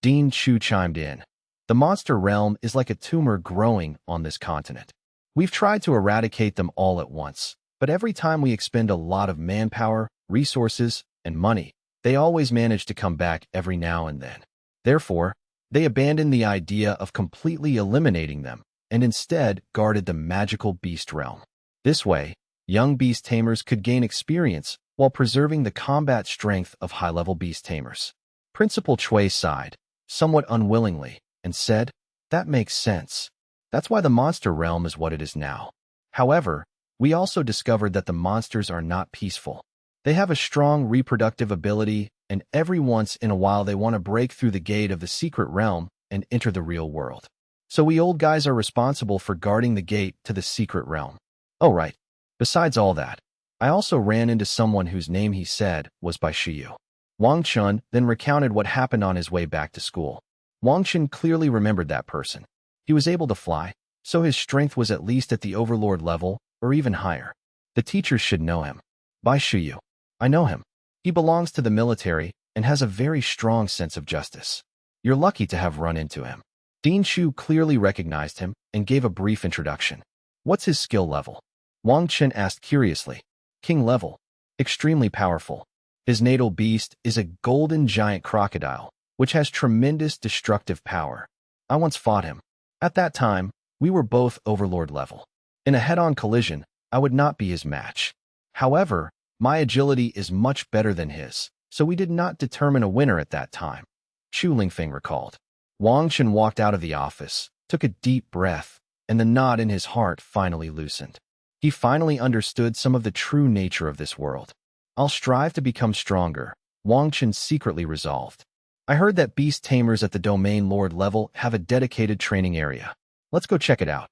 Dean Chu chimed in. The monster realm is like a tumor growing on this continent. We've tried to eradicate them all at once, but every time we expend a lot of manpower, resources, and money, they always manage to come back every now and then. Therefore, they abandoned the idea of completely eliminating them and instead guarded the magical beast realm. This way, young beast tamers could gain experience while preserving the combat strength of high-level beast tamers. Principal Chui sighed, somewhat unwillingly, and said, "That makes sense. That's why the monster realm is what it is now. However, we also discovered that the monsters are not peaceful. They have a strong reproductive ability, and every once in a while they want to break through the gate of the secret realm and enter the real world. So we old guys are responsible for guarding the gate to the secret realm. Oh right, besides all that, I also ran into someone whose name he said was by Zhi Yu." Wang Chen then recounted what happened on his way back to school. Wang Chen clearly remembered that person. He was able to fly, so his strength was at least at the overlord level or even higher. The teachers should know him. By Zhi Yu. I know him. He belongs to the military and has a very strong sense of justice. You're lucky to have run into him. Dean Chu clearly recognized him and gave a brief introduction. What's his skill level? Wang Chen asked curiously. King level. Extremely powerful. His natal beast is a golden giant crocodile, which has tremendous destructive power. I once fought him. At that time, we were both overlord level. In a head-on collision, I would not be his match. However, my agility is much better than his, so we did not determine a winner at that time. Chu Lingfeng recalled. Wang Chen walked out of the office, took a deep breath, and the knot in his heart finally loosened. He finally understood some of the true nature of this world. I'll strive to become stronger, Wang Chen secretly resolved. I heard that beast tamers at the domain lord level have a dedicated training area. Let's go check it out.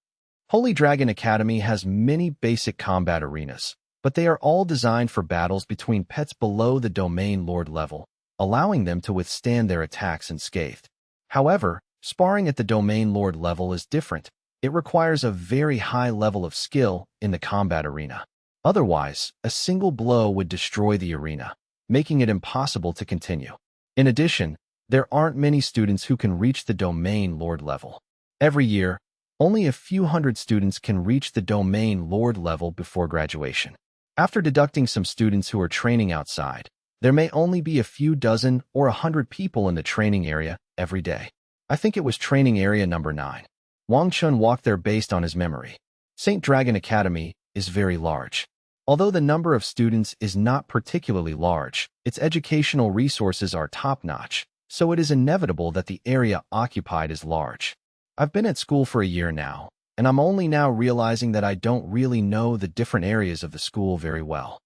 Holy Dragon Academy has many basic combat arenas, but they are all designed for battles between pets below the domain lord level, allowing them to withstand their attacks unscathed. However, sparring at the domain lord level is different. It requires a very high level of skill in the combat arena. Otherwise, a single blow would destroy the arena, making it impossible to continue. In addition, there aren't many students who can reach the domain lord level. Every year, only a few hundred students can reach the domain lord level before graduation. After deducting some students who are training outside, there may only be a few dozen or 100 people in the training area every day. I think it was training area number 9. Wang Chen walked there based on his memory. St. Dragon Academy is very large. Although the number of students is not particularly large, its educational resources are top-notch, so it is inevitable that the area occupied is large. I've been at school for a year now, and I'm only now realizing that I don't really know the different areas of the school very well.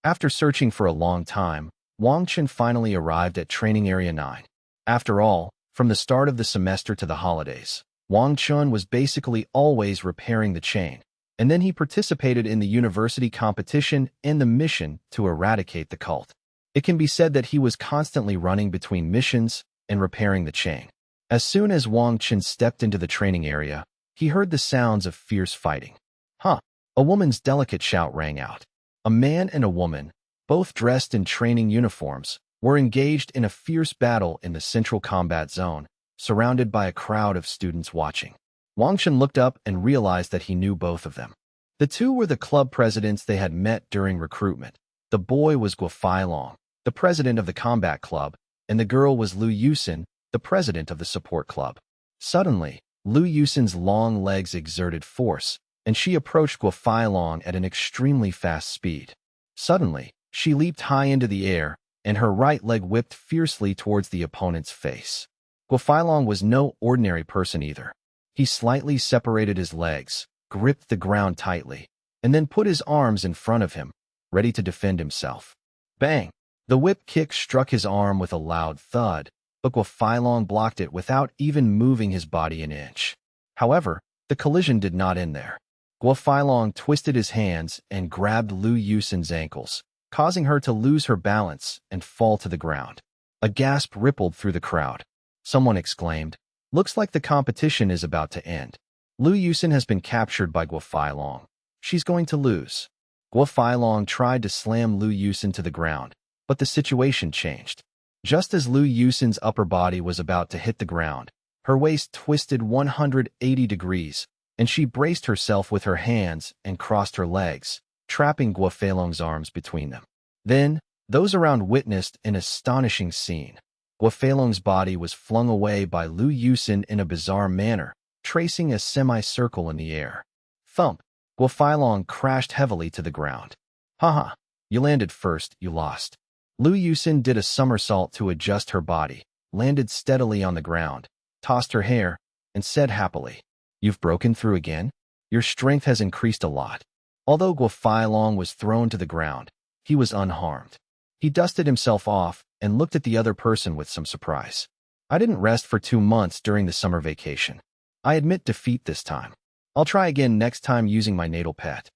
After searching for a long time, Wang Chen finally arrived at Training Area 9. After all, from the start of the semester to the holidays, Wang Chen was basically always repairing the chain, and then he participated in the university competition and the mission to eradicate the cult. It can be said that he was constantly running between missions and repairing the chain. As soon as Wang Chen stepped into the training area, he heard the sounds of fierce fighting. Huh! A woman's delicate shout rang out. A man and a woman, both dressed in training uniforms, were engaged in a fierce battle in the central combat zone, surrounded by a crowd of students watching. Wang Chen looked up and realized that he knew both of them. The two were the club presidents they had met during recruitment. The boy was Guo Feilong, the president of the combat club, and the girl was Lu Yusin, the president of the support club. Suddenly, Lu Yusin's long legs exerted force, and she approached Guo Feilong at an extremely fast speed. Suddenly, she leaped high into the air, and her right leg whipped fiercely towards the opponent's face. Guo Feilong was no ordinary person either. He slightly separated his legs, gripped the ground tightly, and then put his arms in front of him, ready to defend himself. Bang! The whip kick struck his arm with a loud thud, but Guo Feilong blocked it without even moving his body an inch. However, the collision did not end there. Guo Feilong twisted his hands and grabbed Lu Yusin's ankles, causing her to lose her balance and fall to the ground. A gasp rippled through the crowd. Someone exclaimed, "Looks like the competition is about to end. Lu Yusin has been captured by Guo Feilong. She's going to lose." Guo Feilong tried to slam Lu Yusin to the ground, but the situation changed. Just as Lu Yusin's upper body was about to hit the ground, her waist twisted 180 degrees, and she braced herself with her hands and crossed her legs, trapping Guo Feilong's arms between them. Then, those around witnessed an astonishing scene. Guo Feilong's body was flung away by Lu Yusin in a bizarre manner, tracing a semicircle in the air. Thump! Guo Feilong crashed heavily to the ground. Haha, you landed first, you lost. Lu Yusin did a somersault to adjust her body, landed steadily on the ground, tossed her hair, and said happily, "You've broken through again? Your strength has increased a lot." Although Guo Feilong was thrown to the ground, he was unharmed. He dusted himself off and looked at the other person with some surprise. "I didn't rest for 2 months during the summer vacation. I admit defeat this time. I'll try again next time using my natal pet."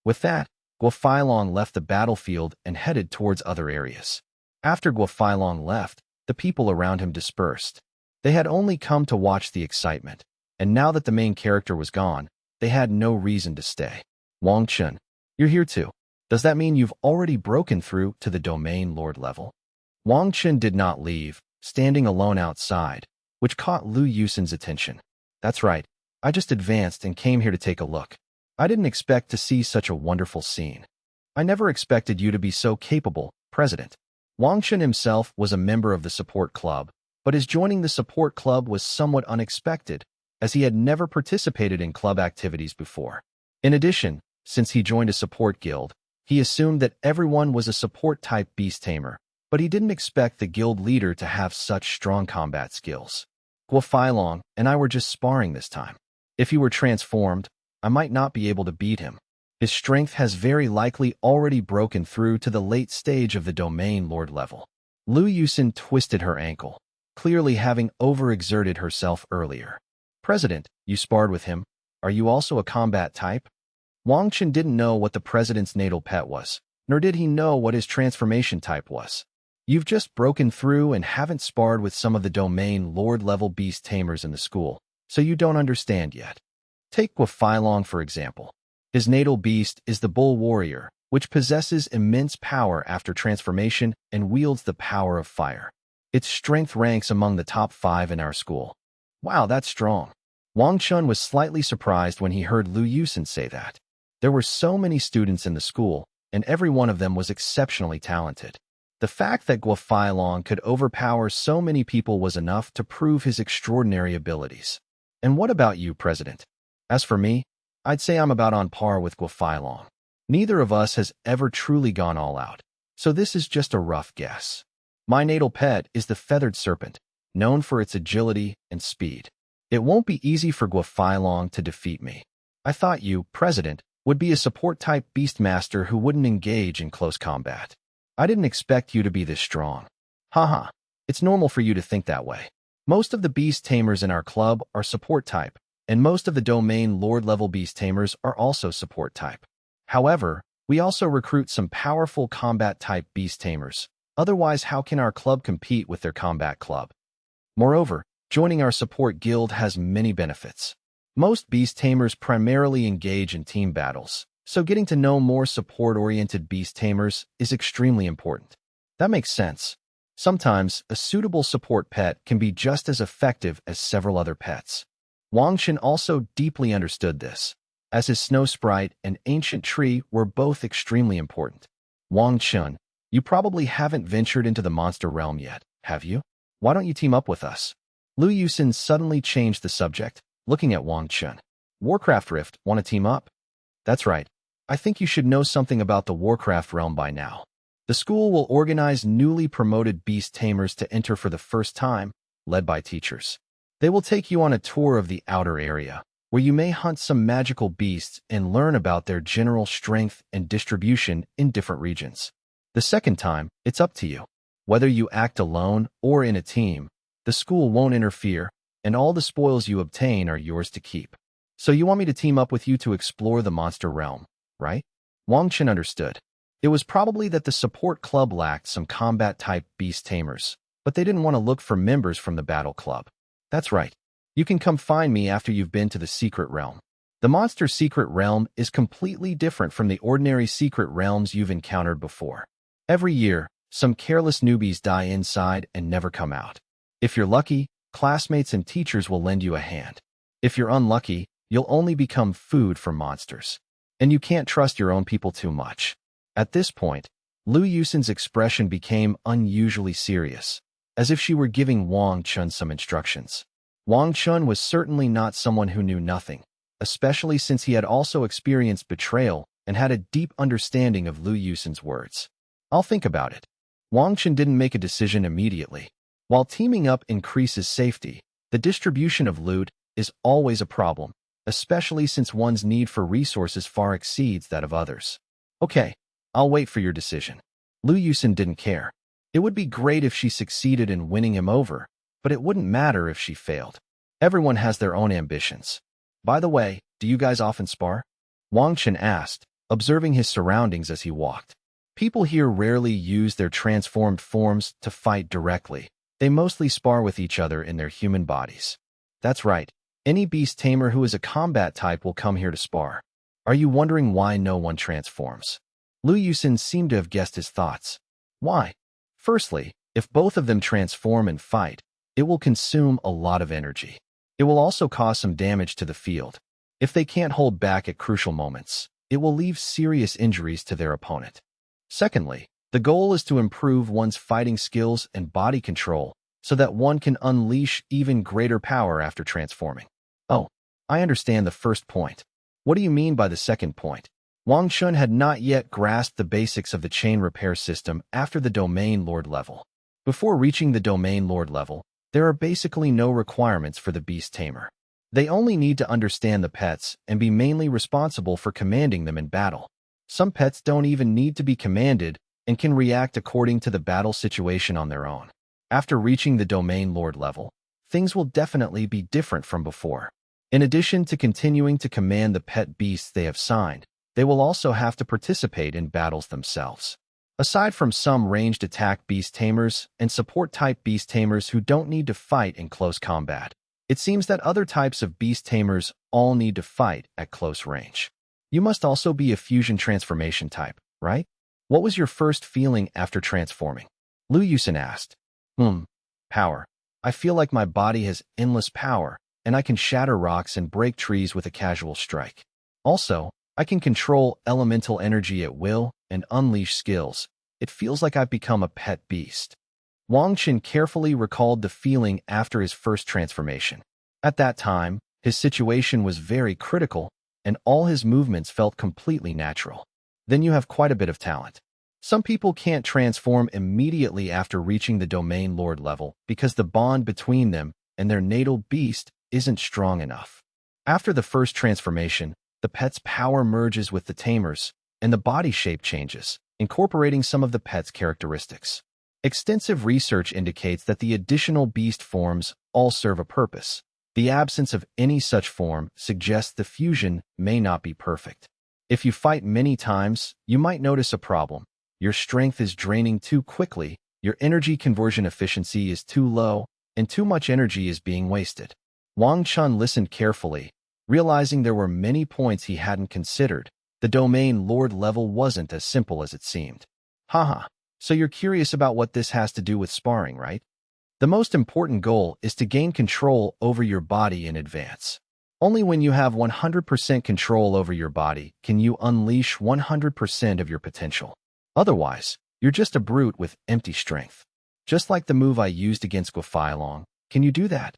With that, Guo Feilong left the battlefield and headed towards other areas. After Guo Feilong left, the people around him dispersed. They had only come to watch the excitement, and now that the main character was gone, they had no reason to stay. "Wang Chen, you're here too. Does that mean you've already broken through to the domain lord level?" Wang Chen did not leave, standing alone outside, which caught Lu Yusin's attention. "That's right. I just advanced and came here to take a look. I didn't expect to see such a wonderful scene. I never expected you to be so capable, President." Wang Chen himself was a member of the support club, but his joining the support club was somewhat unexpected, as he had never participated in club activities before. In addition, since he joined a support guild, he assumed that everyone was a support-type beast tamer, but he didn't expect the guild leader to have such strong combat skills. "Guo Feilong and I were just sparring this time. If he were transformed, I might not be able to beat him. His strength has very likely already broken through to the late stage of the domain lord level." Lu Yusin twisted her ankle, clearly having overexerted herself earlier. "President, you sparred with him. Are you also a combat type?" Wang Chen didn't know what the president's natal pet was, nor did he know what his transformation type was. "You've just broken through and haven't sparred with some of the domain lord-level beast tamers in the school, so you don't understand yet. Take Guo Feilong, for example. His natal beast is the bull warrior, which possesses immense power after transformation and wields the power of fire. Its strength ranks among the top 5 in our school." "Wow, that's strong." Wang Chen was slightly surprised when he heard Lu Yusin say that. There were so many students in the school, and every one of them was exceptionally talented. The fact that Guo Feilong could overpower so many people was enough to prove his extraordinary abilities. "And what about you, President?" "As for me, I'd say I'm about on par with Guo Feilong. Neither of us has ever truly gone all out, so this is just a rough guess. My natal pet is the feathered serpent, known for its agility and speed. It won't be easy for Guo Feilong to defeat me. I thought you, President, would be a support-type beastmaster who wouldn't engage in close combat. I didn't expect you to be this strong." "Haha, it's normal for you to think that way. Most of the beast tamers in our club are support-type, and most of the domain lord-level beast tamers are also support-type. However, we also recruit some powerful combat-type beast tamers. Otherwise, how can our club compete with their combat club? Moreover, joining our support guild has many benefits. Most beast tamers primarily engage in team battles, so getting to know more support-oriented beast tamers is extremely important." "That makes sense. Sometimes, a suitable support pet can be just as effective as several other pets." Wang Chen also deeply understood this, as his snow sprite and ancient tree were both extremely important. "Wang Chen, you probably haven't ventured into the monster realm yet, have you? Why don't you team up with us?" Lu Yusin suddenly changed the subject, looking at Wang Chen. "Warcraft Rift, want to team up?" "That's right. I think you should know something about the Warcraft realm by now. The school will organize newly promoted beast tamers to enter for the first time, led by teachers. They will take you on a tour of the outer area, where you may hunt some magical beasts and learn about their general strength and distribution in different regions. The second time, it's up to you. Whether you act alone or in a team, the school won't interfere, and all the spoils you obtain are yours to keep. So you want me to team up with you to explore the monster realm, right?" Wang Chen understood. It was probably that the support club lacked some combat-type beast tamers, but they didn't want to look for members from the battle club. "That's right. You can come find me after you've been to the secret realm. The monster secret realm is completely different from the ordinary secret realms you've encountered before. Every year, Some careless newbies die inside and never come out. If you're lucky, classmates and teachers will lend you a hand. If you're unlucky, you'll only become food for monsters. And you can't trust your own people too much. At this point, Lu Yusin's expression became unusually serious, as if she were giving Wang Chen some instructions. Wang Chen was certainly not someone who knew nothing, especially since he had also experienced betrayal and had a deep understanding of Lu Yusin's words. I'll think about it. Wang Chen didn't make a decision immediately. While teaming up increases safety, the distribution of loot is always a problem, especially since one's need for resources far exceeds that of others. Okay, I'll wait for your decision. Lu Yusin didn't care. It would be great if she succeeded in winning him over, but it wouldn't matter if she failed. Everyone has their own ambitions. By the way, do you guys often spar? Wang Chen asked, observing his surroundings as he walked. People here rarely use their transformed forms to fight directly. They mostly spar with each other in their human bodies. That's right. Any beast tamer who is a combat type will come here to spar. Are you wondering why no one transforms? Lu Yusin seemed to have guessed his thoughts. Why? Firstly, if both of them transform and fight, it will consume a lot of energy. It will also cause some damage to the field. If they can't hold back at crucial moments, it will leave serious injuries to their opponent. Secondly, the goal is to improve one's fighting skills and body control so that one can unleash even greater power after transforming. Oh, I understand the first point. What do you mean by the second point? Wang Chen had not yet grasped the basics of the chain repair system after the Domain Lord level. Before reaching the Domain Lord level, there are basically no requirements for the Beast Tamer. They only need to understand the pets and be mainly responsible for commanding them in battle. Some pets don't even need to be commanded and can react according to the battle situation on their own. After reaching the Domain Lord level, things will definitely be different from before. In addition to continuing to command the pet beasts they have signed, they will also have to participate in battles themselves. Aside from some ranged attack beast tamers and support-type beast tamers who don't need to fight in close combat, it seems that other types of beast tamers all need to fight at close range. You must also be a fusion transformation type, right? What was your first feeling after transforming? Lu Yusin asked. Power. I feel like my body has endless power, and I can shatter rocks and break trees with a casual strike. Also, I can control elemental energy at will and unleash skills. It feels like I've become a pet beast. Wang Chen carefully recalled the feeling after his first transformation. At that time, his situation was very critical, and all his movements felt completely natural. Then you have quite a bit of talent. Some people can't transform immediately after reaching the Domain Lord level because the bond between them and their natal beast isn't strong enough. After the first transformation, the pet's power merges with the tamer's, and the body shape changes, incorporating some of the pet's characteristics. Extensive research indicates that the additional beast forms all serve a purpose. The absence of any such form suggests the fusion may not be perfect. If you fight many times, you might notice a problem. Your strength is draining too quickly, your energy conversion efficiency is too low, and too much energy is being wasted. Wang Chen listened carefully, realizing there were many points he hadn't considered. The Domain Lord level wasn't as simple as it seemed. Haha, so you're curious about what this has to do with sparring, right? The most important goal is to gain control over your body in advance. Only when you have 100% control over your body can you unleash 100% of your potential. Otherwise, you're just a brute with empty strength. Just like the move I used against Guofeilong. Can you do that?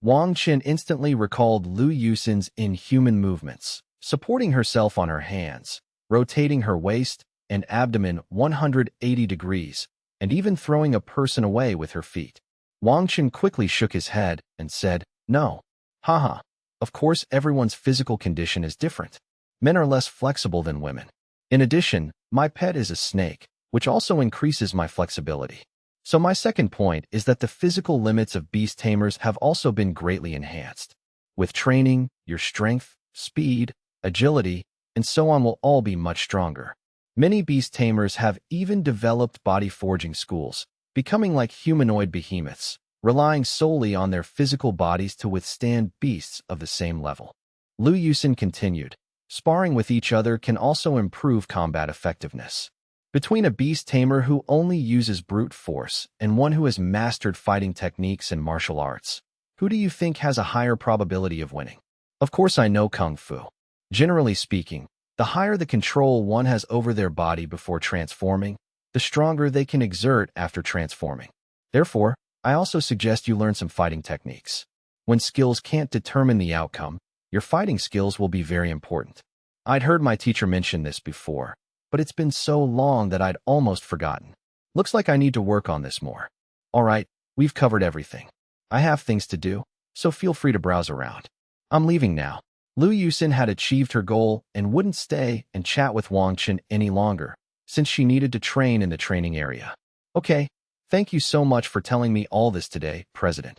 Wang Chen instantly recalled Lu Yusin's inhuman movements, supporting herself on her hands, rotating her waist and abdomen 180 degrees, and even throwing a person away with her feet. Wang Chen quickly shook his head and said, "No. Haha. Of course everyone's physical condition is different. Men are less flexible than women. In addition, my pet is a snake, which also increases my flexibility. So my second point is that the physical limits of beast tamers have also been greatly enhanced. With training, your strength, speed, agility, and so on will all be much stronger. Many beast tamers have even developed body forging schools, becoming like humanoid behemoths, relying solely on their physical bodies to withstand beasts of the same level." Lu Yusin continued, "Sparring with each other can also improve combat effectiveness. Between a beast tamer who only uses brute force and one who has mastered fighting techniques and martial arts, who do you think has a higher probability of winning? Of course, I know Kung Fu. Generally speaking, the higher the control one has over their body before transforming, the stronger they can exert after transforming. Therefore, I also suggest you learn some fighting techniques. When skills can't determine the outcome, your fighting skills will be very important. I'd heard my teacher mention this before, but it's been so long that I'd almost forgotten. Looks like I need to work on this more. All right, we've covered everything. I have things to do, so feel free to browse around. I'm leaving now. Lu Yusin had achieved her goal and wouldn't stay and chat with Wang Chen any longer, since she needed to train in the training area. Okay, thank you so much for telling me all this today, President.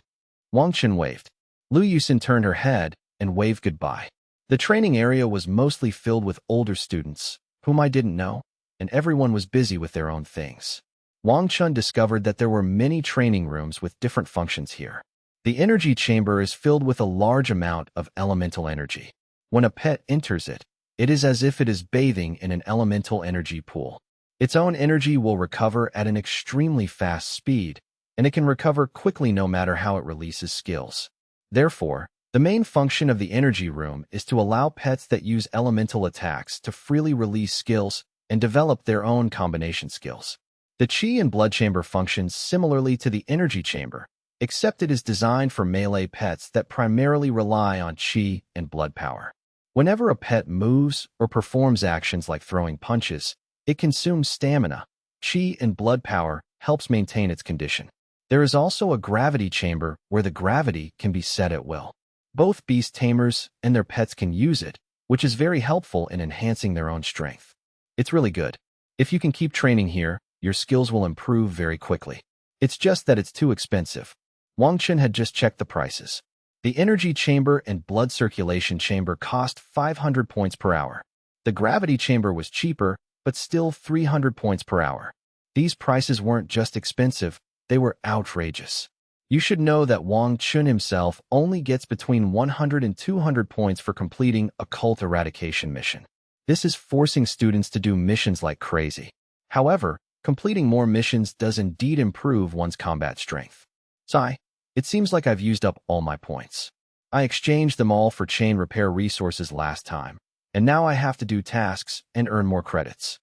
Wang Chen waved. Lu Yusin turned her head and waved goodbye. The training area was mostly filled with older students, whom I didn't know, and everyone was busy with their own things. Wang Chen discovered that there were many training rooms with different functions here. The energy chamber is filled with a large amount of elemental energy. When a pet enters it, it is as if it is bathing in an elemental energy pool. Its own energy will recover at an extremely fast speed, and it can recover quickly no matter how it releases skills. Therefore, the main function of the energy room is to allow pets that use elemental attacks to freely release skills and develop their own combination skills. The Qi and Blood Chamber functions similarly to the energy chamber, except it is designed for melee pets that primarily rely on Qi and blood power. Whenever a pet moves or performs actions like throwing punches, it consumes stamina. Qi and blood power helps maintain its condition. There is also a gravity chamber where the gravity can be set at will. Both beast tamers and their pets can use it, which is very helpful in enhancing their own strength. It's really good. If you can keep training here, your skills will improve very quickly. It's just that it's too expensive. Wang Chen had just checked the prices. The energy chamber and blood circulation chamber cost 500 points per hour. The gravity chamber was cheaper, but still 300 points per hour. These prices weren't just expensive, they were outrageous. You should know that Wang Chen himself only gets between 100 and 200 points for completing a cult eradication mission. This is forcing students to do missions like crazy. However, completing more missions does indeed improve one's combat strength. Sigh. It seems like I've used up all my points. I exchanged them all for chain repair resources last time, and now I have to do tasks and earn more credits.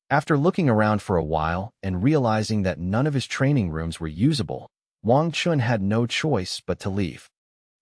After looking around for a while and realizing that none of his training rooms were usable, Wang Chen had no choice but to leave.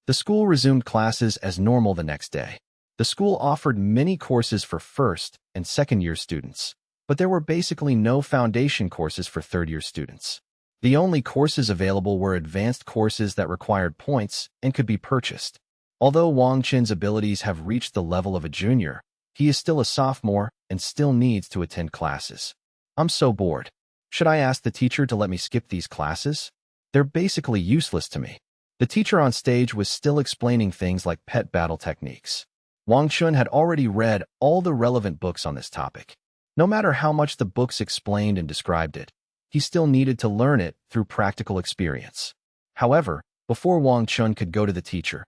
The school resumed classes as normal the next day. The school offered many courses for first and second-year students, but there were basically no foundation courses for third-year students. The only courses available were advanced courses that required points and could be purchased. Although Wang Chen's abilities have reached the level of a junior, he is still a sophomore and still needs to attend classes. I'm so bored. Should I ask the teacher to let me skip these classes? They're basically useless to me. The teacher on stage was still explaining things like pet battle techniques. Wang Chen had already read all the relevant books on this topic. No matter how much the books explained and described it, he still needed to learn it through practical experience. However, before Wang Chen could go to the teacher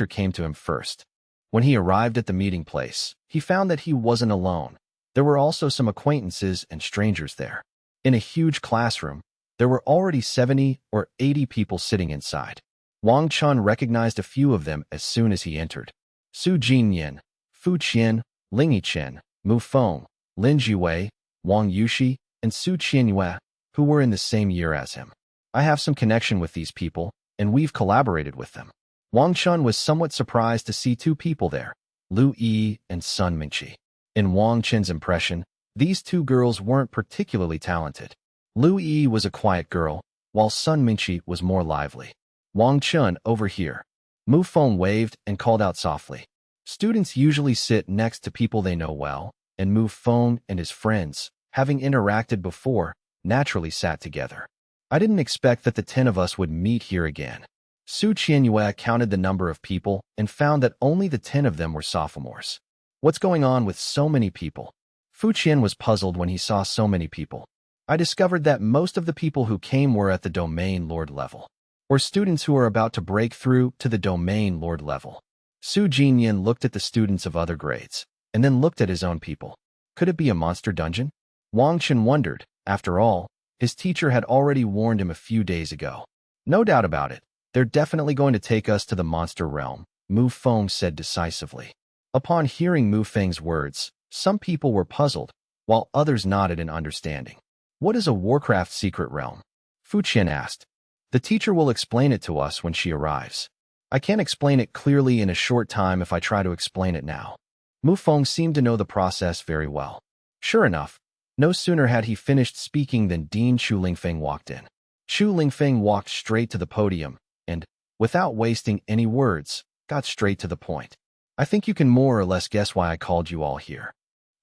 came to him first. When he arrived at the meeting place, he found that he wasn't alone. There were also some acquaintances and strangers there. In a huge classroom, there were already 70 or 80 people sitting inside. Wang Chen recognized a few of them as soon as he entered. Su Jinyan, Fu Qian, Lingmu City, Mu Feng, Lin Jiwei, Wang Yushi, and Su Qianyue, who were in the same year as him. I have some connection with these people, and we've collaborated with them. Wang Chen was somewhat surprised to see two people there, Lu Yi and Sun Mingqi. In Wang Chen's impression, these two girls weren't particularly talented. Lu Yi was a quiet girl, while Sun Mingqi was more lively. Wang Chen, over here. Mu Feng waved and called out softly. Students usually sit next to people they know well, and Mu Feng and his friends, having interacted before, naturally sat together. I didn't expect that the 10 of us would meet here again. Su Qianyue counted the number of people and found that only the 10 of them were sophomores. What's going on with so many people? Fu Qian was puzzled when he saw so many people. I discovered that most of the people who came were at the Domain Lord level, or students who are about to break through to the Domain Lord level. Su Jinyan looked at the students of other grades, and then looked at his own people. Could it be a monster dungeon? Wang Chen wondered. After all, his teacher had already warned him a few days ago. No doubt about it. They're definitely going to take us to the monster realm, Mu Feng said decisively. Upon hearing Mu Feng's words, some people were puzzled, while others nodded in understanding. What is a Warcraft secret realm? Fu Qian asked. The teacher will explain it to us when she arrives. I can't explain it clearly in a short time if I try to explain it now. Mu Feng seemed to know the process very well. Sure enough, no sooner had he finished speaking than Dean Chu Lingfeng walked in. Chu Lingfeng walked straight to the podium and, without wasting any words, got straight to the point. I think you can more or less guess why I called you all here.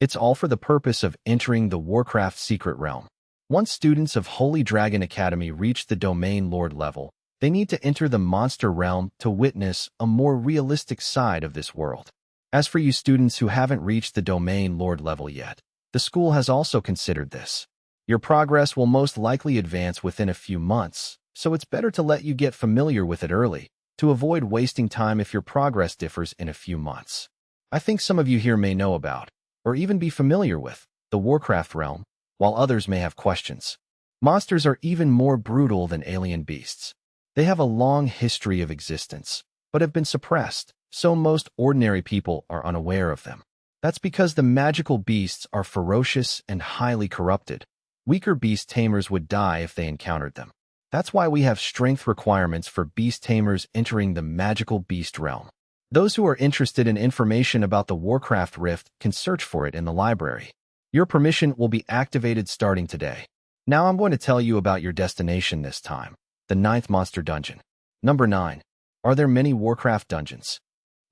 It's all for the purpose of entering the Warcraft secret realm. Once students of Holy Dragon Academy reach the Domain Lord level, they need to enter the monster realm to witness a more realistic side of this world. As for you students who haven't reached the Domain Lord level yet, the school has also considered this. Your progress will most likely advance within a few months, so it's better to let you get familiar with it early, to avoid wasting time if your progress differs in a few months. I think some of you here may know about, or even be familiar with, the Warcraft realm, while others may have questions. Monsters are even more brutal than alien beasts. They have a long history of existence, but have been suppressed, so most ordinary people are unaware of them. That's because the magical beasts are ferocious and highly corrupted. Weaker beast tamers would die if they encountered them. That's why we have strength requirements for beast tamers entering the magical beast realm. Those who are interested in information about the Warcraft Rift can search for it in the library. Your permission will be activated starting today. Now I'm going to tell you about your destination this time, the 9th monster dungeon. Number 9. Are there many Warcraft dungeons?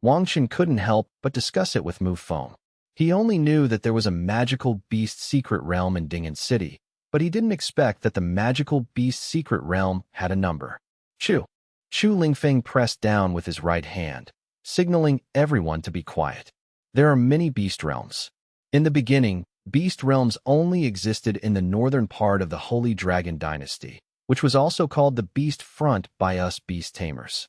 Wang Chen couldn't help but discuss it with Mu Feng. He only knew that there was a magical beast secret realm in Ding'an City, but he didn't expect that the magical beast secret realm had a number. Chu Lingfeng pressed down with his right hand, signaling everyone to be quiet. There are many beast realms. In the beginning, beast realms only existed in the northern part of the Holy Dragon Dynasty, which was also called the Beast Front by us beast tamers.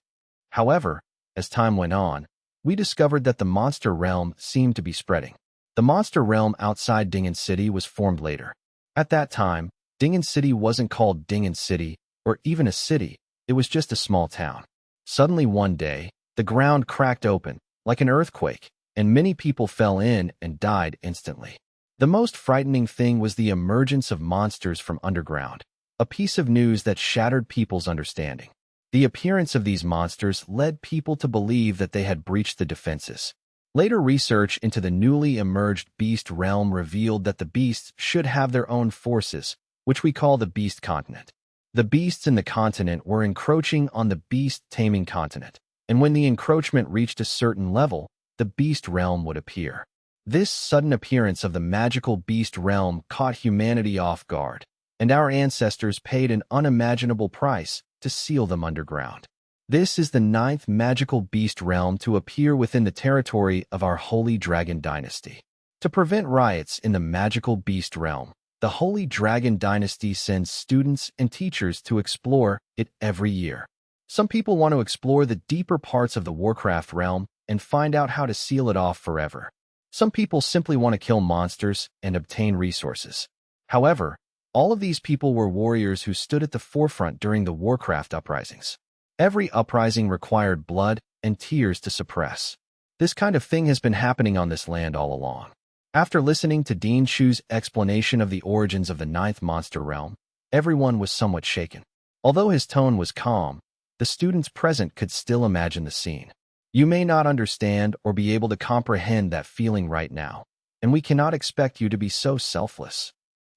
However, as time went on, we discovered that the monster realm seemed to be spreading. The monster realm outside Ding'an City was formed later. At that time, Ding'an City wasn't called Ding'an City or even a city, it was just a small town. Suddenly one day, the ground cracked open, like an earthquake, and many people fell in and died instantly. The most frightening thing was the emergence of monsters from underground, a piece of news that shattered people's understanding. The appearance of these monsters led people to believe that they had breached the defenses. Later research into the newly emerged beast realm revealed that the beasts should have their own forces, which we call the beast continent. The beasts in the continent were encroaching on the beast taming continent, and when the encroachment reached a certain level, the beast realm would appear. This sudden appearance of the magical beast realm caught humanity off guard, and our ancestors paid an unimaginable price to seal them underground. This is the 9th magical beast realm to appear within the territory of our Holy Dragon Dynasty. To prevent riots in the magical beast realm, the Holy Dragon Dynasty sends students and teachers to explore it every year. Some people want to explore the deeper parts of the Warcraft realm and find out how to seal it off forever. Some people simply want to kill monsters and obtain resources. However, all of these people were warriors who stood at the forefront during the Warcraft uprisings. Every uprising required blood and tears to suppress. This kind of thing has been happening on this land all along. After listening to Dean Chu's explanation of the origins of the 9th monster realm, everyone was somewhat shaken. Although his tone was calm, the students present could still imagine the scene. You may not understand or be able to comprehend that feeling right now, and we cannot expect you to be so selfless.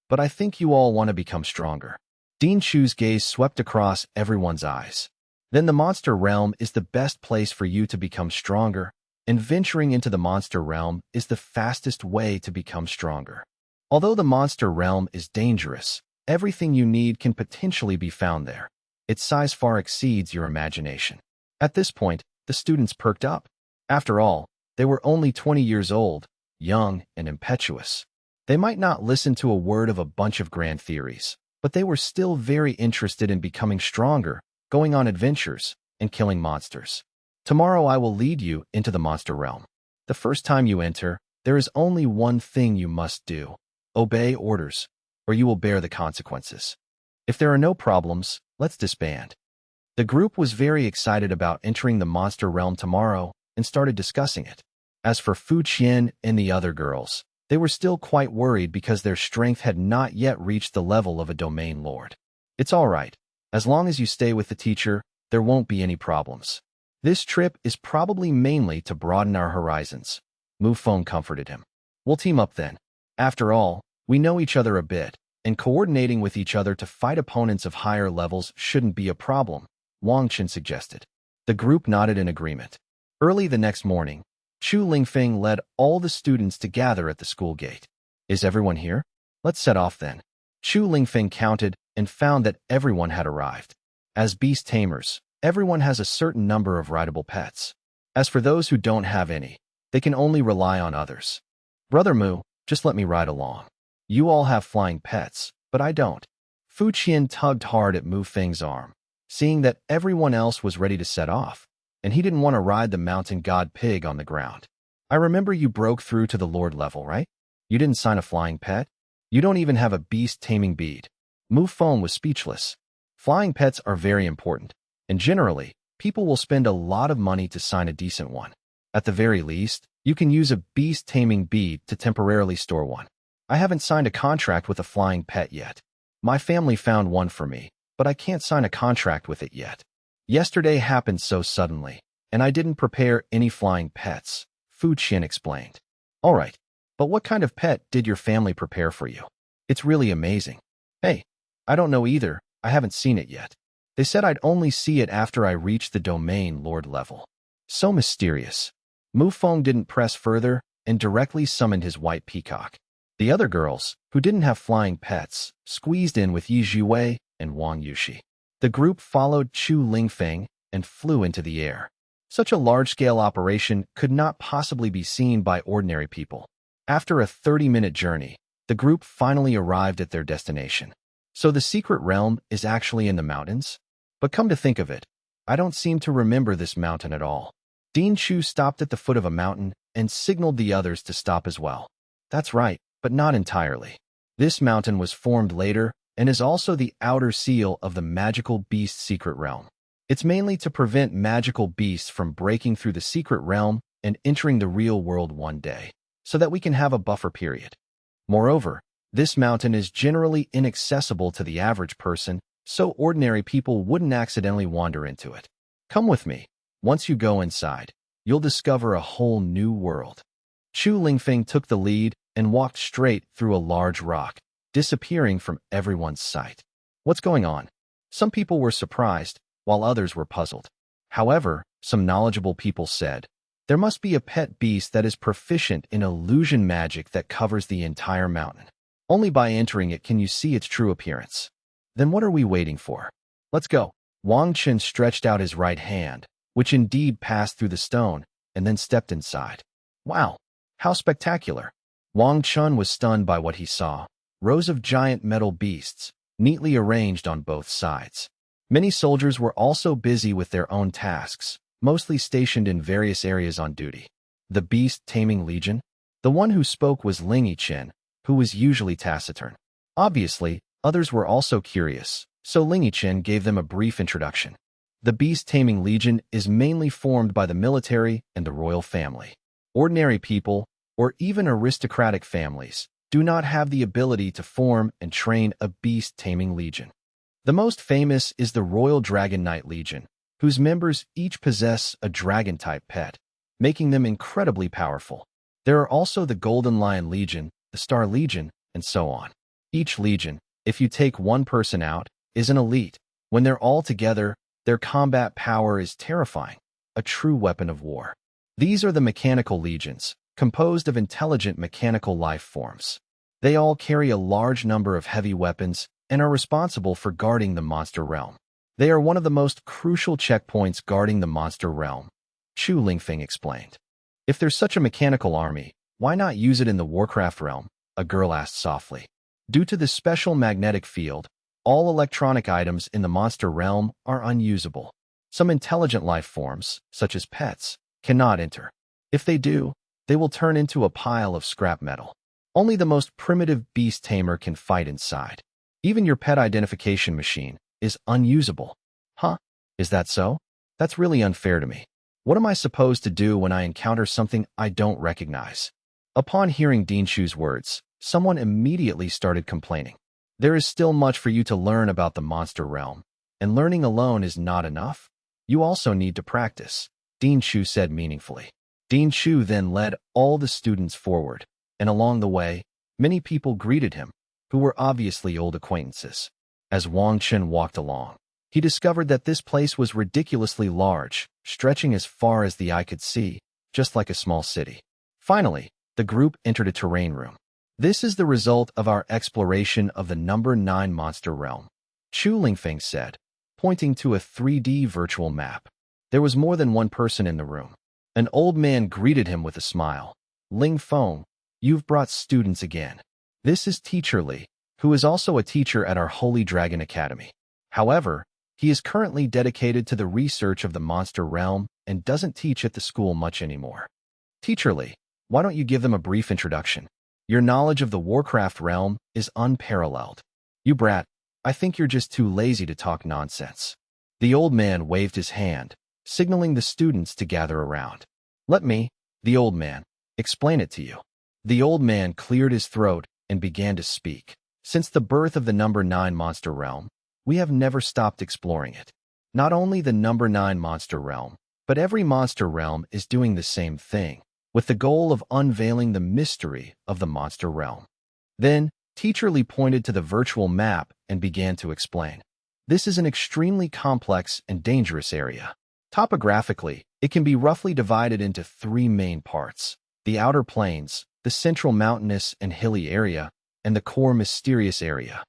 But I think you all want to become stronger. Dean Chu's gaze swept across everyone's eyes. Then the monster realm is the best place for you to become stronger, and venturing into the monster realm is the fastest way to become stronger. Although the monster realm is dangerous, everything you need can potentially be found there. Its size far exceeds your imagination. At this point, the students perked up. After all, they were only 20 years old, young and impetuous. They might not listen to a word of a bunch of grand theories, but they were still very interested in becoming stronger, going on adventures, and killing monsters. Tomorrow I will lead you into the monster realm. The first time you enter, there is only one thing you must do. Obey orders, or you will bear the consequences. If there are no problems, let's disband. The group was very excited about entering the monster realm tomorrow and started discussing it. As for Fu Qian and the other girls, they were still quite worried because their strength had not yet reached the level of a domain lord. It's all right. As long as you stay with the teacher, there won't be any problems. This trip is probably mainly to broaden our horizons. Mu Feng comforted him. We'll team up then. After all, we know each other a bit, and coordinating with each other to fight opponents of higher levels shouldn't be a problem, Wang Chen suggested. The group nodded in agreement. Early the next morning, Chu Lingfeng led all the students to gather at the school gate. Is everyone here? Let's set off then. Chu Lingfeng counted and found that everyone had arrived. As beast tamers, everyone has a certain number of rideable pets. As for those who don't have any, they can only rely on others. Brother Mu, just let me ride along. You all have flying pets, but I don't. Fu Qian tugged hard at Mu Feng's arm, seeing that everyone else was ready to set off, and he didn't want to ride the mountain god pig on the ground. I remember you broke through to the Lord level, right? You didn't sign a flying pet? You don't even have a beast taming bead. Mu Feng was speechless. Flying pets are very important, and generally, people will spend a lot of money to sign a decent one. At the very least, you can use a beast taming bead to temporarily store one. I haven't signed a contract with a flying pet yet. My family found one for me, but I can't sign a contract with it yet. Yesterday happened so suddenly, and I didn't prepare any flying pets, Fu Qian explained. All right, but what kind of pet did your family prepare for you? It's really amazing. Hey, I don't know either, I haven't seen it yet. They said I'd only see it after I reached the domain lord level. So mysterious. Mu Feng didn't press further and directly summoned his white peacock. The other girls, who didn't have flying pets, squeezed in with Yi Zhiwei and Wang Yushi. The group followed Chu Lingfeng and flew into the air. Such a large-scale operation could not possibly be seen by ordinary people. After a 30-minute journey, the group finally arrived at their destination. So the secret realm is actually in the mountains? But come to think of it, I don't seem to remember this mountain at all. Dean Chu stopped at the foot of a mountain and signaled the others to stop as well. That's right, but not entirely. This mountain was formed later and is also the outer seal of the magical beast secret realm. It's mainly to prevent magical beasts from breaking through the secret realm and entering the real world one day, so that we can have a buffer period. Moreover, this mountain is generally inaccessible to the average person, so ordinary people wouldn't accidentally wander into it. Come with me. Once you go inside, you'll discover a whole new world. Chu Lingfeng took the lead and walked straight through a large rock, disappearing from everyone's sight. What's going on? Some people were surprised, while others were puzzled. However, some knowledgeable people said, there must be a pet beast that is proficient in illusion magic that covers the entire mountain. Only by entering it can you see its true appearance. Then what are we waiting for? Let's go. Wang Chen stretched out his right hand, which indeed passed through the stone, and then stepped inside. Wow, how spectacular. Wang Chen was stunned by what he saw. Rows of giant metal beasts, neatly arranged on both sides. Many soldiers were also busy with their own tasks, mostly stationed in various areas on duty. The Beast Taming Legion? The one who spoke was Lingmu City, who was usually taciturn. Obviously, others were also curious, so Lingmu City gave them a brief introduction. The Beast Taming Legion is mainly formed by the military and the royal family. Ordinary people, or even aristocratic families, do not have the ability to form and train a beast taming legion. The most famous is the Royal Dragon Knight Legion, whose members each possess a dragon-type pet, making them incredibly powerful. There are also the Golden Lion Legion, the Star Legion, and so on. Each legion, if you take one person out, is an elite. When they're all together, their combat power is terrifying, a true weapon of war. These are the mechanical legions, composed of intelligent mechanical life forms. They all carry a large number of heavy weapons and are responsible for guarding the monster realm. They are one of the most crucial checkpoints guarding the monster realm, Chu Lingfeng explained. If there's such a mechanical army, why not use it in the Warcraft realm? A girl asked softly. Due to the special magnetic field, all electronic items in the monster realm are unusable. Some intelligent life forms, such as pets, cannot enter. If they do, they will turn into a pile of scrap metal. Only the most primitive beast tamer can fight inside. Even your pet identification machine is unusable. Huh? Is that so? That's really unfair to me. What am I supposed to do when I encounter something I don't recognize? Upon hearing Dinshu's words, someone immediately started complaining. There is still much for you to learn about the monster realm, and learning alone is not enough. You also need to practice, Dinshu said meaningfully. Dinshu then led all the students forward, and along the way, many people greeted him, who were obviously old acquaintances. As Wang Chen walked along, he discovered that this place was ridiculously large, stretching as far as the eye could see, just like a small city. Finally, the group entered a terrain room. This is the result of our exploration of the number 9 monster realm, Chu Lingfeng said, pointing to a 3D virtual map. There was more than one person in the room. An old man greeted him with a smile. Ling Feng, you've brought students again. This is Teacher Li, who is also a teacher at our Holy Dragon Academy. However, he is currently dedicated to the research of the monster realm and doesn't teach at the school much anymore. Teacher Li, why don't you give them a brief introduction? Your knowledge of the Warcraft realm is unparalleled. You brat, I think you're just too lazy to talk nonsense. The old man waved his hand, signaling the students to gather around. Let me, the old man, explain it to you. The old man cleared his throat and began to speak. Since the birth of the number 9 monster realm, we have never stopped exploring it. Not only the number 9 monster realm, but every monster realm is doing the same thing, with the goal of unveiling the mystery of the monster realm. Then, Teacher Li pointed to the virtual map and began to explain. This is an extremely complex and dangerous area. Topographically, it can be roughly divided into 3 main parts: the outer plains, the central mountainous and hilly area, and the core mysterious area.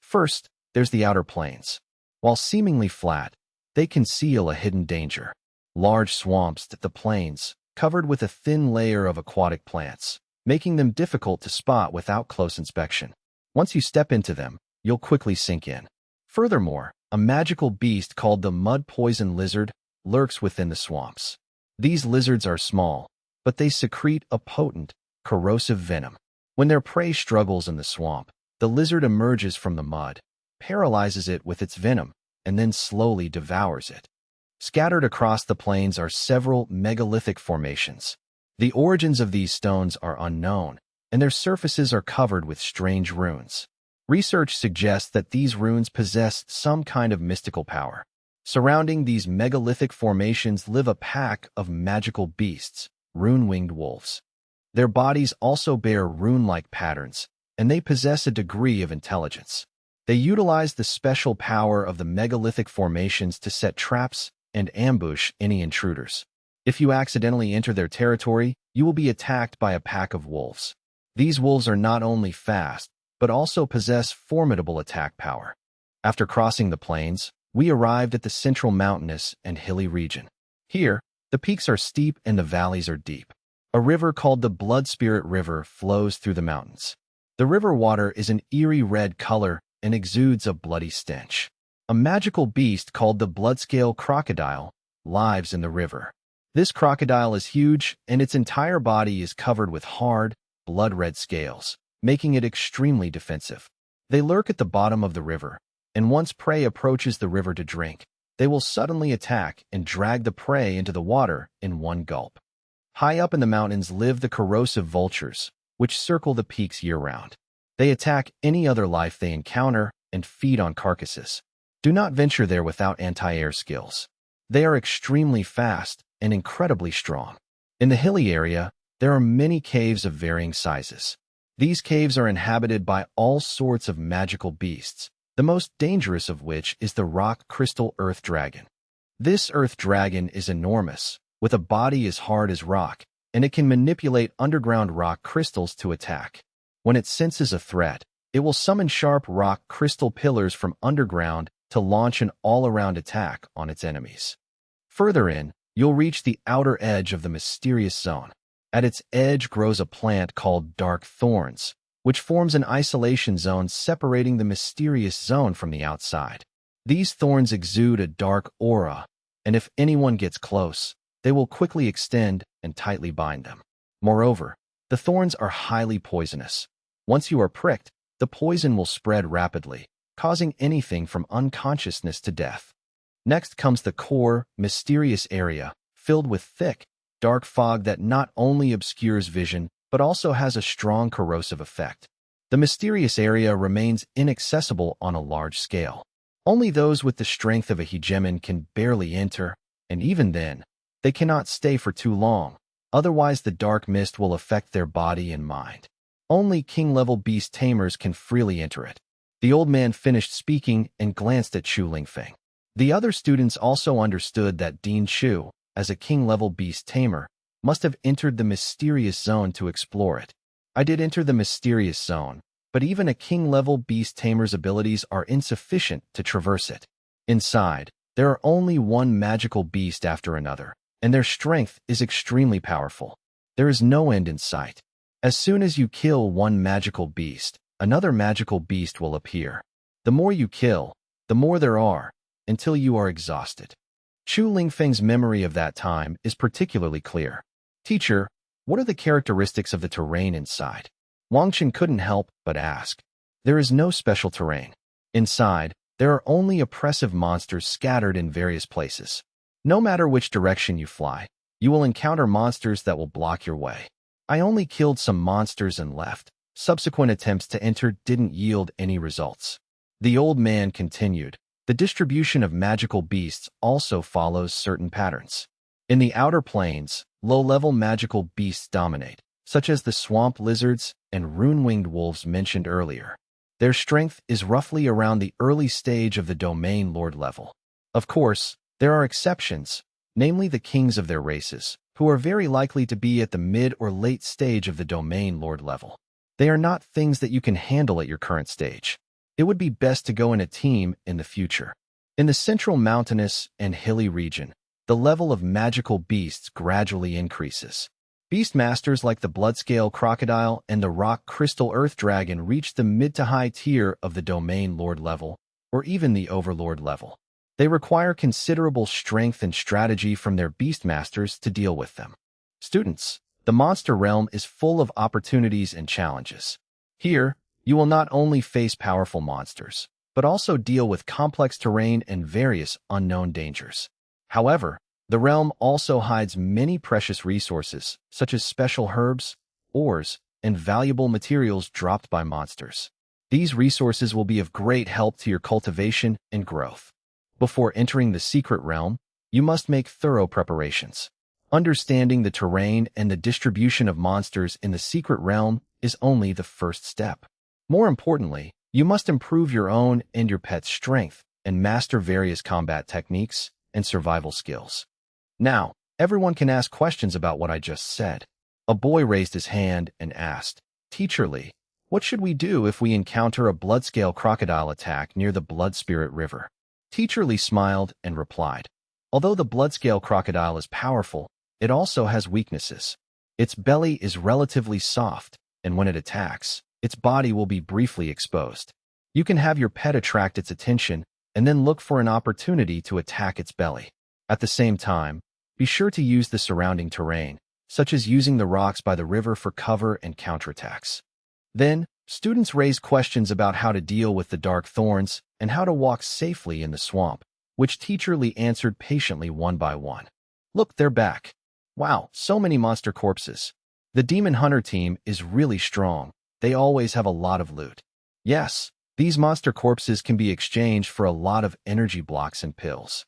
First, there's the outer plains. While seemingly flat, they conceal a hidden danger. Large swamps at the plains, covered with a thin layer of aquatic plants, making them difficult to spot without close inspection. Once you step into them, you'll quickly sink in. Furthermore, a magical beast called the mud poison lizard lurks within the swamps. These lizards are small, but they secrete a potent, corrosive venom. When their prey struggles in the swamp, the lizard emerges from the mud, paralyzes it with its venom, and then slowly devours it. Scattered across the plains are several megalithic formations. The origins of these stones are unknown, and their surfaces are covered with strange runes. Research suggests that these runes possess some kind of mystical power. Surrounding these megalithic formations live a pack of magical beasts, rune-winged wolves. Their bodies also bear rune-like patterns, and they possess a degree of intelligence. They utilize the special power of the megalithic formations to set traps and ambush any intruders. If you accidentally enter their territory, you will be attacked by a pack of wolves. These wolves are not only fast, but also possess formidable attack power. After crossing the plains, we arrived at the central mountainous and hilly region. Here, the peaks are steep and the valleys are deep. A river called the Blood Spirit River flows through the mountains. The river water is an eerie red color and exudes a bloody stench. A magical beast called the Bloodscale Crocodile lives in the river. This crocodile is huge, and its entire body is covered with hard, blood-red scales, making it extremely defensive. They lurk at the bottom of the river, and once prey approaches the river to drink, they will suddenly attack and drag the prey into the water in one gulp. High up in the mountains live the corrosive vultures, which circle the peaks year-round. They attack any other life they encounter and feed on carcasses. Do not venture there without anti-air skills. They are extremely fast and incredibly strong. In the hilly area, there are many caves of varying sizes. These caves are inhabited by all sorts of magical beasts, the most dangerous of which is the rock crystal earth dragon. This earth dragon is enormous, with a body as hard as rock, and it can manipulate underground rock crystals to attack. When it senses a threat, it will summon sharp rock crystal pillars from underground to launch an all-around attack on its enemies. Further in, you'll reach the outer edge of the mysterious zone. At its edge grows a plant called dark thorns, which forms an isolation zone separating the mysterious zone from the outside. These thorns exude a dark aura, and if anyone gets close, they will quickly extend and tightly bind them. Moreover, The thorns are highly poisonous. Once you are pricked, the poison will spread rapidly, causing anything from unconsciousness to death. Next comes the core, mysterious area, filled with thick, dark fog that not only obscures vision, but also has a strong corrosive effect. The mysterious area remains inaccessible on a large scale. Only those with the strength of a hegemon can barely enter, and even then, they cannot stay for too long. Otherwise, the dark mist will affect their body and mind. Only king-level beast tamers can freely enter it. The old man finished speaking and glanced at Chu Lingfeng. The other students also understood that Dean Chu, as a king-level beast tamer, must have entered the mysterious zone to explore it. I did enter the mysterious zone, but even a king-level beast tamer's abilities are insufficient to traverse it. Inside, there are only one magical beast after another, and their strength is extremely powerful. There is no end in sight. As soon as you kill one magical beast, another magical beast will appear. The more you kill, the more there are, until you are exhausted. Chu Lingfeng's memory of that time is particularly clear. Teacher, what are the characteristics of the terrain inside? Wang Chen couldn't help but ask. There is no special terrain. Inside, there are only oppressive monsters scattered in various places. No matter which direction you fly, you will encounter monsters that will block your way. I only killed some monsters and left. Subsequent attempts to enter didn't yield any results. The old man continued. The distribution of magical beasts also follows certain patterns. In the outer planes, low-level magical beasts dominate, such as the swamp lizards and rune-winged wolves mentioned earlier. Their strength is roughly around the early stage of the domain lord level. Of course, there are exceptions, namely the kings of their races, who are very likely to be at the mid or late stage of the domain lord level. They are not things that you can handle at your current stage. It would be best to go in a team in the future. In the central mountainous and hilly region, the level of magical beasts gradually increases. Beastmasters like the Bloodscale Crocodile and the Rock Crystal Earth Dragon reach the mid to high tier of the Domain Lord level, or even the Overlord level. They require considerable strength and strategy from their Beastmasters to deal with them. Students, the Monster Realm is full of opportunities and challenges. Here, you will not only face powerful monsters, but also deal with complex terrain and various unknown dangers. However, the realm also hides many precious resources, such as special herbs, ores, and valuable materials dropped by monsters. These resources will be of great help to your cultivation and growth. Before entering the secret realm, you must make thorough preparations. Understanding the terrain and the distribution of monsters in the secret realm is only the first step. More importantly, you must improve your own and your pet's strength and master various combat techniques and survival skills. Now, everyone can ask questions about what I just said. A boy raised his hand and asked, Teacher Lee, what should we do if we encounter a Bloodscale Crocodile attack near the Blood Spirit River? Teacher Lee smiled and replied, Although the Bloodscale Crocodile is powerful, it also has weaknesses. Its belly is relatively soft, and when it attacks, its body will be briefly exposed. You can have your pet attract its attention and then look for an opportunity to attack its belly. At the same time, be sure to use the surrounding terrain, such as using the rocks by the river for cover and counterattacks. Then, students raised questions about how to deal with the dark thorns and how to walk safely in the swamp, which Teacher Lee answered patiently one by one. Look, they're back. Wow, so many monster corpses. The Demon Hunter team is really strong. They always have a lot of loot. Yes, these monster corpses can be exchanged for a lot of energy blocks and pills.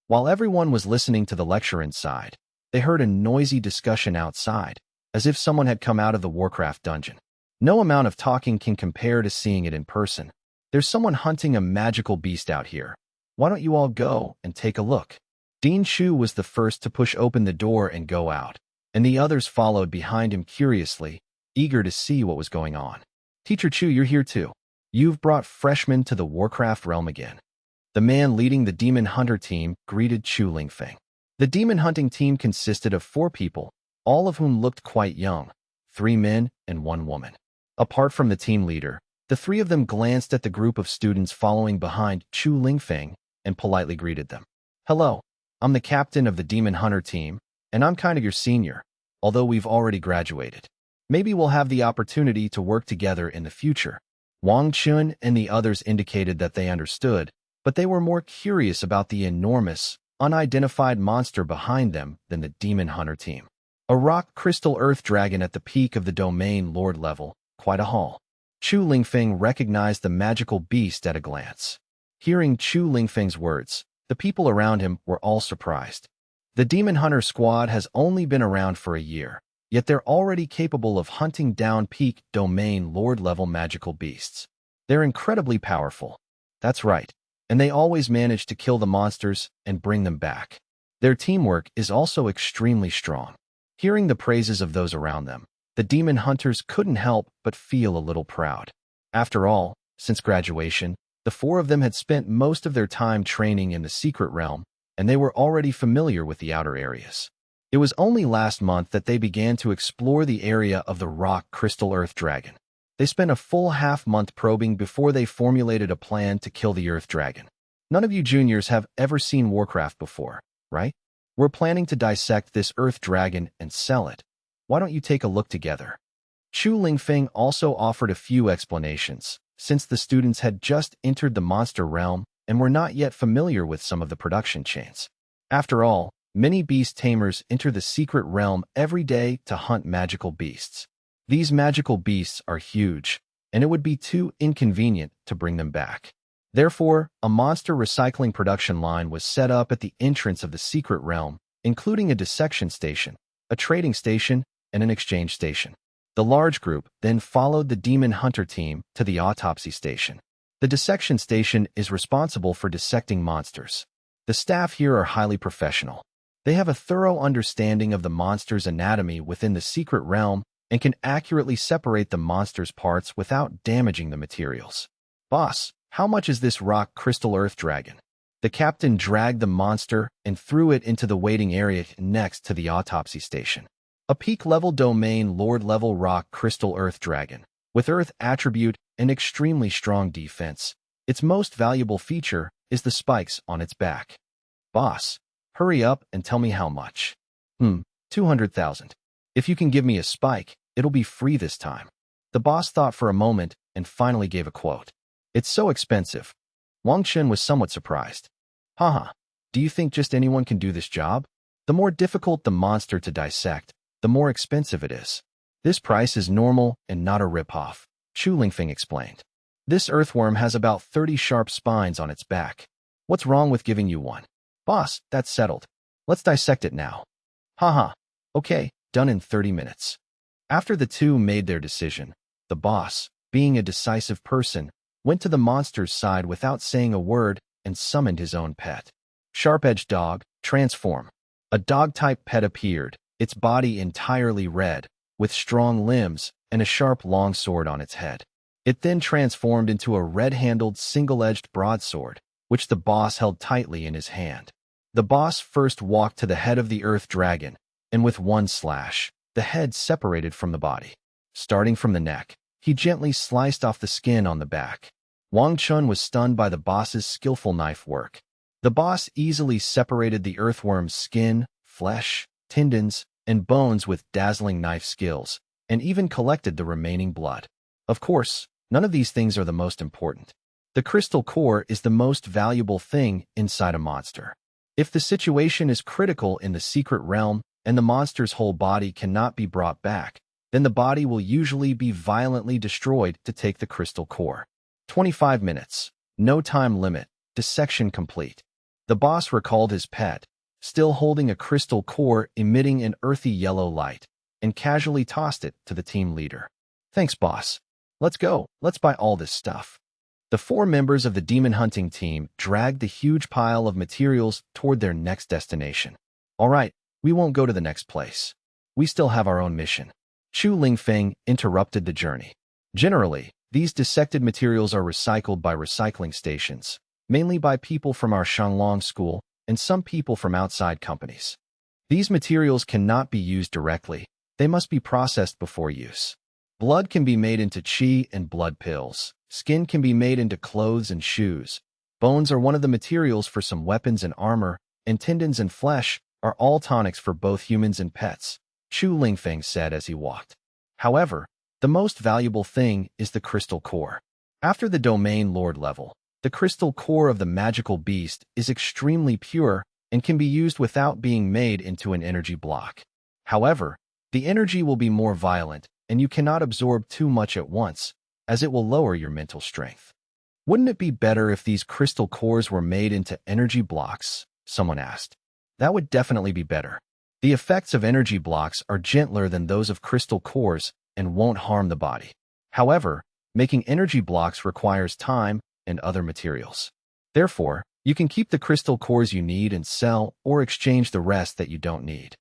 While everyone was listening to the lecture inside, they heard a noisy discussion outside, as if someone had come out of the Warcraft dungeon. No amount of talking can compare to seeing it in person. There's someone hunting a magical beast out here. Why don't you all go and take a look? Dean Chu was the first to push open the door and go out, and the others followed behind him curiously, eager to see what was going on. Teacher Chu, you're here too. You've brought freshmen to the Warcraft realm again. The man leading the Demon Hunter team greeted Chu Lingfeng. The demon hunting team consisted of 4 people, all of whom looked quite young, 3 men and 1 woman. Apart from the team leader, the 3 of them glanced at the group of students following behind Chu Lingfeng and politely greeted them. Hello, I'm the captain of the Demon Hunter team, and I'm kind of your senior, although we've already graduated. Maybe we'll have the opportunity to work together in the future. Wang Chen and the others indicated that they understood, but they were more curious about the enormous, unidentified monster behind them than the Demon Hunter team. A rock crystal earth dragon at the peak of the domain lord level, quite a haul. Chu Lingfeng recognized the magical beast at a glance. Hearing Chu Lingfeng's words, the people around him were all surprised. The Demon Hunter squad has only been around for a year, yet they're already capable of hunting down peak domain lord-level magical beasts. They're incredibly powerful. That's right, and they always manage to kill the monsters and bring them back. Their teamwork is also extremely strong. Hearing the praises of those around them, the demon hunters couldn't help but feel a little proud. After all, since graduation, the four of them had spent most of their time training in the secret realm, and they were already familiar with the outer areas. It was only last month that they began to explore the area of the rock crystal earth dragon. They spent a full half-month probing before they formulated a plan to kill the earth dragon. None of you juniors have ever seen Warcraft before, right? We're planning to dissect this earth dragon and sell it. Why don't you take a look together? Chu Lingfeng also offered a few explanations, since the students had just entered the monster realm and were not yet familiar with some of the production chains. After all, many beast tamers enter the secret realm every day to hunt magical beasts. These magical beasts are huge, and it would be too inconvenient to bring them back. Therefore, a monster recycling production line was set up at the entrance of the secret realm, including a dissection station, a trading station, and an exchange station. The large group then followed the demon hunter team to the autopsy station. The dissection station is responsible for dissecting monsters. The staff here are highly professional. They have a thorough understanding of the monster's anatomy within the secret realm and can accurately separate the monster's parts without damaging the materials. Boss, how much is this rock crystal earth dragon? The captain dragged the monster and threw it into the waiting area next to the autopsy station. A peak-level domain lord-level rock crystal earth dragon, with earth attribute and extremely strong defense. Its most valuable feature is the spikes on its back. Boss, hurry up and tell me how much. 200,000. If you can give me a spike, it'll be free this time. The boss thought for a moment and finally gave a quote. It's so expensive. Wang Chen was somewhat surprised. Haha, do you think just anyone can do this job? The more difficult the monster to dissect, the more expensive it is. This price is normal and not a rip-off, Chu Lingfeng explained. This earthworm has about 30 sharp spines on its back. What's wrong with giving you one? Boss, that's settled. Let's dissect it now. Haha, okay, done in 30 minutes. After the two made their decision, the boss, being a decisive person, went to the monster's side without saying a word and summoned his own pet. Sharp-edged dog, transform. A dog-type pet appeared, its body entirely red, with strong limbs and a sharp long sword on its head. It then transformed into a red-handled single-edged broadsword, which the boss held tightly in his hand. The boss first walked to the head of the earth dragon, and with one slash, the head separated from the body. Starting from the neck, he gently sliced off the skin on the back. Wang Chen was stunned by the boss's skillful knife work. The boss easily separated the earthworm's skin, flesh, tendons, and bones with dazzling knife skills, and even collected the remaining blood. Of course, none of these things are the most important. The crystal core is the most valuable thing inside a monster. If the situation is critical in the secret realm and the monster's whole body cannot be brought back, then the body will usually be violently destroyed to take the crystal core. 25 minutes. No time limit. Dissection complete. The boss recalled his pet, still holding a crystal core emitting an earthy yellow light, and casually tossed it to the team leader. Thanks, boss. Let's go. Let's buy all this stuff. The four members of the demon hunting team dragged the huge pile of materials toward their next destination. All right, we won't go to the next place. We still have our own mission. Chu Lingfeng interrupted the journey. Generally, these dissected materials are recycled by recycling stations, mainly by people from our Shanglong school and some people from outside companies. These materials cannot be used directly. They must be processed before use. Blood can be made into qi and blood pills. Skin can be made into clothes and shoes. Bones are one of the materials for some weapons and armor, and tendons and flesh are all tonics for both humans and pets, Chu Lingfeng said as he walked. However, the most valuable thing is the crystal core. After the domain lord level, the crystal core of the magical beast is extremely pure and can be used without being made into an energy block. However, the energy will be more violent, and you cannot absorb too much at once, as it will lower your mental strength. Wouldn't it be better if these crystal cores were made into energy blocks? Someone asked. That would definitely be better. The effects of energy blocks are gentler than those of crystal cores and won't harm the body. However, making energy blocks requires time and other materials. Therefore, you can keep the crystal cores you need and sell or exchange the rest that you don't need.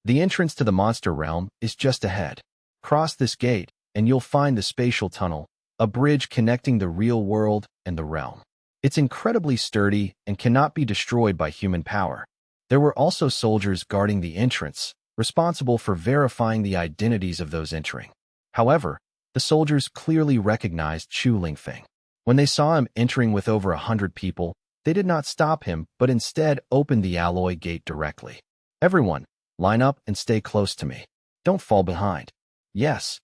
The entrance to the monster realm is just ahead. Cross this gate, and you'll find the spatial tunnel, a bridge connecting the real world and the realm. It's incredibly sturdy and cannot be destroyed by human power. There were also soldiers guarding the entrance, responsible for verifying the identities of those entering. However, the soldiers clearly recognized Chu Lingfeng. When they saw him entering with over 100 people, they did not stop him, but instead opened the alloy gate directly. Everyone, line up and stay close to me. Don't fall behind. Yes.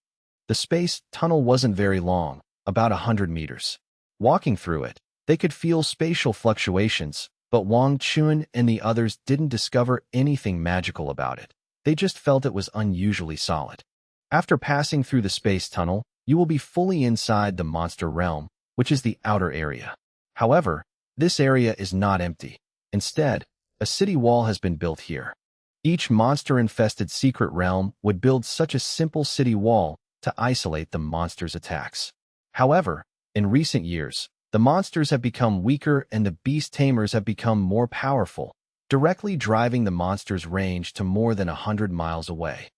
The space tunnel wasn't very long, about 100 meters. Walking through it, they could feel spatial fluctuations, but Wang Chen and the others didn't discover anything magical about it. They just felt it was unusually solid. After passing through the space tunnel, you will be fully inside the monster realm, which is the outer area. However, this area is not empty. Instead, a city wall has been built here. Each monster-infested secret realm would build such a simple city wall to isolate the monster's attacks. However, in recent years, the monsters have become weaker and the beast tamers have become more powerful, directly driving the monster's range to more than 100 miles away.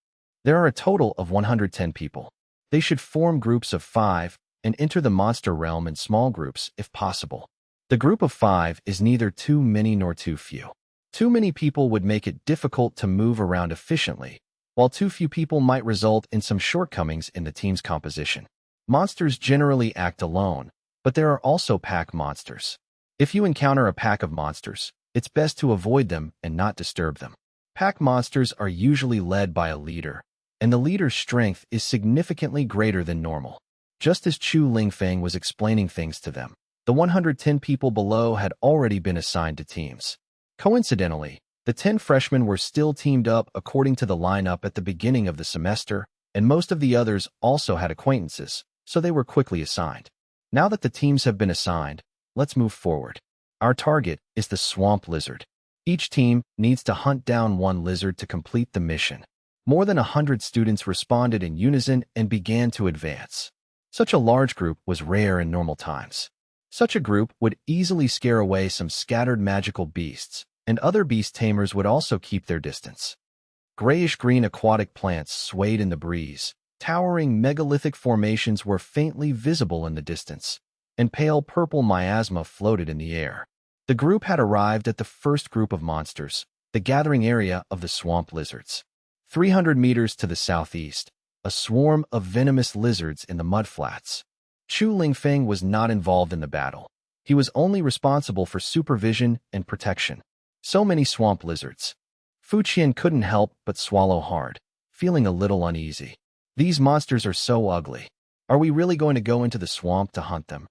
There are a total of 110 people. They should form groups of 5 and enter the monster realm in small groups if possible. The group of 5 is neither too many nor too few. Too many people would make it difficult to move around efficiently, while too few people might result in some shortcomings in the team's composition. Monsters generally act alone, but there are also pack monsters. If you encounter a pack of monsters, it's best to avoid them and not disturb them. Pack monsters are usually led by a leader, and the leader's strength is significantly greater than normal. Just as Chu Lingfeng was explaining things to them, the 110 people below had already been assigned to teams. Coincidentally, the 10 freshmen were still teamed up according to the lineup at the beginning of the semester, and most of the others also had acquaintances, so they were quickly assigned. Now that the teams have been assigned, let's move forward. Our target is the swamp lizard. Each team needs to hunt down one lizard to complete the mission. More than 100 students responded in unison and began to advance. Such a large group was rare in normal times. Such a group would easily scare away some scattered magical beasts, and other beast tamers would also keep their distance. Grayish-green aquatic plants swayed in the breeze. Towering megalithic formations were faintly visible in the distance, and pale purple miasma floated in the air. The group had arrived at the first group of monsters, the gathering area of the swamp lizards. 300 meters to the southeast, a swarm of venomous lizards in the mudflats. Chu Lingfeng was not involved in the battle. He was only responsible for supervision and protection. So many swamp lizards. Fu Qian couldn't help but swallow hard, feeling a little uneasy. These monsters are so ugly. Are we really going to go into the swamp to hunt them?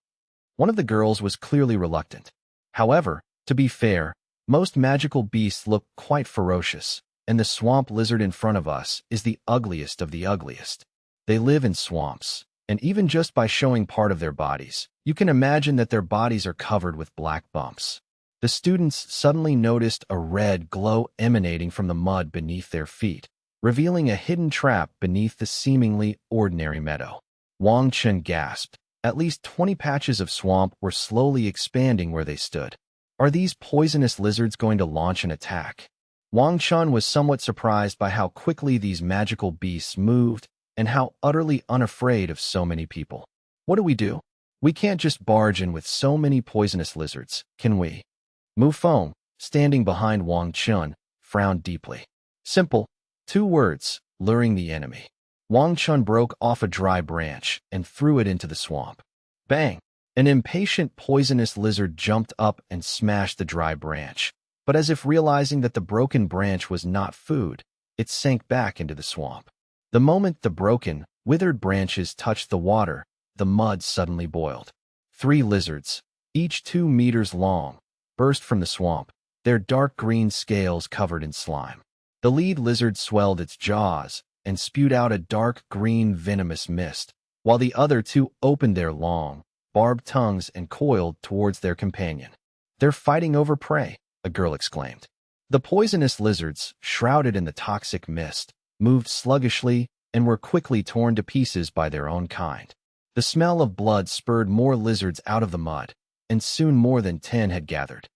One of the girls was clearly reluctant. However, to be fair, most magical beasts look quite ferocious, and the swamp lizard in front of us is the ugliest of the ugliest. They live in swamps, and even just by showing part of their bodies, you can imagine that their bodies are covered with black bumps. The students suddenly noticed a red glow emanating from the mud beneath their feet, revealing a hidden trap beneath the seemingly ordinary meadow. Wang Chen gasped. At least 20 patches of swamp were slowly expanding where they stood. Are these poisonous lizards going to launch an attack? Wang Chen was somewhat surprised by how quickly these magical beasts moved and how utterly unafraid of so many people. What do we do? We can't just barge in with so many poisonous lizards, can we? Mu Feng, standing behind Wang Chen, frowned deeply. Simple. 2 words, luring the enemy. Wang Chen broke off a dry branch and threw it into the swamp. Bang! An impatient poisonous lizard jumped up and smashed the dry branch, but as if realizing that the broken branch was not food, it sank back into the swamp. The moment the broken, withered branches touched the water, the mud suddenly boiled. 3 lizards, each 2 meters long, burst from the swamp, their dark green scales covered in slime. The lead lizard swelled its jaws and spewed out a dark green venomous mist, while the other 2 opened their long, barbed tongues and coiled towards their companion. "They're fighting over prey," a girl exclaimed. The poisonous lizards, shrouded in the toxic mist, moved sluggishly and were quickly torn to pieces by their own kind. The smell of blood spurred more lizards out of the mud, and soon more than 10 had gathered.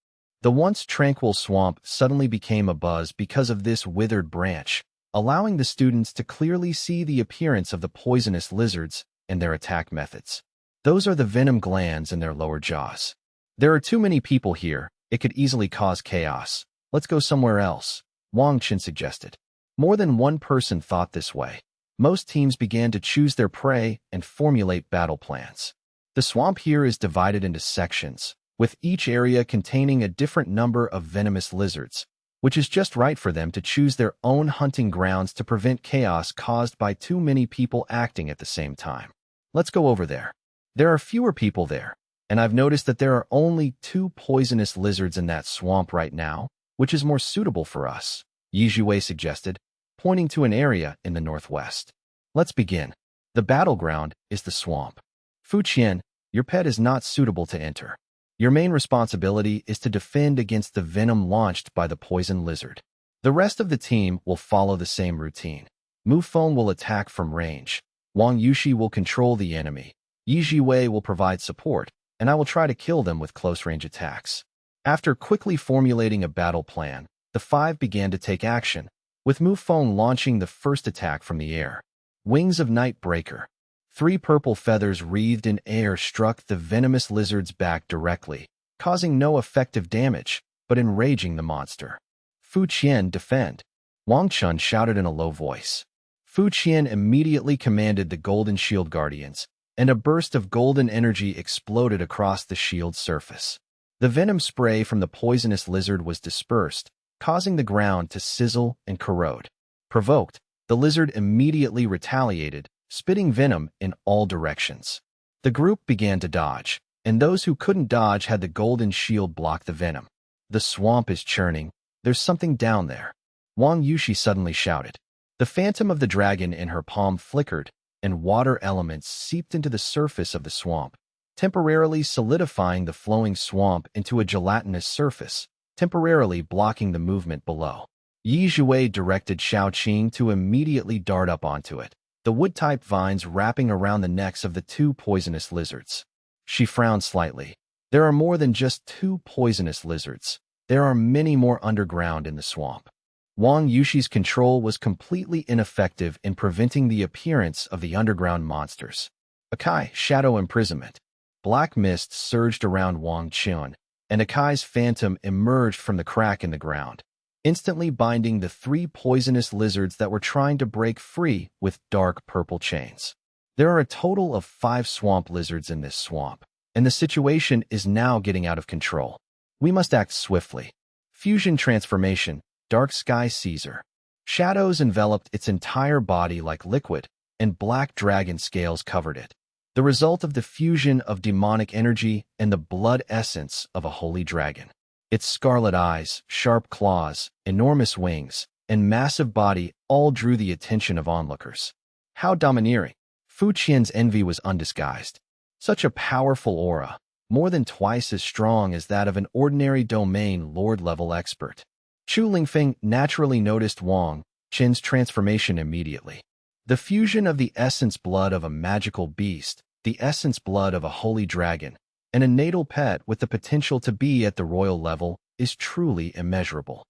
The once tranquil swamp suddenly became abuzz because of this withered branch, allowing the students to clearly see the appearance of the poisonous lizards and their attack methods. Those are the venom glands in their lower jaws. "There are too many people here. It could easily cause chaos. Let's go somewhere else," Wang Chen suggested. More than one person thought this way. Most teams began to choose their prey and formulate battle plans. The swamp here is divided into sections, with each area containing a different number of venomous lizards, which is just right for them to choose their own hunting grounds to prevent chaos caused by too many people acting at the same time. "Let's go over there. There are fewer people there, and I've noticed that there are only 2 poisonous lizards in that swamp right now, which is more suitable for us," Zhi Yu suggested, pointing to an area in the northwest. "Let's begin. The battleground is the swamp. Fu Qian, your pet is not suitable to enter. Your main responsibility is to defend against the venom launched by the poison lizard. The rest of the team will follow the same routine. Mu Feng will attack from range. Wang Yushi will control the enemy. Zhi Yu will provide support, and I will try to kill them with close-range attacks." After quickly formulating a battle plan, the 5 began to take action, with Mu Feng launching the first attack from the air. Wings of Night Breaker. 3 purple feathers wreathed in air struck the venomous lizard's back directly, causing no effective damage, but enraging the monster. "Fu Qian, defend," Wang Chen shouted in a low voice. Fu Qian immediately commanded the Golden Shield Guardians, and a burst of golden energy exploded across the shield's surface. The venom spray from the poisonous lizard was dispersed, causing the ground to sizzle and corrode. Provoked, the lizard immediately retaliated, spitting venom in all directions. The group began to dodge, and those who couldn't dodge had the golden shield block the venom. "The swamp is churning. There's something down there," Wang Yushi suddenly shouted. The phantom of the dragon in her palm flickered, and water elements seeped into the surface of the swamp, temporarily solidifying the flowing swamp into a gelatinous surface, temporarily blocking the movement below. Zhi Yu directed Xiaoqing to immediately dart up onto it, the wood-type vines wrapping around the necks of the 2 poisonous lizards. She frowned slightly. There are more than just 2 poisonous lizards. There are many more underground in the swamp. Wang Yushi's control was completely ineffective in preventing the appearance of the underground monsters. Akai, Shadow Imprisonment. Black mist surged around Wang Chen, and Akai's phantom emerged from the crack in the ground, instantly binding the 3 poisonous lizards that were trying to break free with dark purple chains. There are a total of 5 swamp lizards in this swamp, and the situation is now getting out of control. We must act swiftly. Fusion transformation, Dark Sky Caesar. Shadows enveloped its entire body like liquid, and black dragon scales covered it, the result of the fusion of demonic energy and the blood essence of a holy dragon. Its scarlet eyes, sharp claws, enormous wings, and massive body all drew the attention of onlookers. How domineering! Fu Qian's envy was undisguised. Such a powerful aura, more than twice as strong as that of an ordinary domain lord-level expert. Chu Lingfeng naturally noticed Wang Chen's transformation immediately. The fusion of the essence blood of a magical beast, the essence blood of a holy dragon, and a natal pet with the potential to be at the royal level is truly immeasurable.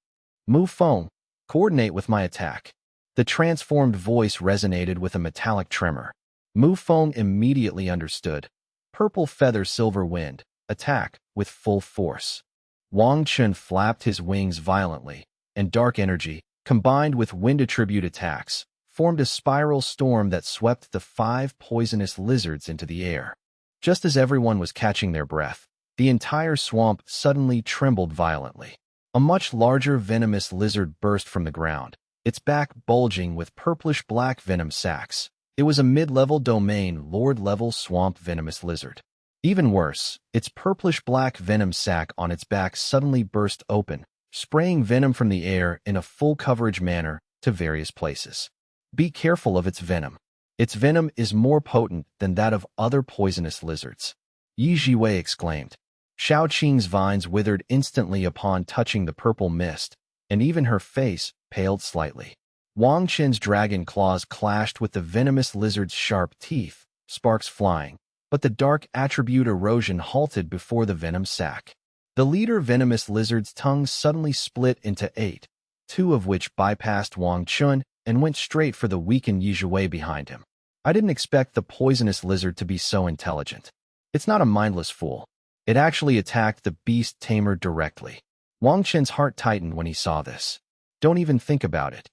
Mu Feng, coordinate with my attack. The transformed voice resonated with a metallic tremor. Mu Feng immediately understood. Purple feather silver wind, attack with full force. Wang Chen flapped his wings violently, and dark energy, combined with wind attribute attacks, formed a spiral storm that swept the 5 poisonous lizards into the air. Just as everyone was catching their breath, the entire swamp suddenly trembled violently. A much larger venomous lizard burst from the ground, its back bulging with purplish-black venom sacs. It was a mid-level domain, Lord-level swamp venomous lizard. Even worse, its purplish-black venom sac on its back suddenly burst open, spraying venom from the air in a full-coverage manner to various places. Be careful of its venom. Its venom is more potent than that of other poisonous lizards. Yi Jiwei exclaimed. Xiao Qing's vines withered instantly upon touching the purple mist, and even her face paled slightly. Wang Chen's dragon claws clashed with the venomous lizard's sharp teeth, sparks flying, but the dark attribute erosion halted before the venom sac. The leader venomous lizard's tongue suddenly split into 8, 2 of which bypassed Wang Chen and went straight for the weakened Yi Jiwei behind him. I didn't expect the poisonous lizard to be so intelligent. It's not a mindless fool. It actually attacked the beast tamer directly. Wang Chen's heart tightened when he saw this. Don't even think about it.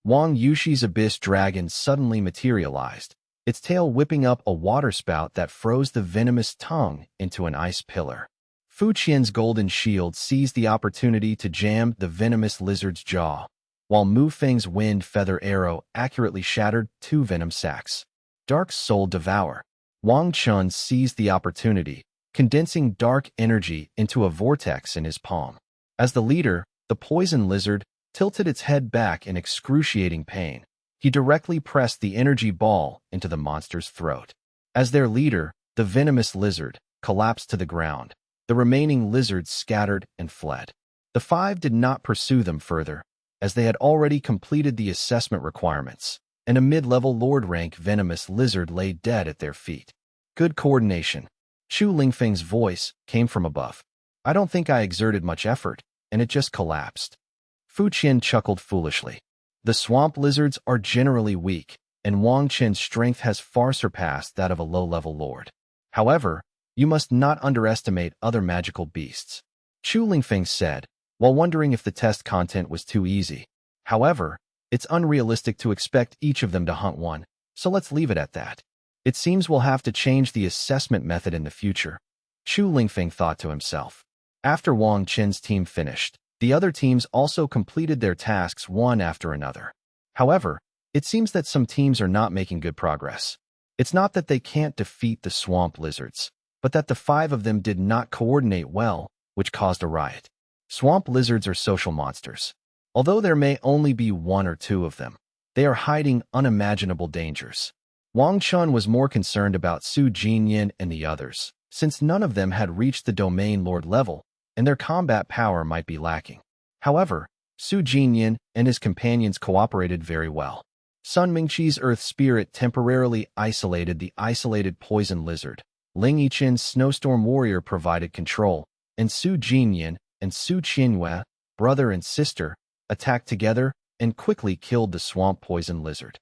Wang Yushi's abyss dragon suddenly materialized, its tail whipping up a waterspout that froze the venomous tongue into an ice pillar. Fu Qian's golden shield seized the opportunity to jam the venomous lizard's jaw, while Mu Feng's wind feather arrow accurately shattered 2 venom sacs. Dark Soul Devour. Wang Chen seized the opportunity, condensing dark energy into a vortex in his palm. As the leader, the poison lizard tilted its head back in excruciating pain. He directly pressed the energy ball into the monster's throat. As their leader, the venomous lizard, collapsed to the ground, the remaining lizards scattered and fled. The 5 did not pursue them further, as they had already completed the assessment requirements, and a mid-level lord-rank venomous lizard lay dead at their feet. Good coordination. Chu Lingfeng's voice came from above. I don't think I exerted much effort, and it just collapsed. Fu Qian chuckled foolishly. The swamp lizards are generally weak, and Wang Chen's strength has far surpassed that of a low-level lord. However, you must not underestimate other magical beasts. Chu Lingfeng said, while wondering if the test content was too easy. However, it's unrealistic to expect each of them to hunt one, so let's leave it at that. It seems we'll have to change the assessment method in the future. Chu Lingfeng thought to himself. After Wang Chen's team finished, the other teams also completed their tasks one after another. However, it seems that some teams are not making good progress. It's not that they can't defeat the swamp lizards, but that the 5 of them did not coordinate well, which caused a riot. Swamp lizards are social monsters. Although there may only be 1 or 2 of them, they are hiding unimaginable dangers. Wang Chen was more concerned about Su Jinyan and the others, since none of them had reached the domain lord level, and their combat power might be lacking. However, Su Jinyan and his companions cooperated very well. Sun Mingqi's earth spirit temporarily isolated the isolated poison lizard. Ling Yichen's snowstorm warrior provided control, and Su Jinyan and Su Qianyue, brother and sister, attacked together and quickly killed the swamp poison lizard.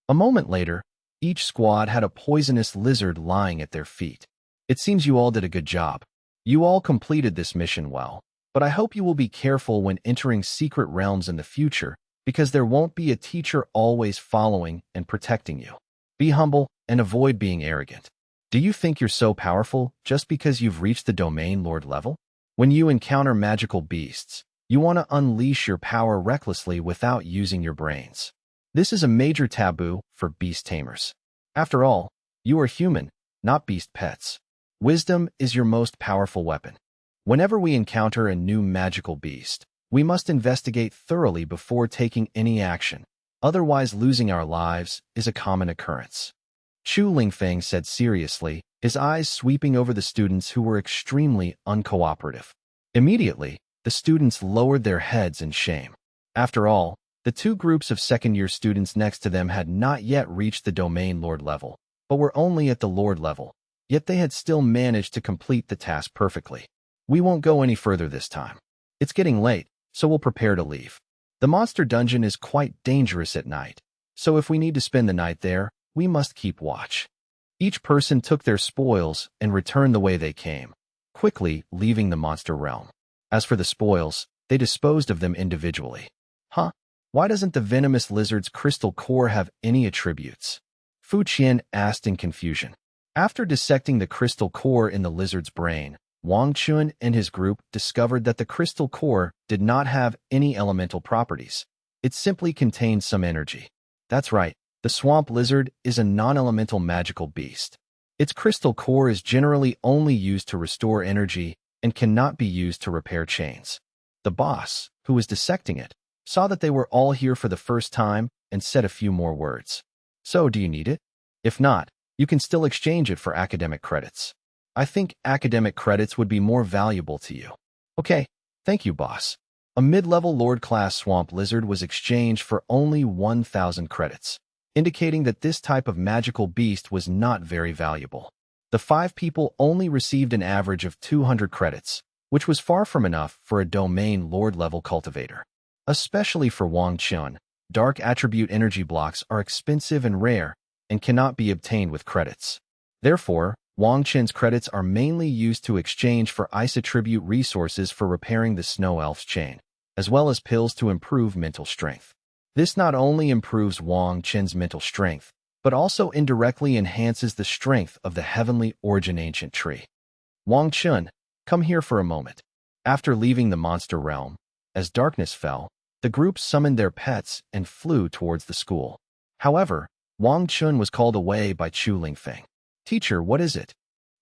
A moment later, each squad had a poisonous lizard lying at their feet. It seems you all did a good job. You all completed this mission well, but I hope you will be careful when entering secret realms in the future, because there won't be a teacher always following and protecting you. Be humble and avoid being arrogant. Do you think you're so powerful just because you've reached the domain lord level? When you encounter magical beasts, you want to unleash your power recklessly without using your brains. This is a major taboo for beast tamers. After all, you are human, not beast pets. Wisdom is your most powerful weapon. Whenever we encounter a new magical beast, we must investigate thoroughly before taking any action. Otherwise, losing our lives is a common occurrence. Chu Lingfeng said seriously, his eyes sweeping over the students who were extremely uncooperative. Immediately, the students lowered their heads in shame. After all, the 2 groups of second-year students next to them had not yet reached the domain lord level, but were only at the lord level. Yet they had still managed to complete the task perfectly. We won't go any further this time. It's getting late, so we'll prepare to leave. The monster dungeon is quite dangerous at night, so if we need to spend the night there, we must keep watch. Each person took their spoils and returned the way they came, quickly leaving the monster realm. As for the spoils, they disposed of them individually. Huh? Why doesn't the venomous lizard's crystal core have any attributes? Fu Qian asked in confusion. After dissecting the crystal core in the lizard's brain, Wang Chen and his group discovered that the crystal core did not have any elemental properties. It simply contains some energy. That's right, the swamp lizard is a non-elemental magical beast. Its crystal core is generally only used to restore energy and cannot be used to repair chains. The boss, who was dissecting it, saw that they were all here for the first time and said a few more words. So, do you need it? If not, you can still exchange it for academic credits. I think academic credits would be more valuable to you. Okay, thank you, boss. A mid-level Lord-class swamp lizard was exchanged for only 1,000 credits, indicating that this type of magical beast was not very valuable. The 5 people only received an average of 200 credits, which was far from enough for a domain Lord-level cultivator. Especially for Wang Chen, dark attribute energy blocks are expensive and rare and cannot be obtained with credits. Therefore, Wang Chen's credits are mainly used to exchange for ice attribute resources for repairing the snow elf's chain, as well as pills to improve mental strength. This not only improves Wang Chen's mental strength, but also indirectly enhances the strength of the heavenly origin ancient tree. Wang Chen, come here for a moment. After leaving the monster realm, as darkness fell, the group summoned their pets and flew towards the school. However, Wang Chen was called away by Chu Lingfeng. Teacher, what is it?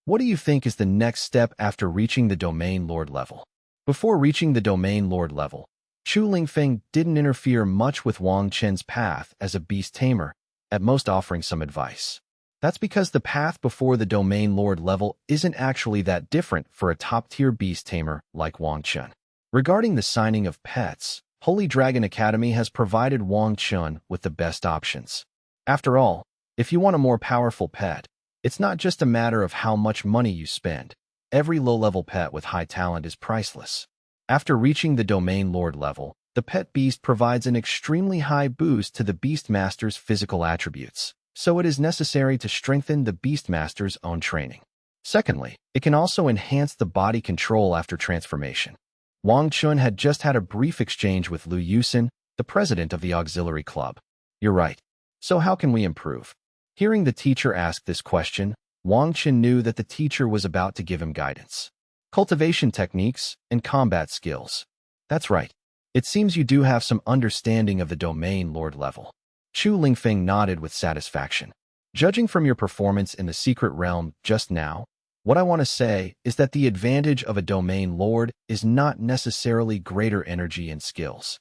What do you think is the next step after reaching the Domain Lord level? Before reaching the Domain Lord level, Chu Lingfeng didn't interfere much with Wang Chen's path as a beast tamer, at most offering some advice. That's because the path before the Domain Lord level isn't actually that different for a top-tier beast tamer like Wang Chen. Regarding the signing of pets, Holy Dragon Academy has provided Wang Chen with the best options. After all, if you want a more powerful pet, it's not just a matter of how much money you spend. Every low-level pet with high talent is priceless. After reaching the Domain Lord level, the pet beast provides an extremely high boost to the Beastmaster's physical attributes, so it is necessary to strengthen the Beastmaster's own training. Secondly, it can also enhance the body control after transformation. Wang Chen had just had a brief exchange with Lu Yusen, the president of the auxiliary club. You're right. So how can we improve? Hearing the teacher ask this question, Wang Chen knew that the teacher was about to give him guidance. Cultivation techniques and combat skills. That's right. It seems you do have some understanding of the Domain Lord level. Chu Lingfeng nodded with satisfaction. Judging from your performance in the secret realm just now, what I want to say is that the advantage of a Domain Lord is not necessarily greater energy and skills.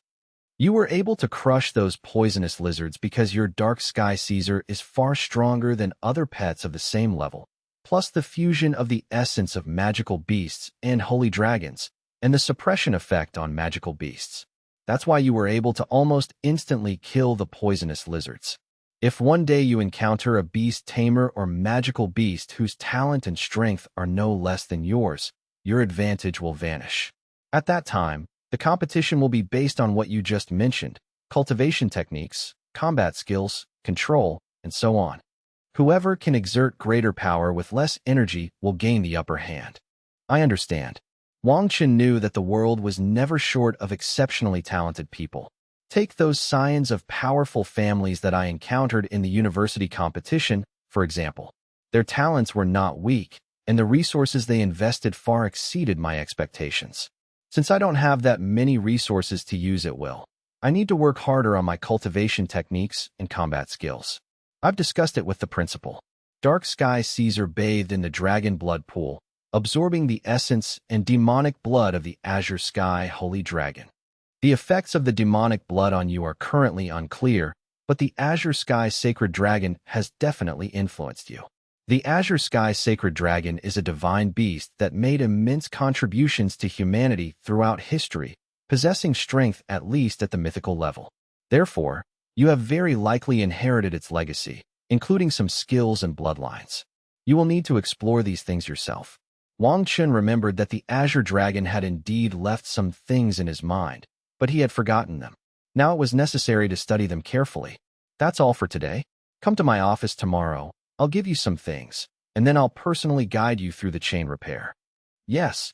You were able to crush those poisonous lizards because your Dark Sky Caesar is far stronger than other pets of the same level, plus the fusion of the essence of magical beasts and holy dragons, and the suppression effect on magical beasts. That's why you were able to almost instantly kill the poisonous lizards. If one day you encounter a beast tamer or magical beast whose talent and strength are no less than yours, your advantage will vanish. At that time, the competition will be based on what you just mentioned: cultivation techniques, combat skills, control, and so on. Whoever can exert greater power with less energy will gain the upper hand. I understand. Wang Chen knew that the world was never short of exceptionally talented people. Take those scions of powerful families that I encountered in the university competition, for example. Their talents were not weak, and the resources they invested far exceeded my expectations. Since I don't have that many resources to use at will, I need to work harder on my cultivation techniques and combat skills. I've discussed it with the principal. Dark Sky Caesar bathed in the dragon blood pool, absorbing the essence and demonic blood of the Azure Sky Holy Dragon. The effects of the demonic blood on you are currently unclear, but the Azure Sky Sacred Dragon has definitely influenced you. The Azure Sky Sacred Dragon is a divine beast that made immense contributions to humanity throughout history, possessing strength at least at the mythical level. Therefore, you have very likely inherited its legacy, including some skills and bloodlines. You will need to explore these things yourself. Wang Chen remembered that the Azure Dragon had indeed left some things in his mind, but he had forgotten them. Now it was necessary to study them carefully. That's all for today. Come to my office tomorrow. I'll give you some things, and then I'll personally guide you through the chain repair. Yes.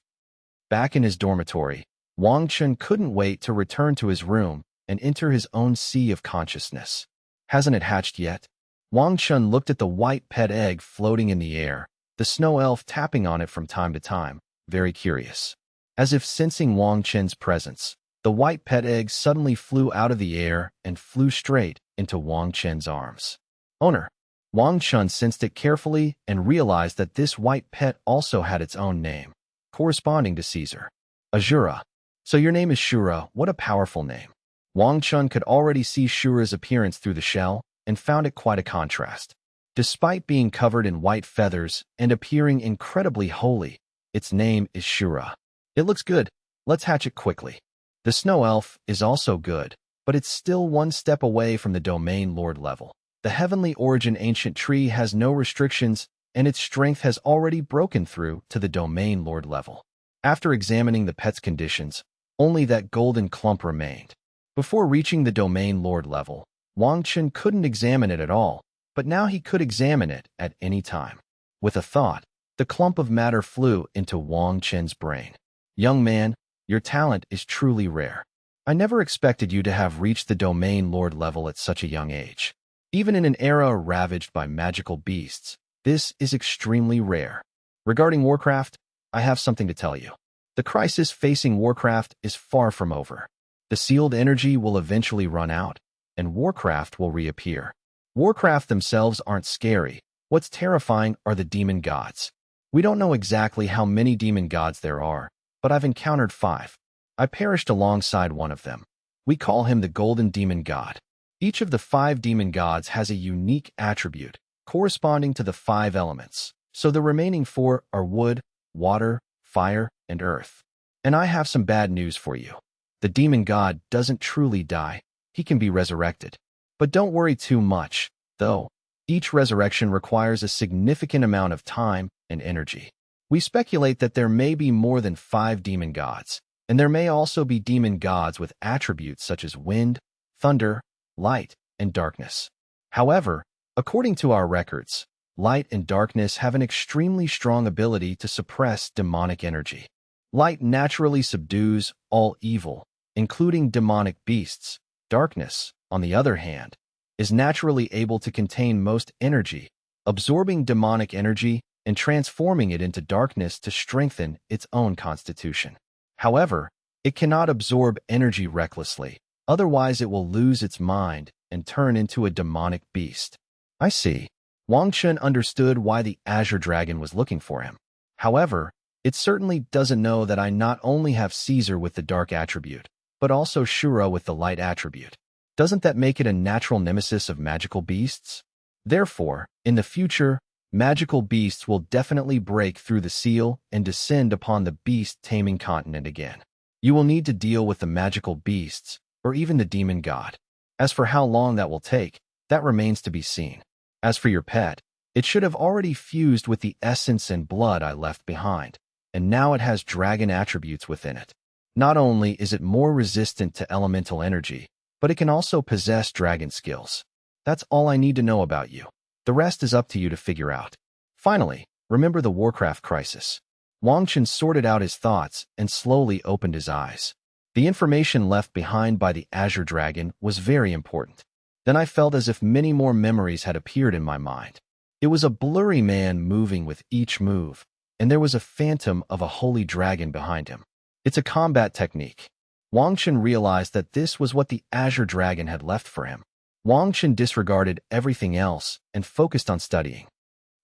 Back in his dormitory, Wang Chen couldn't wait to return to his room and enter his own sea of consciousness. Hasn't it hatched yet? Wang Chen looked at the white pet egg floating in the air, the snow elf tapping on it from time to time, very curious. As if sensing Wang Chen's presence, The white pet egg suddenly flew out of the air and flew straight into Wang Chen's arms. Owner. Wang Chen sensed it carefully and realized that this white pet also had its own name, corresponding to Caesar. Azura. So your name is Shura, what a powerful name. Wang Chen could already see Shura's appearance through the shell and found it quite a contrast. Despite being covered in white feathers and appearing incredibly holy, its name is Shura. It looks good. Let's hatch it quickly. The snow elf is also good, but it's still one step away from the domain lord level. The heavenly origin ancient tree has no restrictions, and its strength has already broken through to the domain lord level. After examining the pet's conditions, only that golden clump remained. Before reaching the domain lord level, Wang Chen couldn't examine it at all, but now he could examine it at any time. With a thought, the clump of matter flew into Wang Chen's brain. Young man, your talent is truly rare. I never expected you to have reached the domain lord level at such a young age. Even in an era ravaged by magical beasts, this is extremely rare. Regarding Warcraft, I have something to tell you. The crisis facing Warcraft is far from over. The sealed energy will eventually run out, and Warcraft will reappear. Warcraft themselves aren't scary. What's terrifying are the demon gods. We don't know exactly how many demon gods there are, but I've encountered 5. I perished alongside one of them. We call him the Golden Demon God. Each of the 5 demon gods has a unique attribute, corresponding to the 5 elements. So the remaining 4 are wood, water, fire, and earth. And I have some bad news for you. The demon god doesn't truly die. He can be resurrected. But don't worry too much, though. Each resurrection requires a significant amount of time and energy. We speculate that there may be more than 5 demon gods, and there may also be demon gods with attributes such as wind, thunder, light, and darkness. However, according to our records, light and darkness have an extremely strong ability to suppress demonic energy. Light naturally subdues all evil, including demonic beasts. Darkness, on the other hand, is naturally able to contain most energy, absorbing demonic energy and transforming it into darkness to strengthen its own constitution. However, it cannot absorb energy recklessly, otherwise it will lose its mind and turn into a demonic beast. I see. Wang Chen understood why the Azure Dragon was looking for him. However, it certainly doesn't know that I not only have Caesar with the dark attribute, but also Shura with the light attribute. Doesn't that make it a natural nemesis of magical beasts? Therefore, in the future, magical beasts will definitely break through the seal and descend upon the Beast Taming continent again. You will need to deal with the magical beasts, or even the demon god. As for how long that will take, that remains to be seen. As for your pet, it should have already fused with the essence and blood I left behind, and now it has dragon attributes within it. Not only is it more resistant to elemental energy, but it can also possess dragon skills. That's all I need to know about you. The rest is up to you to figure out. Finally, remember the Warcraft crisis. Wang Chen sorted out his thoughts and slowly opened his eyes. The information left behind by the Azure Dragon was very important. Then I felt as if many more memories had appeared in my mind. It was a blurry man moving with each move, and there was a phantom of a holy dragon behind him. It's a combat technique. Wang Chen realized that this was what the Azure Dragon had left for him. Wang Chen disregarded everything else and focused on studying.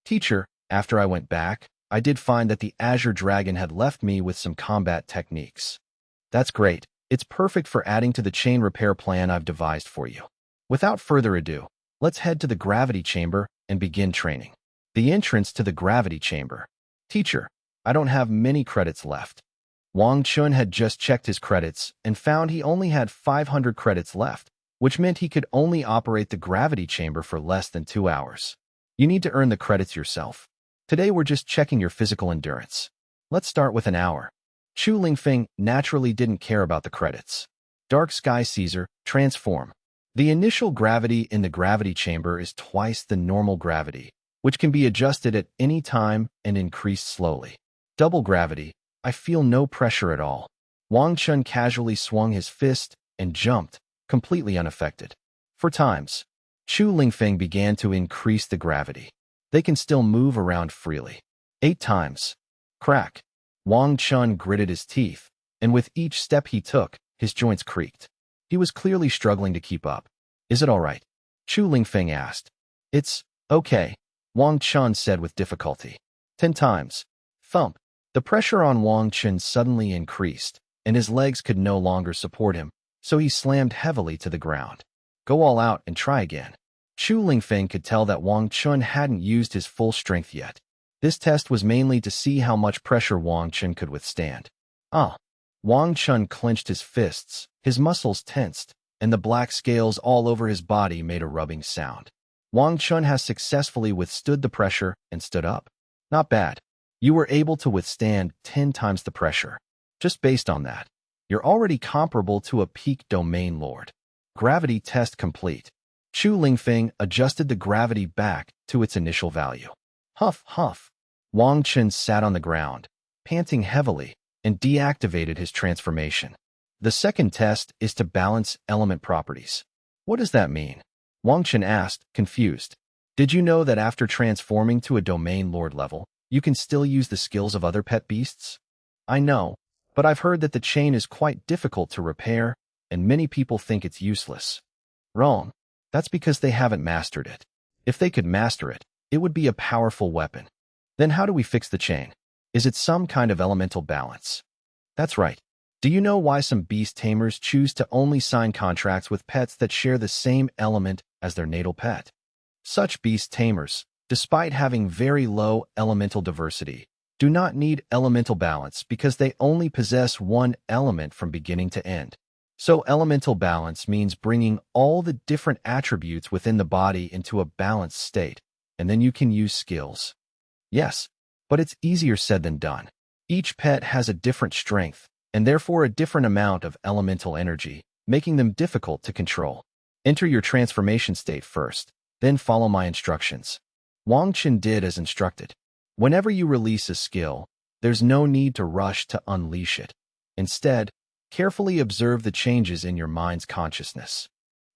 Teacher, after I went back, I did find that the Azure Dragon had left me with some combat techniques. That's great. It's perfect for adding to the chain repair plan I've devised for you. Without further ado, let's head to the gravity chamber and begin training. The entrance to the gravity chamber. Teacher, I don't have many credits left. Wang Chen had just checked his credits and found he only had 500 credits left, which meant he could only operate the gravity chamber for less than 2 hours. You need to earn the credits yourself. Today we're just checking your physical endurance. Let's start with an hour. Chu Lingfeng naturally didn't care about the credits. Dark Sky Caesar, transform. The initial gravity in the gravity chamber is twice the normal gravity, which can be adjusted at any time and increased slowly. Double gravity, I feel no pressure at all. Wang Chen casually swung his fist and jumped, completely unaffected. 4 times. Chu Lingfeng began to increase the gravity. They can still move around freely. 8 times. Crack. Wang Chen gritted his teeth, and with each step he took, His joints creaked. He was clearly struggling to keep up. Is it all right? Chu Lingfeng asked. It's okay, Wang Chen said with difficulty. 10 times. Thump. The pressure on Wang Chen suddenly increased, and his legs could no longer support him, so he slammed heavily to the ground. Go all out and try again. Chu Lingfeng could tell that Wang Chen hadn't used his full strength yet. This test was mainly to see how much pressure Wang Chen could withstand. Wang Chen clenched his fists, his muscles tensed, and the black scales all over his body made a rubbing sound. Wang Chen has successfully withstood the pressure and stood up. Not bad. You were able to withstand 10 times the pressure. Just based on that, you're already comparable to a peak domain lord. Gravity test complete. Chu Lingfeng adjusted the gravity back to its initial value. Huff, huff. Wang Chen sat on the ground, panting heavily, and deactivated his transformation. The second test is to balance element properties. What does that mean? Wang Chen asked, confused. Did you know that after transforming to a domain lord level, you can still use the skills of other pet beasts? I know, but I've heard that the chain is quite difficult to repair, and many people think it's useless. Wrong. That's because they haven't mastered it. If they could master it, it would be a powerful weapon. Then how do we fix the chain? Is it some kind of elemental balance? That's right. Do you know why some beast tamers choose to only sign contracts with pets that share the same element as their natal pet? Such beast tamers, despite having very low elemental diversity, do not need elemental balance because they only possess one element from beginning to end. So elemental balance means bringing all the different attributes within the body into a balanced state, and then you can use skills. Yes, but it's easier said than done. Each pet has a different strength, and therefore a different amount of elemental energy, making them difficult to control. Enter your transformation state first, then follow my instructions. Wang Chen did as instructed. Whenever you release a skill, there's no need to rush to unleash it. Instead, carefully observe the changes in your mind's consciousness.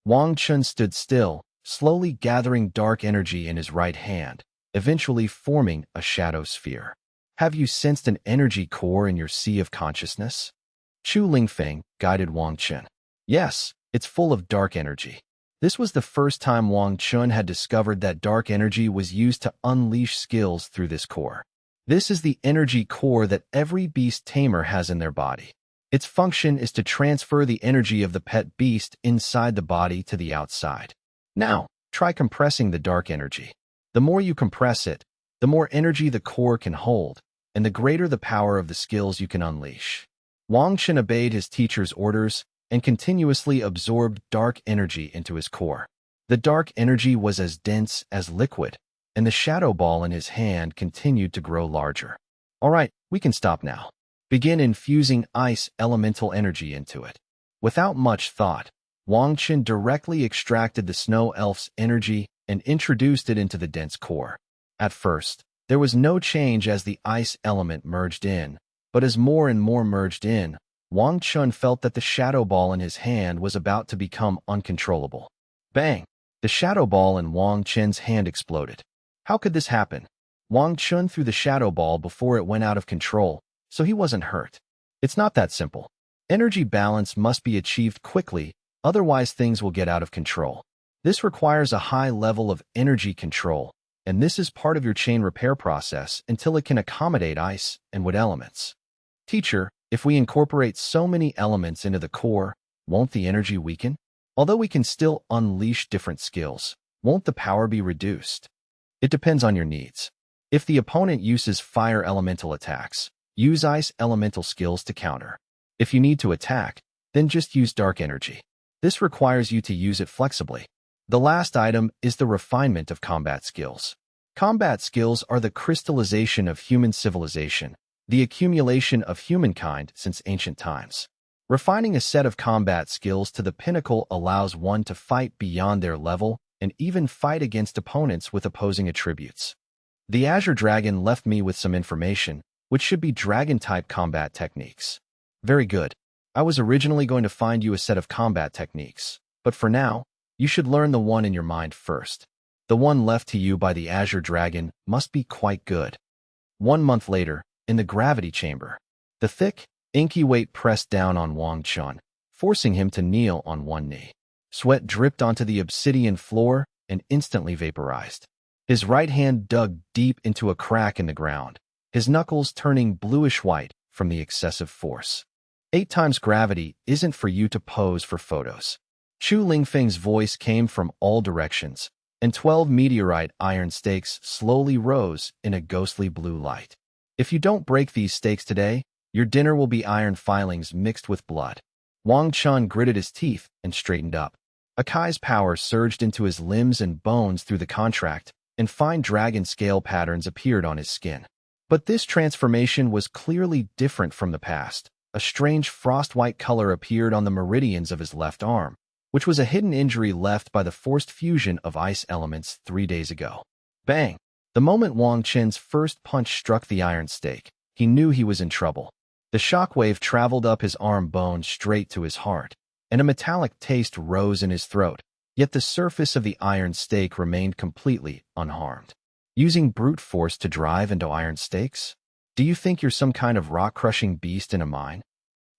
Wang Chen stood still, slowly gathering dark energy in his right hand, eventually forming a shadow sphere. Have you sensed an energy core in your sea of consciousness? Chu Lingfeng guided Wang Chen. Yes, it's full of dark energy. This was the first time Wang Chen had discovered that dark energy was used to unleash skills through this core. This is the energy core that every beast tamer has in their body. Its function is to transfer the energy of the pet beast inside the body to the outside. Now, try compressing the dark energy. The more you compress it, the more energy the core can hold, and the greater the power of the skills you can unleash. Wang Chen obeyed his teacher's orders and continuously absorbed dark energy into his core. The dark energy was as dense as liquid, and the shadow ball in his hand continued to grow larger. All right, we can stop now. Begin infusing ice elemental energy into it. Without much thought, Wang Chen directly extracted the snow elf's energy and introduced it into the dense core. At first, there was no change as the ice element merged in, but as more and more merged in, Wang Chen felt that the shadow ball in his hand was about to become uncontrollable. Bang! The shadow ball in Wang Chen's hand exploded. How could this happen? Wang Chen threw the shadow ball before it went out of control, so he wasn't hurt. It's not that simple. Energy balance must be achieved quickly, otherwise things will get out of control. This requires a high level of energy control, and this is part of your chain repair process until it can accommodate ice and wood elements. Teacher, if we incorporate so many elements into the core, won't the energy weaken? Although we can still unleash different skills, won't the power be reduced? It depends on your needs. If the opponent uses fire elemental attacks, use ice elemental skills to counter. If you need to attack, then just use dark energy. This requires you to use it flexibly. The last item is the refinement of combat skills. Combat skills are the crystallization of human civilization, the accumulation of humankind since ancient times. Refining a set of combat skills to the pinnacle allows one to fight beyond their level and even fight against opponents with opposing attributes. The Azure Dragon left me with some information, which should be dragon-type combat techniques. Very good. I was originally going to find you a set of combat techniques, but for now, you should learn the one in your mind first. The one left to you by the Azure Dragon must be quite good. 1 month later, in the gravity chamber, the thick, inky weight pressed down on Wang Chen, forcing him to kneel on one knee. Sweat dripped onto the obsidian floor and instantly vaporized. His right hand dug deep into a crack in the ground, his knuckles turning bluish-white from the excessive force. 8 times gravity isn't for you to pose for photos. Chu Lingfeng's voice came from all directions, and 12 meteorite iron stakes slowly rose in a ghostly blue light. If you don't break these stakes today, your dinner will be iron filings mixed with blood. Wang Chen gritted his teeth and straightened up. Akai's power surged into his limbs and bones through the contract, and fine dragon scale patterns appeared on his skin. But this transformation was clearly different from the past. A strange frost-white color appeared on the meridians of his left arm, which was a hidden injury left by the forced fusion of ice elements 3 days ago. Bang! The moment Wang Chen's first punch struck the iron stake, he knew he was in trouble. The shockwave traveled up his arm bone straight to his heart, and a metallic taste rose in his throat, yet the surface of the iron stake remained completely unharmed. Using brute force to drive into iron stakes? Do you think you're some kind of rock-crushing beast in a mine?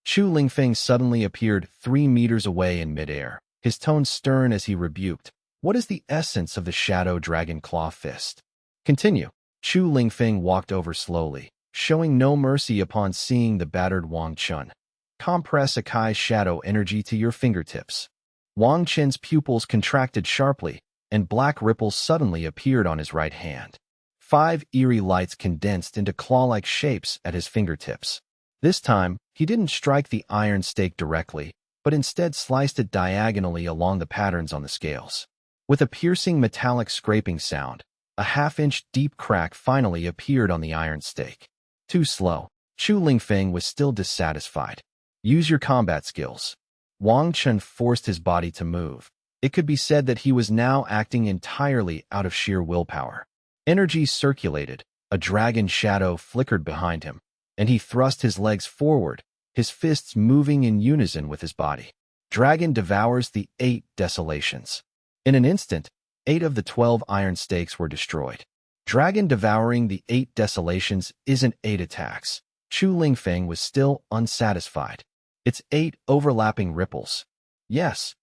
Chu Lingfeng suddenly appeared 3 meters away in midair, his tone stern as he rebuked, "What is the essence of the Shadow Dragon Claw Fist?" Continue. Chu Lingfeng walked over slowly, showing no mercy upon seeing the battered Wang Chen. Compress Akai's shadow energy to your fingertips. Wang Chen's pupils contracted sharply, and black ripples suddenly appeared on his right hand. 5 eerie lights condensed into claw-like shapes at his fingertips. This time, he didn't strike the iron stake directly, but instead sliced it diagonally along the patterns on the scales. With a piercing metallic scraping sound, a half-inch deep crack finally appeared on the iron stake. Too slow. Chu Lingfeng was still dissatisfied. Use your combat skills. Wang Chen forced his body to move. It could be said that he was now acting entirely out of sheer willpower. Energy circulated, a dragon shadow flickered behind him, and he thrust his legs forward, his fists moving in unison with his body. Dragon devours the 8 desolations. In an instant, 8 of the 12 iron stakes were destroyed. Dragon devouring the 8 desolations isn't 8 attacks. Chu Lingfeng was still unsatisfied. It's 8 overlapping ripples. Yes.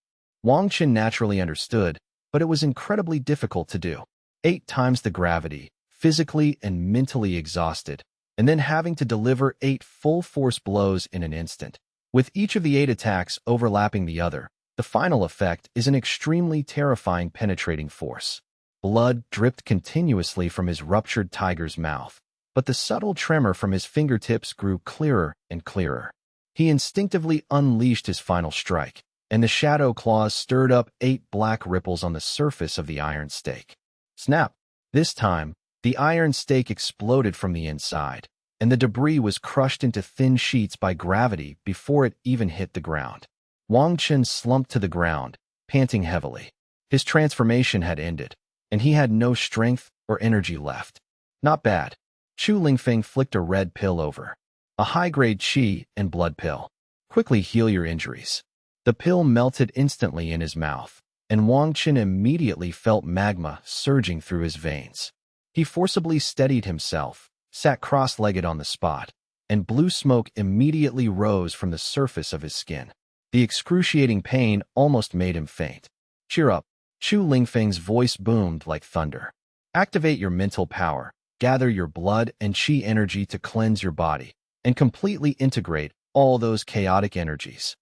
Wang Chen naturally understood, but it was incredibly difficult to do. 8 times the gravity, physically and mentally exhausted, and then having to deliver 8 full-force blows in an instant. With each of the 8 attacks overlapping the other, the final effect is an extremely terrifying penetrating force. Blood dripped continuously from his ruptured tiger's mouth, but the subtle tremor from his fingertips grew clearer and clearer. He instinctively unleashed his final strike, and the shadow claws stirred up 8 black ripples on the surface of the iron stake. Snap! This time, the iron stake exploded from the inside, and the debris was crushed into thin sheets by gravity before it even hit the ground. Wang Chen slumped to the ground, panting heavily. His transformation had ended, and he had no strength or energy left. Not bad. Chu Lingfeng flicked a red pill over. A high-grade qi and blood pill. Quickly heal your injuries. The pill melted instantly in his mouth, and Wang Chen immediately felt magma surging through his veins. He forcibly steadied himself, sat cross-legged on the spot, and blue smoke immediately rose from the surface of his skin. The excruciating pain almost made him faint. Cheer up. Chu Lingfeng's voice boomed like thunder. Activate your mental power, gather your blood and qi energy to cleanse your body, and completely integrate all those chaotic energies.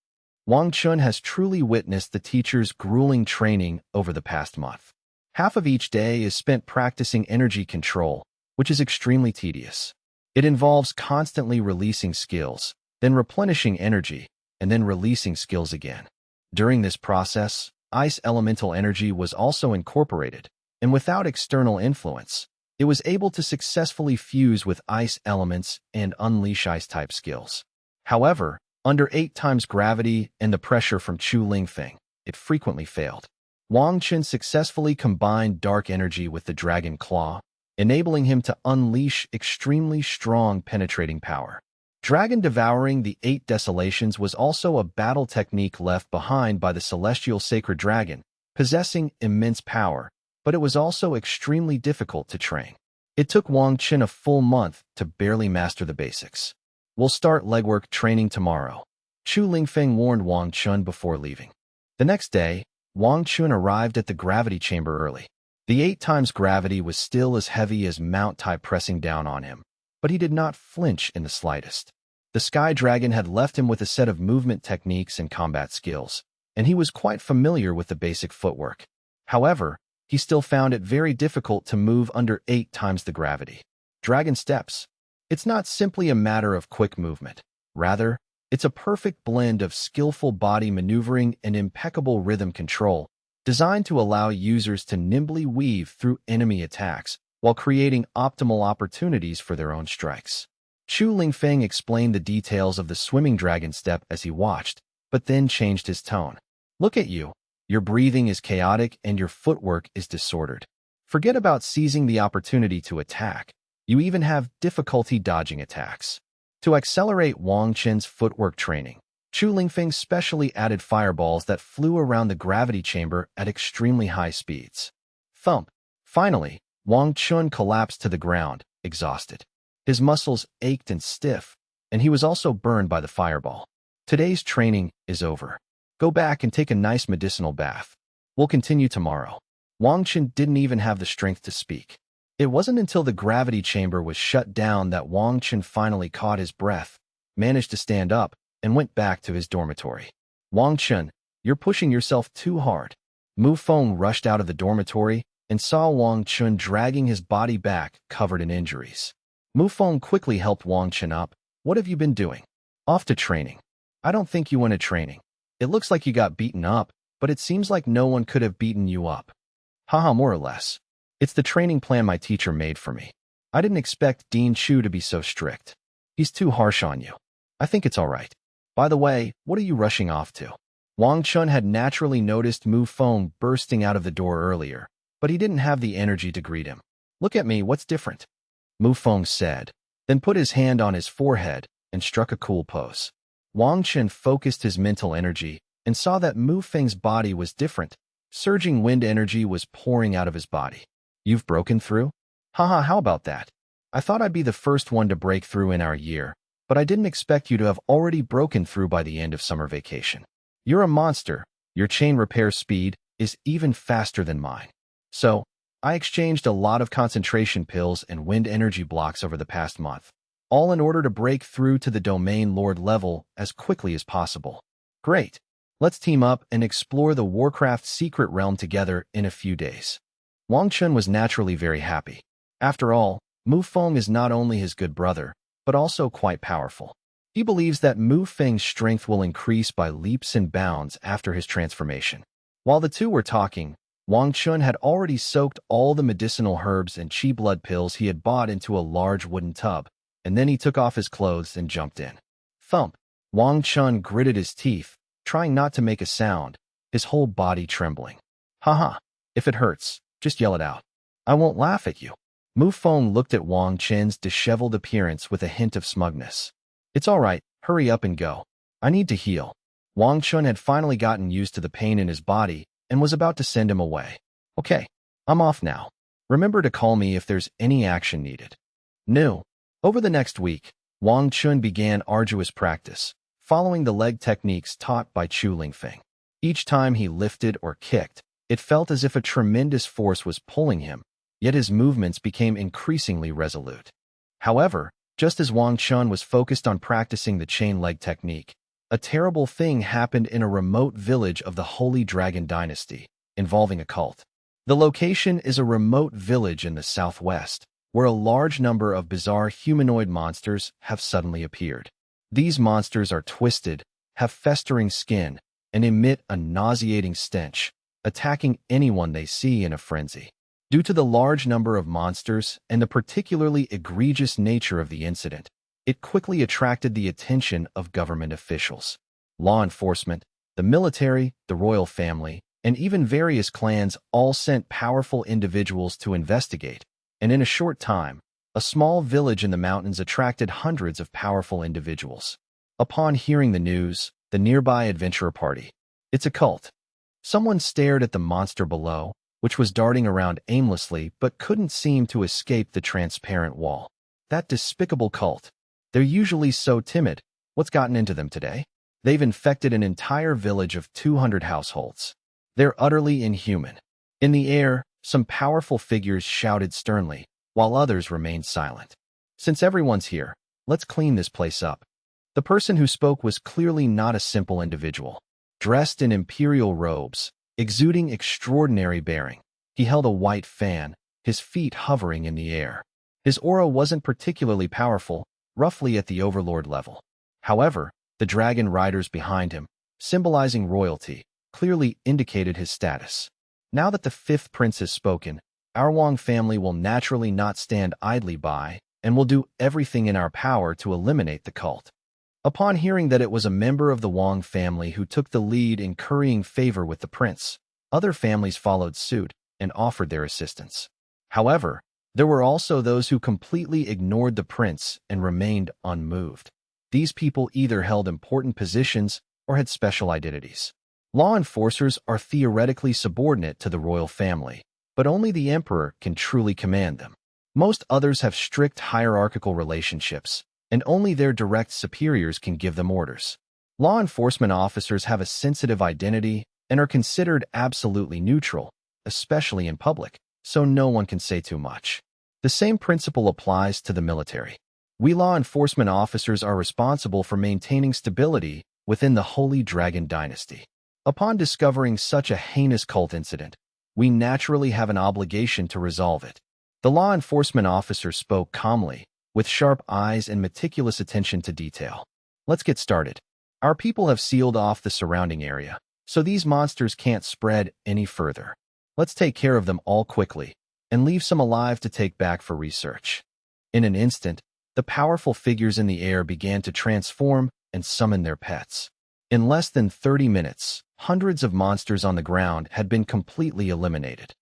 Wang Chen has truly witnessed the teacher's grueling training over the past month. Half of each day is spent practicing energy control, which is extremely tedious. It involves constantly releasing skills, then replenishing energy, and then releasing skills again. During this process, ice elemental energy was also incorporated, and without external influence, it was able to successfully fuse with ice elements and unleash ice-type skills. However, under 8 times gravity and the pressure from Chu Lingfeng, it frequently failed. Wang Chen successfully combined dark energy with the dragon claw, enabling him to unleash extremely strong penetrating power. Dragon devouring the 8 desolations was also a battle technique left behind by the celestial sacred dragon, possessing immense power, but it was also extremely difficult to train. It took Wang Chen a full month to barely master the basics. We'll start legwork training tomorrow. Chu Lingfeng warned Wang Chen before leaving. The next day, Wang Chen arrived at the gravity chamber early. The 8 times gravity was still as heavy as Mount Tai pressing down on him, but he did not flinch in the slightest. The Sky Dragon had left him with a set of movement techniques and combat skills, and he was quite familiar with the basic footwork. However, he still found it very difficult to move under 8 times the gravity. Dragon steps. It's not simply a matter of quick movement. Rather, it's a perfect blend of skillful body maneuvering and impeccable rhythm control, designed to allow users to nimbly weave through enemy attacks while creating optimal opportunities for their own strikes. Chu Lingfeng explained the details of the swimming dragon step as he watched, but then changed his tone. Look at you. Your breathing is chaotic and your footwork is disordered. Forget about seizing the opportunity to attack. You even have difficulty dodging attacks. To accelerate Wang Chen's footwork training, Chu Lingfeng specially added fireballs that flew around the gravity chamber at extremely high speeds. Thump! Finally, Wang Chen collapsed to the ground, exhausted. His muscles ached and stiff, and he was also burned by the fireball. Today's training is over. Go back and take a nice medicinal bath. We'll continue tomorrow. Wang Chen didn't even have the strength to speak. It wasn't until the gravity chamber was shut down that Wang Chen finally caught his breath, managed to stand up, and went back to his dormitory. Wang Chen, you're pushing yourself too hard. Mu Feng rushed out of the dormitory and saw Wang Chen dragging his body back, covered in injuries. Mu Feng quickly helped Wang Chen up. What have you been doing? Off to training. I don't think you went to training. It looks like you got beaten up, but it seems like no one could have beaten you up. Haha, more or less. It's the training plan my teacher made for me. I didn't expect Dean Chu to be so strict. He's too harsh on you. I think it's all right. By the way, what are you rushing off to? Wang Chen had naturally noticed Mu Feng bursting out of the door earlier, but he didn't have the energy to greet him. Look at me, what's different? Mu Feng said, then put his hand on his forehead and struck a cool pose. Wang Chen focused his mental energy and saw that Mu Feng's body was different. Surging wind energy was pouring out of his body. You've broken through? Haha, how about that? I thought I'd be the first one to break through in our year, but I didn't expect you to have already broken through by the end of summer vacation. You're a monster. Your chain repair speed is even faster than mine. So, I exchanged a lot of concentration pills and wind energy blocks over the past month, all in order to break through to the domain lord level as quickly as possible. Great. Let's team up and explore the Warcraft secret realm together in a few days. Wang Chen was naturally very happy. After all, Mu Feng is not only his good brother, but also quite powerful. He believes that Mu Feng's strength will increase by leaps and bounds after his transformation. While the two were talking, Wang Chen had already soaked all the medicinal herbs and chi blood pills he had bought into a large wooden tub, and then he took off his clothes and jumped in. Thump! Wang Chen gritted his teeth, trying not to make a sound, his whole body trembling. Haha, if it hurts, just yell it out. I won't laugh at you. Mu Feng looked at Wang Chen's disheveled appearance with a hint of smugness. It's all right, hurry up and go. I need to heal. Wang Chen had finally gotten used to the pain in his body and was about to send him away. Okay, I'm off now. Remember to call me if there's any action needed. No. Over the next week, Wang Chen began arduous practice, following the leg techniques taught by Chu Lingfeng. Each time he lifted or kicked, it felt as if a tremendous force was pulling him, yet his movements became increasingly resolute. However, just as Wang Chen was focused on practicing the chain leg technique, a terrible thing happened in a remote village of the Holy Dragon Dynasty, involving a cult. The location is a remote village in the southwest, where a large number of bizarre humanoid monsters have suddenly appeared. These monsters are twisted, have festering skin, and emit a nauseating stench, attacking anyone they see in a frenzy. Due to the large number of monsters and the particularly egregious nature of the incident, it quickly attracted the attention of government officials. Law enforcement, the military, the royal family, and even various clans all sent powerful individuals to investigate, and in a short time, a small village in the mountains attracted hundreds of powerful individuals. Upon hearing the news, the nearby adventurer party. It's a cult. Someone stared at the monster below, which was darting around aimlessly but couldn't seem to escape the transparent wall. That despicable cult. They're usually so timid. What's gotten into them today? They've infected an entire village of 200 households. They're utterly inhuman. In the air, some powerful figures shouted sternly, while others remained silent. Since everyone's here, let's clean this place up. The person who spoke was clearly not a simple individual. Dressed in imperial robes, exuding extraordinary bearing, he held a white fan, his feet hovering in the air. His aura wasn't particularly powerful, roughly at the overlord level. However, the dragon riders behind him, symbolizing royalty, clearly indicated his status. Now that the fifth prince has spoken, our Wang family will naturally not stand idly by and will do everything in our power to eliminate the cult. Upon hearing that it was a member of the Wang family who took the lead in currying favor with the prince, other families followed suit and offered their assistance. However, there were also those who completely ignored the prince and remained unmoved. These people either held important positions or had special identities. Law enforcers are theoretically subordinate to the royal family, but only the emperor can truly command them. Most others have strict hierarchical relationships, and only their direct superiors can give them orders. Law enforcement officers have a sensitive identity and are considered absolutely neutral, especially in public, so no one can say too much. The same principle applies to the military. We law enforcement officers are responsible for maintaining stability within the Holy Dragon Dynasty. Upon discovering such a heinous cult incident, we naturally have an obligation to resolve it. The law enforcement officer spoke calmly, with sharp eyes and meticulous attention to detail. Let's get started. Our people have sealed off the surrounding area, so these monsters can't spread any further. Let's take care of them all quickly, and leave some alive to take back for research. In an instant, the powerful figures in the air began to transform and summon their pets. In less than 30 minutes, hundreds of monsters on the ground had been completely eliminated.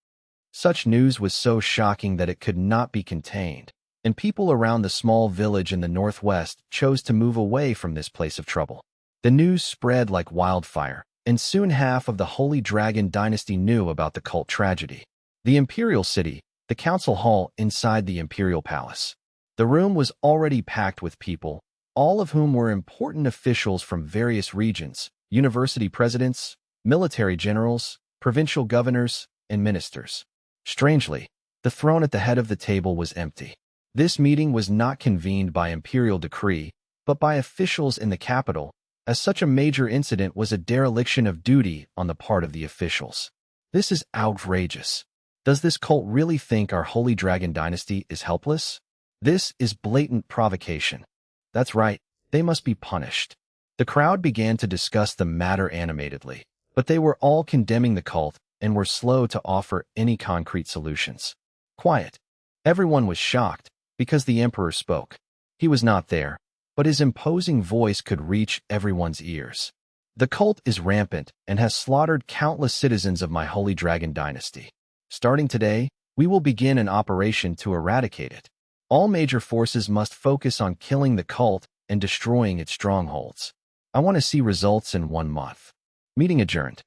Such news was so shocking that it could not be contained, and people around the small village in the northwest chose to move away from this place of trouble. The news spread like wildfire, and soon half of the Holy Dragon Dynasty knew about the cult tragedy. The Imperial City, the council hall inside the Imperial Palace. The room was already packed with people, all of whom were important officials from various regions, university presidents, military generals, provincial governors, and ministers. Strangely, the throne at the head of the table was empty. This meeting was not convened by imperial decree, but by officials in the capital, as such a major incident was a dereliction of duty on the part of the officials. This is outrageous. Does this cult really think our Holy Dragon Dynasty is helpless? This is blatant provocation. That's right, they must be punished. The crowd began to discuss the matter animatedly, but they were all condemning the cult and were slow to offer any concrete solutions. Quiet. Everyone was shocked, because the emperor spoke. He was not there, but his imposing voice could reach everyone's ears. The cult is rampant and has slaughtered countless citizens of my Holy Dragon Dynasty. Starting today, we will begin an operation to eradicate it. All major forces must focus on killing the cult and destroying its strongholds. I want to see results in 1 month. Meeting adjourned.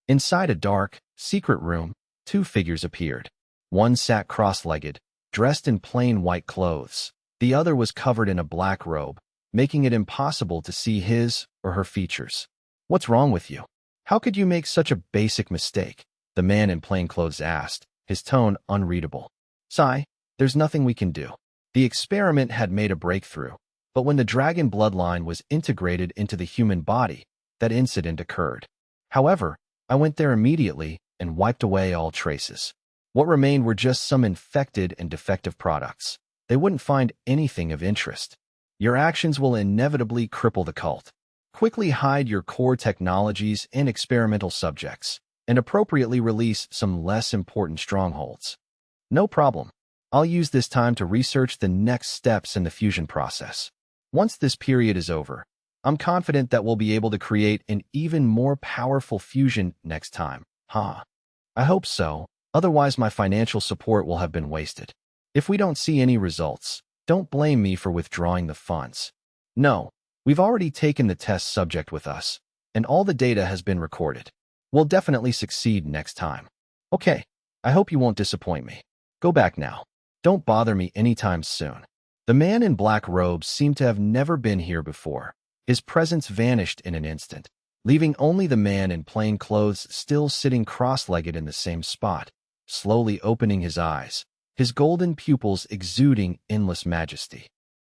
Inside a dark, secret room, 2 figures appeared. One sat cross-legged, dressed in plain white clothes. The other was covered in a black robe, making it impossible to see his or her features. What's wrong with you? How could you make such a basic mistake? The man in plain clothes asked, his tone unreadable. Sigh, there's nothing we can do. The experiment had made a breakthrough, but when the dragon bloodline was integrated into the human body, that incident occurred. However, I went there immediately and wiped away all traces. What remained were just some infected and defective products. They wouldn't find anything of interest. Your actions will inevitably cripple the cult. Quickly hide your core technologies and experimental subjects, and appropriately release some less important strongholds. No problem. I'll use this time to research the next steps in the fusion process. Once this period is over, I'm confident that we'll be able to create an even more powerful fusion next time. I hope so, otherwise my financial support will have been wasted. If we don't see any results, don't blame me for withdrawing the funds. No, we've already taken the test subject with us, and all the data has been recorded. We'll definitely succeed next time. Okay, I hope you won't disappoint me. Go back now. Don't bother me anytime soon. The man in black robes seemed to have never been here before. His presence vanished in an instant, leaving only the man in plain clothes still sitting cross-legged in the same spot, slowly opening his eyes, his golden pupils exuding endless majesty.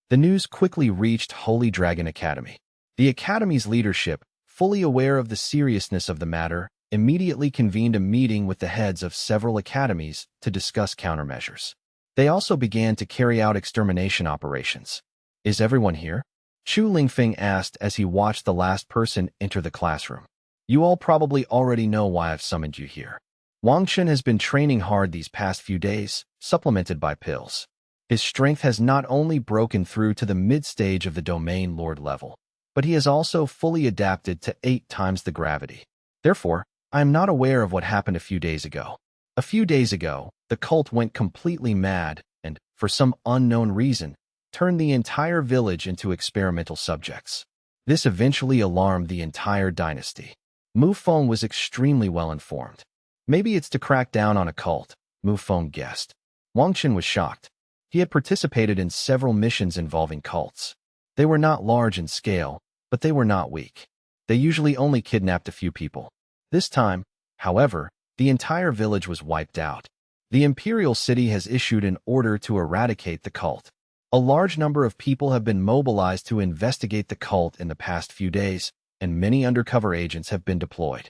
The news quickly reached Holy Dragon Academy. The Academy's leadership, fully aware of the seriousness of the matter, immediately convened a meeting with the heads of several academies to discuss countermeasures. They also began to carry out extermination operations. "Is everyone here?" Chu Lingfeng asked as he watched the last person enter the classroom. "You all probably already know why I've summoned you here. Wang Chen has been training hard these past few days, supplemented by pills. His strength has not only broken through to the mid-stage of the Domain Lord level, but he has also fully adapted to 8 times the gravity. Therefore, I am not aware of what happened a few days ago. A few days ago, the cult went completely mad and, for some unknown reason, turned the entire village into experimental subjects. This eventually alarmed the entire dynasty. Mu Feng was extremely well informed. Maybe it's to crack down on a cult, Mu Feng guessed. Wang Chen was shocked. He had participated in several missions involving cults. They were not large in scale, but they were not weak. They usually only kidnapped a few people. This time, however, the entire village was wiped out. The Imperial City has issued an order to eradicate the cult. A large number of people have been mobilized to investigate the cult in the past few days, and many undercover agents have been deployed.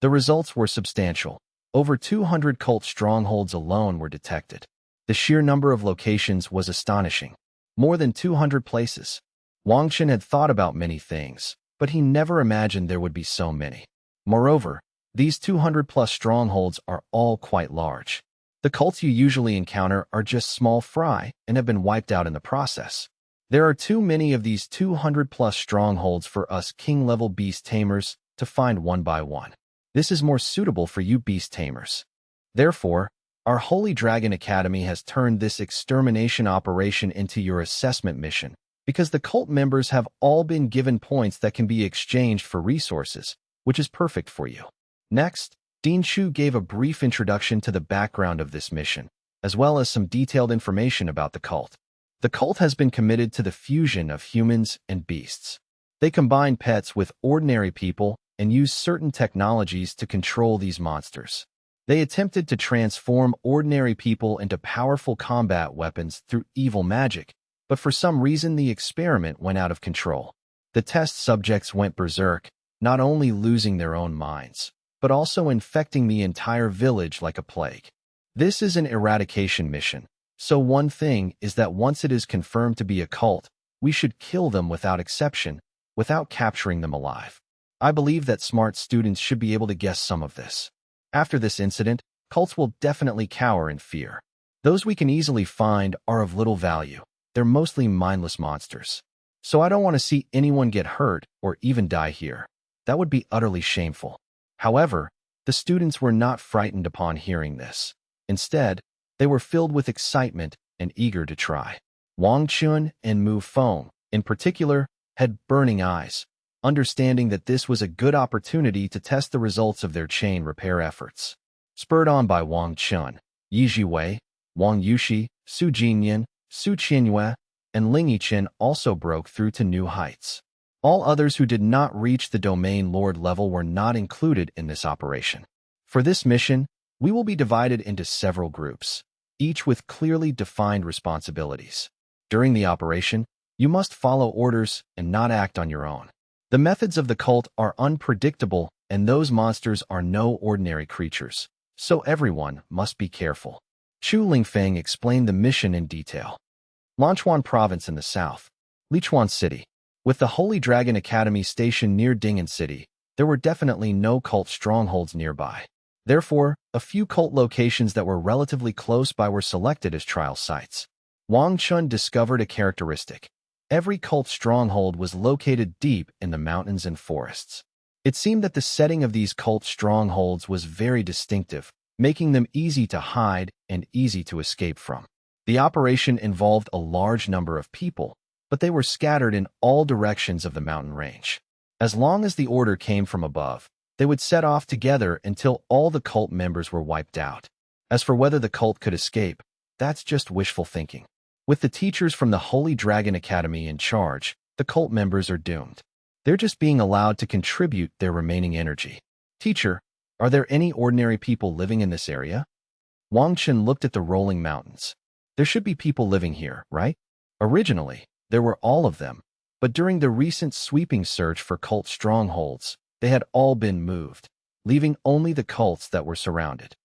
The results were substantial. Over 200 cult strongholds alone were detected. The sheer number of locations was astonishing. More than 200 places. Wang Chen had thought about many things, but he never imagined there would be so many. Moreover, these 200-plus strongholds are all quite large. The cults you usually encounter are just small fry and have been wiped out in the process. There are too many of these 200-plus strongholds for us king-level beast tamers to find one by one. This is more suitable for you beast tamers. Therefore, our Holy Dragon Academy has turned this extermination operation into your assessment mission, because the cult members have all been given points that can be exchanged for resources, which is perfect for you. Next, Dean Chu gave a brief introduction to the background of this mission, as well as some detailed information about the cult. The cult has been committed to the fusion of humans and beasts. They combine pets with ordinary people and use certain technologies to control these monsters. They attempted to transform ordinary people into powerful combat weapons through evil magic, but for some reason the experiment went out of control. The test subjects went berserk, not only losing their own minds, but also infecting the entire village like a plague. This is an eradication mission, so one thing is that once it is confirmed to be a cult, we should kill them without exception, without capturing them alive. I believe that smart students should be able to guess some of this. After this incident, cults will definitely cower in fear. Those we can easily find are of little value. They're mostly mindless monsters. So I don't want to see anyone get hurt or even die here. That would be utterly shameful. However, the students were not frightened upon hearing this. Instead, they were filled with excitement and eager to try. Wang Chen and Mu Feng, in particular, had burning eyes, understanding that this was a good opportunity to test the results of their chain repair efforts. Spurred on by Wang Chen, Yi Jiwei, Wang Yushi, Su Jinyan, Su Qianyue, and Ling Yichen also broke through to new heights. All others who did not reach the Domain Lord level were not included in this operation. For this mission, we will be divided into several groups, each with clearly defined responsibilities. During the operation, you must follow orders and not act on your own. The methods of the cult are unpredictable, and those monsters are no ordinary creatures, so everyone must be careful. Chu Lingfeng explained the mission in detail. Lanchuan Province in the south, Lichuan City. With the Holy Dragon Academy stationed near Ding'an City, there were definitely no cult strongholds nearby. Therefore, a few cult locations that were relatively close by were selected as trial sites. Wang Chen discovered a characteristic. Every cult stronghold was located deep in the mountains and forests. It seemed that the setting of these cult strongholds was very distinctive, making them easy to hide and easy to escape from. The operation involved a large number of people, but they were scattered in all directions of the mountain range. As long as the order came from above, they would set off together until all the cult members were wiped out. As for whether the cult could escape, that's just wishful thinking. With the teachers from the Holy Dragon Academy in charge, the cult members are doomed. They're just being allowed to contribute their remaining energy. Teacher, are there any ordinary people living in this area? Wang Chen looked at the rolling mountains. There should be people living here, right? Originally, there were all of them, but during the recent sweeping search for cult strongholds, they had all been moved, leaving only the cults that were surrounded.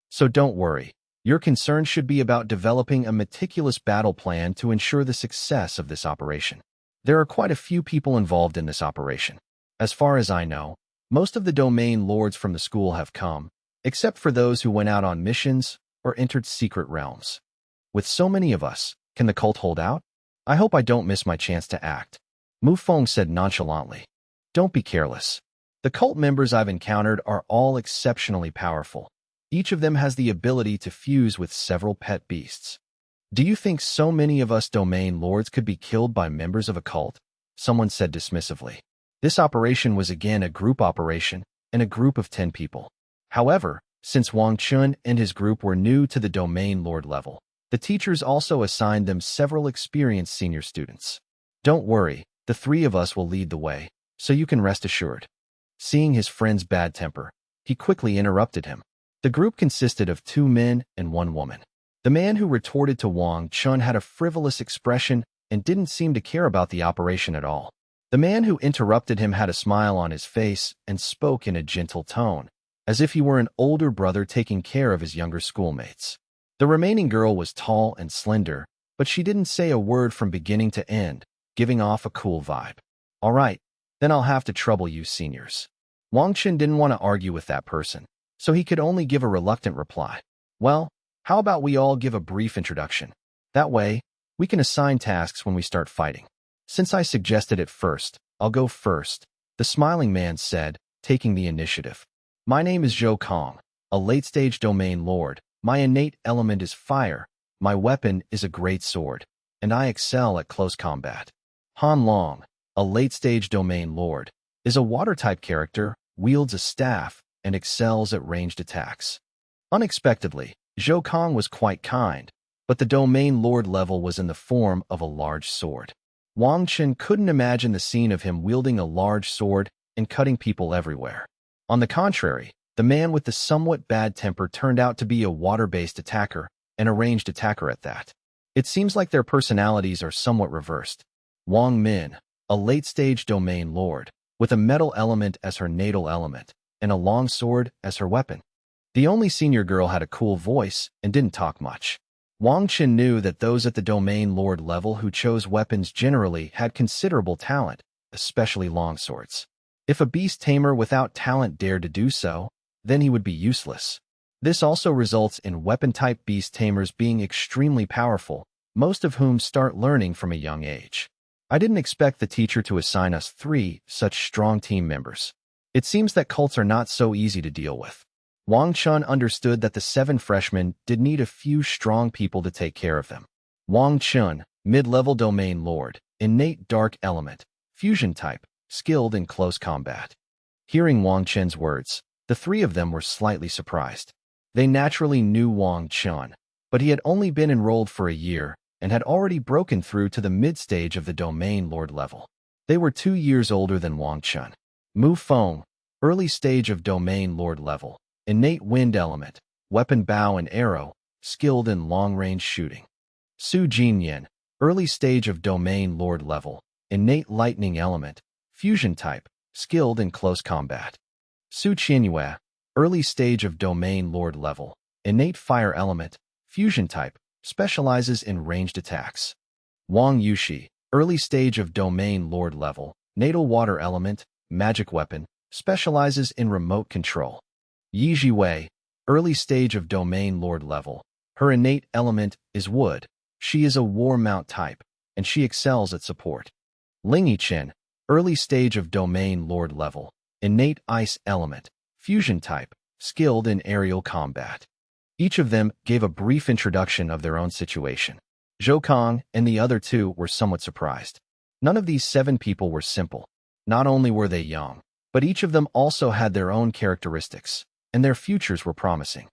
So don't worry. Your concern should be about developing a meticulous battle plan to ensure the success of this operation. There are quite a few people involved in this operation. As far as I know, most of the domain lords from the school have come, except for those who went out on missions or entered secret realms. With so many of us, can the cult hold out? I hope I don't miss my chance to act. Mu Feng said nonchalantly. Don't be careless. The cult members I've encountered are all exceptionally powerful. Each of them has the ability to fuse with several pet beasts. Do you think so many of us domain lords could be killed by members of a cult? Someone said dismissively. This operation was again a group operation, and a group of 10 people. However, since Wang Chen and his group were new to the domain lord level, the teachers also assigned them several experienced senior students. Don't worry, the 3 of us will lead the way, so you can rest assured. Seeing his friend's bad temper, he quickly interrupted him. The group consisted of 2 men and 1 woman. The man who retorted to Wang Chen had a frivolous expression and didn't seem to care about the operation at all. The man who interrupted him had a smile on his face and spoke in a gentle tone, as if he were an older brother taking care of his younger schoolmates. The remaining girl was tall and slender, but she didn't say a word from beginning to end, giving off a cool vibe. All right, then I'll have to trouble you seniors. Wang Chen didn't want to argue with that person, so he could only give a reluctant reply. Well, how about we all give a brief introduction? That way, we can assign tasks when we start fighting. Since I suggested it first, I'll go first, the smiling man said, taking the initiative. My name is Zhou Kong, a late-stage domain lord. My innate element is fire, my weapon is a great sword, and I excel at close combat. Han Long, a late-stage domain lord, is a water-type character, wields a staff, and excels at ranged attacks. Unexpectedly, Zhou Kong was quite kind, but the domain lord level was in the form of a large sword. Wang Chen couldn't imagine the scene of him wielding a large sword and cutting people everywhere. On the contrary, the man with the somewhat bad temper turned out to be a water-based attacker, and a ranged attacker at that. It seems like their personalities are somewhat reversed. Wang Min, a late-stage domain lord, with a metal element as her natal element, and a long sword as her weapon. The only senior girl had a cool voice and didn't talk much. Wang Chen knew that those at the domain lord level who chose weapons generally had considerable talent, especially longswords. If a beast tamer without talent dared to do so, then he would be useless. This also results in weapon-type beast tamers being extremely powerful, most of whom start learning from a young age. I didn't expect the teacher to assign us 3 such strong team members. It seems that cults are not so easy to deal with. Wang Chen understood that the 7 freshmen did need a few strong people to take care of them. Wang Chen, mid-level domain lord, innate dark element, fusion type, skilled in close combat. Hearing Wang Chen's words, the 3 of them were slightly surprised. They naturally knew Wang Chen, but he had only been enrolled for a year and had already broken through to the mid-stage of the domain lord level. They were 2 years older than Wang Chen. Mu Feng, early stage of domain lord level, innate wind element, weapon bow and arrow, skilled in long-range shooting. Su Jinyan, early stage of domain lord level, innate lightning element, fusion type, skilled in close combat. Su Qianyue, early stage of domain lord level, innate fire element, fusion type, specializes in ranged attacks. Wang Yushi, early stage of domain lord level, natal water element, magic weapon, specializes in remote control. Yi Jiwei, early stage of domain lord level, her innate element is wood. She is a war mount type, and she excels at support. Lingmu City, early stage of domain lord level, innate ice element, fusion type, skilled in aerial combat. Each of them gave a brief introduction of their own situation. Zhou Kong and the other 2 were somewhat surprised. None of these 7 people were simple. Not only were they young, but each of them also had their own characteristics, and their futures were promising.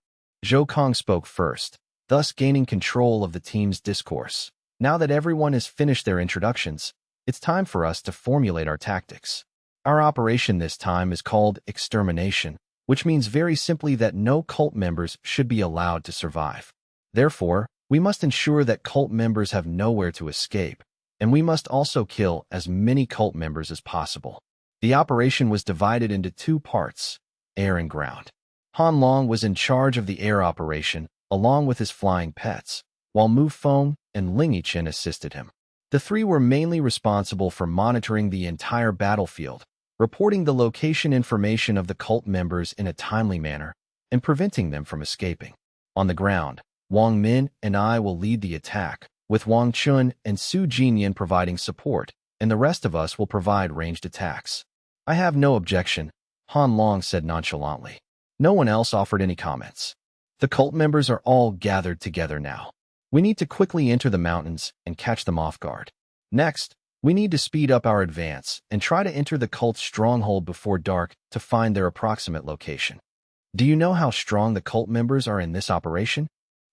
Zhou Kong spoke first, thus gaining control of the team's discourse. Now that everyone has finished their introductions, it's time for us to formulate our tactics. Our operation this time is called extermination, which means very simply that no cult members should be allowed to survive. Therefore, we must ensure that cult members have nowhere to escape, and we must also kill as many cult members as possible. The operation was divided into two parts, air and ground. Han Long was in charge of the air operation, along with his flying pets, while Mu Feng and Lingmu City assisted him. The three were mainly responsible for monitoring the entire battlefield, reporting the location information of the cult members in a timely manner, and preventing them from escaping. On the ground, Wang Min and I will lead the attack, with Wang Chen and Su Jinyan providing support, and the rest of us will provide ranged attacks. I have no objection, Han Long said nonchalantly. No one else offered any comments. The cult members are all gathered together now. We need to quickly enter the mountains and catch them off guard. Next, we need to speed up our advance and try to enter the cult's stronghold before dark to find their approximate location. Do you know how strong the cult members are in this operation?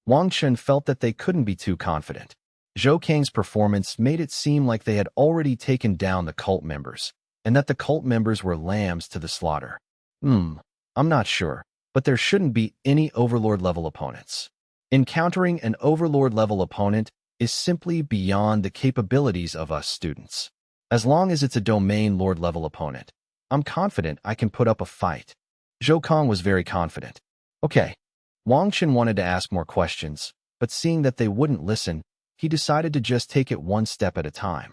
Wang Chen felt that they couldn't be too confident. Zhou Kang's performance made it seem like they had already taken down the cult members, and that the cult members were lambs to the slaughter. I'm not sure, but there shouldn't be any Overlord-level opponents. Encountering an Overlord-level opponent is simply beyond the capabilities of us students. As long as it's a Domain Lord-level opponent, I'm confident I can put up a fight. Zhou Kang was very confident. Okay. Wang Chen wanted to ask more questions, but seeing that they wouldn't listen, he decided to just take it one step at a time.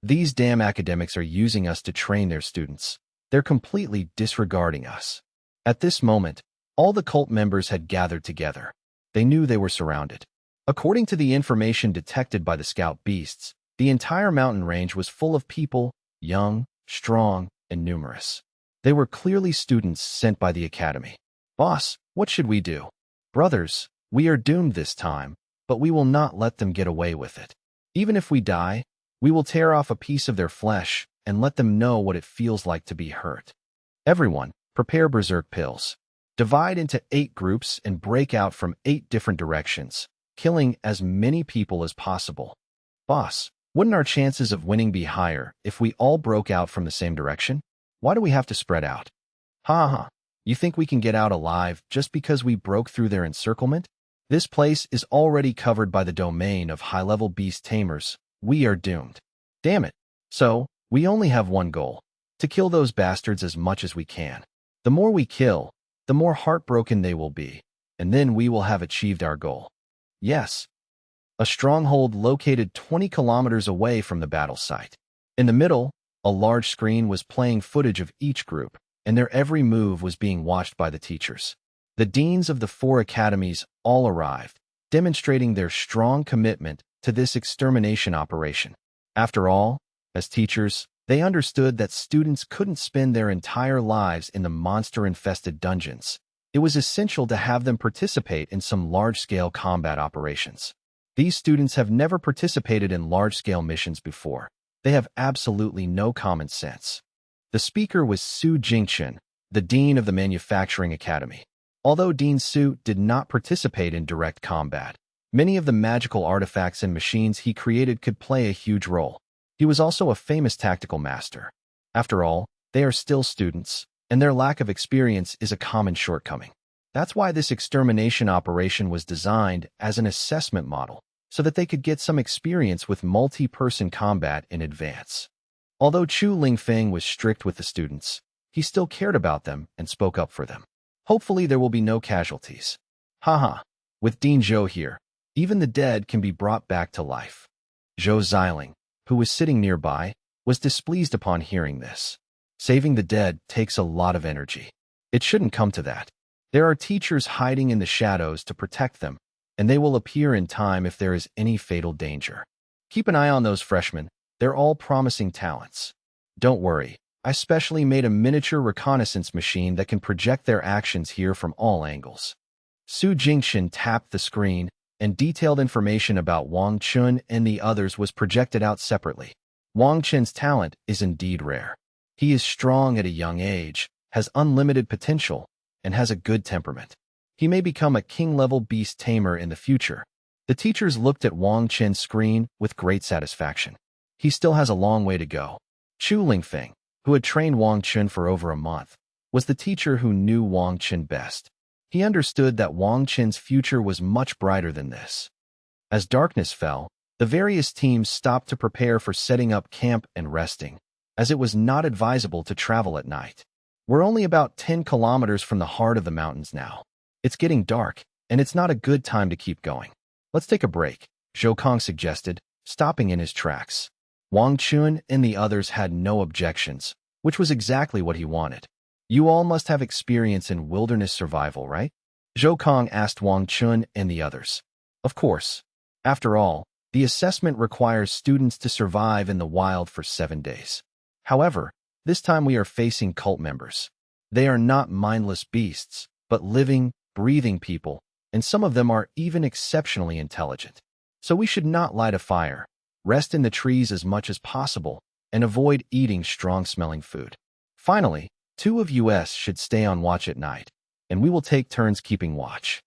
These damn academics are using us to train their students. They're completely disregarding us. At this moment, all the cult members had gathered together. They knew they were surrounded. According to the information detected by the scout beasts, the entire mountain range was full of people, young, strong, and numerous. They were clearly students sent by the academy. Boss, what should we do? Brothers, we are doomed this time, but we will not let them get away with it. Even if we die, we will tear off a piece of their flesh and let them know what it feels like to be hurt. Everyone, prepare berserk pills. Divide into 8 groups and break out from 8 different directions, killing as many people as possible. Boss, wouldn't our chances of winning be higher if we all broke out from the same direction? Why do we have to spread out? Ha ha. You think we can get out alive just because we broke through their encirclement? This place is already covered by the domain of high-level beast tamers. We are doomed. Damn it. So, we only have one goal: to kill those bastards as much as we can. The more we kill, the more heartbroken they will be, and then we will have achieved our goal. Yes. A stronghold located 20 kilometers away from the battle site. In the middle, a large screen was playing footage of each group, and their every move was being watched by the teachers. The deans of the 4 academies all arrived, demonstrating their strong commitment to this extermination operation. After all, as teachers, they understood that students couldn't spend their entire lives in the monster-infested dungeons. It was essential to have them participate in some large-scale combat operations. These students have never participated in large-scale missions before. They have absolutely no common sense. The speaker was Su Jingchen, the dean of the Manufacturing Academy. Although Dean Su did not participate in direct combat, many of the magical artifacts and machines he created could play a huge role. He was also a famous tactical master. After all, they are still students, and their lack of experience is a common shortcoming. That's why this extermination operation was designed as an assessment model, so that they could get some experience with multi-person combat in advance. Although Chu Lingfeng was strict with the students, he still cared about them and spoke up for them. Hopefully there will be no casualties. Haha, with Dean Zhou here, even the dead can be brought back to life. Zhou Xiling, who was sitting nearby, was displeased upon hearing this. Saving the dead takes a lot of energy. It shouldn't come to that. There are teachers hiding in the shadows to protect them, and they will appear in time if there is any fatal danger. Keep an eye on those freshmen. They're all promising talents. Don't worry, I specially made a miniature reconnaissance machine that can project their actions here from all angles. Su Jingchen tapped the screen, and detailed information about Wang Chen and the others was projected out separately. Wang Chen's talent is indeed rare. He is strong at a young age, has unlimited potential, and has a good temperament. He may become a king-level beast tamer in the future. The teachers looked at Wang Chen's screen with great satisfaction. He still has a long way to go. Chu Lingfeng, who had trained Wang Chen for over a month, was the teacher who knew Wang Chen best. He understood that Wang Chen's future was much brighter than this. As darkness fell, the various teams stopped to prepare for setting up camp and resting, as it was not advisable to travel at night. We're only about 10 kilometers from the heart of the mountains now. It's getting dark, and it's not a good time to keep going. Let's take a break, Zhou Kong suggested, stopping in his tracks. Wang Chen and the others had no objections, which was exactly what he wanted. You all must have experience in wilderness survival, right? Zhou Kong asked Wang Chen and the others. Of course. After all, the assessment requires students to survive in the wild for 7 days. However, this time we are facing cult members. They are not mindless beasts, but living, breathing people, and some of them are even exceptionally intelligent. So we should not light a fire, rest in the trees as much as possible, and avoid eating strong-smelling food. Finally, 2 of us should stay on watch at night, and we will take turns keeping watch.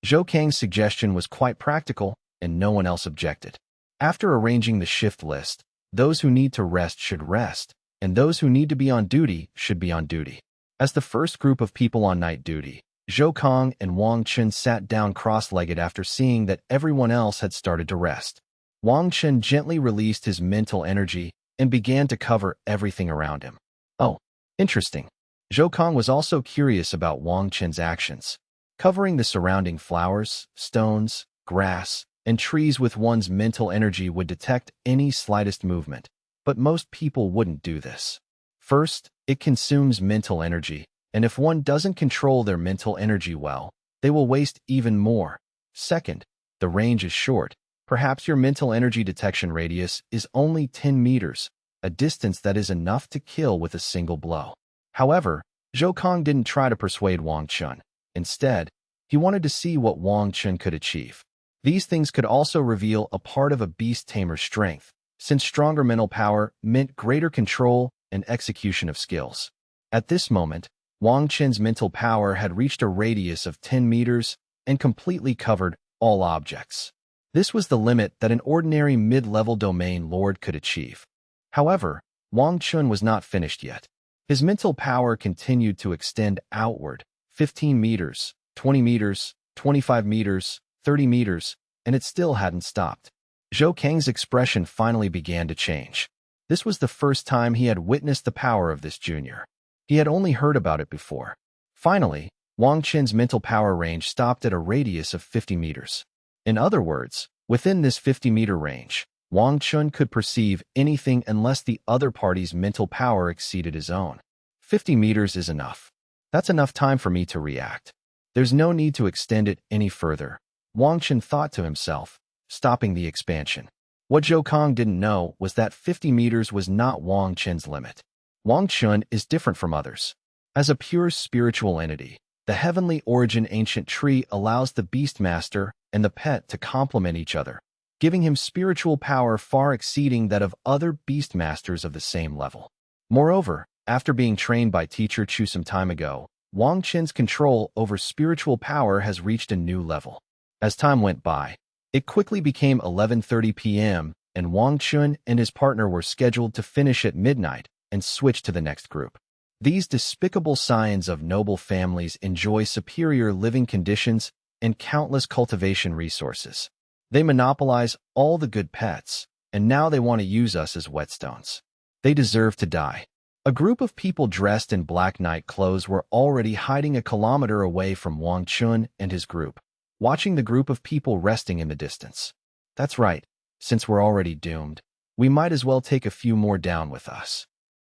Zhou Kang's suggestion was quite practical, and no one else objected. After arranging the shift list, those who need to rest should rest, and those who need to be on duty should be on duty. As the first group of people on night duty, Zhou Kong and Wang Chen sat down cross-legged after seeing that everyone else had started to rest. Wang Chen gently released his mental energy and began to cover everything around him. Oh, interesting. Zhou Kong was also curious about Wang Chen's actions. Covering the surrounding flowers, stones, grass, and trees with one's mental energy would detect any slightest movement, but most people wouldn't do this. First, it consumes mental energy, and if one doesn't control their mental energy well, they will waste even more. Second, the range is short. Perhaps your mental energy detection radius is only 10 meters, a distance that is enough to kill with a single blow. However, Zhou Kong didn't try to persuade Wang Chen. Instead, he wanted to see what Wang Chen could achieve. These things could also reveal a part of a beast tamer's strength, since stronger mental power meant greater control and execution of skills. At this moment, Wang Chen's mental power had reached a radius of 10 meters and completely covered all objects. This was the limit that an ordinary mid-level domain lord could achieve. However, Wang Chen was not finished yet. His mental power continued to extend outward, 15 meters, 20 meters, 25 meters, 30 meters, and it still hadn't stopped. Zhou Kang's expression finally began to change. This was the first time he had witnessed the power of this junior. He had only heard about it before. Finally, Wang Chen's mental power range stopped at a radius of 50 meters. In other words, within this 50-meter range, Wang Chen could perceive anything unless the other party's mental power exceeded his own. 50 meters is enough. That's enough time for me to react. There's no need to extend it any further, Wang Chen thought to himself, stopping the expansion. What Zhou Kong didn't know was that 50 meters was not Wang Chen's limit. Wang Chen is different from others. As a pure spiritual entity, the heavenly origin ancient tree allows the Beastmaster and the pet to complement each other, giving him spiritual power far exceeding that of other Beastmasters of the same level. Moreover, after being trained by teacher Chu some time ago, Wang Chen's control over spiritual power has reached a new level. As time went by, it quickly became 11:30 p.m., and Wang Chen and his partner were scheduled to finish at midnight and switch to the next group. These despicable scions of noble families enjoy superior living conditions and countless cultivation resources. They monopolize all the good pets, and now they want to use us as whetstones. They deserve to die. A group of people dressed in black night clothes were already hiding a kilometer away from Wang Chen and his group, watching the group of people resting in the distance. That's right, since we're already doomed, we might as well take a few more down with us.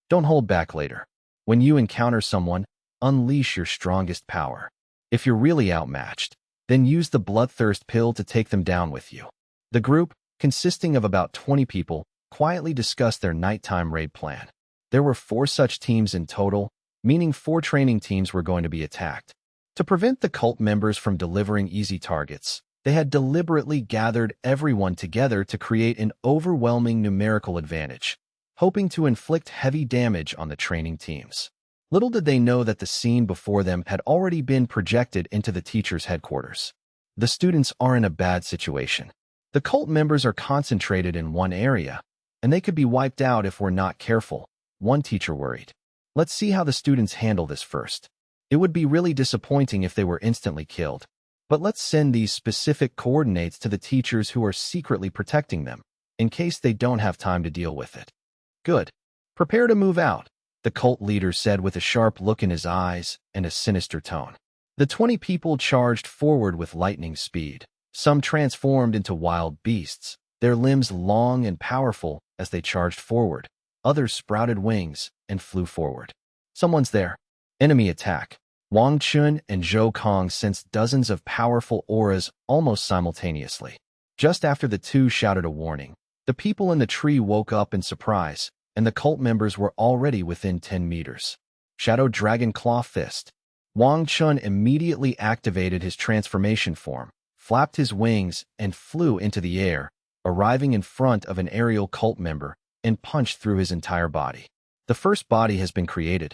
Don't hold back later. When you encounter someone, unleash your strongest power. If you're really outmatched, then use the bloodthirst pill to take them down with you. The group, consisting of about 20 people, quietly discussed their nighttime raid plan. There were 4 such teams in total, meaning 4 training teams were going to be attacked. To prevent the cult members from delivering easy targets, they had deliberately gathered everyone together to create an overwhelming numerical advantage, hoping to inflict heavy damage on the training teams. Little did they know that the scene before them had already been projected into the teacher's headquarters. The students are in a bad situation. The cult members are concentrated in one area, and they could be wiped out if we're not careful, one teacher worried. Let's see how the students handle this first. It would be really disappointing if they were instantly killed. But let's send these specific coordinates to the teachers who are secretly protecting them, in case they don't have time to deal with it. Good. Prepare to move out, the cult leader said with a sharp look in his eyes and a sinister tone. The 20 people charged forward with lightning speed. Some transformed into wild beasts, their limbs long and powerful as they charged forward. Others sprouted wings and flew forward. Someone's there. Enemy attack. Wang Chen and Zhou Kong sensed dozens of powerful auras almost simultaneously. Just after the two shouted a warning, the people in the tree woke up in surprise, and the cult members were already within 10 meters. Shadow Dragon Claw Fist. Wang Chen immediately activated his transformation form, flapped his wings, and flew into the air, arriving in front of an aerial cult member, and punched through his entire body. The first body has been created.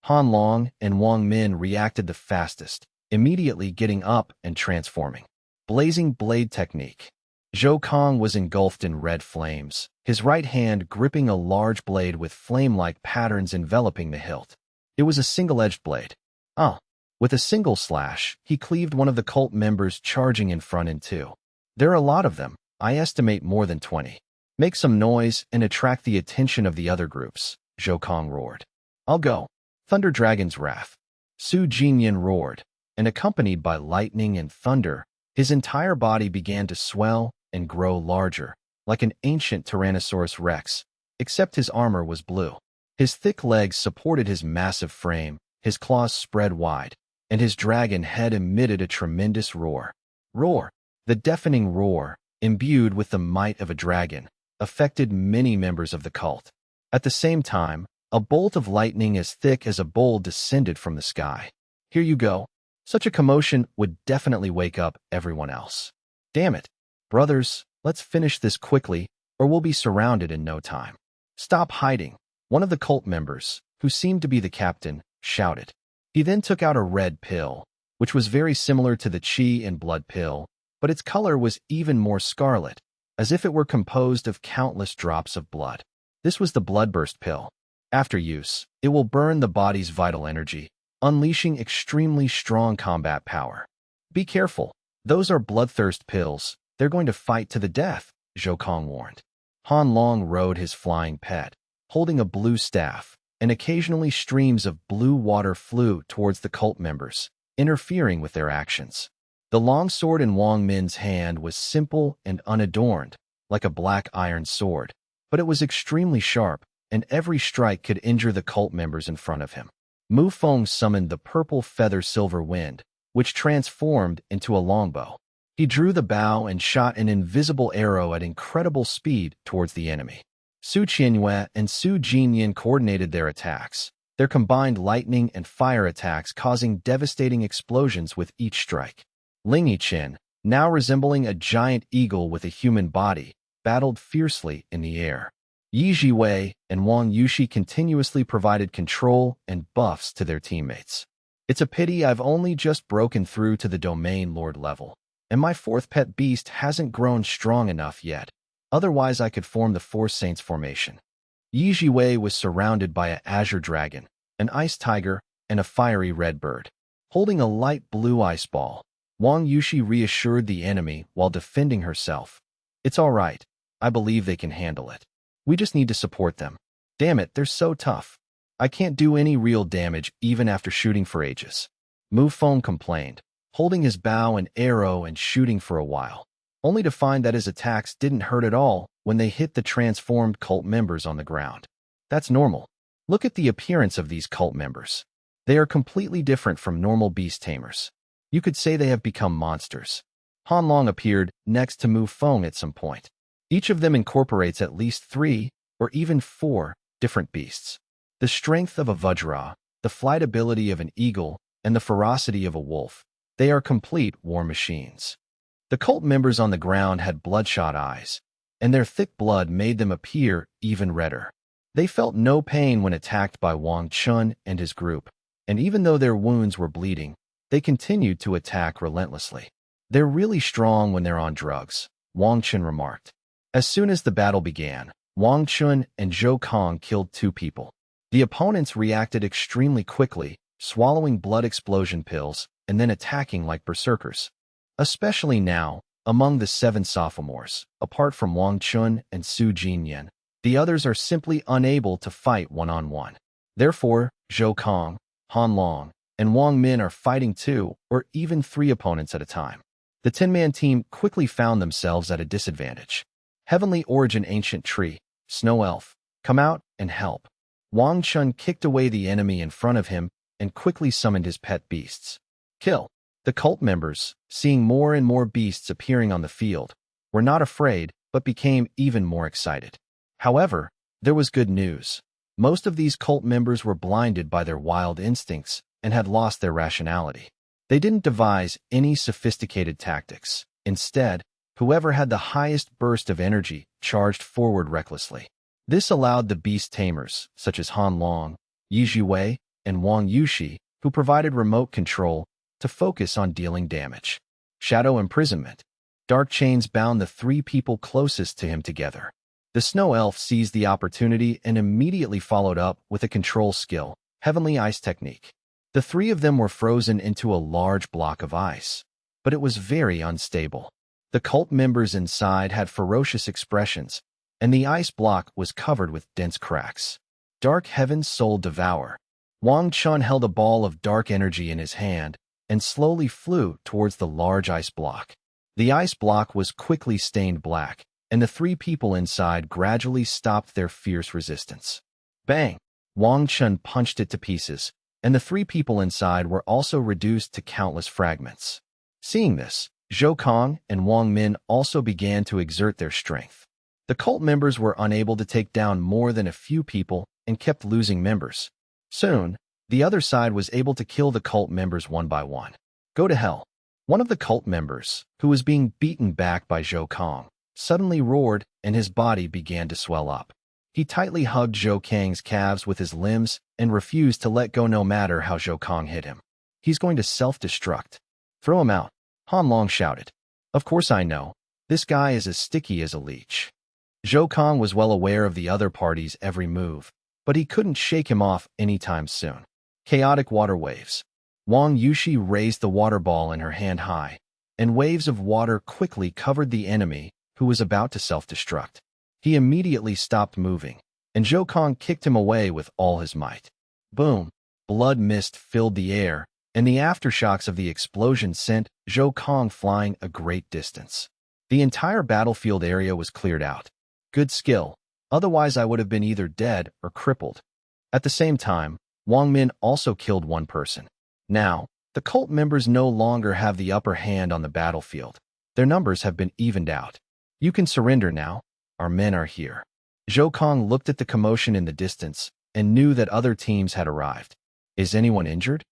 Han Long and Wang Min reacted the fastest, immediately getting up and transforming. Blazing Blade Technique. Zhou Kong was engulfed in red flames, his right hand gripping a large blade with flame-like patterns enveloping the hilt. It was a single-edged blade. With a single slash, he cleaved one of the cult members charging in front in two. There are a lot of them, I estimate more than 20. Make some noise and attract the attention of the other groups, Zhou Kong roared. I'll go. Thunder Dragon's Wrath. Su Jinyan roared, and accompanied by lightning and thunder, his entire body began to swell and grow larger, like an ancient Tyrannosaurus Rex, except his armor was blue. His thick legs supported his massive frame, his claws spread wide, and his dragon head emitted a tremendous roar. Roar! The deafening roar, imbued with the might of a dragon, affected many members of the cult. At the same time, a bolt of lightning as thick as a bowl descended from the sky. Here you go. Such a commotion would definitely wake up everyone else. Damn it. Brothers, let's finish this quickly, or we'll be surrounded in no time. Stop hiding, one of the cult members, who seemed to be the captain, shouted. He then took out a red pill, which was very similar to the chi and blood pill, but its color was even more scarlet, as if it were composed of countless drops of blood. This was the Bloodburst pill. After use, it will burn the body's vital energy, unleashing extremely strong combat power. Be careful, those are bloodthirst pills. They're going to fight to the death, Zhou Kong warned. Han Long rode his flying pet, holding a blue staff, and occasionally streams of blue water flew towards the cult members, interfering with their actions. The long sword in Wang Min's hand was simple and unadorned, like a black iron sword, but it was extremely sharp, and every strike could injure the cult members in front of him. Mu Feng summoned the purple feather silver wind, which transformed into a longbow. He drew the bow and shot an invisible arrow at incredible speed towards the enemy. Su Qianyue and Su Jinyan coordinated their attacks, their combined lightning and fire attacks causing devastating explosions with each strike. Lingmu City, now resembling a giant eagle with a human body, battled fiercely in the air. Yi Jiwei and Wang Yushi continuously provided control and buffs to their teammates. It's a pity I've only just broken through to the Domain Lord level, and my fourth pet beast hasn't grown strong enough yet. Otherwise, I could form the Four Saints formation. Yi Jiwei was surrounded by an azure dragon, an ice tiger, and a fiery red bird. Holding a light blue ice ball, Wang Yushi reassured the enemy while defending herself. It's all right. I believe they can handle it. We just need to support them. Damn it, they're so tough. I can't do any real damage even after shooting for ages. Mu Feng complained, holding his bow and arrow and shooting for a while, only to find that his attacks didn't hurt at all when they hit the transformed cult members on the ground. That's normal. Look at the appearance of these cult members. They are completely different from normal beast tamers. You could say they have become monsters. Han Long appeared next to Mu Feng at some point. Each of them incorporates at least 3 or even 4 different beasts. The strength of a Vajra, the flight ability of an eagle, and the ferocity of a wolf. They are complete war machines. The cult members on the ground had bloodshot eyes, and their thick blood made them appear even redder. They felt no pain when attacked by Wang Chen and his group, and even though their wounds were bleeding, they continued to attack relentlessly. They're really strong when they're on drugs, Wang Chen remarked. As soon as the battle began, Wang Chen and Zhou Kong killed 2 people. The opponents reacted extremely quickly, swallowing blood explosion pills and then attacking like berserkers. Especially now, among the 7 sophomores, apart from Wang Chen and Su Jinyan, the others are simply unable to fight one-on-one. Therefore, Zhou Kong, Han Long, and Wang Min are fighting 2 or even 3 opponents at a time. The 10-man team quickly found themselves at a disadvantage. Heavenly Origin Ancient Tree, Snow Elf, come out and help. Wang Chen kicked away the enemy in front of him and quickly summoned his pet beasts. Kill. The cult members, seeing more and more beasts appearing on the field, were not afraid but became even more excited. However, there was good news. Most of these cult members were blinded by their wild instincts and had lost their rationality. They didn't devise any sophisticated tactics. Instead, whoever had the highest burst of energy charged forward recklessly. This allowed the beast tamers, such as Han Long, Yi Jiwei, and Wang Yushi, who provided remote control, to focus on dealing damage. Shadow imprisonment. Dark chains bound the 3 people closest to him together. The Snow Elf seized the opportunity and immediately followed up with a control skill, Heavenly Ice Technique. The 3 of them were frozen into a large block of ice, but it was very unstable. The cult members inside had ferocious expressions, and the ice block was covered with dense cracks. Dark Heaven's Soul Devour. Wang Chen held a ball of dark energy in his hand and slowly flew towards the large ice block. The ice block was quickly stained black, and the 3 people inside gradually stopped their fierce resistance. Bang! Wang Chen punched it to pieces, and the 3 people inside were also reduced to countless fragments. Seeing this, Zhou Kong and Wang Min also began to exert their strength. The cult members were unable to take down more than a few people and kept losing members. Soon, the other side was able to kill the cult members one by one. Go to hell. One of the cult members, who was being beaten back by Zhou Kong, suddenly roared and his body began to swell up. He tightly hugged Zhou Kang's calves with his limbs and refused to let go no matter how Zhou Kong hit him. He's going to self-destruct. Throw him out, Han Long shouted. Of course I know. This guy is as sticky as a leech. Zhou Kong was well aware of the other party's every move, but he couldn't shake him off anytime soon. Chaotic water waves. Wang Yushi raised the water ball in her hand high, and waves of water quickly covered the enemy who was about to self-destruct. He immediately stopped moving, and Zhou Kong kicked him away with all his might. Boom! Blood mist filled the air, and the aftershocks of the explosion sent Zhou Kong flying a great distance. The entire battlefield area was cleared out. Good skill, otherwise I would have been either dead or crippled. At the same time, Wang Min also killed 1 person. Now, the cult members no longer have the upper hand on the battlefield. Their numbers have been evened out. You can surrender now. Our men are here. Zhou Kong looked at the commotion in the distance and knew that other teams had arrived. Is anyone injured?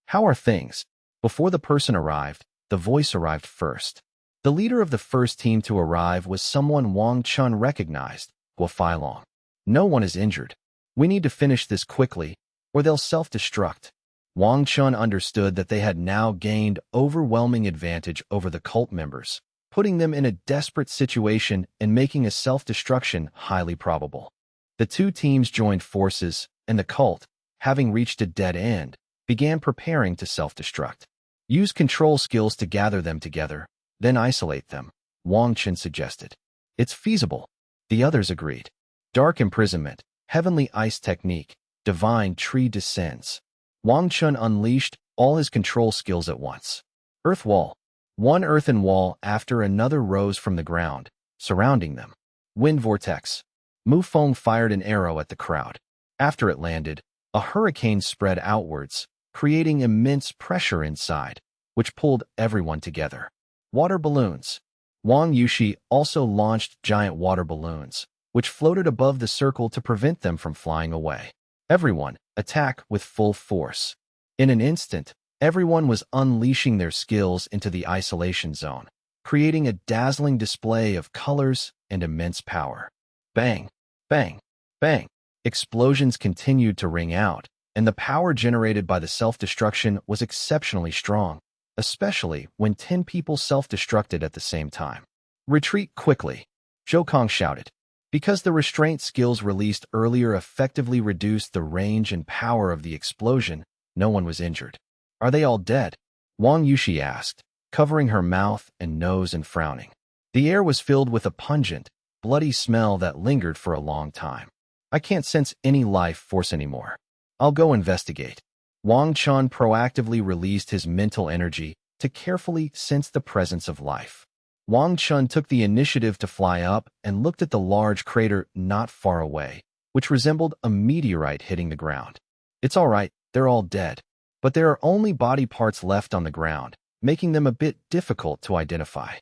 How are things? Before the person arrived, the voice arrived first. The leader of the first team to arrive was someone Wang Chen recognized, Guo Feilong. No one is injured. We need to finish this quickly, or they'll self-destruct. Wang Chen understood that they had now gained overwhelming advantage over the cult members, putting them in a desperate situation and making a self-destruction highly probable. The 2 teams joined forces, and the cult, having reached a dead end, began preparing to self-destruct. Use control skills to gather them together, then isolate them, Wang Chen suggested. It's feasible. The others agreed. Dark imprisonment, Heavenly Ice Technique, Divine Tree descends. Wang Chen unleashed all his control skills at once. Earth wall. 1 earthen wall after another rose from the ground, surrounding them. Wind vortex. Mu Feng fired an arrow at the crowd. After it landed, a hurricane spread outwards, creating immense pressure inside, which pulled everyone together. Water balloons. Wang Yushi also launched giant water balloons, which floated above the circle to prevent them from flying away. Everyone, attack with full force. In an instant, everyone was unleashing their skills into the isolation zone, creating a dazzling display of colors and immense power. Bang! Bang! Bang! Explosions continued to ring out, and the power generated by the self-destruction was exceptionally strong, especially when 10 people self-destructed at the same time. Retreat quickly, Zhou Kong shouted. Because the restraint skills released earlier effectively reduced the range and power of the explosion, no one was injured. Are they all dead? Wang Yushi asked, covering her mouth and nose and frowning. The air was filled with a pungent, bloody smell that lingered for a long time. I can't sense any life force anymore. I'll go investigate. Wang Chen proactively released his mental energy to carefully sense the presence of life. Wang Chen took the initiative to fly up and looked at the large crater not far away, which resembled a meteorite hitting the ground. It's all right, they're all dead. But there are only body parts left on the ground, making them a bit difficult to identify.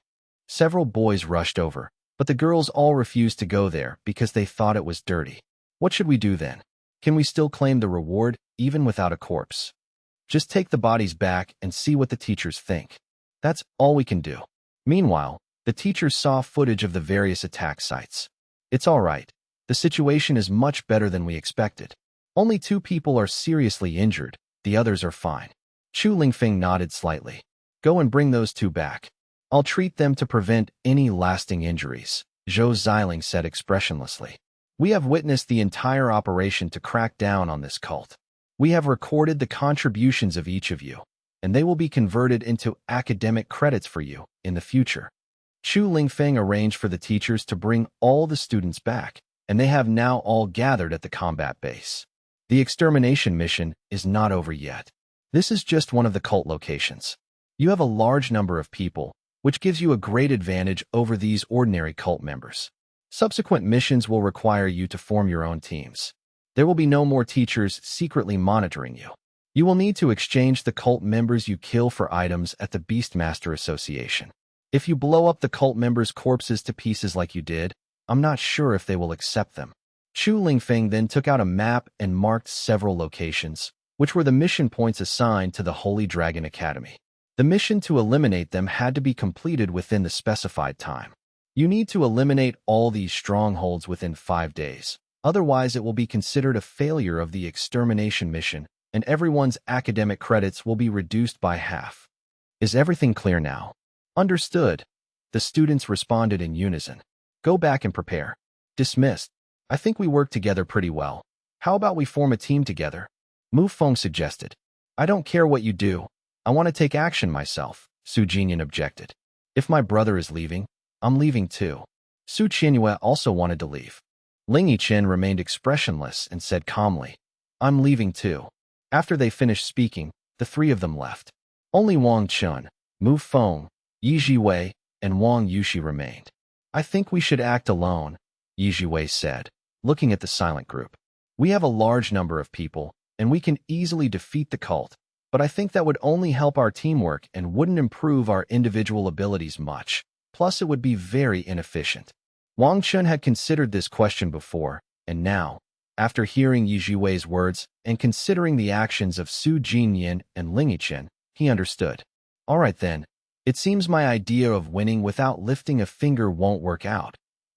Several boys rushed over, but the girls all refused to go there because they thought it was dirty. What should we do then? Can we still claim the reward, even without a corpse? Just take the bodies back and see what the teachers think. That's all we can do. Meanwhile, the teachers saw footage of the various attack sites. It's all right. The situation is much better than we expected. Only 2 people are seriously injured, the others are fine. Chu Lingfeng nodded slightly. Go and bring those 2 back. I'll treat them to prevent any lasting injuries, Zhou Xiling said expressionlessly. We have witnessed the entire operation to crack down on this cult. We have recorded the contributions of each of you, and they will be converted into academic credits for you in the future. Chu Lingfeng arranged for the teachers to bring all the students back, and they have now all gathered at the combat base. The extermination mission is not over yet. This is just one of the cult locations. You have a large number of people, which gives you a great advantage over these ordinary cult members. Subsequent missions will require you to form your own teams. There will be no more teachers secretly monitoring you. You will need to exchange the cult members you kill for items at the Beastmaster Association. If you blow up the cult members' corpses to pieces like you did, I'm not sure if they will accept them. Chu Lingfeng then took out a map and marked several locations, which were the mission points assigned to the Holy Dragon Academy. The mission to eliminate them had to be completed within the specified time. You need to eliminate all these strongholds within 5 days. Otherwise, it will be considered a failure of the extermination mission, and everyone's academic credits will be reduced by half. Is everything clear now? Understood. The students responded in unison. Go back and prepare. Dismissed. I think we work together pretty well. How about we form a team together? Mu Feng suggested. I don't care what you do. I want to take action myself, Su Jinyan objected. If my brother is leaving, I'm leaving too. Su Qianyue also wanted to leave. Ling Yichen remained expressionless and said calmly, I'm leaving too. After they finished speaking, the 3 of them left. Only Wang Chen, Mu Feng, Yi Jiwei, and Wang Yushi remained. I think we should act alone, Yi Jiwei said, looking at the silent group. We have a large number of people, and we can easily defeat the cult, but I think that would only help our teamwork and wouldn't improve our individual abilities much. Plus, it would be very inefficient. Wang Chen had considered this question before, and now, after hearing Yi Jiwei's words and considering the actions of Su Jinyan and Ling Yichen, he understood. All right then, it seems my idea of winning without lifting a finger won't work out,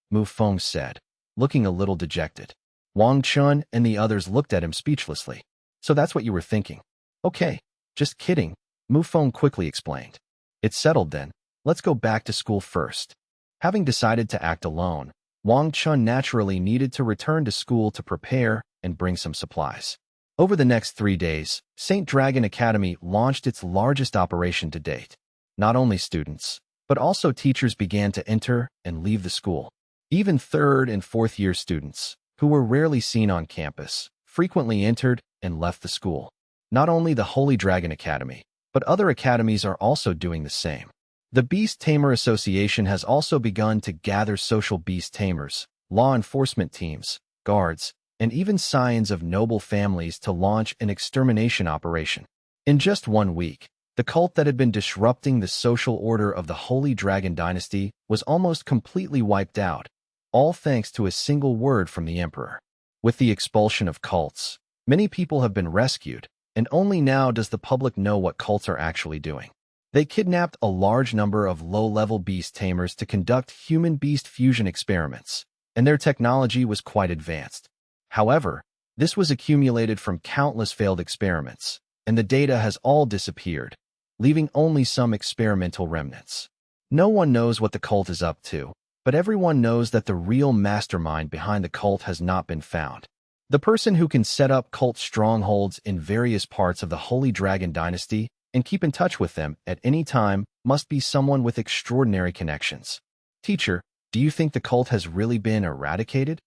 Mu Feng said, looking a little dejected. Wang Chen and the others looked at him speechlessly. So that's what you were thinking? Okay, just kidding, Mu Feng quickly explained. It's settled then. Let's go back to school first. Having decided to act alone, Wang Chen naturally needed to return to school to prepare and bring some supplies. Over the next 3 days, St. Dragon Academy launched its largest operation to date. Not only students, but also teachers began to enter and leave the school. Even 3rd and 4th year students, who were rarely seen on campus, frequently entered and left the school. Not only the Holy Dragon Academy, but other academies are also doing the same. The Beast Tamer Association has also begun to gather social beast tamers, law enforcement teams, guards, and even scions of noble families to launch an extermination operation. In just 1 week, the cult that had been disrupting the social order of the Holy Dragon Dynasty was almost completely wiped out, all thanks to a single word from the Emperor. With the expulsion of cults, many people have been rescued, and only now does the public know what cults are actually doing. They kidnapped a large number of low-level beast tamers to conduct human-beast fusion experiments, and their technology was quite advanced. However, this was accumulated from countless failed experiments, and the data has all disappeared, leaving only some experimental remnants. No one knows what the cult is up to, but everyone knows that the real mastermind behind the cult has not been found. The person who can set up cult strongholds in various parts of the Holy Dragon Dynasty and keep in touch with them at any time must be someone with extraordinary connections. Teacher, do you think the cult has really been eradicated?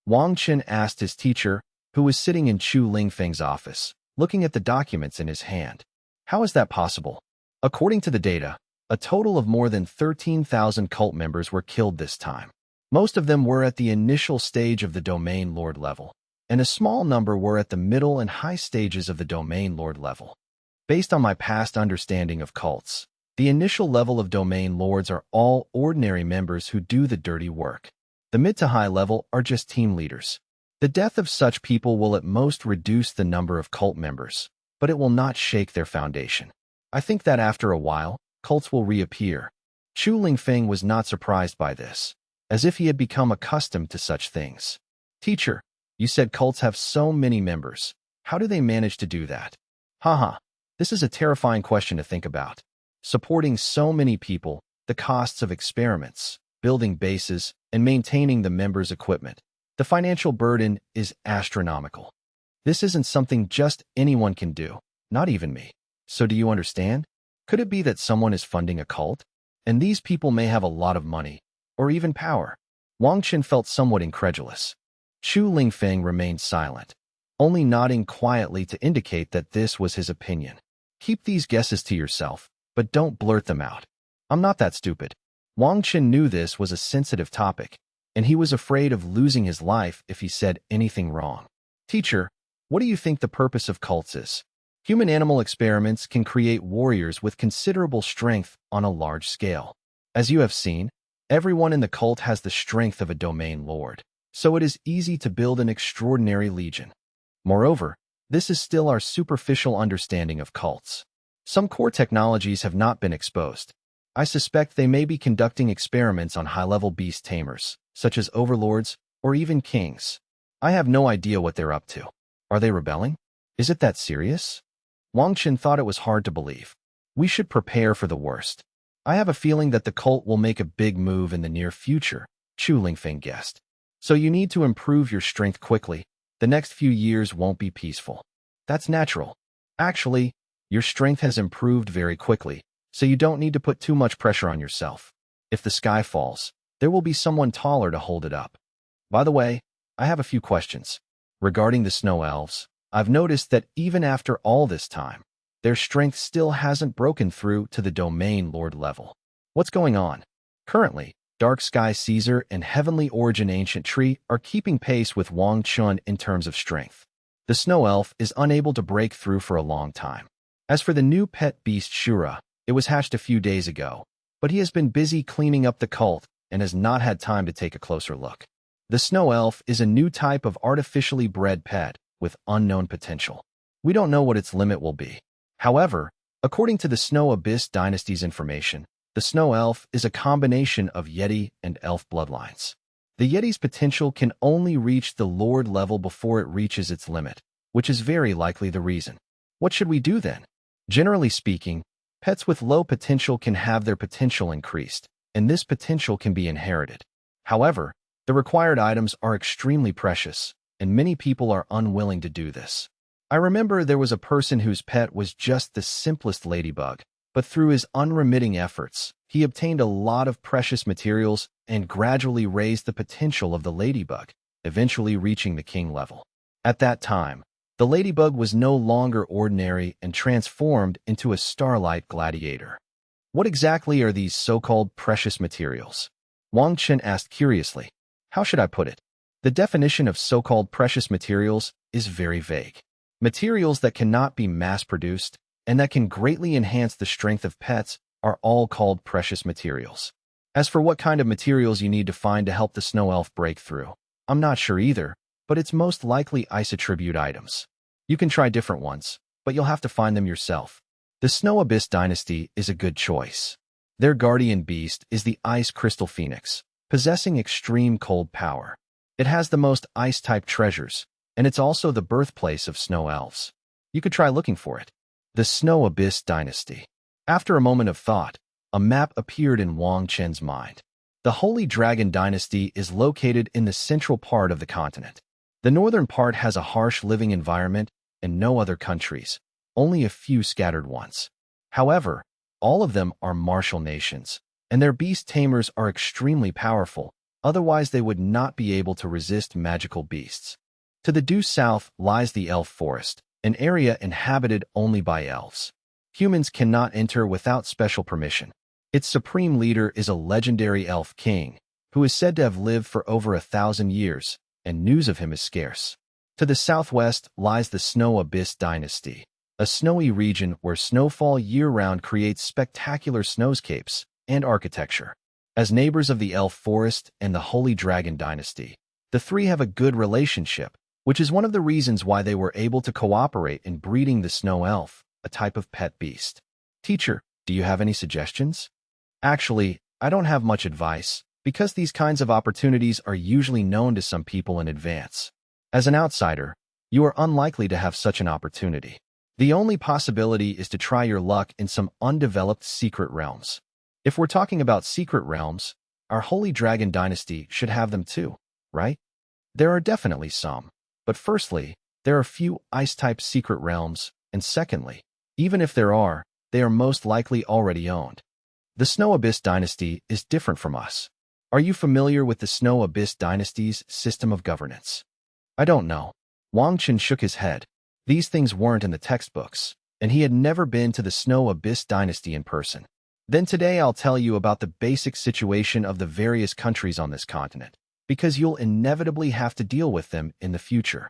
Wang Chen asked his teacher, who was sitting in Chu Lingfeng's office, looking at the documents in his hand. How is that possible? According to the data, a total of more than 13,000 cult members were killed this time. Most of them were at the initial stage of the Domain Lord level, and a small number were at the middle and high stages of the Domain Lord level. Based on my past understanding of cults, the initial level of Domain Lords are all ordinary members who do the dirty work. The mid to high level are just team leaders. The death of such people will at most reduce the number of cult members, but it will not shake their foundation. I think that after a while, cults will reappear. Chu Lingfeng was not surprised by this, as if he had become accustomed to such things. Teacher, you said cults have so many members. How do they manage to do that? Haha, this is a terrifying question to think about. Supporting so many people, the costs of experiments, building bases, and maintaining the members' equipment. The financial burden is astronomical. This isn't something just anyone can do, not even me. So do you understand? Could it be that someone is funding a cult? And these people may have a lot of money, or even power. Wang Chen felt somewhat incredulous. Chu Lingfeng remained silent, only nodding quietly to indicate that this was his opinion. Keep these guesses to yourself, but don't blurt them out. I'm not that stupid. Wang Chen knew this was a sensitive topic, and he was afraid of losing his life if he said anything wrong. Teacher, what do you think the purpose of cults is? Human-animal experiments can create warriors with considerable strength on a large scale. As you have seen, everyone in the cult has the strength of a domain lord, so it is easy to build an extraordinary legion. Moreover, this is still our superficial understanding of cults. Some core technologies have not been exposed. I suspect they may be conducting experiments on high-level beast tamers, such as overlords or even kings. I have no idea what they're up to. Are they rebelling? Is it that serious? Wang Chen thought it was hard to believe. We should prepare for the worst. I have a feeling that the cult will make a big move in the near future, Chu Lingfeng guessed. So you need to improve your strength quickly. The next few years won't be peaceful. That's natural. Actually, your strength has improved very quickly, so you don't need to put too much pressure on yourself. If the sky falls, there will be someone taller to hold it up. By the way, I have a few questions. Regarding the snow elves, I've noticed that even after all this time, their strength still hasn't broken through to the Domain Lord level. What's going on? Currently, Dark Sky Caesar and Heavenly Origin Ancient Tree are keeping pace with Wang Chen in terms of strength. The snow elf is unable to break through for a long time. As for the new pet beast Shura, it was hatched a few days ago, but he has been busy cleaning up the cult and has not had time to take a closer look. The snow elf is a new type of artificially bred pet with unknown potential. We don't know what its limit will be. However, according to the Snow Abyss Dynasty's information, the snow elf is a combination of Yeti and elf bloodlines. The Yeti's potential can only reach the Lord level before it reaches its limit, which is very likely the reason. What should we do then? Generally speaking, pets with low potential can have their potential increased, and this potential can be inherited. However, the required items are extremely precious, and many people are unwilling to do this. I remember there was a person whose pet was just the simplest ladybug, but through his unremitting efforts, he obtained a lot of precious materials and gradually raised the potential of the ladybug, eventually reaching the king level. At that time, the ladybug was no longer ordinary and transformed into a starlight gladiator. What exactly are these so-called precious materials? Wang Chen asked curiously. How should I put it? The definition of so-called precious materials is very vague. Materials that cannot be mass-produced and that can greatly enhance the strength of pets are all called precious materials. As for what kind of materials you need to find to help the snow elf break through, I'm not sure either, but it's most likely ice attribute items. You can try different ones, but you'll have to find them yourself. The Snow Abyss Dynasty is a good choice. Their guardian beast is the Ice Crystal Phoenix, possessing extreme cold power. It has the most ice-type treasures, and it's also the birthplace of snow elves. You could try looking for it. The Snow Abyss Dynasty. After a moment of thought, a map appeared in Wang Chen's mind. The Holy Dragon Dynasty is located in the central part of the continent. The northern part has a harsh living environment and no other countries, only a few scattered ones. However, all of them are martial nations, and their beast tamers are extremely powerful, otherwise they would not be able to resist magical beasts. To the due south lies the Elf Forest, an area inhabited only by elves. Humans cannot enter without special permission. Its supreme leader is a legendary elf king, who is said to have lived for over 1,000 years, and news of him is scarce. To the southwest lies the Snow Abyss Dynasty, a snowy region where snowfall year-round creates spectacular snowscapes and architecture. As neighbors of the Elf Forest and the Holy Dragon Dynasty, the three have a good relationship, which is one of the reasons why they were able to cooperate in breeding the snow elf, a type of pet beast. Teacher, do you have any suggestions? Actually, I don't have much advice, because these kinds of opportunities are usually known to some people in advance. As an outsider, you are unlikely to have such an opportunity. The only possibility is to try your luck in some undeveloped secret realms. If we're talking about secret realms, our Holy Dragon Dynasty should have them too, right? There are definitely some. But firstly, there are few ice-type secret realms, and secondly, even if there are, they are most likely already owned. The Snow Abyss Dynasty is different from us. Are you familiar with the Snow Abyss Dynasty's system of governance? I don't know. Wang Chen shook his head. These things weren't in the textbooks, and he had never been to the Snow Abyss Dynasty in person. Then today I'll tell you about the basic situation of the various countries on this continent, because you'll inevitably have to deal with them in the future.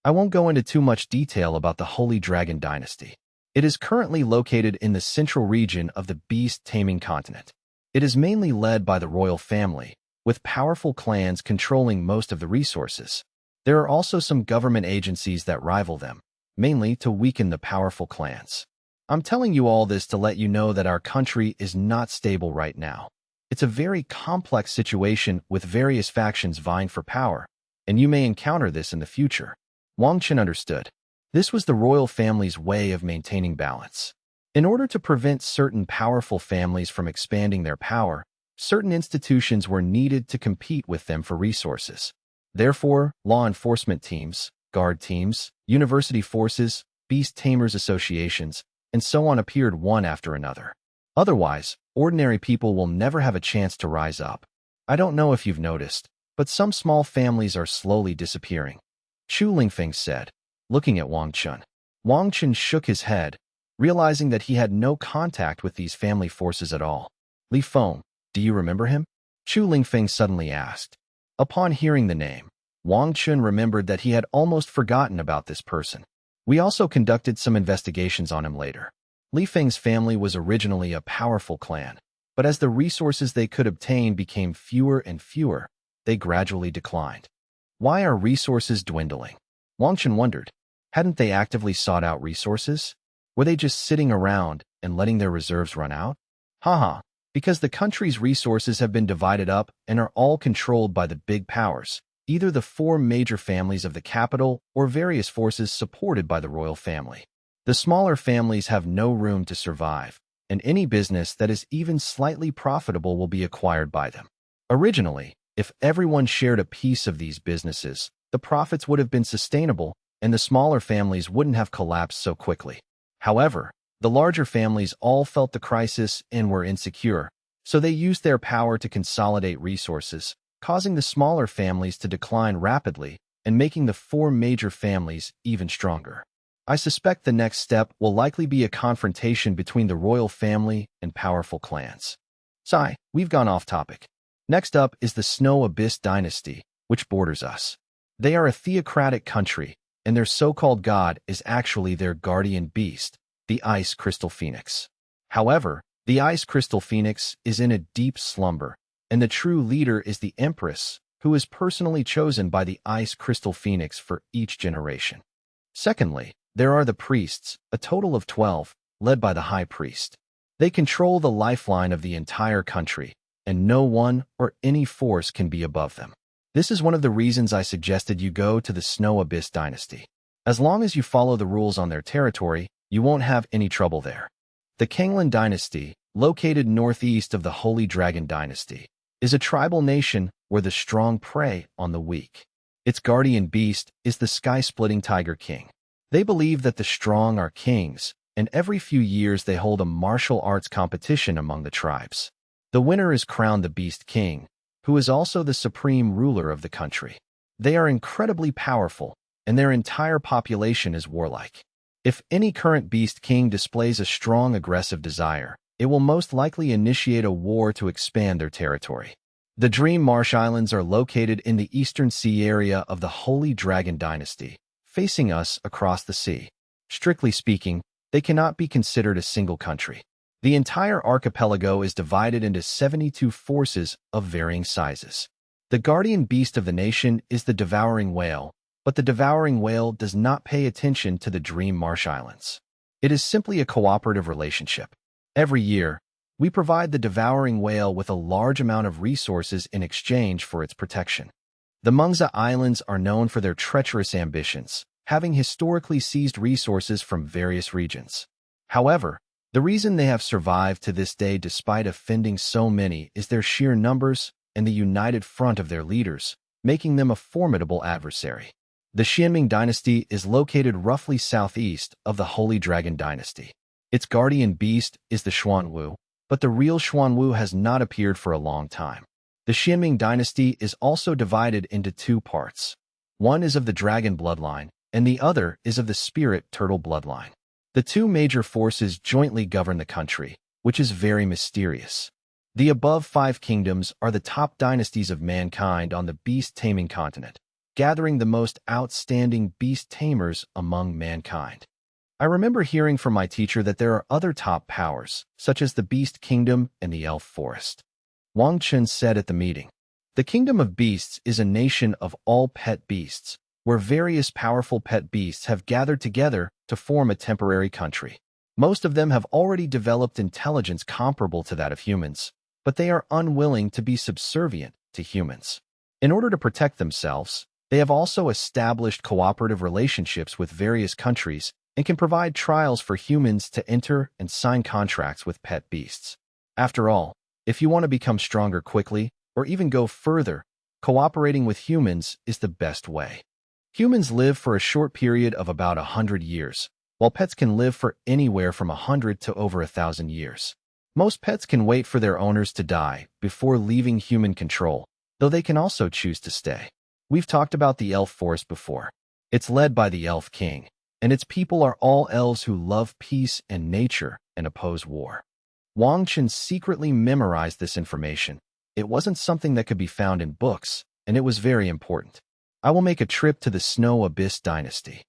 I won't go into too much detail about the Holy Dragon Dynasty. It is currently located in the central region of the Beast Taming continent. It is mainly led by the royal family, with powerful clans controlling most of the resources. There are also some government agencies that rival them, mainly to weaken the powerful clans. I'm telling you all this to let you know that our country is not stable right now. It's a very complex situation with various factions vying for power, and you may encounter this in the future. Wang Chen understood. This was the royal family's way of maintaining balance. In order to prevent certain powerful families from expanding their power, certain institutions were needed to compete with them for resources. Therefore, law enforcement teams, guard teams, university forces, beast tamers associations, and so on appeared one after another. Otherwise, ordinary people will never have a chance to rise up. I don't know if you've noticed, but some small families are slowly disappearing. Chu Lingfeng said, looking at Wang Chen. Wang Chen shook his head, realizing that he had no contact with these family forces at all. Li Feng, do you remember him? Chu Lingfeng suddenly asked. Upon hearing the name, Wang Chen remembered that he had almost forgotten about this person. We also conducted some investigations on him later. Li Feng's family was originally a powerful clan, but as the resources they could obtain became fewer and fewer, they gradually declined. Why are resources dwindling? Wang Chen wondered. Hadn't they actively sought out resources? Were they just sitting around and letting their reserves run out? Haha, because the country's resources have been divided up and are all controlled by the big powers, either the four major families of the capital or various forces supported by the royal family. The smaller families have no room to survive, and any business that is even slightly profitable will be acquired by them. Originally, if everyone shared a piece of these businesses, the profits would have been sustainable and the smaller families wouldn't have collapsed so quickly. However, the larger families all felt the crisis and were insecure, so they used their power to consolidate resources, causing the smaller families to decline rapidly and making the four major families even stronger. I suspect the next step will likely be a confrontation between the royal family and powerful clans. Sigh, we've gone off topic. Next up is the Snow Abyss Dynasty, which borders us. They are a theocratic country, and their so-called god is actually their guardian beast, the Ice Crystal Phoenix. However, the Ice Crystal Phoenix is in a deep slumber, and the true leader is the Empress, who is personally chosen by the Ice Crystal Phoenix for each generation. Secondly, there are the priests, a total of 12, led by the High Priest. They control the lifeline of the entire country, and no one or any force can be above them. This is one of the reasons I suggested you go to the Snow Abyss Dynasty. As long as you follow the rules on their territory, you won't have any trouble there. The Kanglan Dynasty, located northeast of the Holy Dragon Dynasty, is a tribal nation where the strong prey on the weak. Its guardian beast is the sky-splitting Tiger King. They believe that the strong are kings, and every few years they hold a martial arts competition among the tribes. The winner is crowned the Beast King, who is also the supreme ruler of the country. They are incredibly powerful, and their entire population is warlike. If any current Beast King displays a strong aggressive desire, it will most likely initiate a war to expand their territory. The Dream Marsh Islands are located in the eastern sea area of the Holy Dragon Dynasty, facing us across the sea. Strictly speaking, they cannot be considered a single country. The entire archipelago is divided into 72 forces of varying sizes. The guardian beast of the nation is the devouring whale, but the devouring whale does not pay attention to the Dream Marsh Islands. It is simply a cooperative relationship. Every year, we provide the devouring whale with a large amount of resources in exchange for its protection. The Mengza Islands are known for their treacherous ambitions, having historically seized resources from various regions. However, the reason they have survived to this day despite offending so many is their sheer numbers and the united front of their leaders, making them a formidable adversary. The Xianming dynasty is located roughly southeast of the Holy Dragon dynasty. Its guardian beast is the Xuanwu, but the real Xuanwu has not appeared for a long time. The Xianming dynasty is also divided into two parts. One is of the dragon bloodline, and the other is of the spirit turtle bloodline. The two major forces jointly govern the country, which is very mysterious. The above 5 kingdoms are the top dynasties of mankind on the beast taming continent, gathering the most outstanding beast tamers among mankind. I remember hearing from my teacher that there are other top powers, such as the Beast Kingdom and the Elf Forest. Wang Chen said at the meeting, "The Kingdom of Beasts is a nation of all pet beasts, where various powerful pet beasts have gathered together to form a temporary country. Most of them have already developed intelligence comparable to that of humans, but they are unwilling to be subservient to humans. In order to protect themselves, they have also established cooperative relationships with various countries and can provide trials for humans to enter and sign contracts with pet beasts. After all, if you want to become stronger quickly, or even go further, cooperating with humans is the best way. Humans live for a short period of about 100 years, while pets can live for anywhere from 100 to over 1,000 years. Most pets can wait for their owners to die before leaving human control, though they can also choose to stay. We've talked about the Elf Forest before. It's led by the Elf King, and its people are all elves who love peace and nature and oppose war." Wang Chen secretly memorized this information. It wasn't something that could be found in books, and it was very important. "I will make a trip to the Snow Abyss Dynasty."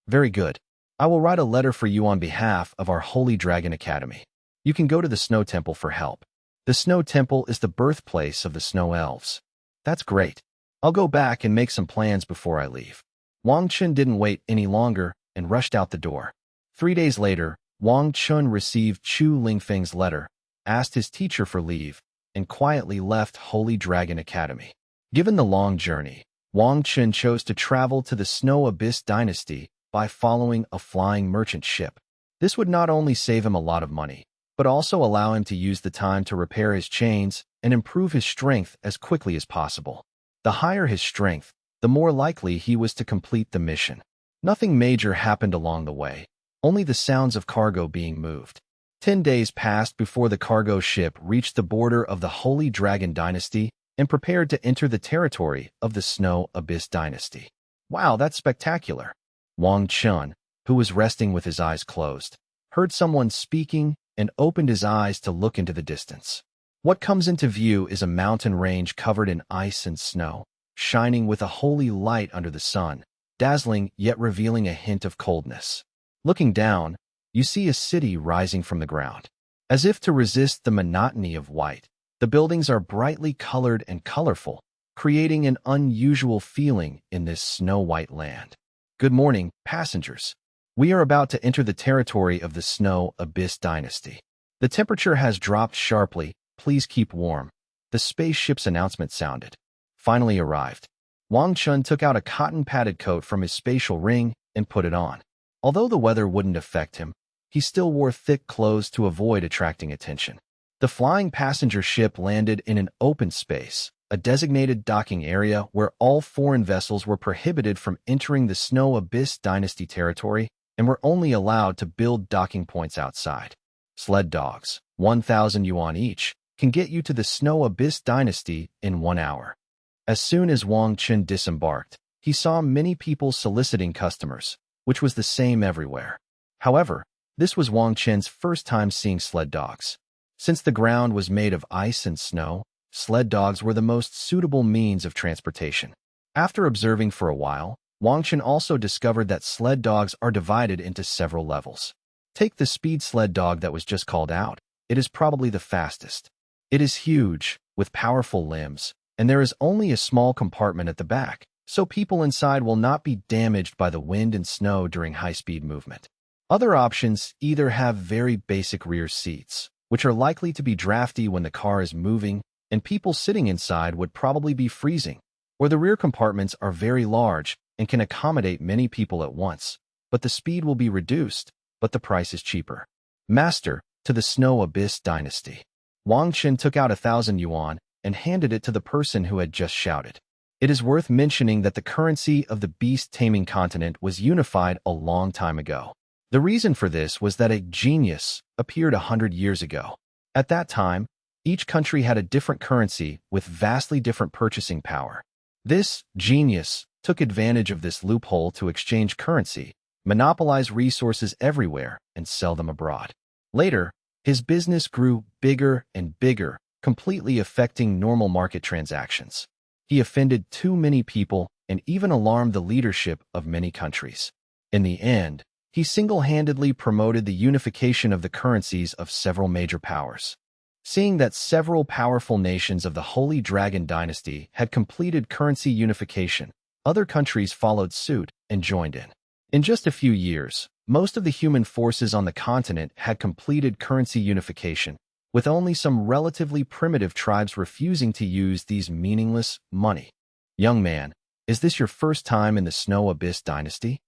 "Very good. I will write a letter for you on behalf of our Holy Dragon Academy. You can go to the Snow Temple for help. The Snow Temple is the birthplace of the Snow Elves." "That's great. I'll go back and make some plans before I leave." Wang Chen didn't wait any longer and rushed out the door. 3 days later, Wang Chen received Chu Lingfeng's letter, asked his teacher for leave, and quietly left Holy Dragon Academy. Given the long journey, Wang Chen chose to travel to the Snow Abyss Dynasty by following a flying merchant ship. This would not only save him a lot of money, but also allow him to use the time to repair his chains and improve his strength as quickly as possible. The higher his strength, the more likely he was to complete the mission. Nothing major happened along the way, only the sounds of cargo being moved. 10 days passed before the cargo ship reached the border of the Holy Dragon Dynasty and prepared to enter the territory of the Snow Abyss Dynasty. "Wow, that's spectacular." Wang Chen, who was resting with his eyes closed, heard someone speaking and opened his eyes to look into the distance. What comes into view is a mountain range covered in ice and snow, shining with a holy light under the sun, dazzling yet revealing a hint of coldness. Looking down, you see a city rising from the ground. As if to resist the monotony of white, the buildings are brightly colored and colorful, creating an unusual feeling in this snow-white land. "Good morning, passengers. We are about to enter the territory of the Snow Abyss Dynasty. The temperature has dropped sharply. Please keep warm." The spaceship's announcement sounded. Finally arrived. Wang Chen took out a cotton-padded coat from his spatial ring and put it on. Although the weather wouldn't affect him, he still wore thick clothes to avoid attracting attention. The flying passenger ship landed in an open space, a designated docking area where all foreign vessels were prohibited from entering the Snow Abyss Dynasty territory and were only allowed to build docking points outside. Sled dogs, 1,000 yuan each, can get you to the Snow Abyss Dynasty in 1 hour. As soon as Wang Chen disembarked, he saw many people soliciting customers, which was the same everywhere. However, this was Wang Chen's first time seeing sled dogs. Since the ground was made of ice and snow, sled dogs were the most suitable means of transportation. After observing for a while, Wang Chen also discovered that sled dogs are divided into several levels. Take the speed sled dog that was just called out. It is probably the fastest. It is huge, with powerful limbs, and there is only a small compartment at the back, so people inside will not be damaged by the wind and snow during high-speed movement. Other options either have very basic rear seats, which are likely to be drafty when the car is moving, and people sitting inside would probably be freezing, or the rear compartments are very large and can accommodate many people at once, but the speed will be reduced, but the price is cheaper. Master, to the Snow Abyss Dynasty. Wang Chen took out 1,000 yuan and handed it to the person who had just shouted. It is worth mentioning that the currency of the Beast Taming continent was unified a long time ago. The reason for this was that a genius appeared 100 years ago. At that time, each country had a different currency with vastly different purchasing power. This genius took advantage of this loophole to exchange currency, monopolize resources everywhere, and sell them abroad. Later, his business grew bigger and bigger, completely affecting normal market transactions. He offended too many people and even alarmed the leadership of many countries. In the end, he single-handedly promoted the unification of the currencies of several major powers. Seeing that several powerful nations of the Holy Dragon Dynasty had completed currency unification, other countries followed suit and joined in. In just a few years, most of the human forces on the continent had completed currency unification, with only some relatively primitive tribes refusing to use these meaningless money. Young man, is this your first time in the Snow Abyss Dynasty?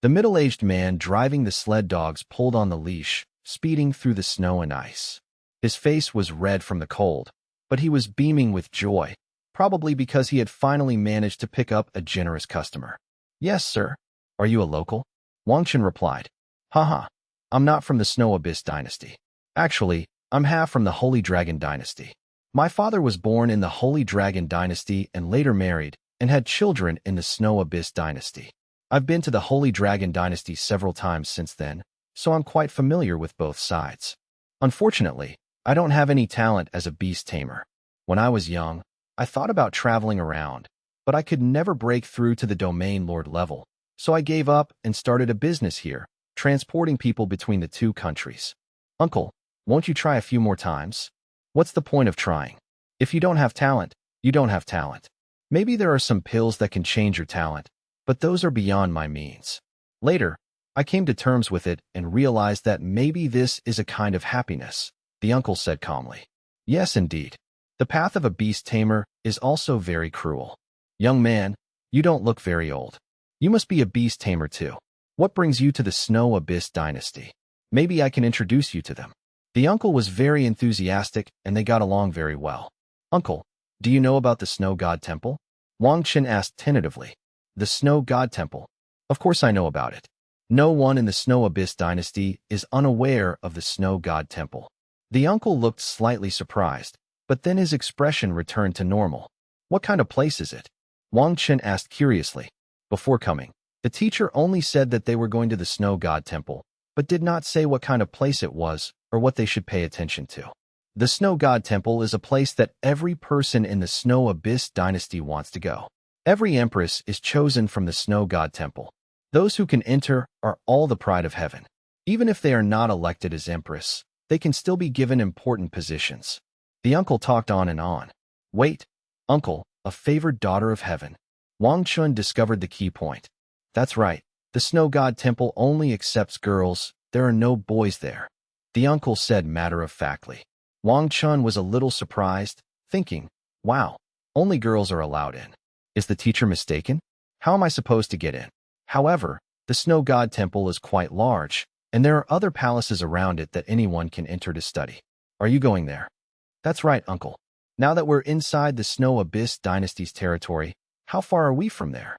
The middle-aged man driving the sled dogs pulled on the leash, speeding through the snow and ice. His face was red from the cold, but he was beaming with joy, probably because he had finally managed to pick up a generous customer. Yes, sir. Are you a local? Wang Chen replied. Haha, I'm not from the Snow Abyss Dynasty. Actually, I'm half from the Holy Dragon Dynasty. My father was born in the Holy Dragon Dynasty and later married and had children in the Snow Abyss Dynasty. I've been to the Holy Dragon Dynasty several times since then, so I'm quite familiar with both sides. Unfortunately, I don't have any talent as a beast tamer. When I was young, I thought about traveling around, but I could never break through to the domain lord level, so I gave up and started a business here, transporting people between the two countries. Uncle, won't you try a few more times? What's the point of trying? If you don't have talent, you don't have talent. Maybe there are some pills that can change your talent, but those are beyond my means. Later, I came to terms with it and realized that maybe this is a kind of happiness, the uncle said calmly. Yes, indeed. The path of a beast tamer is also very cruel. Young man, you don't look very old. You must be a beast tamer too. What brings you to the Snow Abyss Dynasty? Maybe I can introduce you to them. The uncle was very enthusiastic and they got along very well. Uncle, do you know about the Snow God Temple? Wang Chen asked tentatively. The Snow God Temple. Of course I know about it. No one in the Snow Abyss Dynasty is unaware of the Snow God Temple. The uncle looked slightly surprised, but then his expression returned to normal. What kind of place is it? Wang Chen asked curiously. Before coming, the teacher only said that they were going to the Snow God Temple, but did not say what kind of place it was or what they should pay attention to. The Snow God Temple is a place that every person in the Snow Abyss Dynasty wants to go. Every empress is chosen from the Snow God Temple. Those who can enter are all the pride of heaven. Even if they are not elected as empress, they can still be given important positions. The uncle talked on and on. Wait, uncle, a favored daughter of heaven. Wang Chen discovered the key point. That's right. The Snow God Temple only accepts girls. There are no boys there. The uncle said matter-of-factly. Wang Chen was a little surprised, thinking, wow, only girls are allowed in. Is the teacher mistaken? How am I supposed to get in? However, the Snow God Temple is quite large, and there are other palaces around it that anyone can enter to study. Are you going there? That's right, uncle. Now that we're inside the Snow Abyss Dynasty's territory, how far are we from there?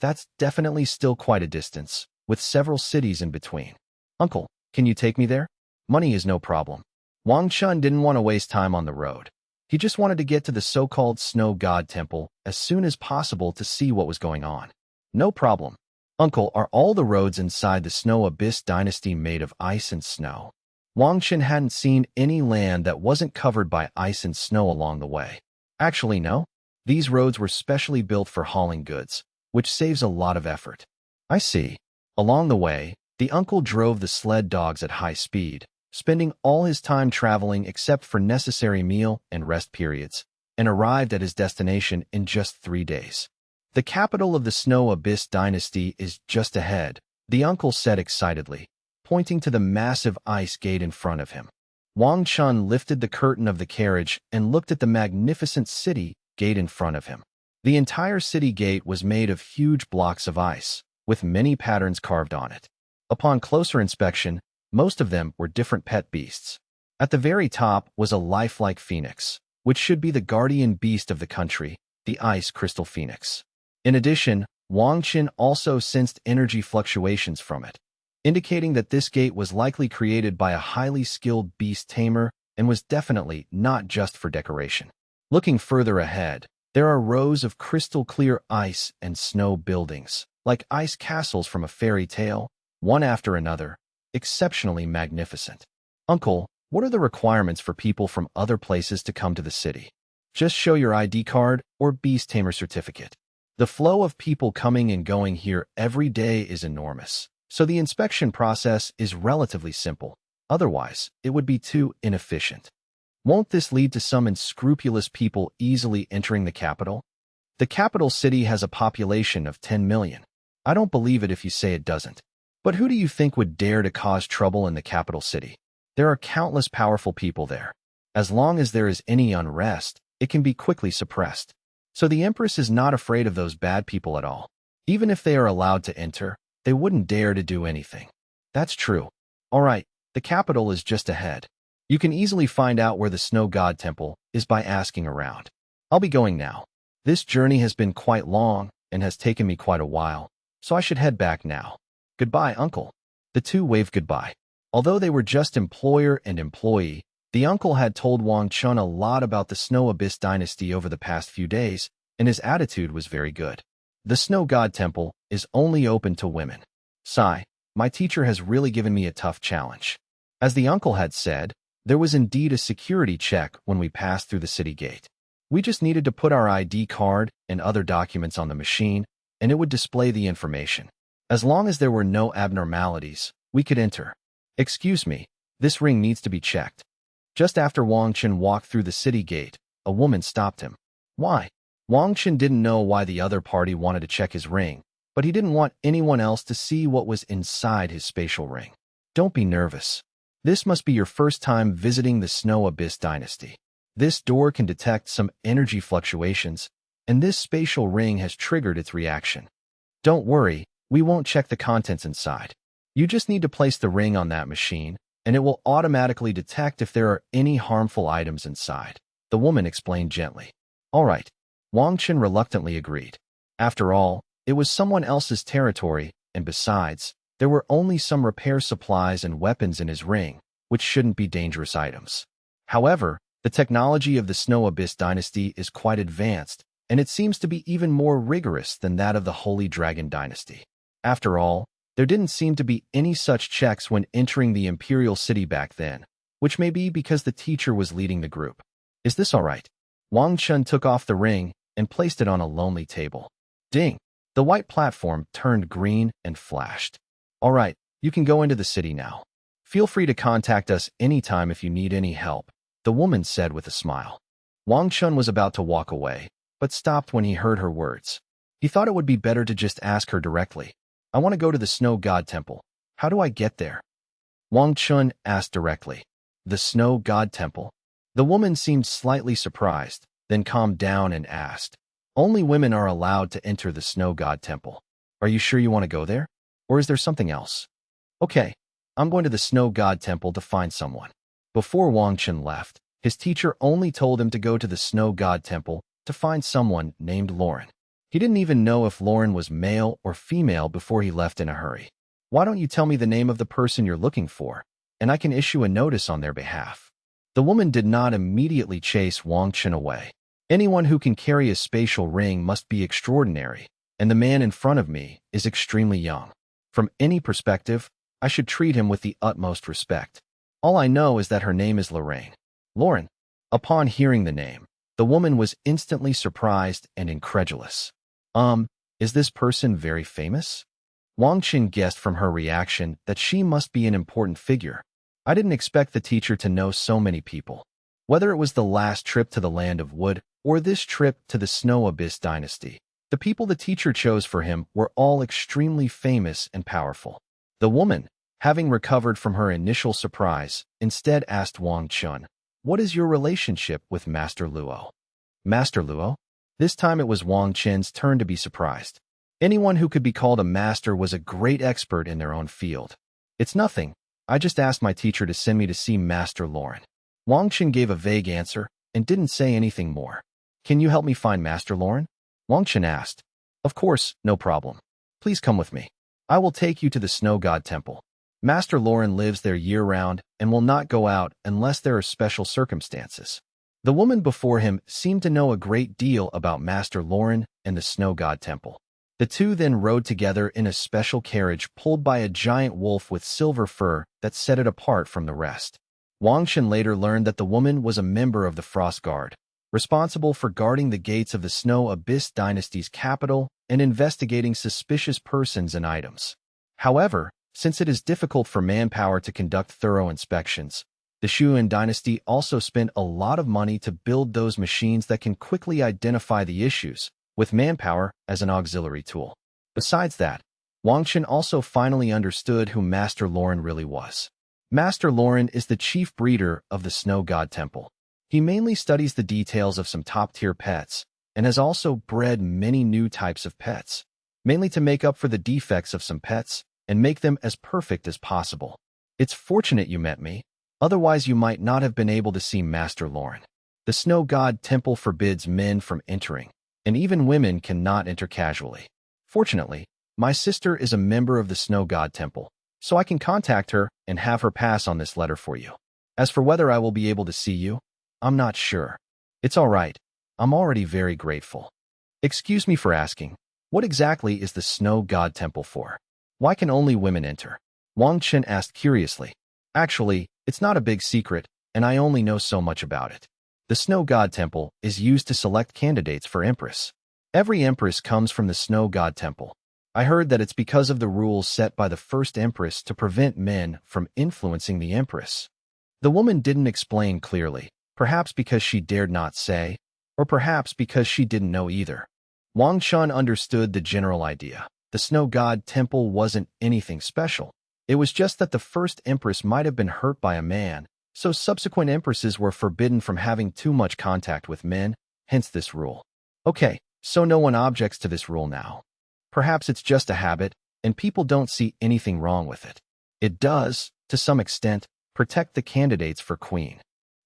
That's definitely still quite a distance, with several cities in between. Uncle, can you take me there? Money is no problem. Wang Chen didn't want to waste time on the road. He just wanted to get to the so-called Snow God Temple as soon as possible to see what was going on. No problem. Uncle, are all the roads inside the Snow Abyss Dynasty made of ice and snow? Wang Chen hadn't seen any land that wasn't covered by ice and snow along the way. Actually, no. These roads were specially built for hauling goods, which saves a lot of effort. I see. Along the way, the uncle drove the sled dogs at high speed, spending all his time traveling except for necessary meal and rest periods, and arrived at his destination in just 3 days. The capital of the Snow Abyss Dynasty is just ahead, the uncle said excitedly, pointing to the massive ice gate in front of him. Wang Chen lifted the curtain of the carriage and looked at the magnificent city gate in front of him. The entire city gate was made of huge blocks of ice, with many patterns carved on it. Upon closer inspection, most of them were different pet beasts. At the very top was a lifelike phoenix, which should be the guardian beast of the country, the ice crystal phoenix. In addition, Wang Chen also sensed energy fluctuations from it, indicating that this gate was likely created by a highly skilled beast tamer and was definitely not just for decoration. Looking further ahead, there are rows of crystal-clear ice and snow buildings, like ice castles from a fairy tale, one after another, exceptionally magnificent. Uncle, what are the requirements for people from other places to come to the city? Just show your ID card or beast tamer certificate. The flow of people coming and going here every day is enormous, so the inspection process is relatively simple. Otherwise, it would be too inefficient. Won't this lead to some unscrupulous people easily entering the capital? The capital city has a population of 10 million. I don't believe it if you say it doesn't. But who do you think would dare to cause trouble in the capital city? There are countless powerful people there. As long as there is any unrest, it can be quickly suppressed. So the Empress is not afraid of those bad people at all. Even if they are allowed to enter, they wouldn't dare to do anything. That's true. All right, the capital is just ahead. You can easily find out where the Snow God Temple is by asking around. I'll be going now. This journey has been quite long and has taken me quite a while, so I should head back now. Goodbye, uncle. The two waved goodbye. Although they were just employer and employee, the uncle had told Wang Chen a lot about the Snow Abyss Dynasty over the past few days, and his attitude was very good. The Snow God Temple is only open to women. Sigh, my teacher has really given me a tough challenge. As the uncle had said, there was indeed a security check when we passed through the city gate. We just needed to put our ID card and other documents on the machine, and it would display the information. As long as there were no abnormalities, we could enter. Excuse me, this ring needs to be checked. Just after Wang Chen walked through the city gate, a woman stopped him. Why? Wang Chen didn't know why the other party wanted to check his ring, but he didn't want anyone else to see what was inside his spatial ring. Don't be nervous. This must be your first time visiting the Snow Abyss Dynasty. This door can detect some energy fluctuations, and this spatial ring has triggered its reaction. Don't worry, we won't check the contents inside. You just need to place the ring on that machine, and it will automatically detect if there are any harmful items inside, the woman explained gently. All right. Wang Chen reluctantly agreed. After all, it was someone else's territory, and besides, there were only some repair supplies and weapons in his ring, which shouldn't be dangerous items. However, the technology of the Snow Abyss Dynasty is quite advanced, and it seems to be even more rigorous than that of the Holy Dragon Dynasty. After all, there didn't seem to be any such checks when entering the Imperial City back then, which may be because the teacher was leading the group. Is this all right? Wang Chen took off the ring and placed it on a lonely table. Ding! The white platform turned green and flashed. All right, you can go into the city now. Feel free to contact us anytime if you need any help, the woman said with a smile. Wang Chen was about to walk away, but stopped when he heard her words. He thought it would be better to just ask her directly. I want to go to the Snow God Temple. How do I get there? Wang Chen asked directly. The Snow God Temple? The woman seemed slightly surprised, then calmed down and asked, Only women are allowed to enter the Snow God Temple. Are you sure you want to go there? Or is there something else? Okay, I'm going to the Snow God Temple to find someone. Before Wang Chen left, His teacher only told him to go to the Snow God Temple to find someone named Lauren. He didn't even know if Lauren was male or female before he left in a hurry. Why don't you tell me the name of the person you're looking for, and I can issue a notice on their behalf? The woman did not immediately chase Wang Chen away. Anyone who can carry a spatial ring must be extraordinary, and the man in front of me is extremely young. From any perspective, I should treat him with the utmost respect. All I know is that her name is Lorraine. Lauren. Upon hearing the name, the woman was instantly surprised and incredulous. Is this person very famous? Wang Chen guessed from her reaction that she must be an important figure. I didn't expect the teacher to know so many people. Whether it was the last trip to the Land of Wood or this trip to the Snow Abyss Dynasty, the people the teacher chose for him were all extremely famous and powerful. The woman, having recovered from her initial surprise, instead asked Wang Chen, "What is your relationship with Master Luo?" Master Luo? This time it was Wang Chen's turn to be surprised. Anyone who could be called a master was a great expert in their own field. It's nothing. I just asked my teacher to send me to see Master Lauren. Wang Chen gave a vague answer and didn't say anything more. Can you help me find Master Lauren? Wang Chen asked. Of course, no problem. Please come with me. I will take you to the Snow God Temple. Master Lauren lives there year-round and will not go out unless there are special circumstances. The woman before him seemed to know a great deal about Master Lauren and the Snow God Temple. The two then rode together in a special carriage pulled by a giant wolf with silver fur that set it apart from the rest. Wang Chen later learned that the woman was a member of the Frost Guard, responsible for guarding the gates of the Snow Abyss Dynasty's capital and investigating suspicious persons and items. However, since it is difficult for manpower to conduct thorough inspections, the Shuan dynasty also spent a lot of money to build those machines that can quickly identify the issues, with manpower as an auxiliary tool. Besides that, Wang Chen also finally understood who Master Lauren really was. Master Lauren is the chief breeder of the Snow God Temple. He mainly studies the details of some top-tier pets, and has also bred many new types of pets, mainly to make up for the defects of some pets and make them as perfect as possible. It's fortunate you met me, otherwise you might not have been able to see Master Lauren. The Snow God Temple forbids men from entering, and even women cannot enter casually. Fortunately, my sister is a member of the Snow God Temple, so I can contact her and have her pass on this letter for you. As for whether I will be able to see you, I'm not sure. It's all right. I'm already very grateful. Excuse me for asking, what exactly is the Snow God Temple for? Why can only women enter? Wang Chen asked curiously. Actually, it's not a big secret, and I only know so much about it. The Snow God Temple is used to select candidates for Empress. Every Empress comes from the Snow God Temple. I heard that it's because of the rules set by the first Empress to prevent men from influencing the Empress. The woman didn't explain clearly, perhaps because she dared not say, or perhaps because she didn't know either. Wang Chen understood the general idea. The Snow God Temple wasn't anything special. It was just that the first Empress might have been hurt by a man, so subsequent Empresses were forbidden from having too much contact with men, hence this rule. Okay, so no one objects to this rule now. Perhaps it's just a habit, and people don't see anything wrong with it. It does, to some extent, protect the candidates for queen.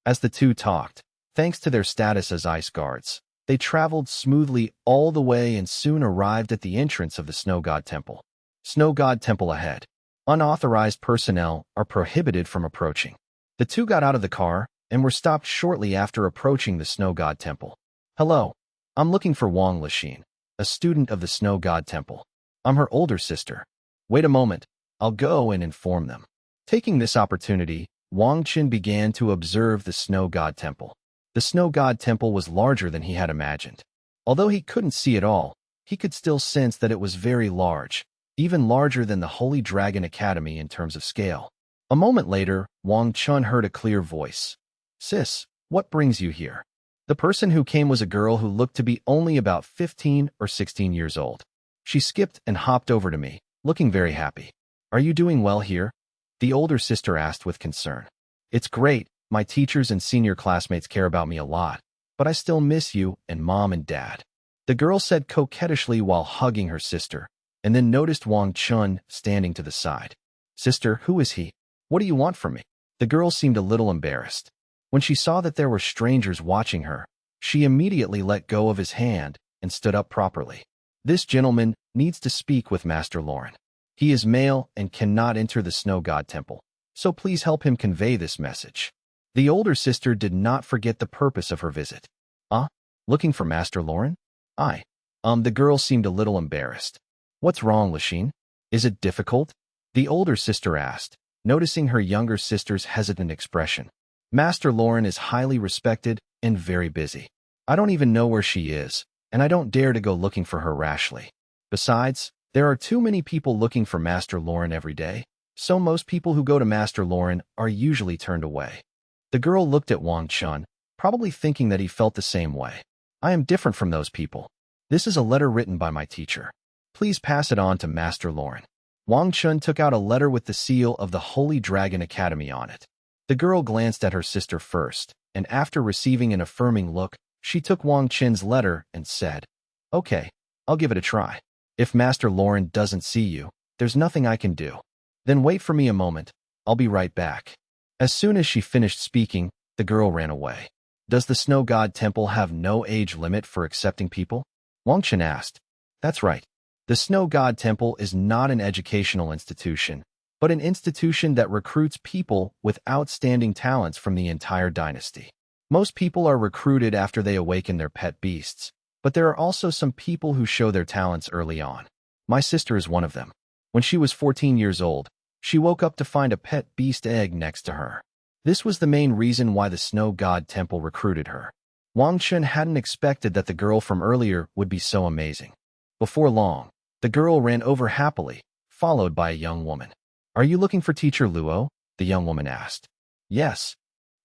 As the two talked, thanks to their status as ice guards, they traveled smoothly all the way and soon arrived at the entrance of the Snow God Temple. Snow God Temple ahead. Unauthorized personnel are prohibited from approaching. The two got out of the car and were stopped shortly after approaching the Snow God Temple. Hello, I'm looking for Wang Lixin, a student of the Snow God Temple. I'm her older sister. Wait a moment, I'll go and inform them. Taking this opportunity, Wang Chen began to observe the Snow God Temple. The Snow God Temple was larger than he had imagined. Although he couldn't see it all, he could still sense that it was very large, even larger than the Holy Dragon Academy in terms of scale. A moment later, Wang Chen heard a clear voice. Sis, what brings you here? The person who came was a girl who looked to be only about 15 or 16 years old. She skipped and hopped over to me, looking very happy. Are you doing well here? The older sister asked with concern. It's great. My teachers and senior classmates care about me a lot, but I still miss you and Mom and Dad. The girl said coquettishly while hugging her sister, and then noticed Wang Chen standing to the side. Sister, who is he? What do you want from me? The girl seemed a little embarrassed. When she saw that there were strangers watching her, she immediately let go of his hand and stood up properly. This gentleman needs to speak with Master Lauren. He is male and cannot enter the Snow God Temple, so please help him convey this message. The older sister did not forget the purpose of her visit. Looking for Master Lauren? The girl seemed a little embarrassed. What's wrong, Lachine? Is it difficult? The older sister asked, noticing her younger sister's hesitant expression. Master Lauren is highly respected and very busy. I don't even know where she is, and I don't dare to go looking for her rashly. Besides, there are too many people looking for Master Lauren every day, so most people who go to Master Lauren are usually turned away. The girl looked at Wang Chen, probably thinking that he felt the same way. I am different from those people. This is a letter written by my teacher. Please pass it on to Master Lauren. Wang Chen took out a letter with the seal of the Holy Dragon Academy on it. The girl glanced at her sister first, and after receiving an affirming look, she took Wang Chen's letter and said, "Okay, I'll give it a try. If Master Lauren doesn't see you, there's nothing I can do. Then wait for me a moment. I'll be right back." As soon as she finished speaking, the girl ran away. Does the Snow God Temple have no age limit for accepting people? Wang Chen asked. That's right. The Snow God Temple is not an educational institution, but an institution that recruits people with outstanding talents from the entire dynasty. Most people are recruited after they awaken their pet beasts, but there are also some people who show their talents early on. My sister is one of them. When she was 14 years old, she woke up to find a pet beast egg next to her. This was the main reason why the Snow God Temple recruited her. Wang Chen hadn't expected that the girl from earlier would be so amazing. Before long, the girl ran over happily, followed by a young woman. Are you looking for Teacher Luo? The young woman asked. Yes.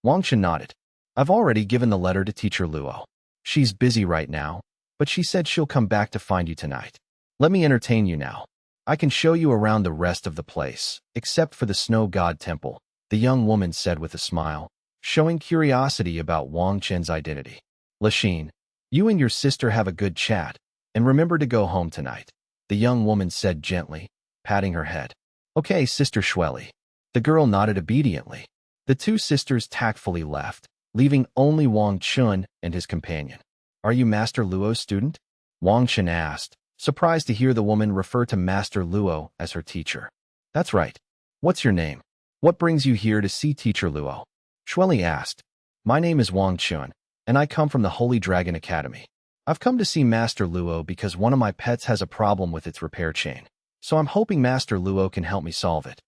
Wang Chen nodded. I've already given the letter to Teacher Luo. She's busy right now, but she said she'll come back to find you tonight. Let me entertain you now. I can show you around the rest of the place, except for the Snow God Temple, the young woman said with a smile, showing curiosity about Wang Chen's identity. Lachine, you and your sister have a good chat, and remember to go home tonight, the young woman said gently, patting her head. Okay, Sister Shueli. The girl nodded obediently. The two sisters tactfully left, leaving only Wang Chen and his companion. Are you Master Luo's student? Wang Chen asked, surprised to hear the woman refer to Master Luo as her teacher. That's right. What's your name? What brings you here to see Teacher Luo? Shueli asked. My name is Wang Chen, and I come from the Holy Dragon Academy. I've come to see Master Luo because one of my pets has a problem with its repair chain, so I'm hoping Master Luo can help me solve it.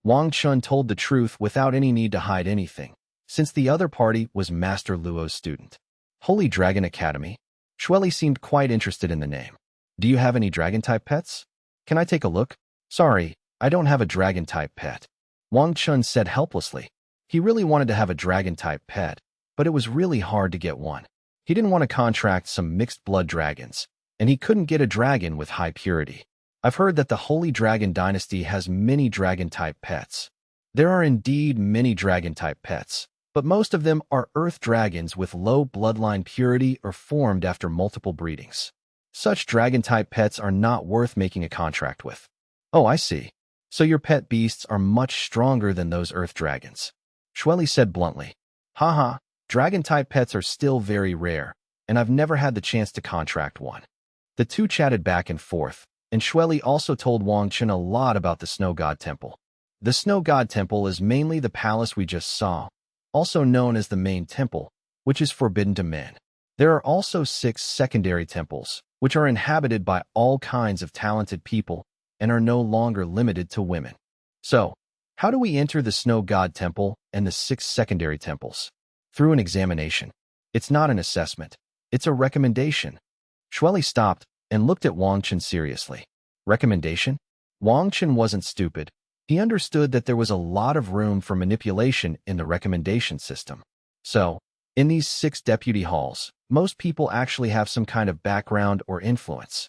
Wang Chen told the truth without any need to hide anything, since the other party was Master Luo's student. Holy Dragon Academy? Shueli seemed quite interested in the name. Do you have any dragon-type pets? Can I take a look? Sorry, I don't have a dragon-type pet. Wang Chen said helplessly. He really wanted to have a dragon-type pet, but it was really hard to get one. He didn't want to contract some mixed-blood dragons, and he couldn't get a dragon with high purity. I've heard that the Holy Dragon Dynasty has many dragon-type pets. There are indeed many dragon-type pets, but most of them are earth dragons with low bloodline purity or formed after multiple breedings. Such dragon-type pets are not worth making a contract with. Oh, I see. So your pet beasts are much stronger than those earth dragons. Shueli said bluntly. Haha, dragon-type pets are still very rare, and I've never had the chance to contract one. The two chatted back and forth, and Shueli also told Wang Chen a lot about the Snow God Temple. The Snow God Temple is mainly the palace we just saw, also known as the main temple, which is forbidden to men. There are also 6 secondary temples, which are inhabited by all kinds of talented people and are no longer limited to women. So, how do we enter the Snow God Temple and the 6 secondary temples? Through an examination. It's not an assessment. It's a recommendation. Shueli stopped and looked at Wang Chen seriously. Recommendation? Wang Chen wasn't stupid. He understood that there was a lot of room for manipulation in the recommendation system. So, in these 6 deputy halls, most people actually have some kind of background or influence.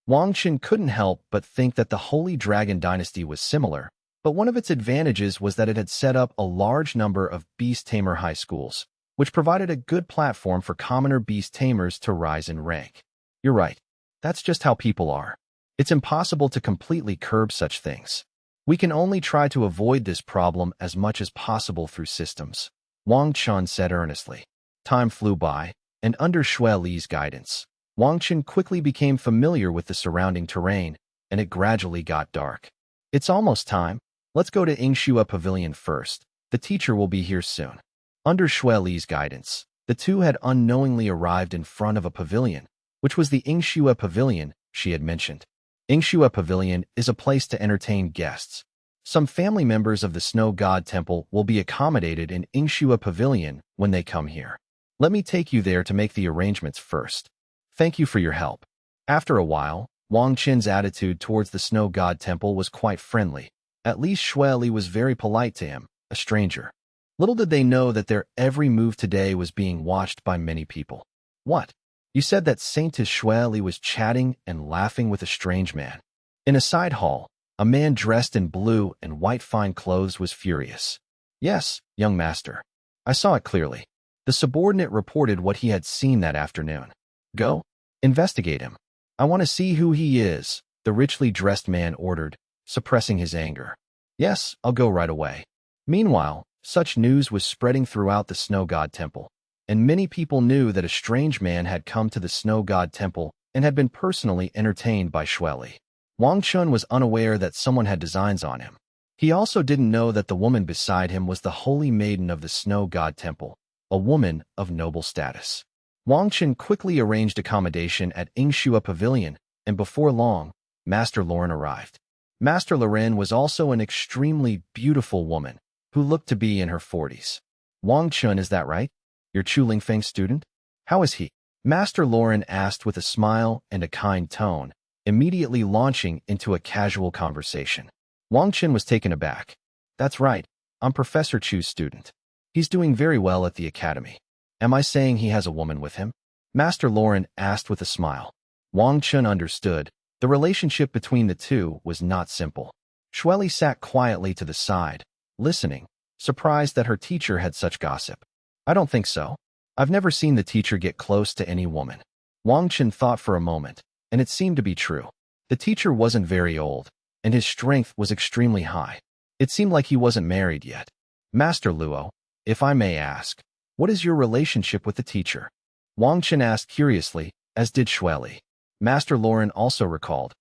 Wang Chen couldn't help but think that the Holy Dragon Dynasty was similar, but one of its advantages was that it had set up a large number of beast tamer high schools, which provided a good platform for commoner beast tamers to rise in rank. You're right. That's just how people are. It's impossible to completely curb such things. We can only try to avoid this problem as much as possible through systems. Wang Chen said earnestly. Time flew by, and under Shui Li's guidance, Wang Chen quickly became familiar with the surrounding terrain, and it gradually got dark. It's almost time. Let's go to Yingxue Pavilion first. The teacher will be here soon. Under Shui Li's guidance, the two had unknowingly arrived in front of a pavilion, which was the Yingxue Pavilion she had mentioned. Yingxue Pavilion is a place to entertain guests. Some family members of the Snow God Temple will be accommodated in Yingxue Pavilion when they come here. Let me take you there to make the arrangements first. Thank you for your help. After a while, Wang Chen's attitude towards the Snow God Temple was quite friendly. At least Shui Li was very polite to him, a stranger. Little did they know that their every move today was being watched by many people. What? You said that Saintess Shui Li was chatting and laughing with a strange man. In a side hall, a man dressed in blue and white fine clothes was furious. Yes, young master. I saw it clearly. The subordinate reported what he had seen that afternoon. Go. Investigate him. I want to see who he is, the richly dressed man ordered, suppressing his anger. Yes, I'll go right away. Meanwhile, such news was spreading throughout the Snow God Temple, and many people knew that a strange man had come to the Snow God Temple and had been personally entertained by Shui Li. Wang Chen was unaware that someone had designs on him. He also didn't know that the woman beside him was the holy maiden of the Snow God Temple, a woman of noble status. Wang Chen quickly arranged accommodation at Yingxue Pavilion, and before long, Master Lauren arrived. Master Lauren was also an extremely beautiful woman who looked to be in her 40s. Wang Chen, is that right? Your Chu Lingfeng student? How is he? Master Lauren asked with a smile and a kind tone, immediately launching into a casual conversation. Wang Chen was taken aback. That's right, I'm Professor Chu's student. He's doing very well at the academy. Am I saying he has a woman with him? Master Lauren asked with a smile. Wang Chen understood. The relationship between the two was not simple. Shui Li sat quietly to the side, listening, surprised that her teacher had such gossip. I don't think so. I've never seen the teacher get close to any woman. Wang Chen thought for a moment, and it seemed to be true. The teacher wasn't very old, and his strength was extremely high. It seemed like he wasn't married yet. Master Luo, if I may ask, what is your relationship with the teacher? Wang Chen asked curiously, as did Shui Li. Master Lauren also recalled.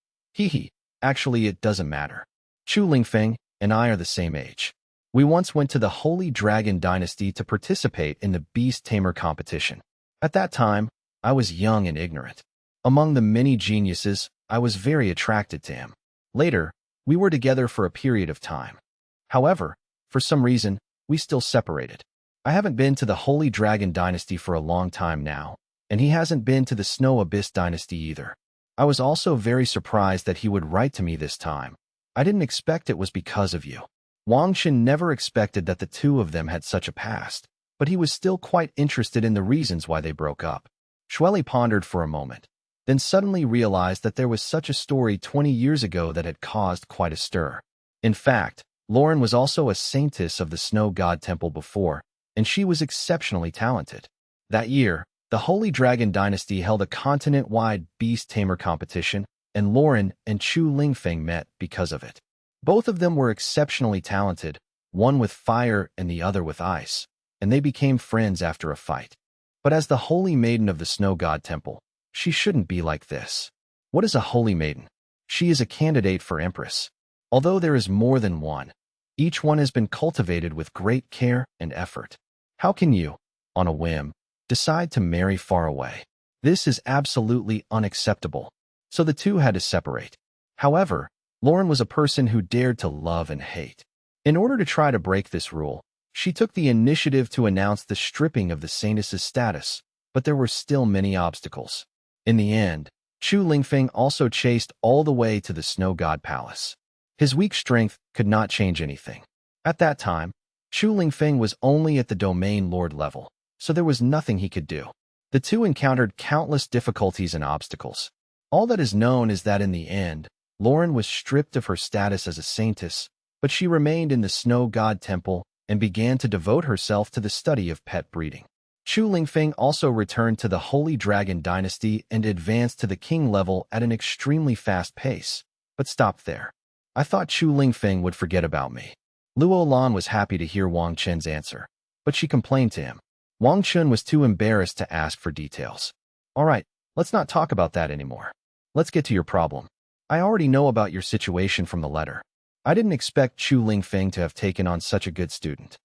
Actually it doesn't matter. Chu Lingfeng and I are the same age. We once went to the Holy Dragon Dynasty to participate in the Beast Tamer competition. At that time, I was young and ignorant. Among the many geniuses, I was very attracted to him. Later, we were together for a period of time. However, for some reason, we still separated. I haven't been to the Holy Dragon Dynasty for a long time now, and he hasn't been to the Snow Abyss Dynasty either. I was also very surprised that he would write to me this time. I didn't expect it was because of you. Wang Chen never expected that the two of them had such a past, but he was still quite interested in the reasons why they broke up. Shui Li pondered for a moment, then suddenly realized that there was such a story 20 years ago that had caused quite a stir. In fact, Lauren was also a saintess of the Snow God Temple before, and she was exceptionally talented. That year, the Holy Dragon Dynasty held a continent-wide Beast Tamer competition, and Lauren and Chu Lingfeng met because of it. Both of them were exceptionally talented, one with fire and the other with ice, and they became friends after a fight. But as the Holy Maiden of the Snow God Temple, she shouldn't be like this. What is a Holy Maiden? She is a candidate for Empress. Although there is more than one, each one has been cultivated with great care and effort. How can you, on a whim, decide to marry far away? This is absolutely unacceptable. So the two had to separate. However, Lauren was a person who dared to love and hate. In order to try to break this rule, she took the initiative to announce the stripping of the saintess's status, but there were still many obstacles. In the end, Chu Lingfeng also chased all the way to the Snow God Palace. His weak strength could not change anything. At that time, Chu Lingfeng was only at the domain lord level, so there was nothing he could do. The two encountered countless difficulties and obstacles. All that is known is that in the end, Lauren was stripped of her status as a saintess, but she remained in the Snow God Temple and began to devote herself to the study of pet breeding. Chu Lingfeng also returned to the Holy Dragon Dynasty and advanced to the king level at an extremely fast pace, but stopped there. I thought Chu Lingfeng would forget about me. Luo Lan was happy to hear Wang Chen's answer, but she complained to him. Wang Chen was too embarrassed to ask for details. All right, let's not talk about that anymore. Let's get to your problem. I already know about your situation from the letter. I didn't expect Chu Lingfeng to have taken on such a good student.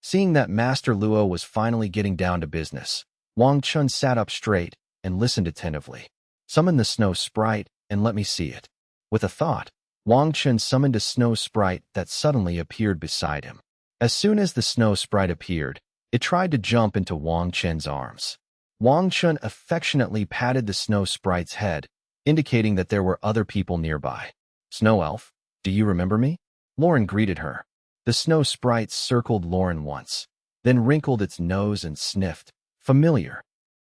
Seeing that Master Luo was finally getting down to business, Wang Chen sat up straight and listened attentively. Summon the snow sprite and let me see it. With a thought, Wang Chen summoned a snow sprite that suddenly appeared beside him. As soon as the snow sprite appeared, it tried to jump into Wang Chen's arms. Wang Chen affectionately patted the snow sprite's head, indicating that there were other people nearby. Snow Elf, do you remember me? Lauren greeted her. The snow sprite circled Lauren once, then wrinkled its nose and sniffed. Familiar.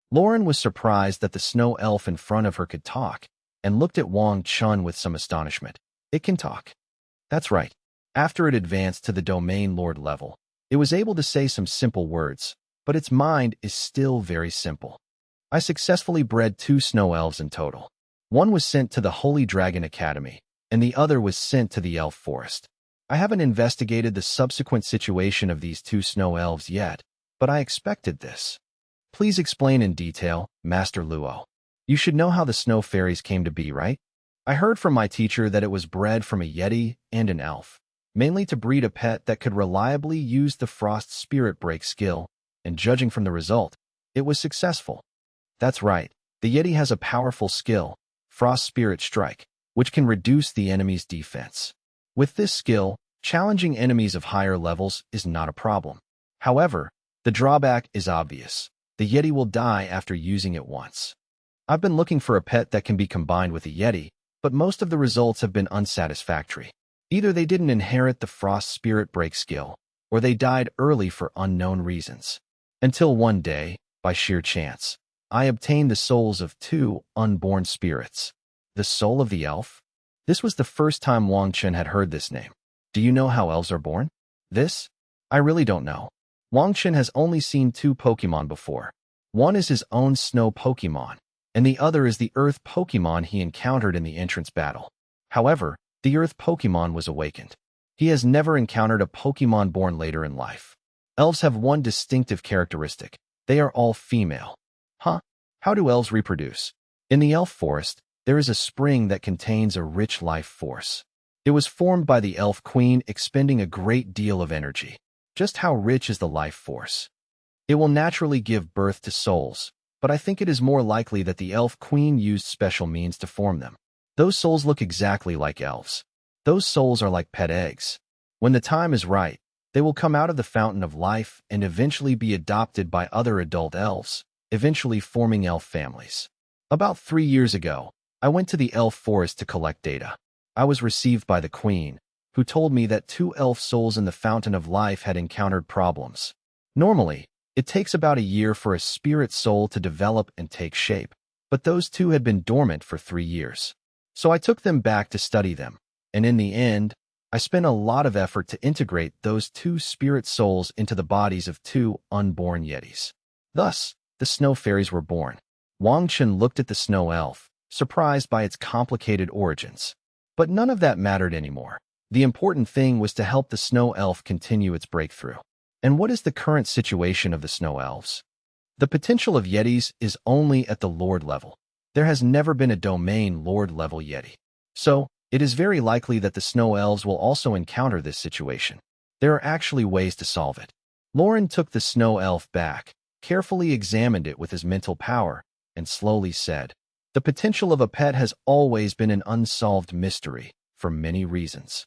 Lauren was surprised that the snow elf in front of her could talk, and looked at Wang Chen with some astonishment. It can talk. That's right. After it advanced to the domain lord level, it was able to say some simple words, but its mind is still very simple. I successfully bred 2 snow elves in total. One was sent to the Holy Dragon Academy, and the other was sent to the Elf Forest. I haven't investigated the subsequent situation of these 2 snow elves yet, but I expected this. Please explain in detail, Master Luo. You should know how the snow fairies came to be, right? I heard from my teacher that it was bred from a yeti and an elf, mainly to breed a pet that could reliably use the frost spirit break skill, and judging from the result, it was successful. That's right, the yeti has a powerful skill, Frost Spirit Strike, which can reduce the enemy's defense. With this skill, challenging enemies of higher levels is not a problem. However, the drawback is obvious. The yeti will die after using it once. I've been looking for a pet that can be combined with a yeti, but most of the results have been unsatisfactory. Either they didn't inherit the Frost Spirit Break skill, or they died early for unknown reasons. Until one day, by sheer chance, I obtained the souls of 2 unborn spirits. The soul of the elf? This was the first time Wang Chen had heard this name. Do you know how elves are born? This? I really don't know. Wang Chen has only seen 2 Pokemon before. One is his own snow Pokemon, and the other is the earth Pokemon he encountered in the entrance battle. However, the earth Pokemon was awakened. He has never encountered a Pokemon born later in life. Elves have one distinctive characteristic. They are all female. Huh? How do elves reproduce? In the elf forest, there is a spring that contains a rich life force. It was formed by the elf queen expending a great deal of energy. Just how rich is the life force? It will naturally give birth to souls, but I think it is more likely that the elf queen used special means to form them. Those souls look exactly like elves. Those souls are like pet eggs. When the time is right, they will come out of the fountain of life and eventually be adopted by other adult elves, eventually forming elf families. About 3 years ago, I went to the elf forest to collect data. I was received by the queen, who told me that 2 elf souls in the fountain of life had encountered problems. Normally, it takes about a year for a spirit soul to develop and take shape, but those 2 had been dormant for 3 years. So I took them back to study them, and in the end, I spent a lot of effort to integrate those 2 spirit souls into the bodies of 2 unborn yetis. Thus, the snow fairies were born. Wang Chen looked at the snow elf, surprised by its complicated origins. But none of that mattered anymore. The important thing was to help the snow elf continue its breakthrough. And what is the current situation of the snow elves? The potential of yetis is only at the lord level. There has never been a domain lord level yeti. So, it is very likely that the snow elves will also encounter this situation. There are actually ways to solve it. Lauren took the snow elf back, carefully examined it with his mental power, and slowly said, "The potential of a pet has always been an unsolved mystery, for many reasons.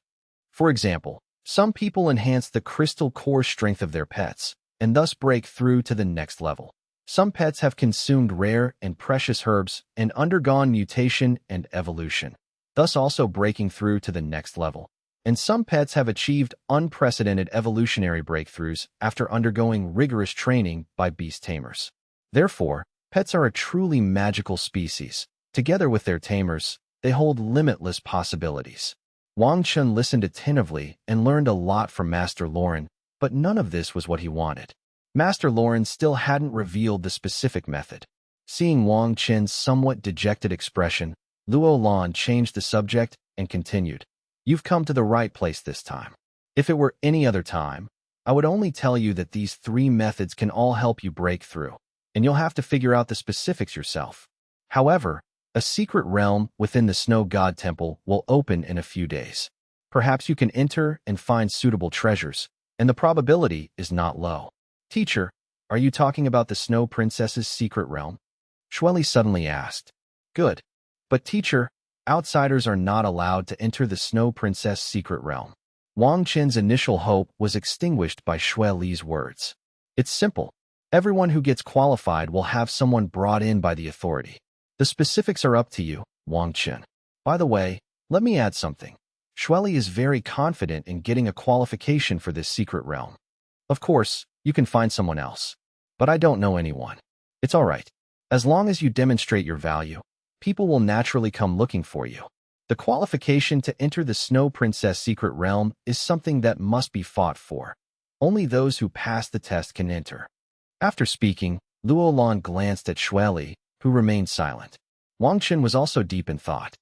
For example, some people enhance the crystal core strength of their pets, and thus break through to the next level. Some pets have consumed rare and precious herbs and undergone mutation and evolution, thus also breaking through to the next level. And some pets have achieved unprecedented evolutionary breakthroughs after undergoing rigorous training by beast tamers. Therefore, pets are a truly magical species. Together with their tamers, they hold limitless possibilities." Wang Chen listened attentively and learned a lot from Master Lauren, but none of this was what he wanted. Master Lauren still hadn't revealed the specific method. Seeing Wang Chen's somewhat dejected expression, Luo Lan changed the subject and continued, "You've come to the right place this time. If it were any other time, I would only tell you that these 3 methods can all help you break through, and you'll have to figure out the specifics yourself. However, a secret realm within the Snow God Temple will open in a few days. Perhaps you can enter and find suitable treasures, and the probability is not low. Teacher, are you talking about the Snow Princess's secret realm? Xueli suddenly asked. Good. But teacher, outsiders are not allowed to enter the Snow Princess secret realm. Wang Chen's initial hope was extinguished by Xueli's words. It's simple. Everyone who gets qualified will have someone brought in by the authority. The specifics are up to you, Wang Chen. By the way, let me add something. Xueli is very confident in getting a qualification for this secret realm. Of course, you can find someone else. But I don't know anyone. It's all right. As long as you demonstrate your value, people will naturally come looking for you. The qualification to enter the Snow Princess secret realm is something that must be fought for. Only those who pass the test can enter. After speaking, Luolan glanced at Xueli, who remained silent. Wang Chen was also deep in thought.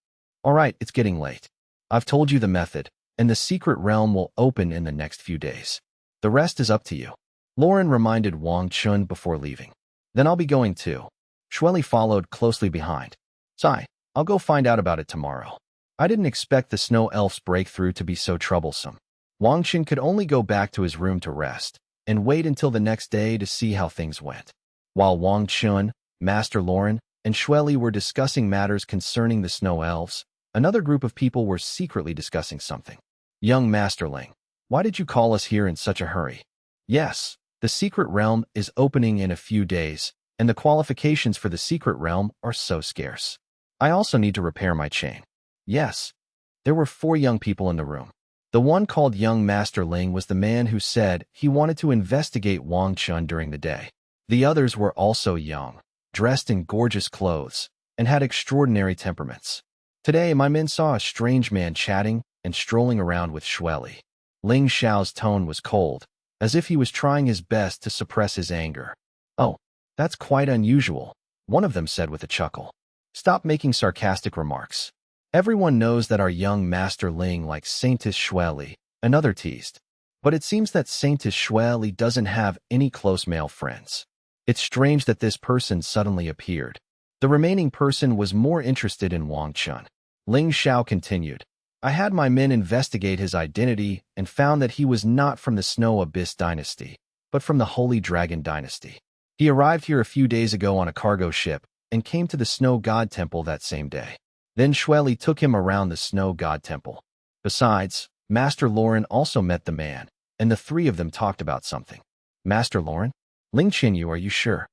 All right, it's getting late. I've told you the method, and the secret realm will open in the next few days. The rest is up to you. Lauren reminded Wang Chen before leaving. Then I'll be going too. Xueli followed closely behind. Sigh, I'll go find out about it tomorrow. I didn't expect the Snow Elf's breakthrough to be so troublesome. Wang Chen could only go back to his room to rest, and wait until the next day to see how things went. While Wang Chen, Master Lauren, and Xueli were discussing matters concerning the Snow Elves, another group of people were secretly discussing something. Young Masterling, why did you call us here in such a hurry? Yes, the secret realm is opening in a few days, and the qualifications for the secret realm are so scarce. I also need to repair my chain. Yes. There were 4 young people in the room. The one called Young Master Ling was the man who said he wanted to investigate Wang Chen during the day. The others were also young, dressed in gorgeous clothes, and had extraordinary temperaments. Today, my men saw a strange man chatting and strolling around with Xueli. Ling Xiao's tone was cold, as if he was trying his best to suppress his anger. Oh, that's quite unusual, one of them said with a chuckle. Stop making sarcastic remarks. Everyone knows that our young Master Ling likes Saintess Xueli, another teased. But it seems that Saintess Xueli doesn't have any close male friends. It's strange that this person suddenly appeared. The remaining person was more interested in Wang Chen. Ling Xiao continued. I had my men investigate his identity and found that he was not from the Snow Abyss dynasty, but from the Holy Dragon dynasty. He arrived here a few days ago on a cargo ship and came to the Snow God Temple that same day. Then Xueli took him around the Snow God Temple. Besides, Master Lauren also met the man, and the 3 of them talked about something. Master Lauren? Ling Qinyu, are you sure?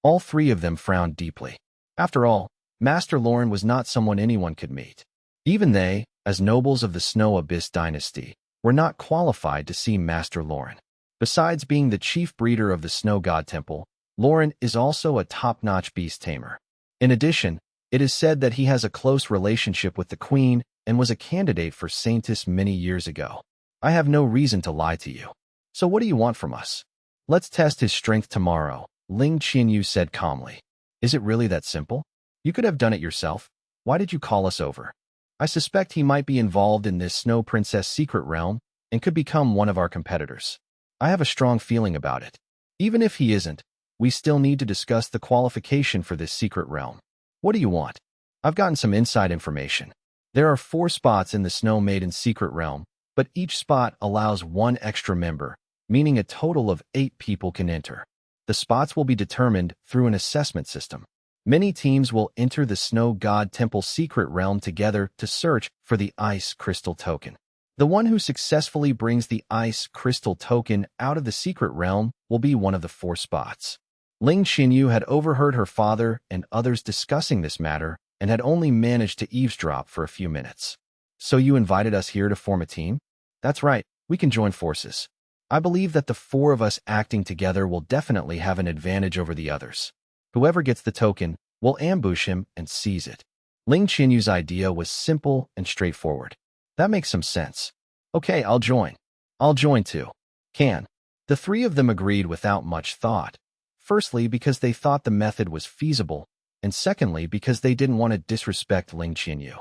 All 3 of them frowned deeply. After all, Master Lauren was not someone anyone could meet. Even they, as nobles of the Snow Abyss dynasty, were not qualified to see Master Lauren. Besides being the chief breeder of the Snow God Temple, Lauren is also a top-notch beast tamer. In addition, it is said that he has a close relationship with the Queen and was a candidate for Saintess many years ago. I have no reason to lie to you. So what do you want from us? Let's test his strength tomorrow, Ling Qinyu said calmly. Is it really that simple? You could have done it yourself. Why did you call us over? I suspect he might be involved in this Snow Princess secret realm and could become one of our competitors. I have a strong feeling about it. Even if he isn't, we still need to discuss the qualification for this secret realm. What do you want? I've gotten some inside information. There are 4 spots in the Snow Maiden's secret realm, but each spot allows 1 extra member, meaning a total of 8 people can enter. The spots will be determined through an assessment system. Many teams will enter the Snow God Temple secret realm together to search for the Ice Crystal Token. The one who successfully brings the Ice Crystal Token out of the secret realm will be one of the 4 spots. Ling Qinyu had overheard her father and others discussing this matter and had only managed to eavesdrop for a few minutes. So you invited us here to form a team? That's right, we can join forces. I believe that the 4 of us acting together will definitely have an advantage over the others. Whoever gets the token will ambush him and seize it. Ling Qinyu's idea was simple and straightforward. That makes some sense. Okay, I'll join. I'll join too. Can. The 3 of them agreed without much thought. Firstly, because they thought the method was feasible, and secondly, because they didn't want to disrespect Ling Qinyu.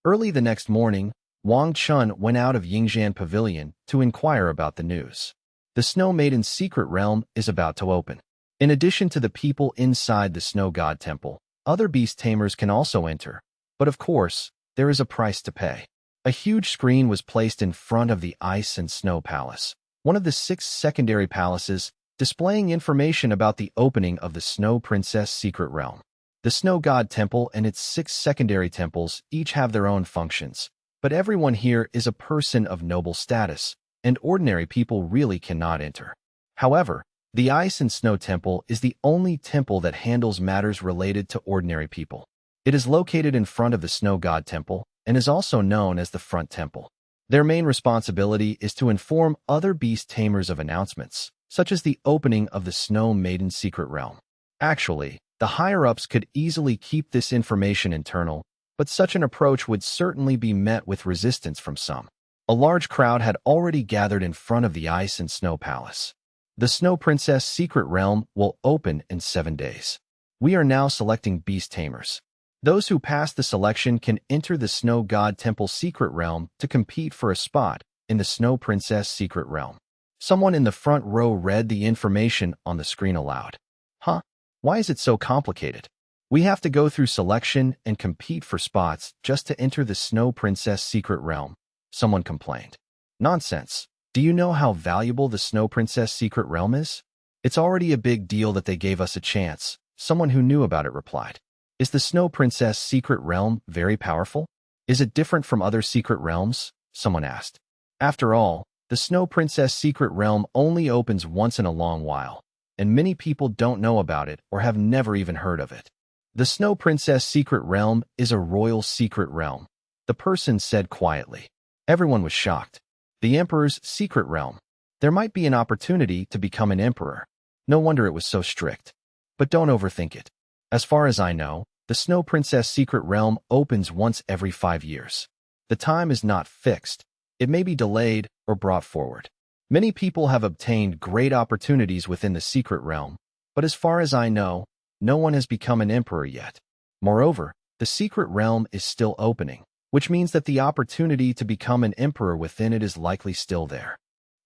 Early the next morning, Wang Chen went out of Yingzhan Pavilion to inquire about the news. The Snow Maiden's secret realm is about to open. In addition to the people inside the Snow God Temple, other beast tamers can also enter. But of course, there is a price to pay. A huge screen was placed in front of the Ice and Snow Palace, one of the 6 secondary palaces, displaying information about the opening of the Snow Princess secret realm. The Snow God Temple and its 6 secondary temples each have their own functions, but everyone here is a person of noble status, and ordinary people really cannot enter. However, the Ice and Snow Temple is the only temple that handles matters related to ordinary people. It is located in front of the Snow God Temple and is also known as the Front Temple. Their main responsibility is to inform other beast tamers of announcements, such as the opening of the Snow Maiden's secret realm. Actually, the higher-ups could easily keep this information internal, but such an approach would certainly be met with resistance from some. A large crowd had already gathered in front of the Ice and Snow Palace. The Snow Princess secret realm will open in 7 days. We are now selecting beast tamers. Those who pass the selection can enter the Snow God Temple secret realm to compete for a spot in the Snow Princess secret realm. Someone in the front row read the information on the screen aloud. Huh? Why is it so complicated? We have to go through selection and compete for spots just to enter the Snow Princess secret realm, someone complained. Nonsense. Do you know how valuable the Snow Princess secret realm is? It's already a big deal that they gave us a chance, someone who knew about it replied. Is the Snow Princess secret realm very powerful? Is it different from other secret realms? Someone asked. After all, the Snow Princess secret realm only opens once in a long while, and many people don't know about it or have never even heard of it. The Snow Princess secret realm is a royal secret realm, the person said quietly. Everyone was shocked. The Emperor's secret realm. There might be an opportunity to become an emperor. No wonder it was so strict. But don't overthink it. As far as I know, the Snow Princess secret realm opens once every 5 years. The time is not fixed. It may be delayed or brought forward. Many people have obtained great opportunities within the secret realm, but as far as I know, no one has become an emperor yet. Moreover, the secret realm is still opening, which means that the opportunity to become an emperor within it is likely still there.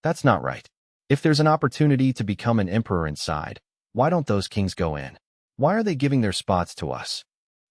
That's not right. If there's an opportunity to become an emperor inside, why don't those kings go in? Why are they giving their spots to us?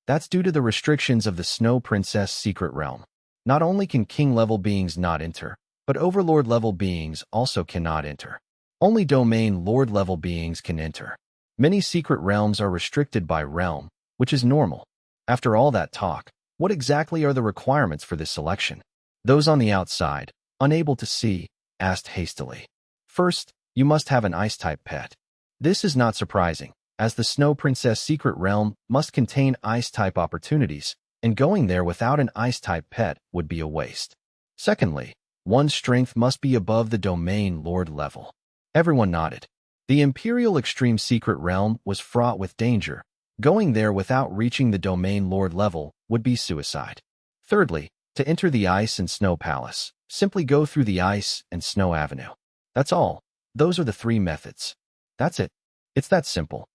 That's due to the restrictions of the Snow Princess secret realm. Not only can king-level beings not enter, but overlord-level beings also cannot enter. Only domain lord-level beings can enter. Many secret realms are restricted by realm, which is normal. After all that talk, what exactly are the requirements for this selection? Those on the outside, unable to see, asked hastily. First, you must have an ice-type pet. This is not surprising, as the Snow Princess secret realm must contain ice-type opportunities, and going there without an ice-type pet would be a waste. Secondly, one's strength must be above the domain lord level. Everyone nodded. The Imperial Extreme Secret Realm was fraught with danger. Going there without reaching the domain lord level would be suicide. Thirdly, to enter the Ice and Snow Palace, simply go through the Ice and Snow Avenue. That's all. Those are the 3 methods. That's it. It's that simple.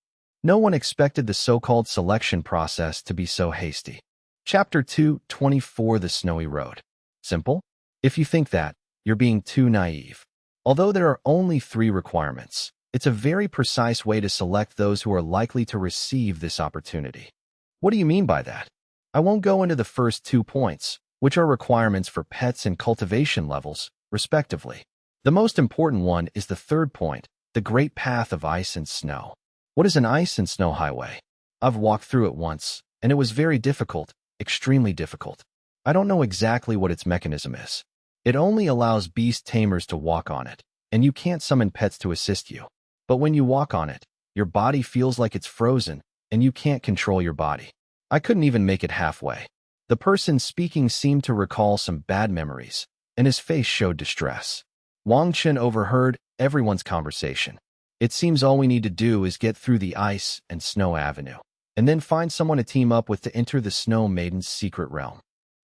No one expected the so-called selection process to be so hasty. Chapter 2:24 The Snowy Road. Simple? If you think that, you're being too naive. Although there are only 3 requirements, it's a very precise way to select those who are likely to receive this opportunity. What do you mean by that? I won't go into the first 2 points, which are requirements for pets and cultivation levels, respectively. The most important one is the 3rd point, the Great Path of Ice and Snow. What is an ice and snow highway? I've walked through it once, and it was very difficult, extremely difficult. I don't know exactly what its mechanism is. It only allows beast tamers to walk on it, and you can't summon pets to assist you. But when you walk on it, your body feels like it's frozen, and you can't control your body. I couldn't even make it halfway. The person speaking seemed to recall some bad memories, and his face showed distress. Wang Chen overheard everyone's conversation. It seems all we need to do is get through the Ice and Snow Avenue, and then find someone to team up with to enter the Snow Maiden's secret realm.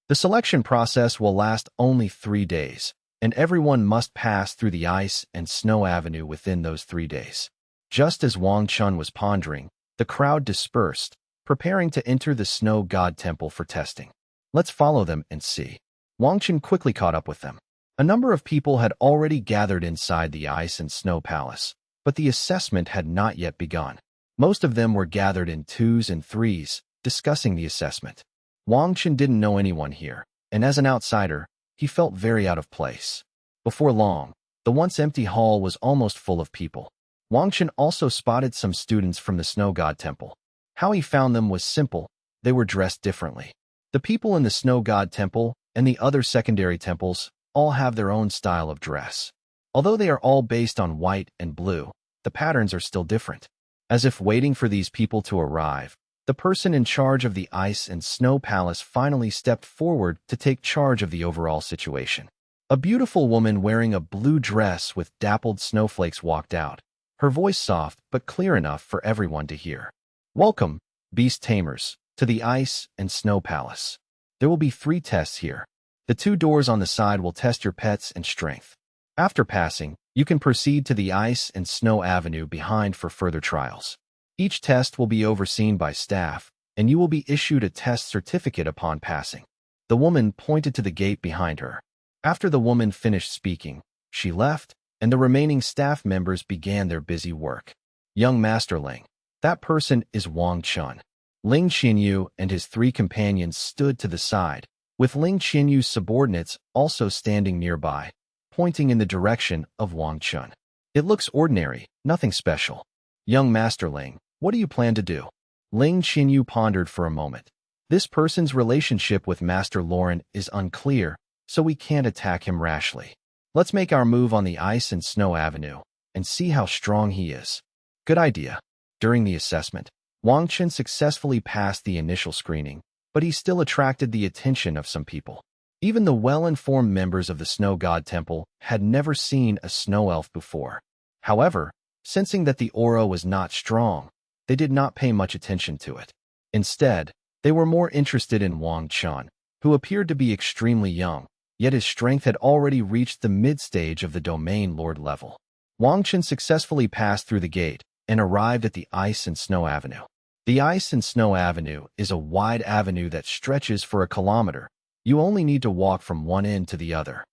The selection process will last only 3 days, and everyone must pass through the Ice and Snow Avenue within those 3 days. Just as Wang Chen was pondering, the crowd dispersed, preparing to enter the Snow God Temple for testing. Let's follow them and see. Wang Chen quickly caught up with them. A number of people had already gathered inside the ice and snow palace, but the assessment had not yet begun. Most of them were gathered in twos and threes, discussing the assessment. Wang Chen didn't know anyone here, and as an outsider, he felt very out of place. Before long, the once empty hall was almost full of people. Wang Chen also spotted some students from the Snow God Temple. How he found them was simple. They were dressed differently. The people in the Snow God Temple and the other secondary temples all have their own style of dress. Although they are all based on white and blue, the patterns are still different. As if waiting for these people to arrive, the person in charge of the ice and snow palace finally stepped forward to take charge of the overall situation. A beautiful woman wearing a blue dress with dappled snowflakes walked out, her voice soft but clear enough for everyone to hear. Welcome, Beast Tamers, to the Ice and Snow Palace. There will be 3 tests here. The 2 doors on the side will test your pets and strength. After passing, you can proceed to the Ice and Snow Avenue behind for further trials. Each test will be overseen by staff, and you will be issued a test certificate upon passing. The woman pointed to the gate behind her. After the woman finished speaking, she left, and the remaining staff members began their busy work. Young Master Ling. That person is Wang Chen. Ling Qianyu and his 3 companions stood to the side, with Ling Qianyu's subordinates also standing nearby, pointing in the direction of Wang Chen. It looks ordinary, nothing special. Young Master Ling, what do you plan to do? Ling Qianyu pondered for a moment. This person's relationship with Master Lauren is unclear, so we can't attack him rashly. Let's make our move on the Ice and Snow Avenue and see how strong he is. Good idea. During the assessment, Wang Chen successfully passed the initial screening, but he still attracted the attention of some people. Even the well-informed members of the Snow God Temple had never seen a snow elf before. However, sensing that the aura was not strong, they did not pay much attention to it. Instead, they were more interested in Wang Chen, who appeared to be extremely young, yet his strength had already reached the mid-stage of the Domain Lord level. Wang Chen successfully passed through the gate and arrived at the Ice and Snow Avenue. The Ice and Snow Avenue is a wide avenue that stretches for a kilometer. You only need to walk from one end to the other.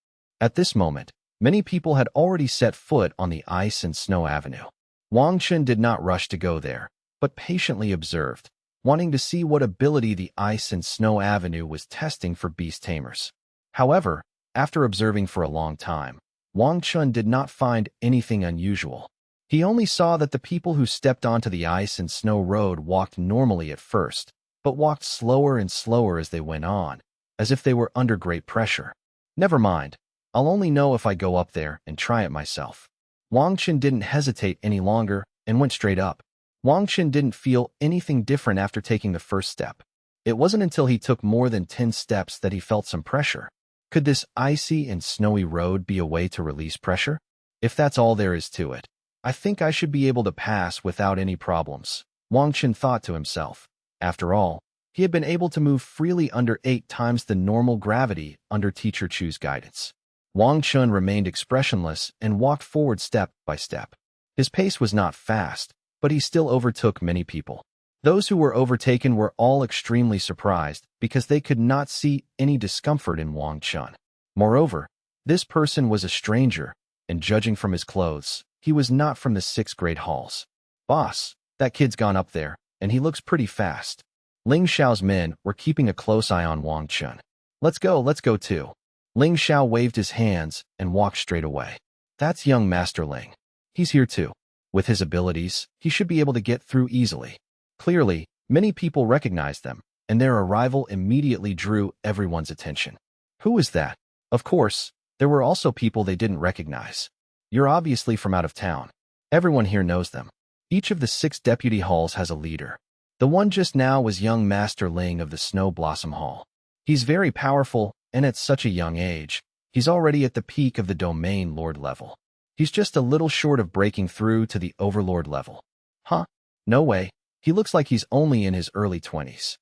At this moment, many people had already set foot on the Ice and Snow Avenue. Wang Chen did not rush to go there, but patiently observed, wanting to see what ability the Ice and Snow Avenue was testing for beast tamers. However, after observing for a long time, Wang Chen did not find anything unusual. He only saw that the people who stepped onto the ice and snow road walked normally at first, but walked slower and slower as they went on, as if they were under great pressure. Never mind, I'll only know if I go up there and try it myself. Wang Chen didn't hesitate any longer and went straight up. Wang Chen didn't feel anything different after taking the first step. It wasn't until he took more than 10 steps that he felt some pressure. Could this icy and snowy road be a way to release pressure? If that's all there is to it, I think I should be able to pass without any problems, Wang Chen thought to himself. After all, he had been able to move freely under 8 times the normal gravity under Teacher Chu's guidance. Wang Chen remained expressionless and walked forward step by step. His pace was not fast, but he still overtook many people. Those who were overtaken were all extremely surprised because they could not see any discomfort in Wang Chen. Moreover, this person was a stranger, and judging from his clothes, he was not from the 6th grade halls. Boss, that kid's gone up there, and he looks pretty fast. Ling Xiao's men were keeping a close eye on Wang Chen. Let's go too. Ling Xiao waved his hands and walked straight away. That's young Master Ling. He's here too. With his abilities, he should be able to get through easily. Clearly, many people recognized them, and their arrival immediately drew everyone's attention. Who is that? Of course, there were also people they didn't recognize. You're obviously from out of town. Everyone here knows them. Each of the 6 deputy halls has a leader. The one just now was young Master Ling of the Snow Blossom Hall. He's very powerful, and at such a young age, he's already at the peak of the Domain Lord level. He's just a little short of breaking through to the Overlord level. Huh? No way. He looks like he's only in his early 20s.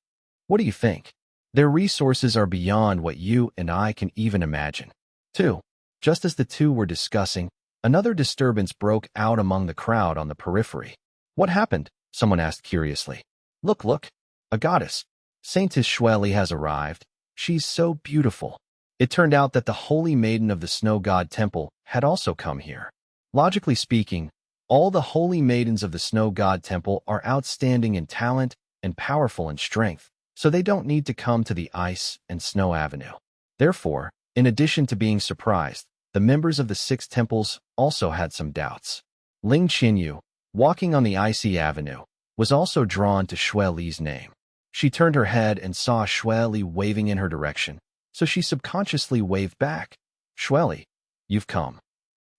What do you think? Their resources are beyond what you and I can even imagine. 2. Just as the two were discussing, another disturbance broke out among the crowd on the periphery. What happened? Someone asked curiously. Look, a goddess. Saintess Xueli has arrived. She's so beautiful. It turned out that the Holy Maiden of the Snow God Temple had also come here. Logically speaking, all the Holy Maidens of the Snow God Temple are outstanding in talent and powerful in strength, so they don't need to come to the Ice and Snow Avenue. Therefore, in addition to being surprised, the members of the 6 temples also had some doubts. Ling Qinyu, walking on the icy avenue, was also drawn to Xue Li's name. She turned her head and saw Xue Li waving in her direction, so she subconsciously waved back. "Xue Li, you've come."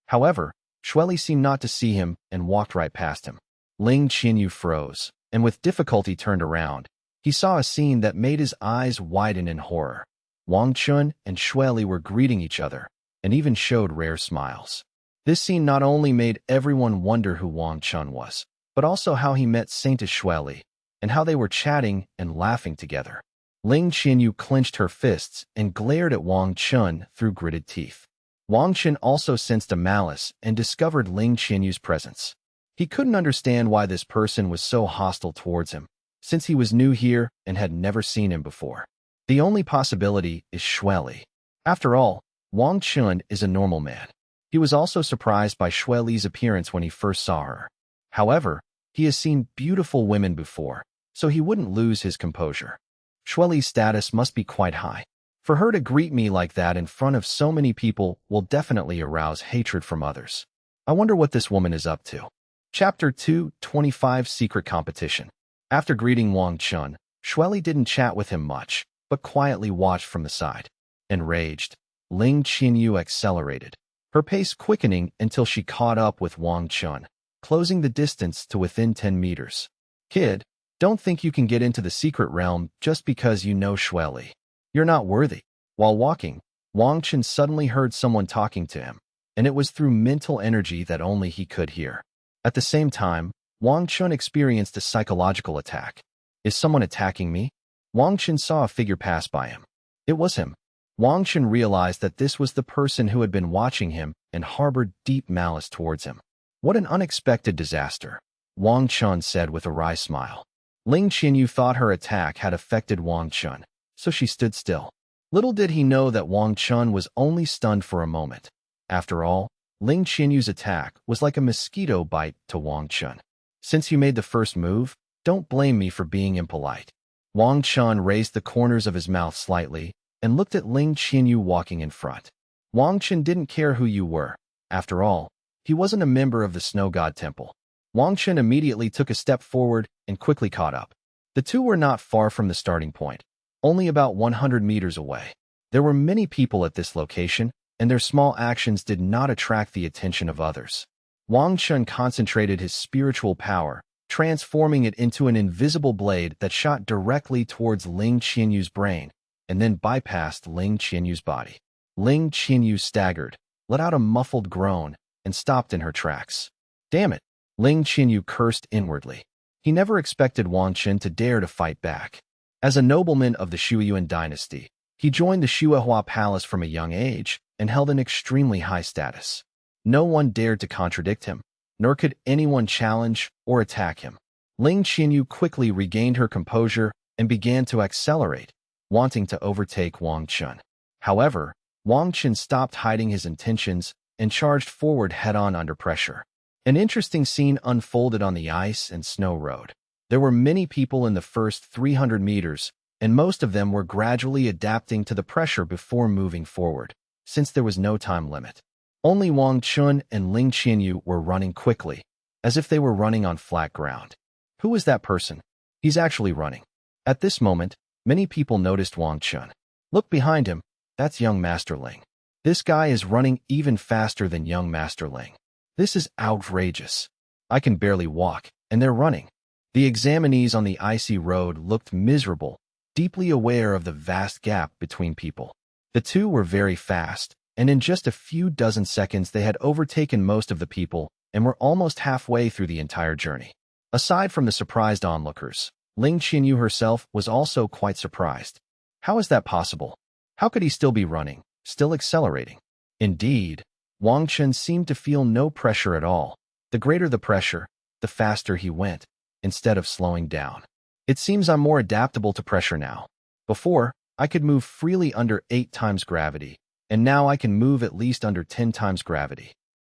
However, Xue Li seemed not to see him and walked right past him. Ling Qinyu froze, and with difficulty turned around. He saw a scene that made his eyes widen in horror. Wang Chen and Xue Li were greeting each other, and even showed rare smiles. This scene not only made everyone wonder who Wang Chen was, but also how he met Saintess Xue Li, and how they were chatting and laughing together. Ling Qinyu clenched her fists and glared at Wang Chen through gritted teeth. Wang Chen also sensed a malice and discovered Ling Qinyu's presence. He couldn't understand why this person was so hostile towards him, since he was new here and had never seen him before. The only possibility is Xue Li. After all, Wang Chen is a normal man. He was also surprised by Xue Li's appearance when he first saw her. However, he has seen beautiful women before, so he wouldn't lose his composure. Xue Li's status must be quite high. For her to greet me like that in front of so many people will definitely arouse hatred from others. I wonder what this woman is up to. Chapter 2:25 Secret Competition. After greeting Wang Chen, Xue Li didn't chat with him much, but quietly watched from the side. Enraged, Ling Qinyu accelerated, her pace quickening until she caught up with Wang Chen, closing the distance to within 10 meters. "Kid, don't think you can get into the secret realm just because you know Xue Li. You're not worthy." While walking, Wang Chen suddenly heard someone talking to him, and it was through mental energy that only he could hear. At the same time, Wang Chen experienced a psychological attack. "Is someone attacking me?" Wang Chen saw a figure pass by him. It was him. Wang Chen realized that this was the person who had been watching him and harbored deep malice towards him. "What an unexpected disaster," Wang Chen said with a wry smile. Ling Qinyu thought her attack had affected Wang Chen, so she stood still. Little did he know that Wang Chen was only stunned for a moment. After all, Ling Qinyu's attack was like a mosquito bite to Wang Chen. "Since you made the first move, don't blame me for being impolite." Wang Chen raised the corners of his mouth slightly and looked at Ling Qinyu walking in front. Wang Chen didn't care who you were. After all, he wasn't a member of the Snow God Temple. Wang Chen immediately took a step forward and quickly caught up. The two were not far from the starting point, only about 100 meters away. There were many people at this location, and their small actions did not attract the attention of others. Wang Chen concentrated his spiritual power, transforming it into an invisible blade that shot directly towards Ling Qinyu's brain, and then bypassed Ling Qinyu's body. Ling Qinyu staggered, let out a muffled groan, and stopped in her tracks. "Damn it," Ling Qinyu cursed inwardly. He never expected Wang Chen to dare to fight back. As a nobleman of the Shuyuan dynasty, he joined the Xuehua Palace from a young age and held an extremely high status. No one dared to contradict him, nor could anyone challenge or attack him. Ling Qinyu quickly regained her composure and began to accelerate, wanting to overtake Wang Chen. However, Wang Chen stopped hiding his intentions and charged forward head-on under pressure. An interesting scene unfolded on the ice and snow road. There were many people in the first 300 meters, and most of them were gradually adapting to the pressure before moving forward, since there was no time limit. Only Wang Chen and Ling Qinyu were running quickly, as if they were running on flat ground. Who is that person? He's actually running. At this moment, many people noticed Wang Chen. Look behind him, that's young Master Ling. This guy is running even faster than young Master Ling. This is outrageous. I can barely walk, and they're running. The examinees on the icy road looked miserable, deeply aware of the vast gap between people. The two were very fast, and in just a few dozen seconds they had overtaken most of the people and were almost halfway through the entire journey. Aside from the surprised onlookers, Ling Qinyu herself was also quite surprised. How is that possible? How could he still be running, still accelerating? Indeed, Wang Chen seemed to feel no pressure at all. The greater the pressure, the faster he went, instead of slowing down. It seems I'm more adaptable to pressure now. Before, I could move freely under 8 times gravity, and now I can move at least under 10 times gravity.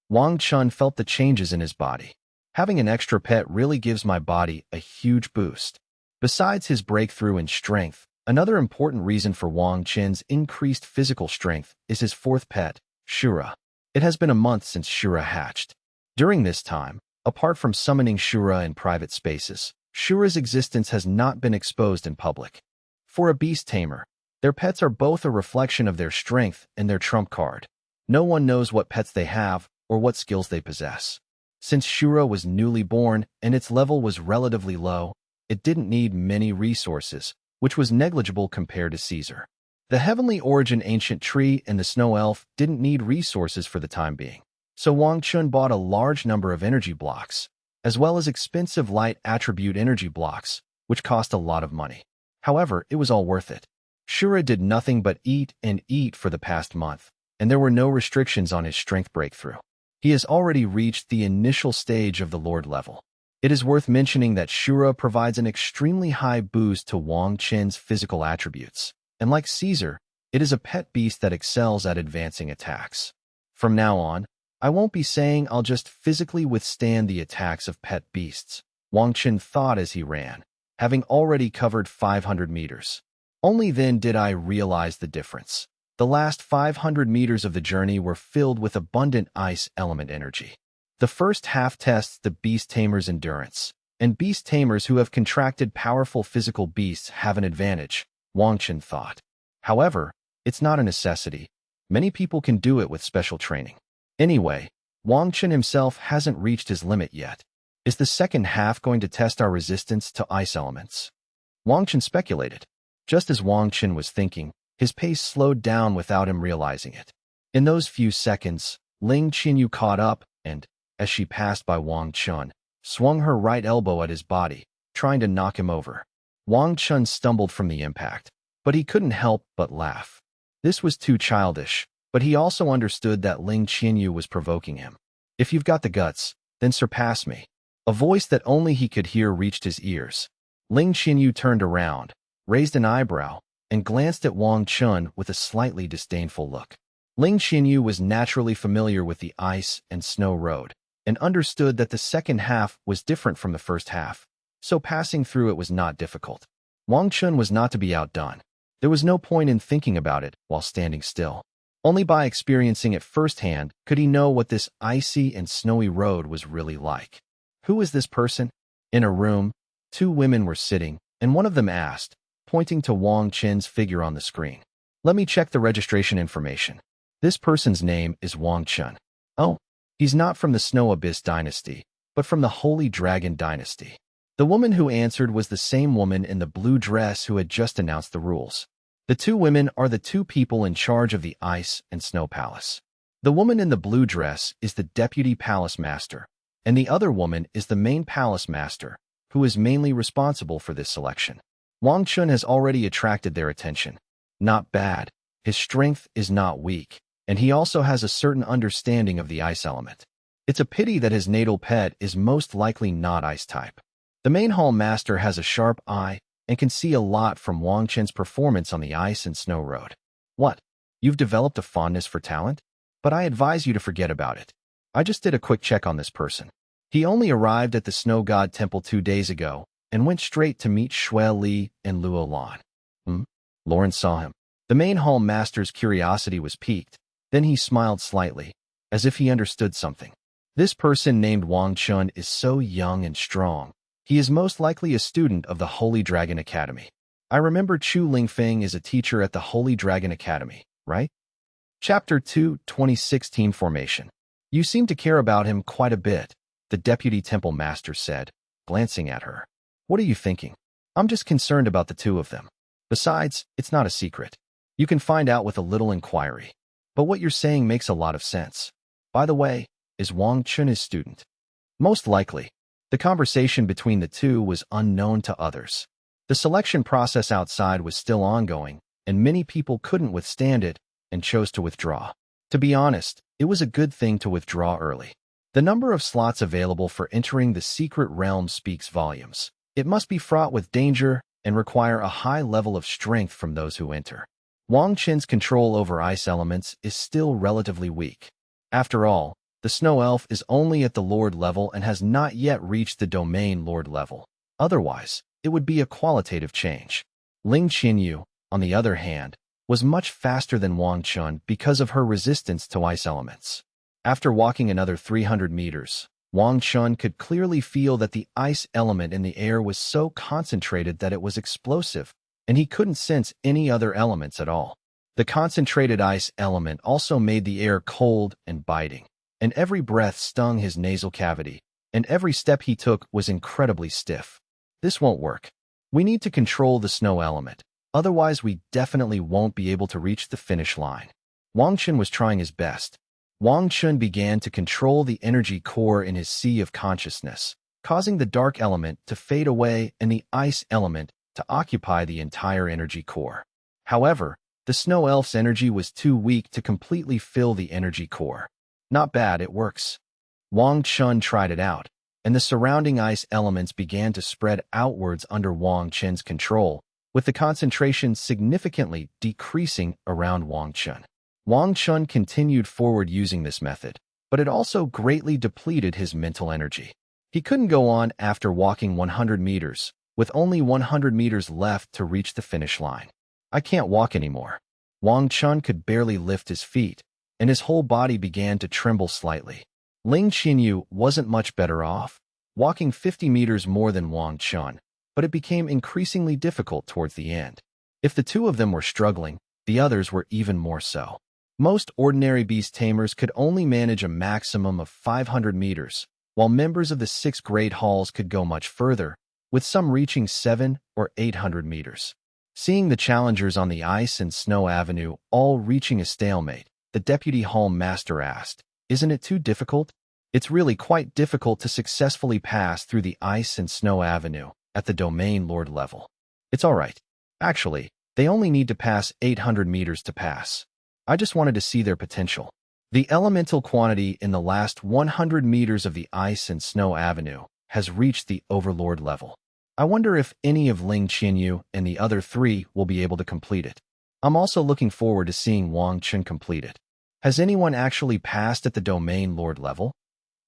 Wang Chen felt the changes in his body. Having an extra pet really gives my body a huge boost. Besides his breakthrough in strength, another important reason for Wang Chen's increased physical strength is his fourth pet, Shura. It has been a month since Shura hatched. During this time, apart from summoning Shura in private spaces, Shura's existence has not been exposed in public. For a beast tamer, their pets are both a reflection of their strength and their trump card. No one knows what pets they have or what skills they possess. Since Shura was newly born and its level was relatively low, it didn't need many resources, which was negligible compared to Caesar. The Heavenly Origin Ancient Tree and the Snow Elf didn't need resources for the time being, so Wang Chen bought a large number of energy blocks, as well as expensive light attribute energy blocks, which cost a lot of money. However, it was all worth it. Shura did nothing but eat and eat for the past month, and there were no restrictions on his strength breakthrough. He has already reached the initial stage of the Lord level. It is worth mentioning that Shura provides an extremely high boost to Wang Chen's physical attributes, and like Caesar, it is a pet beast that excels at advancing attacks. From now on, I won't be saying I'll just physically withstand the attacks of pet beasts, Wang Chen thought as he ran, having already covered 500 meters. Only then did I realize the difference. The last 500 meters of the journey were filled with abundant ice element energy. The first half tests the beast tamer's endurance, and beast tamers who have contracted powerful physical beasts have an advantage, Wang Chen thought. However, it's not a necessity. Many people can do it with special training. Anyway, Wang Chen himself hasn't reached his limit yet. Is the second half going to test our resistance to ice elements? Wang Chen speculated. Just as Wang Chen was thinking, his pace slowed down without him realizing it. In those few seconds, Lingmu City caught up and, as she passed by Wang Chen, swung her right elbow at his body, trying to knock him over. Wang Chen stumbled from the impact, but he couldn't help but laugh. This was too childish, but he also understood that Lingmu City was provoking him. If you've got the guts, then surpass me. A voice that only he could hear reached his ears. Lingmu City turned around, raised an eyebrow, and glanced at Wang Chen with a slightly disdainful look. Lingmu City was naturally familiar with the ice and snow road, and understood that the second half was different from the first half, so passing through it was not difficult. Wang Chen was not to be outdone. There was no point in thinking about it while standing still. Only by experiencing it firsthand could he know what this icy and snowy road was really like. Who is this person? In a room, 2 women were sitting, and one of them asked, pointing to Wang Chen's figure on the screen. Let me check the registration information. This person's name is Wang Chen. Oh, he's not from the Snow Abyss dynasty, but from the Holy Dragon dynasty. The woman who answered was the same woman in the blue dress who had just announced the rules. The 2 women are the 2 people in charge of the Ice and Snow Palace. The woman in the blue dress is the Deputy Palace Master, and the other woman is the main Palace Master, who is mainly responsible for this selection. Wang Chen has already attracted their attention. Not bad. His strength is not weak, and he also has a certain understanding of the ice element. It's a pity that his natal pet is most likely not ice type. The main hall master has a sharp eye and can see a lot from Wang Chen's performance on the ice and snow road. What? You've developed a fondness for talent? But I advise you to forget about it. I just did a quick check on this person. He only arrived at the Snow God Temple 2 days ago and went straight to meet Shui Li and Luo Lan. Lawrence saw him. The main hall master's curiosity was piqued. Then he smiled slightly, as if he understood something. This person named Wang Chen is so young and strong. He is most likely a student of the Holy Dragon Academy. I remember Chu Lingfeng is a teacher at the Holy Dragon Academy, right? Chapter 2, 2016 Formation. You seem to care about him quite a bit, the Deputy Temple Master said, glancing at her. What are you thinking? I'm just concerned about the 2 of them. Besides, it's not a secret. You can find out with a little inquiry. But what you're saying makes a lot of sense. By the way, is Wang Chen his student? Most likely. The conversation between the 2 was unknown to others. The selection process outside was still ongoing, and many people couldn't withstand it and chose to withdraw. To be honest, it was a good thing to withdraw early. The number of slots available for entering the secret realm speaks volumes. It must be fraught with danger and require a high level of strength from those who enter. Wang Chen's control over ice elements is still relatively weak. After all, the Snow Elf is only at the Lord level and has not yet reached the Domain Lord level. Otherwise, it would be a qualitative change. Zhi Yu, on the other hand, was much faster than Wang Chen because of her resistance to ice elements. After walking another 300 meters, Wang Chen could clearly feel that the ice element in the air was so concentrated that it was explosive, and he couldn't sense any other elements at all. The concentrated ice element also made the air cold and biting, and every breath stung his nasal cavity, and every step he took was incredibly stiff. This won't work. We need to control the snow element, otherwise we definitely won't be able to reach the finish line. Wang Chen was trying his best. Wang Chen began to control the energy core in his sea of consciousness, causing the dark element to fade away and the ice element to occupy the entire energy core. However, the Snow Elf's energy was too weak to completely fill the energy core. Not bad, it works. Wang Chen tried it out, and the surrounding ice elements began to spread outwards under Wang Chen's control, with the concentration significantly decreasing around Wang Chen. Wang Chen continued forward using this method, but it also greatly depleted his mental energy. He couldn't go on after walking 100 meters, with only 100 meters left to reach the finish line. I can't walk anymore. Wang Chen could barely lift his feet, and his whole body began to tremble slightly. Lingmu Yu wasn't much better off, walking 50 meters more than Wang Chen, but it became increasingly difficult towards the end. If the two of them were struggling, the others were even more so. Most ordinary beast tamers could only manage a maximum of 500 meters, while members of the 6th grade halls could go much further, with some reaching 700 or 800 meters. Seeing the challengers on the ice and snow avenue all reaching a stalemate, the deputy hall master asked, "Isn't it too difficult?" It's really quite difficult to successfully pass through the ice and snow avenue at the Domain Lord level. It's all right. Actually, they only need to pass 800 meters to pass. I just wanted to see their potential. The elemental quantity in the last 100 meters of the ice and snow avenue has reached the Overlord level. I wonder if any of Lingmu Yu and the other 3 will be able to complete it. I'm also looking forward to seeing Wang Chen complete it. Has anyone actually passed at the Domain Lord level?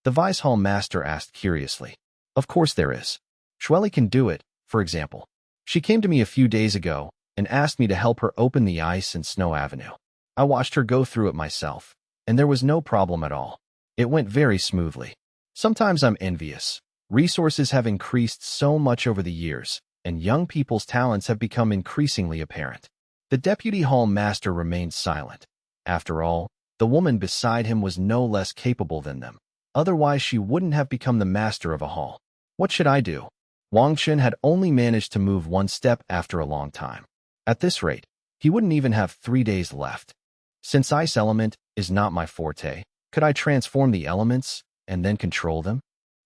The Vice Hall Master asked curiously. Of course there is. Shueli can do it, for example. She came to me a few days ago and asked me to help her open the ice and snow avenue. I watched her go through it myself, and there was no problem at all. It went very smoothly. Sometimes I'm envious. Resources have increased so much over the years, and young people's talents have become increasingly apparent. The Deputy Hall Master remained silent. After all, the woman beside him was no less capable than them. Otherwise, she wouldn't have become the master of a hall. What should I do? Wang Chen had only managed to move 1 step after a long time. At this rate, he wouldn't even have 3 days left. Since ice element is not my forte, could I transform the elements and then control them?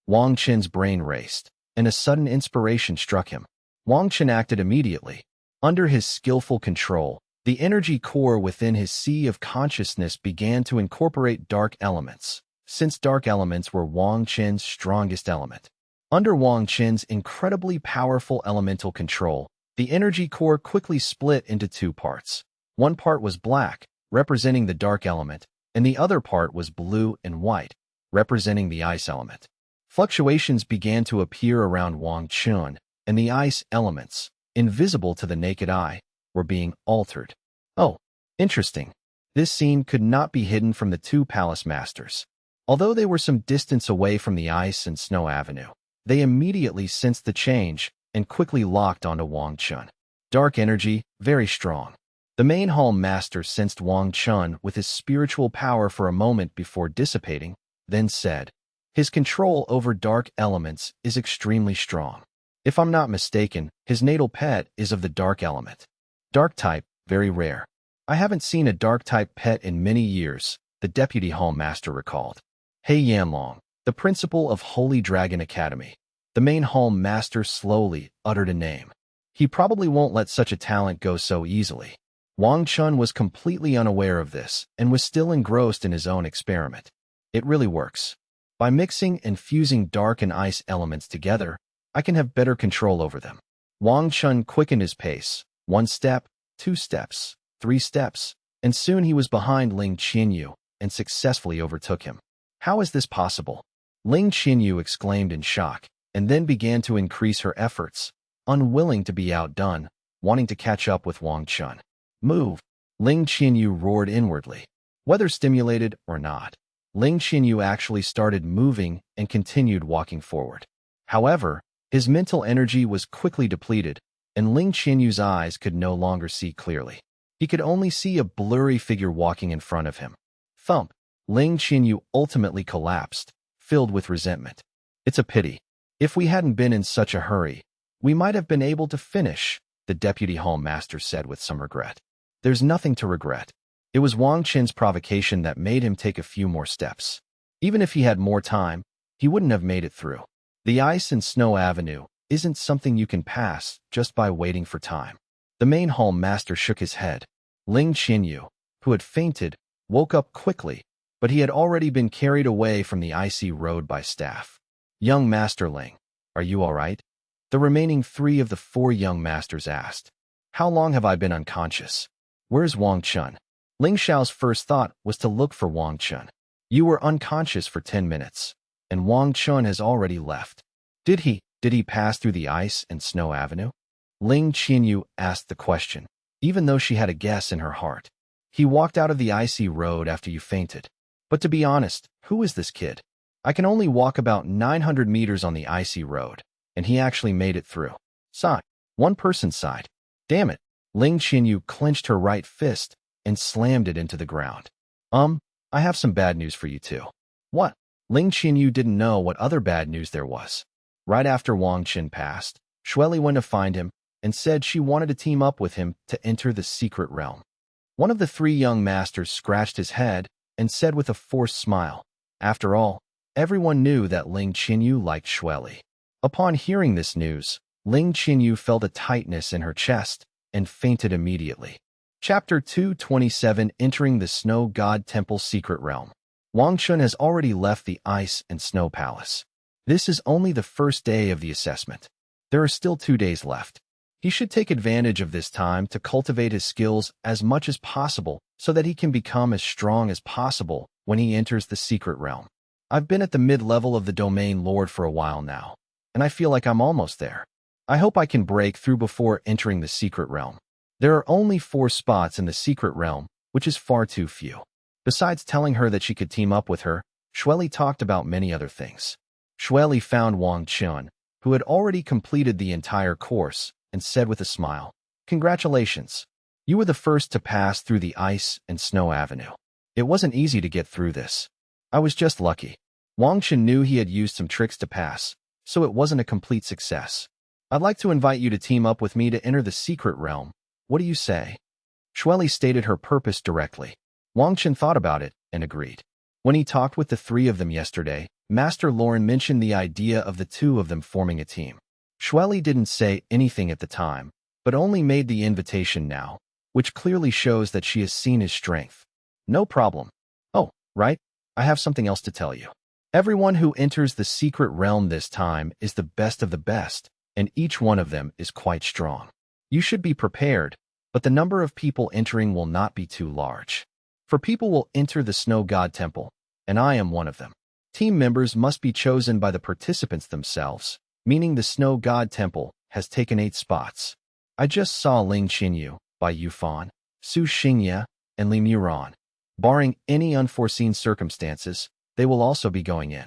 Wang Chen's brain raced, and a sudden inspiration struck him. Wang Chen acted immediately. Under his skillful control, the energy core within his sea of consciousness began to incorporate dark elements, since dark elements were Wang Chen's strongest element. Under Wang Chen's incredibly powerful elemental control, the energy core quickly split into 2 parts. One part was black, representing the dark element, and the other part was blue and white, representing the ice element. Fluctuations began to appear around Wang Chen, and the ice elements, invisible to the naked eye, were being altered. Oh, interesting. This scene could not be hidden from the 2 palace masters. Although they were some distance away from the ice and snow avenue, they immediately sensed the change and quickly locked onto Wang Chen. Dark energy, very strong. The main hall master sensed Wang Chen with his spiritual power for a moment before dissipating, then said, "His control over dark elements is extremely strong. If I'm not mistaken, his natal pet is of the dark element. Dark type, very rare. I haven't seen a dark type pet in many years," the deputy hall master recalled. He Yanlong, the principal of Holy Dragon Academy. The main hall master slowly uttered a name. He probably won't let such a talent go so easily. Wang Chen was completely unaware of this and was still engrossed in his own experiment. It really works. By mixing and fusing dark and ice elements together, I can have better control over them. Wang Chen quickened his pace. 1 step, 2 steps, 3 steps, and soon he was behind Ling Qianyu and successfully overtook him. How is this possible? Ling Qianyu exclaimed in shock, and then began to increase her efforts, unwilling to be outdone, wanting to catch up with Wang Chen. Move! Ling Qianyu roared inwardly. Whether stimulated or not, Ling Qianyu actually started moving and continued walking forward. However, his mental energy was quickly depleted, and Ling Qianyu's eyes could no longer see clearly. He could only see a blurry figure walking in front of him. Thump! Ling Qianyu ultimately collapsed, filled with resentment. It's a pity. If we hadn't been in such a hurry, we might have been able to finish, the deputy hall master said with some regret. There's nothing to regret. It was Wang Chen's provocation that made him take a few more steps. Even if he had more time, he wouldn't have made it through. The ice and snow avenue isn't something you can pass just by waiting for time. The main hall master shook his head. Ling Qianyu, who had fainted, woke up quickly, but he had already been carried away from the icy road by staff. Young Master Ling, are you all right? The remaining 3 of the 4 young masters asked. How long have I been unconscious? Where's Wang Chen? Ling Xiao's first thought was to look for Wang Chen. You were unconscious for 10 minutes, and Wang Chen has already left. Did he pass through the ice and snow avenue? Ling Qianyu asked the question, even though she had a guess in her heart. He walked out of the icy road after you fainted. But to be honest, who is this kid? I can only walk about 900 meters on the icy road, and he actually made it through. Sigh. One person sighed. Damn it. Ling Qianyu clenched her right fist and slammed it into the ground. I have some bad news for you too. What? Ling Qianyu didn't know what other bad news there was. Right after Wang Chen passed, Shueli went to find him and said she wanted to team up with him to enter the secret realm. One of the 3 young masters scratched his head and said with a forced smile, after all, everyone knew that Ling Qianyu liked Shueli. Upon hearing this news, Ling Qianyu felt a tightness in her chest and fainted immediately. Chapter 227 Entering the Snow God Temple Secret Realm. Wang Chen has already left the Ice and Snow Palace. This is only the first day of the assessment. There are still 2 days left. He should take advantage of this time to cultivate his skills as much as possible so that he can become as strong as possible when he enters the secret realm. I've been at the mid-level of the Domain Lord for a while now, and I feel like I'm almost there. I hope I can break through before entering the secret realm. There are only 4 spots in the secret realm, which is far too few. Besides telling her that she could team up with her, Shueli talked about many other things. Shueli found Wang Chen, who had already completed the entire course, and said with a smile, Congratulations. You were the first to pass through the Ice and Snow Avenue. It wasn't easy to get through this. I was just lucky. Wang Chen knew he had used some tricks to pass, so it wasn't a complete success. I'd like to invite you to team up with me to enter the secret realm. What do you say? Shueli stated her purpose directly. Wang Chen thought about it and agreed. When he talked with the 3 of them yesterday, Master Lauren mentioned the idea of the 2 of them forming a team. Shueli didn't say anything at the time, but only made the invitation now, which clearly shows that she has seen his strength. No problem. Oh, right, I have something else to tell you. Everyone who enters the secret realm this time is the best of the best, and each one of them is quite strong. You should be prepared, but the number of people entering will not be too large. For people will enter the Snow God Temple, and I am one of them. Team members must be chosen by the participants themselves, meaning the Snow God Temple has taken 8 spots. I just saw Ling Qianyu, Bai Yufan, Su Xingye, and Li Muran. Barring any unforeseen circumstances, they will also be going in.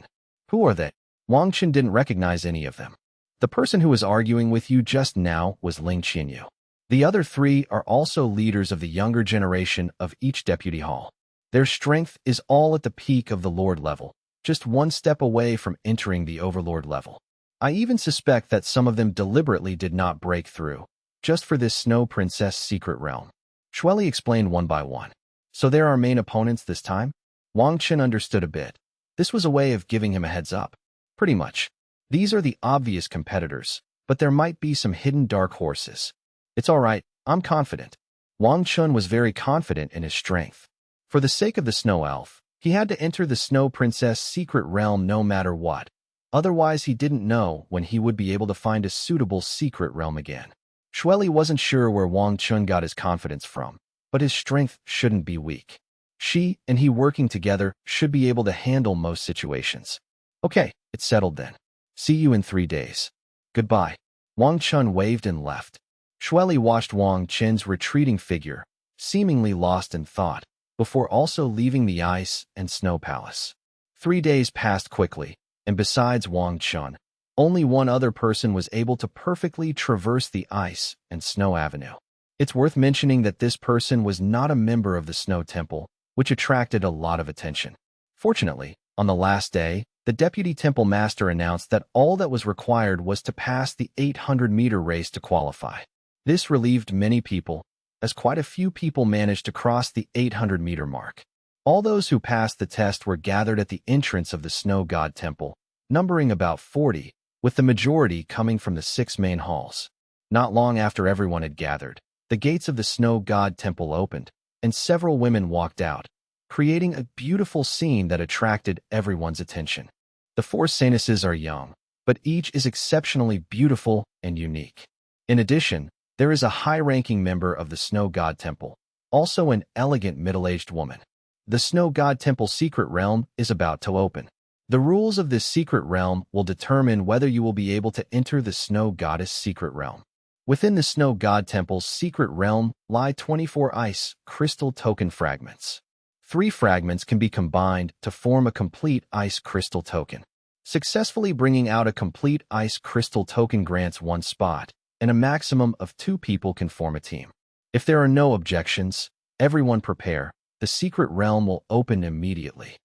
Who are they? Wang Chen didn't recognize any of them. The person who was arguing with you just now was Ling Qianyu. The other 3 are also leaders of the younger generation of each deputy hall. Their strength is all at the peak of the Lord level, just 1 step away from entering the Overlord level. I even suspect that some of them deliberately did not break through, just for this Snow Princess secret realm. Shueli explained one by one. So there are main opponents this time? Wang Chen understood a bit. This was a way of giving him a heads up. Pretty much. These are the obvious competitors, but there might be some hidden dark horses. It's all right, I'm confident. Wang Chen was very confident in his strength. For the sake of the Snow Elf, he had to enter the Snow Princess secret realm no matter what. Otherwise, he didn't know when he would be able to find a suitable secret realm again. Shueli wasn't sure where Wang Chen got his confidence from, but his strength shouldn't be weak. She and he working together should be able to handle most situations. Okay, it's settled then. See you in 3 days. Goodbye. Wang Chen waved and left. Shueli watched Wang Chen's retreating figure, seemingly lost in thought, before also leaving the ice and snow palace. 3 days passed quickly, and besides Wang Chen, only one other person was able to perfectly traverse the ice and snow avenue. It's worth mentioning that this person was not a member of the Snow Temple, which attracted a lot of attention. Fortunately, on the last day, the deputy temple master announced that all that was required was to pass the 800-meter race to qualify. This relieved many people, as quite a few people managed to cross the 800-meter mark. All those who passed the test were gathered at the entrance of the Snow God Temple, numbering about 40, with the majority coming from the 6 main halls. Not long after everyone had gathered, the gates of the Snow God Temple opened, and several women walked out, creating a beautiful scene that attracted everyone's attention. The 4 Saintesses are young, but each is exceptionally beautiful and unique. In addition, there is a high-ranking member of the Snow God Temple, also an elegant middle-aged woman. The Snow God Temple secret realm is about to open. The rules of this secret realm will determine whether you will be able to enter the Snow Goddess secret realm. Within the Snow God Temple's secret realm lie 24 ice crystal token fragments. 3 fragments can be combined to form a complete ice crystal token. Successfully bringing out a complete ice crystal token grants 1 spot, and a maximum of 2 people can form a team. If there are no objections, everyone prepare. The secret realm will open immediately.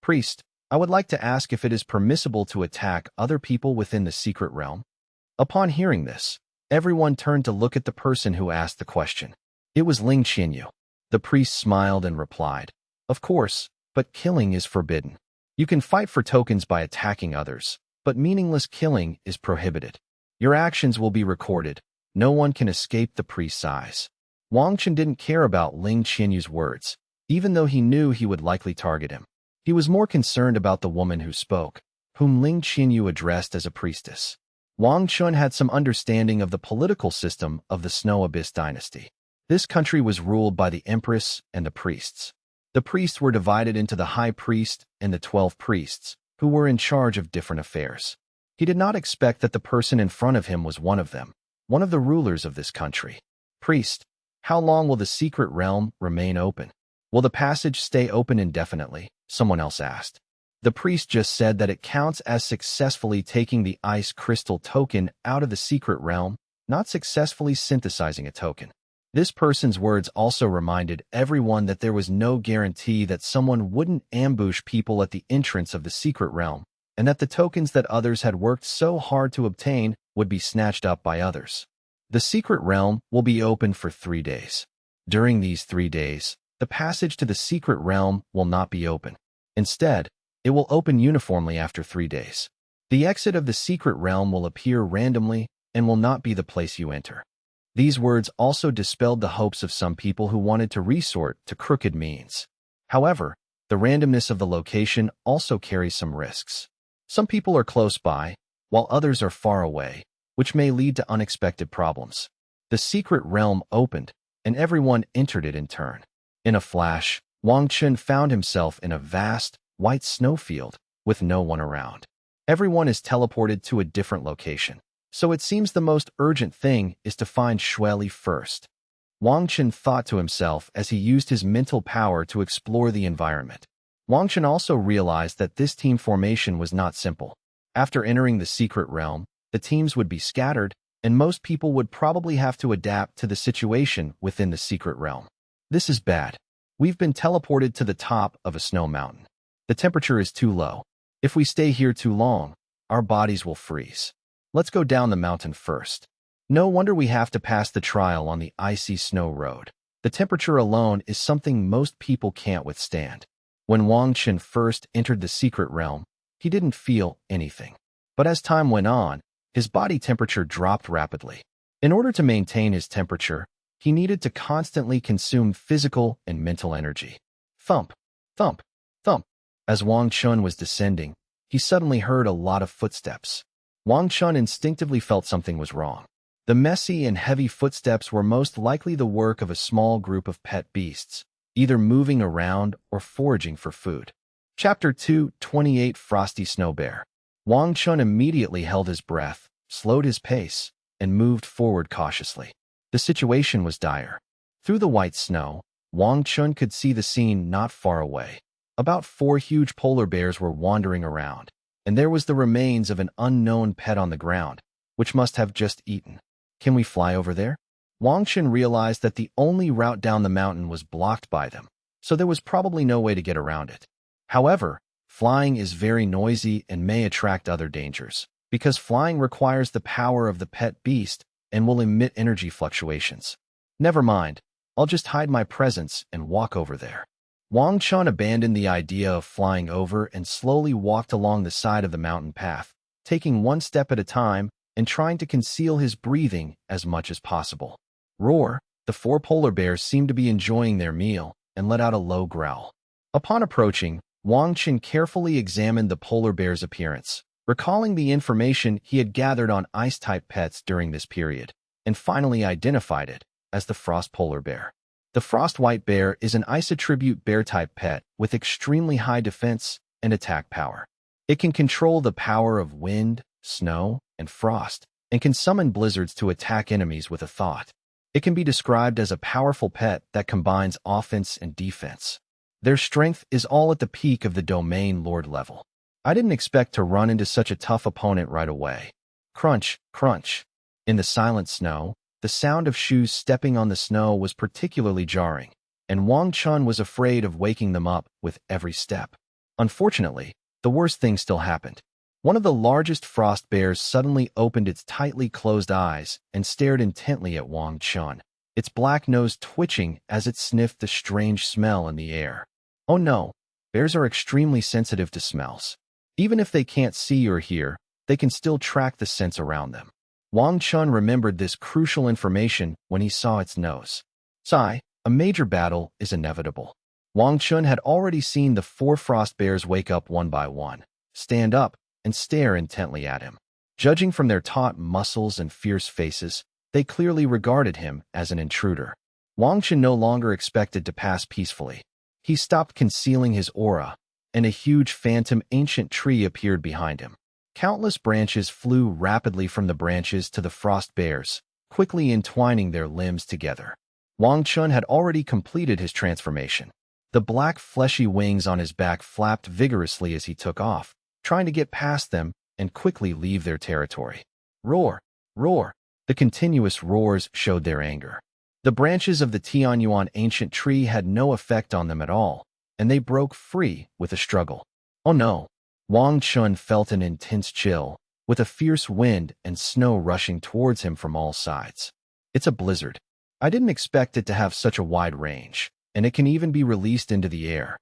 Priest, I would like to ask if it is permissible to attack other people within the secret realm. Upon hearing this, everyone turned to look at the person who asked the question. It was Lingmu City. The priest smiled and replied, "Of course, but killing is forbidden. You can fight for tokens by attacking others, but meaningless killing is prohibited. Your actions will be recorded. No one can escape the priest's eyes." Wang Chen didn't care about Lingmu City's words, even though he knew he would likely target him. He was more concerned about the woman who spoke, whom Lingmu City addressed as a priestess. Wang Chen had some understanding of the political system of the Snow Abyss dynasty. This country was ruled by the empress and the priests. The priests were divided into the high priest and the 12 priests, who were in charge of different affairs. He did not expect that the person in front of him was one of them, one of the rulers of this country. "Priest, how long will the secret realm remain open? Will the passage stay open indefinitely?" someone else asked. The priest just said that it counts as successfully taking the ice crystal token out of the secret realm, not successfully synthesizing a token. This person's words also reminded everyone that there was no guarantee that someone wouldn't ambush people at the entrance of the secret realm, and that the tokens that others had worked so hard to obtain would be snatched up by others. The secret realm will be open for 3 days. During these 3 days, the passage to the secret realm will not be open. Instead, it will open uniformly after 3 days. The exit of the secret realm will appear randomly and will not be the place you enter. These words also dispelled the hopes of some people who wanted to resort to crooked means. However, the randomness of the location also carries some risks. Some people are close by, while others are far away, which may lead to unexpected problems. The secret realm opened, and everyone entered it in turn. In a flash, Wang Chen found himself in a vast, white snowfield with no one around. Everyone is teleported to a different location, so it seems the most urgent thing is to find Shueli first. Wang Chen thought to himself as he used his mental power to explore the environment. Wang Chen also realized that this team formation was not simple. After entering the secret realm, the teams would be scattered, and most people would probably have to adapt to the situation within the secret realm. This is bad. We've been teleported to the top of a snow mountain. The temperature is too low. If we stay here too long, our bodies will freeze. Let's go down the mountain first. No wonder we have to pass the trial on the icy snow road. The temperature alone is something most people can't withstand. When Wang Chen first entered the secret realm, he didn't feel anything. But as time went on, his body temperature dropped rapidly. In order to maintain his temperature, he needed to constantly consume physical and mental energy. Thump, thump, thump. As Wang Chen was descending, he suddenly heard a lot of footsteps. Wang Chen instinctively felt something was wrong. The messy and heavy footsteps were most likely the work of a small group of pet beasts, either moving around or foraging for food. Chapter 2:28 Frosty Snow Bear. Wang Chen immediately held his breath, slowed his pace, and moved forward cautiously. The situation was dire. Through the white snow, Wang Chen could see the scene not far away. About 4 huge polar bears were wandering around, and there was the remains of an unknown pet on the ground, which must have just eaten. Can we fly over there? Wang Chen realized that the only route down the mountain was blocked by them, so there was probably no way to get around it. However, flying is very noisy and may attract other dangers, because flying requires the power of the pet beast and will emit energy fluctuations. Never mind, I'll just hide my presence and walk over there. Wang Chen abandoned the idea of flying over and slowly walked along the side of the mountain path, taking one step at a time and trying to conceal his breathing as much as possible. Roar! The 4 polar bears seemed to be enjoying their meal and let out a low growl. Upon approaching, Wang Chen carefully examined the polar bear's appearance, recalling the information he had gathered on ice-type pets during this period, and finally identified it as the frost polar bear. The frost white bear is an ice-attribute bear-type pet with extremely high defense and attack power. It can control the power of wind, snow, and frost, and can summon blizzards to attack enemies with a thought. It can be described as a powerful pet that combines offense and defense. Their strength is all at the peak of the domain lord level. I didn't expect to run into such a tough opponent right away. Crunch, crunch. In the silent snow, the sound of shoes stepping on the snow was particularly jarring, and Wang Chen was afraid of waking them up with every step. Unfortunately, the worst thing still happened. One of the largest frost bears suddenly opened its tightly closed eyes and stared intently at Wang Chen, its black nose twitching as it sniffed the strange smell in the air. Oh no, bears are extremely sensitive to smells. Even if they can't see or hear, they can still track the scents around them. Wang Chen remembered this crucial information when he saw its nose. Sigh, a major battle is inevitable. Wang Chen had already seen the 4 frost bears wake up one by one, stand up, and stare intently at him. Judging from their taut muscles and fierce faces, they clearly regarded him as an intruder. Wang Chen no longer expected to pass peacefully. He stopped concealing his aura, and a huge phantom ancient tree appeared behind him. Countless branches flew rapidly from the branches to the frost bears, quickly entwining their limbs together. Wang Chen had already completed his transformation. The black fleshy wings on his back flapped vigorously as he took off, trying to get past them and quickly leave their territory. Roar! Roar! The continuous roars showed their anger. The branches of the Tianyuan ancient tree had no effect on them at all, and they broke free with a struggle. Oh no! Wang Chen felt an intense chill, with a fierce wind and snow rushing towards him from all sides. It's a blizzard. I didn't expect it to have such a wide range, and it can even be released into the air.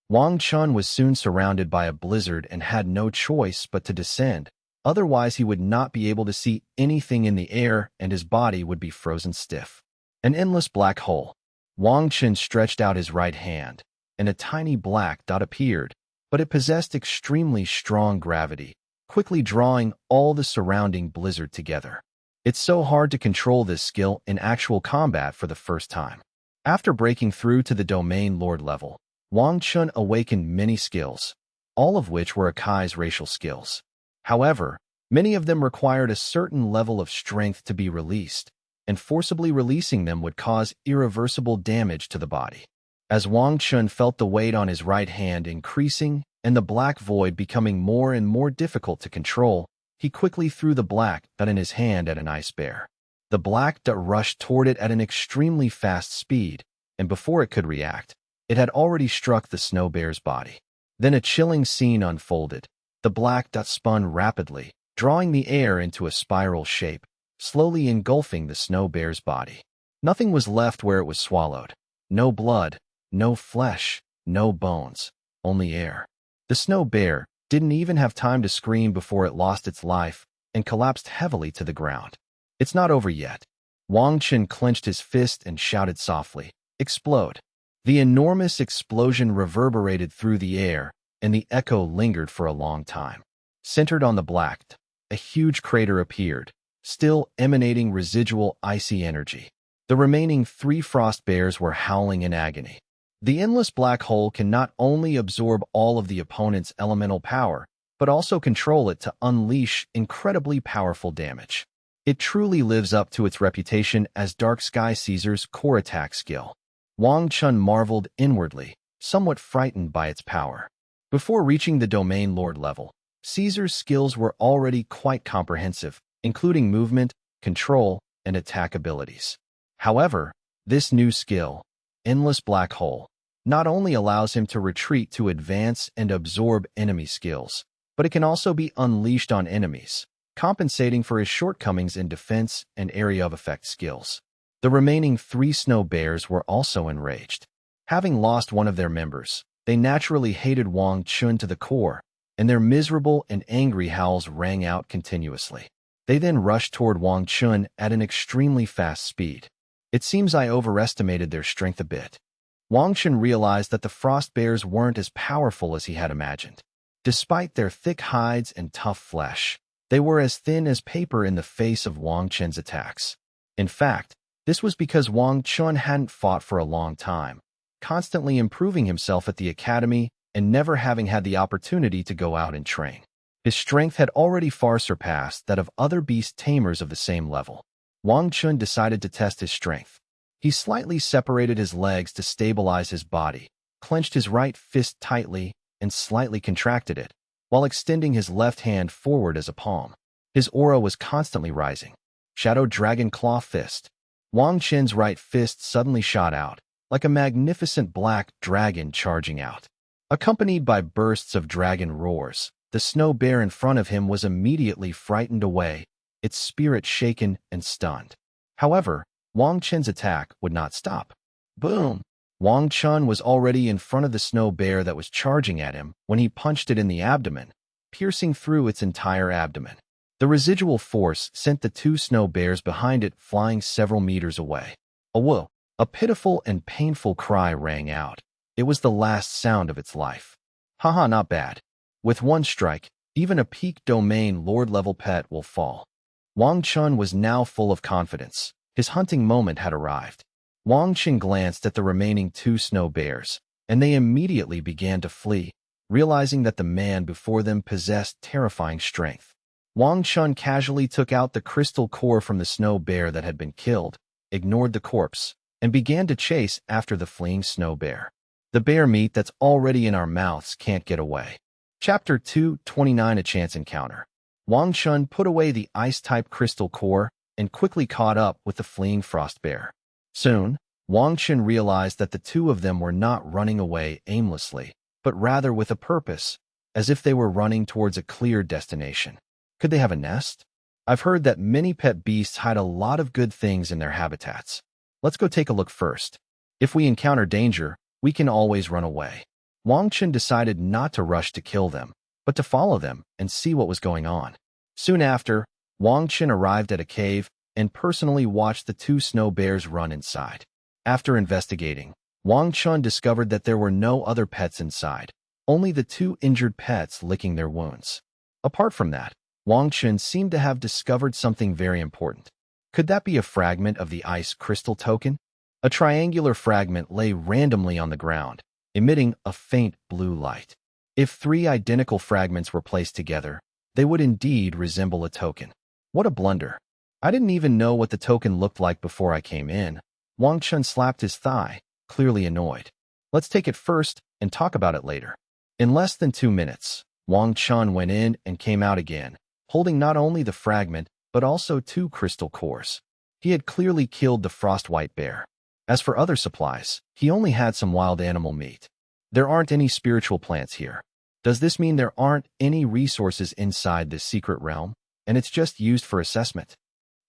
Wang Chen was soon surrounded by a blizzard and had no choice but to descend. Otherwise, he would not be able to see anything in the air and his body would be frozen stiff. An endless black hole. Wang Chen stretched out his right hand, and a tiny black dot appeared, but it possessed extremely strong gravity, quickly drawing all the surrounding blizzard together. It's so hard to control this skill in actual combat for the first time. After breaking through to the domain lord level, Wang Chen awakened many skills, all of which were Akai's racial skills. However, many of them required a certain level of strength to be released, and forcibly releasing them would cause irreversible damage to the body. As Wang Chen felt the weight on his right hand increasing and the black void becoming more and more difficult to control, he quickly threw the black dot in his hand at an ice bear. The black dot rushed toward it at an extremely fast speed, and before it could react, it had already struck the snow bear's body. Then a chilling scene unfolded. The black dot spun rapidly, drawing the air into a spiral shape, slowly engulfing the snow bear's body. Nothing was left where it was swallowed. No blood, no flesh, no bones, only air. The snow bear didn't even have time to scream before it lost its life and collapsed heavily to the ground. It's not over yet. Wang Chen clenched his fist and shouted softly, "Explode!" The enormous explosion reverberated through the air, and the echo lingered for a long time. Centered on the black, a huge crater appeared, still emanating residual icy energy. The remaining 3 frost bears were howling in agony. The endless black hole can not only absorb all of the opponent's elemental power, but also control it to unleash incredibly powerful damage. It truly lives up to its reputation as Dark Sky Caesar's core attack skill. Wang Chen marveled inwardly, somewhat frightened by its power. Before reaching the Domain Lord level, Caesar's skills were already quite comprehensive, including movement, control, and attack abilities. However, this new skill, Endless Black Hole, not only allows him to retreat to advance and absorb enemy skills, but it can also be unleashed on enemies, compensating for his shortcomings in defense and area of effect skills. The remaining 3 snow bears were also enraged. Having lost one of their members, they naturally hated Wang Chen to the core, and their miserable and angry howls rang out continuously. They then rushed toward Wang Chen at an extremely fast speed. It seems I overestimated their strength a bit. Wang Chen realized that the frost bears weren't as powerful as he had imagined. Despite their thick hides and tough flesh, they were as thin as paper in the face of Wang Chen's attacks. In fact, this was because Wang Chen hadn't fought for a long time, constantly improving himself at the academy and never having had the opportunity to go out and train. His strength had already far surpassed that of other beast tamers of the same level. Wang Chen decided to test his strength. He slightly separated his legs to stabilize his body, clenched his right fist tightly, and slightly contracted it, while extending his left hand forward as a palm. His aura was constantly rising. Shadow Dragon Claw Fist. Wang Chen's right fist suddenly shot out, like a magnificent black dragon charging out. Accompanied by bursts of dragon roars, the snow bear in front of him was immediately frightened away, its spirit shaken and stunned. However, Wang Chen's attack would not stop. Boom! Wang Chen was already in front of the snow bear that was charging at him when he punched it in the abdomen, piercing through its entire abdomen. The residual force sent the 2 snow bears behind it flying several meters away. A whoa! A pitiful and painful cry rang out. It was the last sound of its life. Haha, not bad. With one strike, even a peak domain lord-level pet will fall. Wang Chen was now full of confidence. His hunting moment had arrived. Wang Chen glanced at the remaining 2 snow bears, and they immediately began to flee, realizing that the man before them possessed terrifying strength. Wang Chen casually took out the crystal core from the snow bear that had been killed, ignored the corpse, and began to chase after the fleeing snow bear. The bear meat that's already in our mouths can't get away. Chapter 229 A Chance Encounter. Wang Chen put away the ice-type crystal core and quickly caught up with the fleeing frost bear. Soon, Wang Chen realized that the 2 of them were not running away aimlessly, but rather with a purpose, as if they were running towards a clear destination. Could they have a nest? I've heard that many pet beasts hide a lot of good things in their habitats. Let's go take a look first. If we encounter danger, we can always run away. Wang Chen decided not to rush to kill them, but to follow them and see what was going on. Soon after, Wang Chen arrived at a cave and personally watched the 2 snow bears run inside. After investigating, Wang Chen discovered that there were no other pets inside, only the 2 injured pets licking their wounds. Apart from that, Wang Chen seemed to have discovered something very important. Could that be a fragment of the ice crystal token? A triangular fragment lay randomly on the ground, emitting a faint blue light. If 3 identical fragments were placed together, they would indeed resemble a token. What a blunder. I didn't even know what the token looked like before I came in. Wang Chen slapped his thigh, clearly annoyed. Let's take it first and talk about it later. In less than 2 minutes, Wang Chen went in and came out again, holding not only the fragment, but also 2 crystal cores. He had clearly killed the frost-white bear. As for other supplies, he only had some wild animal meat. There aren't any spiritual plants here. Does this mean there aren't any resources inside this secret realm, and it's just used for assessment?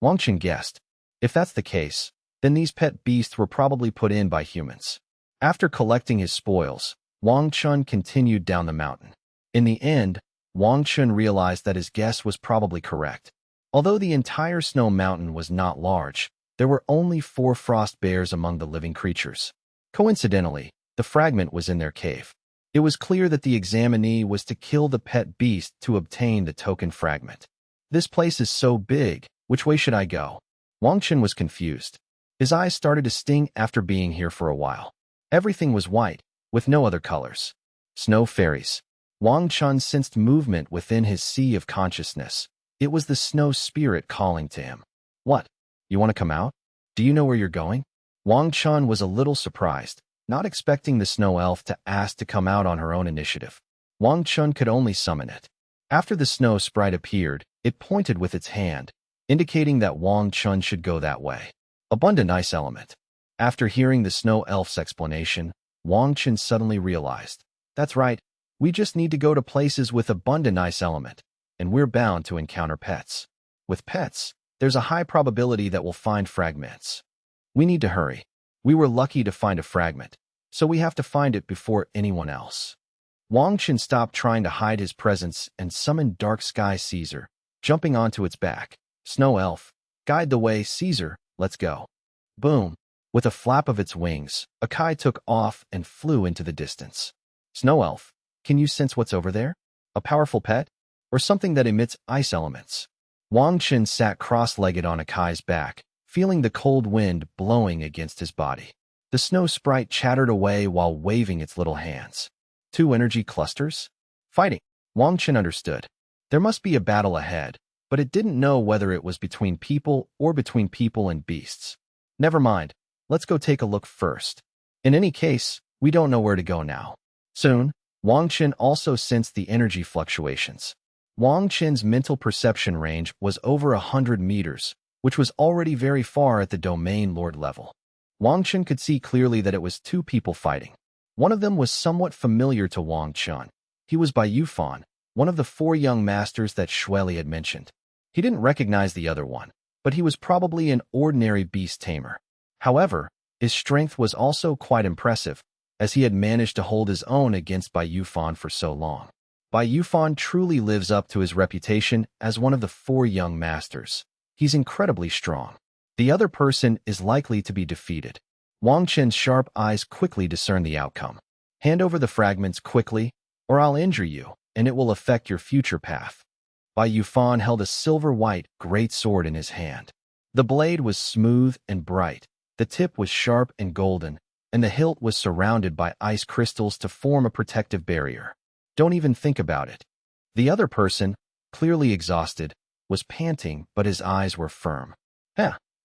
Wang Chen guessed. If that's the case, then these pet beasts were probably put in by humans. After collecting his spoils, Wang Chen continued down the mountain. In the end, Wang Chen realized that his guess was probably correct. Although the entire snow mountain was not large, there were only 4 frost bears among the living creatures. Coincidentally, the fragment was in their cave. It was clear that the examinee was to kill the pet beast to obtain the token fragment. This place is so big, which way should I go? Wang Chen was confused. His eyes started to sting after being here for a while. Everything was white, with no other colors. Snow fairies. Wang Chen sensed movement within his sea of consciousness. It was the snow spirit calling to him. What? You want to come out? Do you know where you're going? Wang Chen was a little surprised, not expecting the snow elf to ask to come out on her own initiative. Wang Chen could only summon it. After the snow sprite appeared, it pointed with its hand, indicating that Wang Chen should go that way. Abundant ice element. After hearing the snow elf's explanation, Wang Chen suddenly realized, that's right, we just need to go to places with abundant ice element, and we're bound to encounter pets. With pets, there's a high probability that we'll find fragments. We need to hurry. We were lucky to find a fragment, so we have to find it before anyone else. Wang Chen stopped trying to hide his presence and summoned Dark Sky Caesar, jumping onto its back. Snow elf, guide the way, Caesar, let's go. Boom. With a flap of its wings, Akai took off and flew into the distance. Snow elf, can you sense what's over there? A powerful pet? Or something that emits ice elements? Wang Chen sat cross-legged on Akai's back, feeling the cold wind blowing against his body. The snow sprite chattered away while waving its little hands. 2 energy clusters? Fighting. Wang Chen understood. There must be a battle ahead, but it didn't know whether it was between people or between people and beasts. Never mind. Let's go take a look first. In any case, we don't know where to go now. Soon, Wang Chen also sensed the energy fluctuations. Wang Chen's mental perception range was over 100 meters, which was already very far at the domain lord level. Wang Chen could see clearly that it was 2 people fighting. One of them was somewhat familiar to Wang Chen. He was Bai Yufan, one of the 4 young masters that Shueli had mentioned. He didn't recognize the other one, but he was probably an ordinary beast tamer. However, his strength was also quite impressive, as he had managed to hold his own against Bai Yufan for so long. Bai Yufan truly lives up to his reputation as one of the 4 young masters. He's incredibly strong. The other person is likely to be defeated. Wang Chen's sharp eyes quickly discerned the outcome. Hand over the fragments quickly, or I'll injure you, and it will affect your future path. Bai Yufan held a silver-white great sword in his hand. The blade was smooth and bright. The tip was sharp and golden, and the hilt was surrounded by ice crystals to form a protective barrier. Don't even think about it. The other person, clearly exhausted, was panting, but his eyes were firm.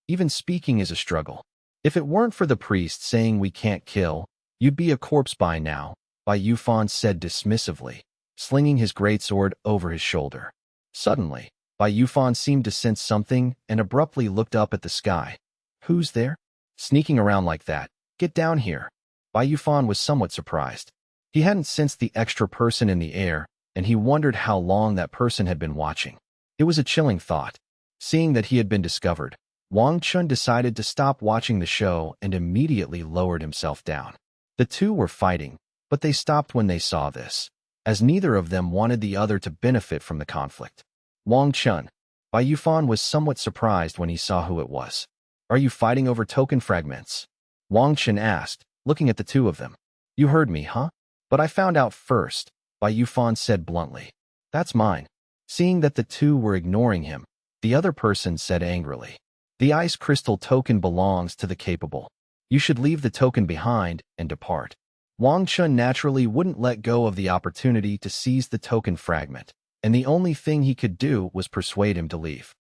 Even speaking is a struggle. If it weren't for the priest saying we can't kill, you'd be a corpse by now, Bai Yufan said dismissively, slinging his greatsword over his shoulder. Suddenly, Bai Yufan seemed to sense something and abruptly looked up at the sky. Who's there? Sneaking around like that. Get down here. Bai Yufan was somewhat surprised. He hadn't sensed the extra person in the air, and he wondered how long that person had been watching. It was a chilling thought. Seeing that he had been discovered, Wang Chen decided to stop watching the show and immediately lowered himself down. The 2 were fighting, but they stopped when they saw this, as neither of them wanted the other to benefit from the conflict. Wang Chen. Bai Yufan was somewhat surprised when he saw who it was. Are you fighting over token fragments? Wang Chen asked, looking at the 2 of them. You heard me, huh? But I found out first, Bai Yufan said bluntly. That's mine. Seeing that the 2 were ignoring him, the other person said angrily. The ice crystal token belongs to the capable. You should leave the token behind and depart. Wang Chen naturally wouldn't let go of the opportunity to seize the token fragment, and the only thing he could do was persuade him to leave.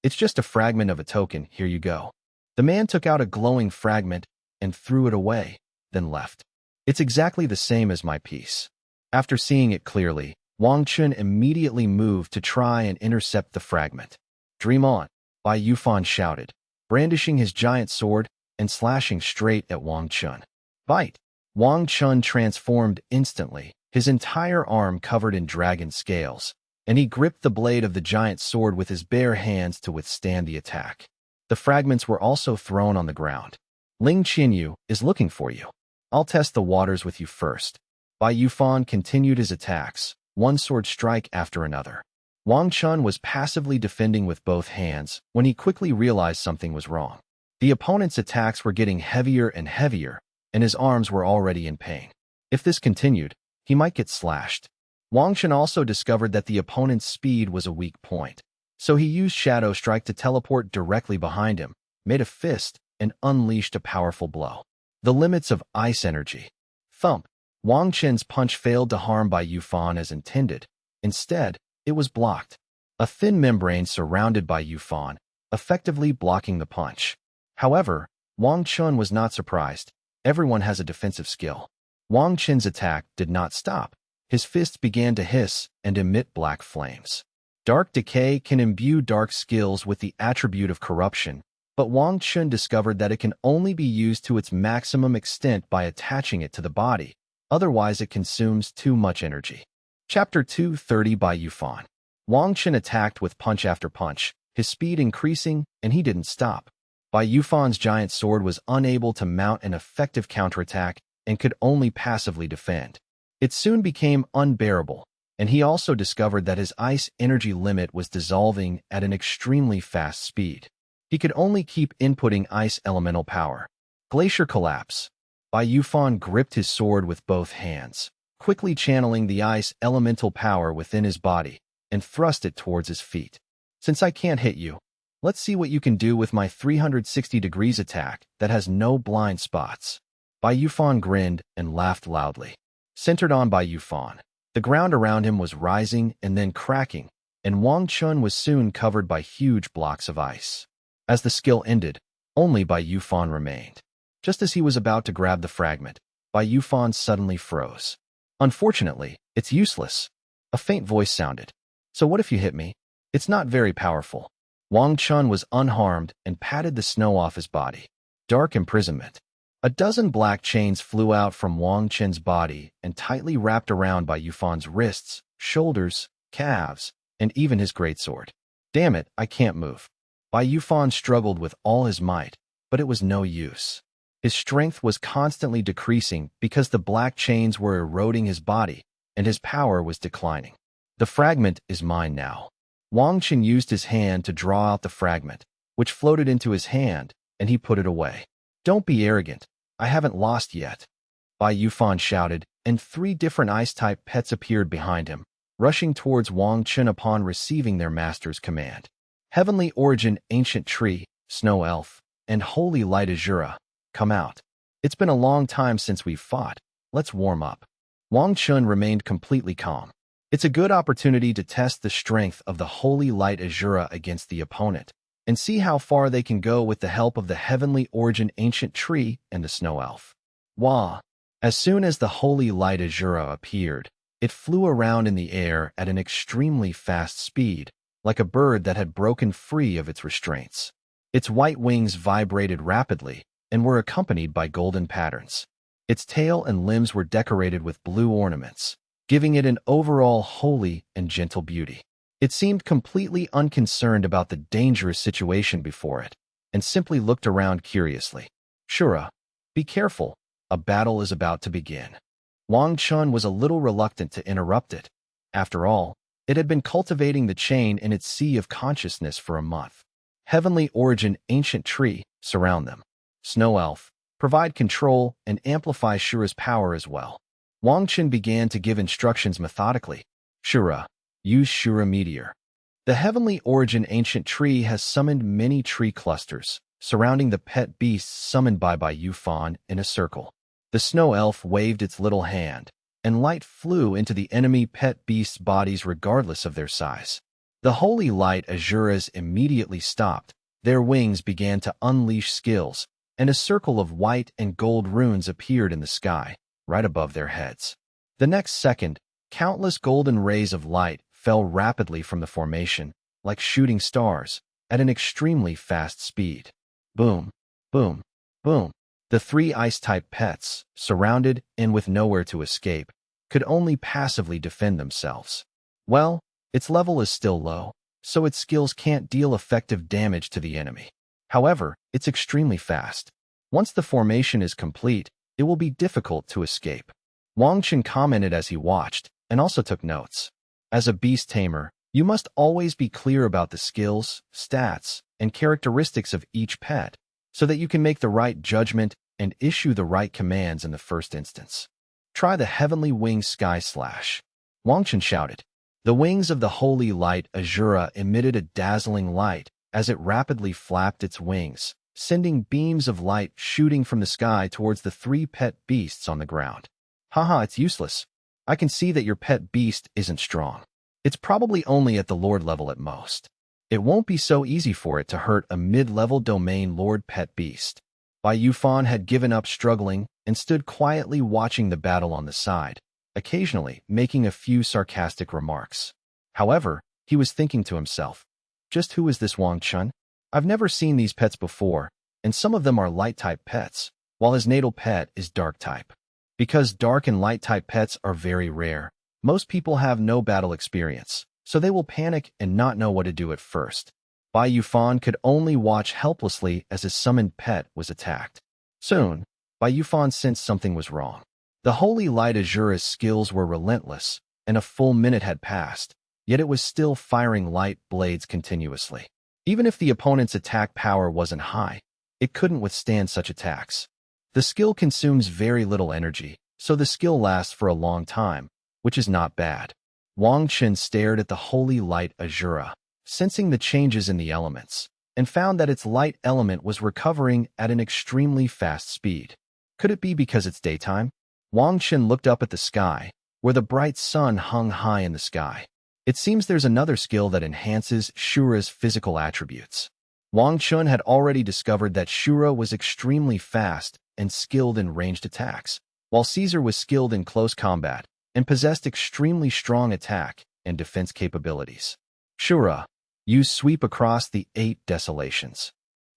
It's just a fragment of a token, here you go. The man took out a glowing fragment and threw it away, then left. It's exactly the same as my piece. After seeing it clearly, Wang Chen immediately moved to try and intercept the fragment. Dream on, Bai Yufan shouted, brandishing his giant sword and slashing straight at Wang Chen. Bite! Wang Chen transformed instantly, his entire arm covered in dragon scales, and he gripped the blade of the giant sword with his bare hands to withstand the attack. The fragments were also thrown on the ground. Yu is looking for you. I'll test the waters with you first. Bai Yufan continued his attacks, one sword strike after another. Wang Chen was passively defending with both hands when he quickly realized something was wrong. The opponent's attacks were getting heavier and heavier, and his arms were already in pain. If this continued, he might get slashed. Wang Chen also discovered that the opponent's speed was a weak point. So he used Shadow Strike to teleport directly behind him, made a fist, and unleashed a powerful blow. The limits of ice energy. Thump. Wang Chen's punch failed to harm Bai Yufan as intended. Instead, it was blocked. A thin membrane surrounded Bai Yufan, effectively blocking the punch. However, Wang Chen was not surprised. Everyone has a defensive skill. Wang Chen's attack did not stop. His fists began to hiss and emit black flames. Dark Decay can imbue dark skills with the attribute of corruption, but Wang Chen discovered that it can only be used to its maximum extent by attaching it to the body. Otherwise, it consumes too much energy. Chapter 230 Bai Yufan. Wang Chen attacked with punch after punch, his speed increasing, and he didn't stop. Bai Yufan's giant sword was unable to mount an effective counterattack and could only passively defend. It soon became unbearable, and he also discovered that his ice energy limit was dissolving at an extremely fast speed. He could only keep inputting ice elemental power. Glacier Collapse. Bai Yufan gripped his sword with both hands, quickly channeling the ice elemental power within his body, and thrust it towards his feet. Since I can't hit you, let's see what you can do with my 360 degrees attack that has no blind spots. Bai Yufan grinned and laughed loudly. Centered on Bai Yufan, the ground around him was rising and then cracking, and Wang Chen was soon covered by huge blocks of ice. As the skill ended, only Bai Yufan remained. Just as he was about to grab the fragment, Bai Yufan suddenly froze. Unfortunately, it's useless. A faint voice sounded. So what if you hit me? It's not very powerful. Wang Chen was unharmed and patted the snow off his body. Dark Imprisonment. A dozen black chains flew out from Wang Chen's body and tightly wrapped around Bai Yufan's wrists, shoulders, calves, and even his greatsword. Damn it, I can't move. Bai Yufan struggled with all his might, but it was no use. His strength was constantly decreasing because the black chains were eroding his body, and his power was declining. The fragment is mine now. Wang Chen used his hand to draw out the fragment, which floated into his hand, and he put it away. Don't be arrogant. I haven't lost yet. Bai Yufan shouted, and 3 different ice-type pets appeared behind him, rushing towards Wang Chen upon receiving their master's command. Heavenly Origin Ancient Tree, Snow Elf, and Holy Light Azura, come out. It's been a long time since we've fought. Let's warm up. Wang Chen remained completely calm. It's a good opportunity to test the strength of the Holy Light Azura against the opponent, and see how far they can go with the help of the Heavenly Origin Ancient Tree and the Snow Elf. Wah! As soon as the Holy Light Azura appeared, it flew around in the air at an extremely fast speed, like a bird that had broken free of its restraints. Its white wings vibrated rapidly and were accompanied by golden patterns. Its tail and limbs were decorated with blue ornaments, giving it an overall holy and gentle beauty. It seemed completely unconcerned about the dangerous situation before it, and simply looked around curiously. Shura, be careful, a battle is about to begin. Wang Chen was a little reluctant to interrupt it. After all, it had been cultivating the chain in its sea of consciousness for a month. Heavenly Origin Ancient Tree, surround them. Snow Elf, provide control and amplify Shura's power as well. Wang Chen began to give instructions methodically. Shura, use Shura Meteor. The Heavenly Origin Ancient Tree has summoned many tree clusters, surrounding the pet beasts summoned by Bai Yufan in a circle. The Snow Elf waved its little hand, and light flew into the enemy pet beasts' bodies regardless of their size. The Holy Light Azuras immediately stopped. Their wings began to unleash skills, and a circle of white and gold runes appeared in the sky, right above their heads. The next second, countless golden rays of light fell rapidly from the formation, like shooting stars, at an extremely fast speed. Boom, boom, boom. The 3 ice-type pets, surrounded and with nowhere to escape, could only passively defend themselves. Well, its level is still low, so its skills can't deal effective damage to the enemy. However, it's extremely fast. Once the formation is complete, it will be difficult to escape. Wang Chen commented as he watched, and also took notes. As a beast tamer, you must always be clear about the skills, stats, and characteristics of each pet, so that you can make the right judgment and issue the right commands in the first instance. Try the heavenly wing sky slash. Wang Chen shouted. The wings of the holy light Azura emitted a dazzling light as it rapidly flapped its wings, sending beams of light shooting from the sky towards the 3 pet beasts on the ground. Haha, it's useless. I can see that your pet beast isn't strong. It's probably only at the Lord level at most. It won't be so easy for it to hurt a mid-level domain Lord pet beast. Bai Yufan had given up struggling and stood quietly watching the battle on the side, occasionally making a few sarcastic remarks. However, he was thinking to himself, just who is this Wang Chen? I've never seen these pets before, and some of them are light-type pets, while his natal pet is dark-type. Because dark and light-type pets are very rare, most people have no battle experience, so they will panic and not know what to do at first. Bai Yufan could only watch helplessly as his summoned pet was attacked. Soon, Bai Yufan sensed something was wrong. The Holy Light Azura's skills were relentless, and a full minute had passed, yet it was still firing light blades continuously. Even if the opponent's attack power wasn't high, it couldn't withstand such attacks. The skill consumes very little energy, so the skill lasts for a long time, which is not bad. Wang Chen stared at the Holy Light Azura, sensing the changes in the elements, and found that its light element was recovering at an extremely fast speed. Could it be because it's daytime? Wang Chen looked up at the sky, where the bright sun hung high in the sky. It seems there's another skill that enhances Shura's physical attributes. Wang Chen had already discovered that Shura was extremely fast and skilled in ranged attacks, while Caesar was skilled in close combat and possessed extremely strong attack and defense capabilities. Shura, use sweep across the 8 desolations.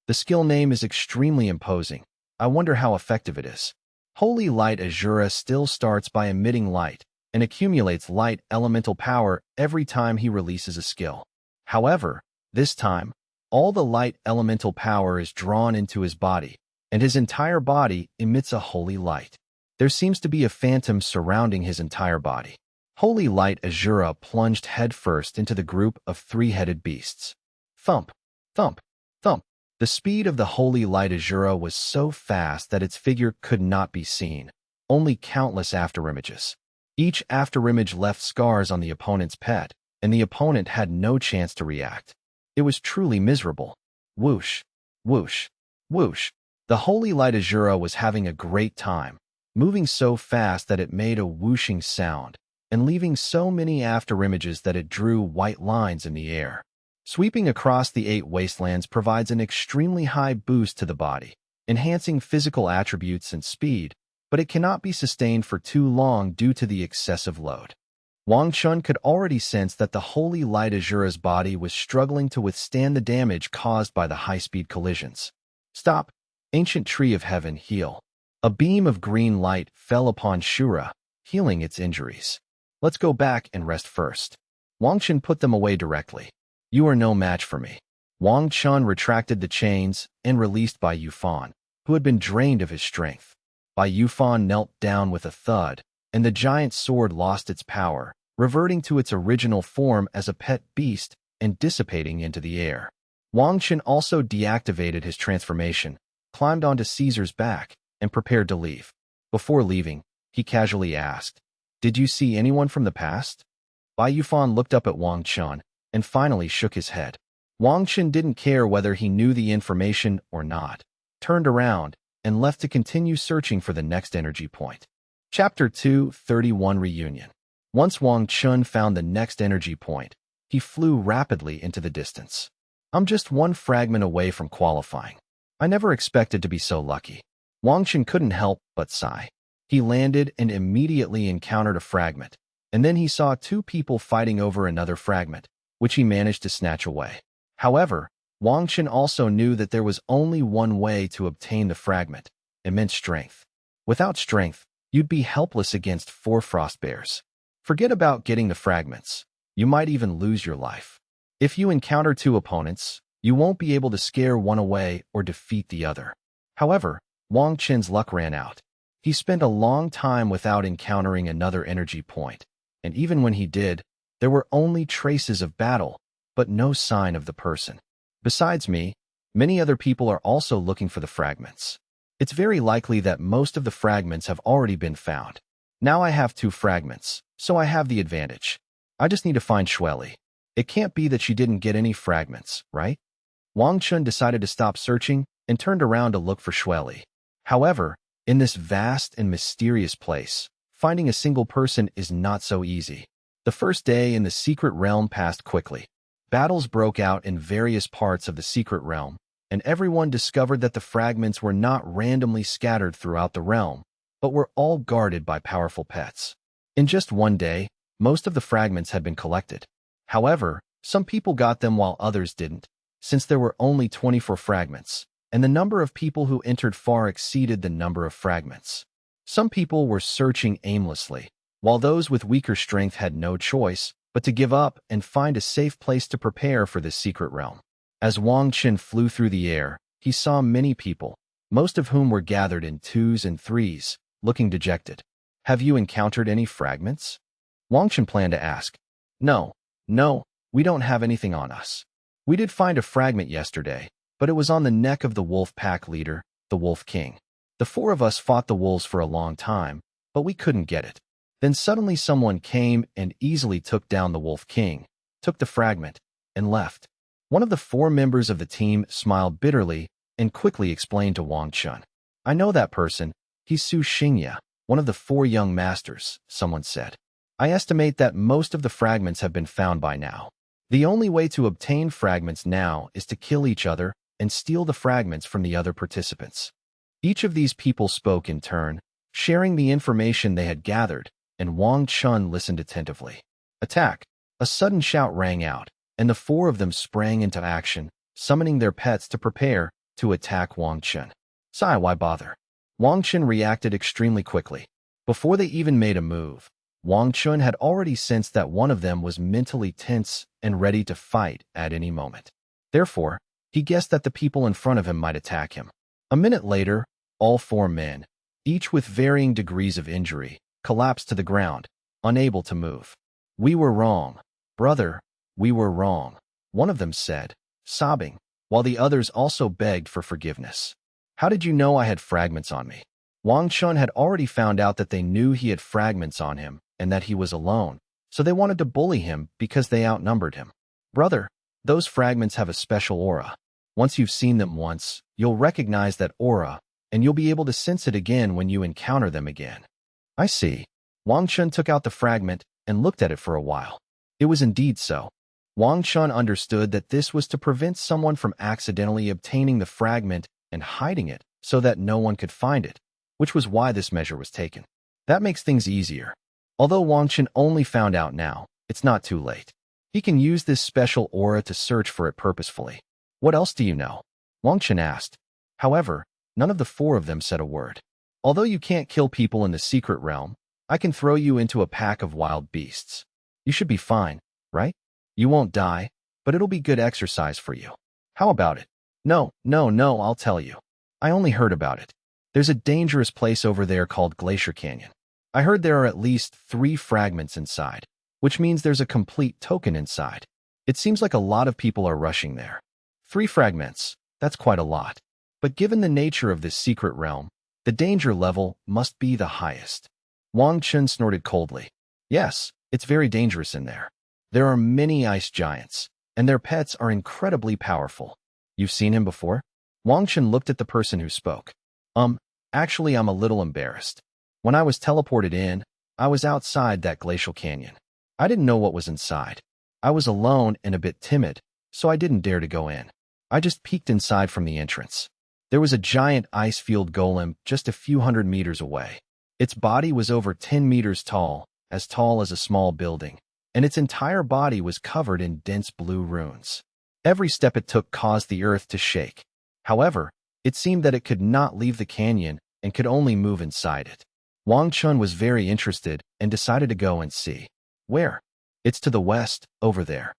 The skill name is extremely imposing. I wonder how effective it is. Holy Light Azura still starts by emitting light and accumulates light elemental power every time he releases a skill. However, this time, all the light elemental power is drawn into his body, and his entire body emits a holy light. There seems to be a phantom surrounding his entire body. Holy Light Azura plunged headfirst into the group of 3-headed beasts. Thump, thump, thump. The speed of the Holy Light Azura was so fast that its figure could not be seen, only countless afterimages. Each afterimage left scars on the opponent's pet, and the opponent had no chance to react. It was truly miserable. Whoosh, whoosh, whoosh. The Holy Light Azura was having a great time, moving so fast that it made a whooshing sound, and leaving so many afterimages that it drew white lines in the air. Sweeping across the 8 wastelands provides an extremely high boost to the body, enhancing physical attributes and speed, but it cannot be sustained for too long due to the excessive load. Wang Chen could already sense that the Holy Light Azura's body was struggling to withstand the damage caused by the high-speed collisions. Stop! Ancient Tree of Heaven, heal. A beam of green light fell upon Shura, healing its injuries. Let's go back and rest first. Wang Chen put them away directly. You are no match for me. Wang Chen retracted the chains and released Bai Yufan, who had been drained of his strength. Bai Yufan knelt down with a thud, and the giant sword lost its power, reverting to its original form as a pet beast and dissipating into the air. Wang Chen also deactivated his transformation, climbed onto Caesar's back, and prepared to leave. Before leaving, he casually asked, "Did you see anyone from the past?" Bai Yufan looked up at Wang Chen and finally shook his head. Wang Chen didn't care whether he knew the information or not, turned around, and left to continue searching for the next energy point. Chapter 2:31 Reunion. Once Wang Chen found the next energy point, he flew rapidly into the distance. I'm just one fragment away from qualifying. I never expected to be so lucky. Wang Chen couldn't help but sigh. He landed and immediately encountered a fragment, and then he saw 2 people fighting over another fragment, which he managed to snatch away. However, Wang Chen also knew that there was only one way to obtain the fragment: immense strength. Without strength, you'd be helpless against 4 frost bears. Forget about getting the fragments. You might even lose your life. If you encounter 2 opponents, you won't be able to scare one away or defeat the other. However, Wang Chen's luck ran out. He spent a long time without encountering another energy point, and even when he did, there were only traces of battle, but no sign of the person. Besides me, many other people are also looking for the fragments. It's very likely that most of the fragments have already been found. Now I have 2 fragments, so I have the advantage. I just need to find Shueli. It can't be that she didn't get any fragments, right? Wang Chen decided to stop searching and turned around to look for Shueli. However, in this vast and mysterious place, finding a single person is not so easy. The first day in the secret realm passed quickly. Battles broke out in various parts of the secret realm, and everyone discovered that the fragments were not randomly scattered throughout the realm, but were all guarded by powerful pets. In just one day, most of the fragments had been collected. However, some people got them while others didn't, since there were only 24 fragments, and the number of people who entered far exceeded the number of fragments. Some people were searching aimlessly, while those with weaker strength had no choice but to give up and find a safe place to prepare for this secret realm. As Wang Chen flew through the air, he saw many people, most of whom were gathered in 2s and 3s, looking dejected. Have you encountered any fragments? Wang Chen planned to ask. No, we don't have anything on us. We did find a fragment yesterday, but it was on the neck of the wolf pack leader, the Wolf King. The 4 of us fought the wolves for a long time, but we couldn't get it. Then suddenly someone came and easily took down the Wolf King, took the fragment, and left. One of the 4 members of the team smiled bitterly and quickly explained to Wang Chen. I know that person. He's Su Xingya, one of the 4 young masters, someone said. I estimate that most of the fragments have been found by now. The only way to obtain fragments now is to kill each other and steal the fragments from the other participants. Each of these people spoke in turn, sharing the information they had gathered, and Wang Chen listened attentively. Attack! A sudden shout rang out, and the 4 of them sprang into action, summoning their pets to prepare to attack Wang Chen. Sai, why bother? Wang Chen reacted extremely quickly. Before they even made a move, Wang Chen had already sensed that one of them was mentally tense and ready to fight at any moment. Therefore, he guessed that the people in front of him might attack him. A minute later, all 4 men, each with varying degrees of injury, collapsed to the ground, unable to move. We were wrong. Brother, we were wrong, one of them said, sobbing, while the others also begged for forgiveness. How did you know I had fragments on me? Wang Chen had already found out that they knew he had fragments on him and that he was alone, so they wanted to bully him because they outnumbered him. Brother, those fragments have a special aura. Once you've seen them once, you'll recognize that aura, and you'll be able to sense it again when you encounter them again. I see. Wang Chen took out the fragment and looked at it for a while. It was indeed so. Wang Chen understood that this was to prevent someone from accidentally obtaining the fragment and hiding it so that no one could find it, which was why this measure was taken. That makes things easier. Although Wang Chen only found out now, it's not too late. He can use this special aura to search for it purposefully. What else do you know? Wang Chen asked. However, none of the 4 of them said a word. Although you can't kill people in the secret realm, I can throw you into a pack of wild beasts. You should be fine, right? You won't die, but it'll be good exercise for you. How about it? No, I'll tell you. I only heard about it. There's a dangerous place over there called Glacier Canyon. I heard there are at least 3 fragments inside, which means there's a complete token inside. It seems like a lot of people are rushing there. 3 fragments, that's quite a lot. But given the nature of this secret realm, the danger level must be the highest. Wang Chen snorted coldly. Yes, it's very dangerous in there. There are many ice giants, and their pets are incredibly powerful. You've seen him before? Wang Chen looked at the person who spoke. Actually, I'm a little embarrassed. When I was teleported in, I was outside that glacial canyon. I didn't know what was inside. I was alone and a bit timid, so I didn't dare to go in. I just peeked inside from the entrance. There was a giant ice-field golem just a few hundred meters away. Its body was over 10 meters tall as a small building, and its entire body was covered in dense blue runes. Every step it took caused the earth to shake. However, it seemed that it could not leave the canyon and could only move inside it. Wang Chen was very interested and decided to go and see. Where? It's to the west, over there.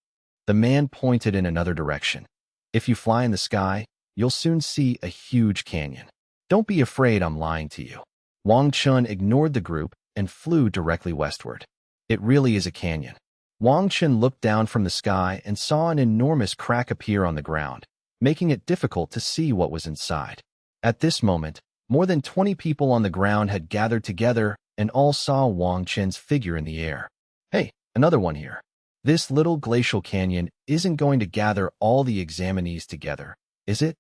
The man pointed in another direction. If you fly in the sky, you'll soon see a huge canyon. Don't be afraid I'm lying to you. Wang Chen ignored the group and flew directly westward. It really is a canyon. Wang Chen looked down from the sky and saw an enormous crack appear on the ground, making it difficult to see what was inside. At this moment, more than 20 people on the ground had gathered together and all saw Wang Chen's figure in the air. Hey, another one here. This little glacial canyon isn't going to gather all the examinees together, is it?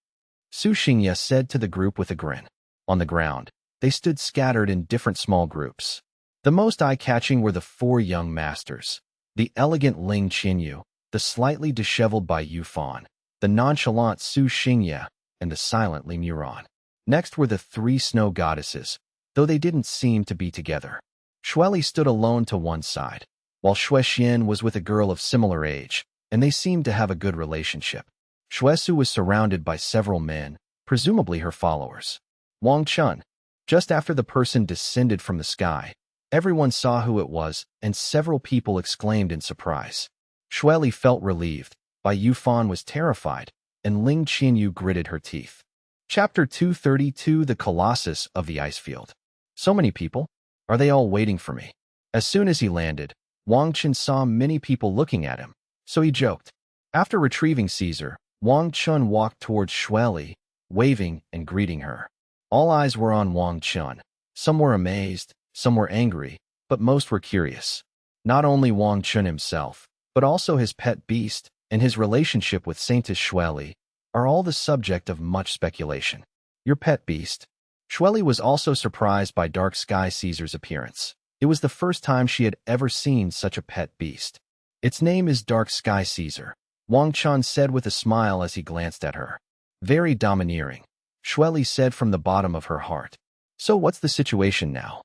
Su Xingye said to the group with a grin. On the ground, they stood scattered in different small groups. The most eye-catching were the four young masters, the elegant Ling Qinyu, the slightly disheveled Bai Yufan, the nonchalant Su Xingye, and the silent Li Muran. Next were the three snow goddesses, though they didn't seem to be together. Shueli stood alone to one side, while Xuexian was with a girl of similar age, and they seemed to have a good relationship. Xuesu was surrounded by several men, presumably her followers. Wang Chen. Just after the person descended from the sky, everyone saw who it was, and several people exclaimed in surprise. Shueli felt relieved, Bai Yufan was terrified, and Ling Qinyu gritted her teeth. Chapter 232 The Colossus of the Icefield. So many people? Are they all waiting for me? As soon as he landed, Wang Chen saw many people looking at him, so he joked. After retrieving Caesar, Wang Chen walked towards Shueli, waving and greeting her. All eyes were on Wang Chen. Some were amazed, some were angry, but most were curious. Not only Wang Chen himself, but also his pet beast and his relationship with Saintess Shueli are all the subject of much speculation. Your pet beast? Shueli was also surprised by Dark Sky Caesar's appearance. It was the first time she had ever seen such a pet beast. Its name is Dark Sky Caesar, Wang Chen said with a smile as he glanced at her. Very domineering, Shueli said from the bottom of her heart. So what's the situation now?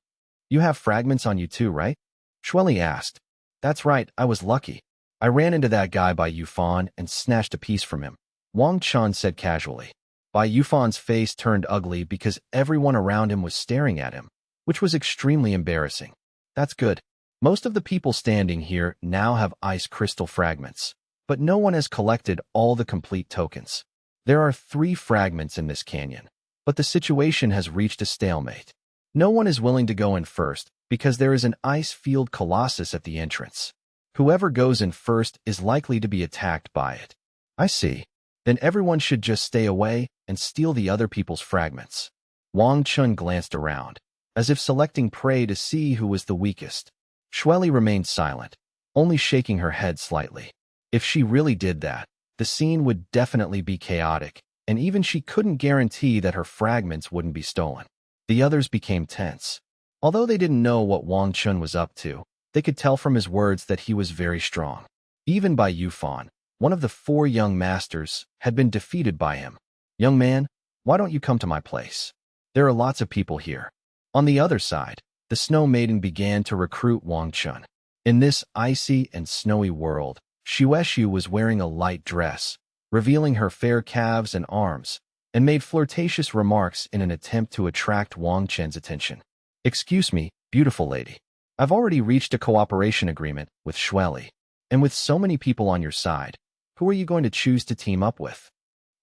You have fragments on you too, right? Shueli asked. That's right, I was lucky. I ran into that guy Bai Yufan and snatched a piece from him, Wang Chen said casually. Bai Yufan's face turned ugly because everyone around him was staring at him, which was extremely embarrassing. That's good. Most of the people standing here now have ice crystal fragments, but no one has collected all the complete tokens. There are 3 fragments in this canyon, but the situation has reached a stalemate. No one is willing to go in first because there is an ice field colossus at the entrance. Whoever goes in first is likely to be attacked by it. I see. Then everyone should just stay away and steal the other people's fragments. Wang Chen glanced around, as if selecting prey to see who was the weakest. Shueli remained silent, only shaking her head slightly. If she really did that, the scene would definitely be chaotic, and even she couldn't guarantee that her fragments wouldn't be stolen. The others became tense. Although they didn't know what Wang Chen was up to, they could tell from his words that he was very strong. Even Bai Yufan, one of the 4 young masters, had been defeated by him. Young man, why don't you come to my place? There are lots of people here. On the other side, the Snow Maiden began to recruit Wang Chen. In this icy and snowy world, Xuexiu was wearing a light dress, revealing her fair calves and arms, and made flirtatious remarks in an attempt to attract Wang Chen's attention. Excuse me, beautiful lady. I've already reached a cooperation agreement with Shueli, and with so many people on your side, who are you going to choose to team up with?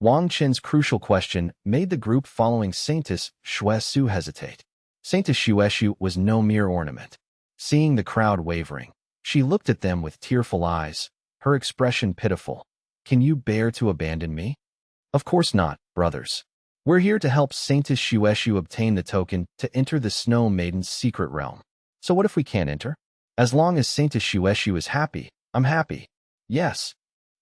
Wang Chen's crucial question made the group following Saintess Xuesu hesitate. Saintess Xuesu was no mere ornament. Seeing the crowd wavering, she looked at them with tearful eyes, her expression pitiful. Can you bear to abandon me? Of course not, brothers. We're here to help Saintess Xuesu obtain the token to enter the Snow Maiden's secret realm. So what if we can't enter? As long as Saintess Xuesu is happy, I'm happy. Yes,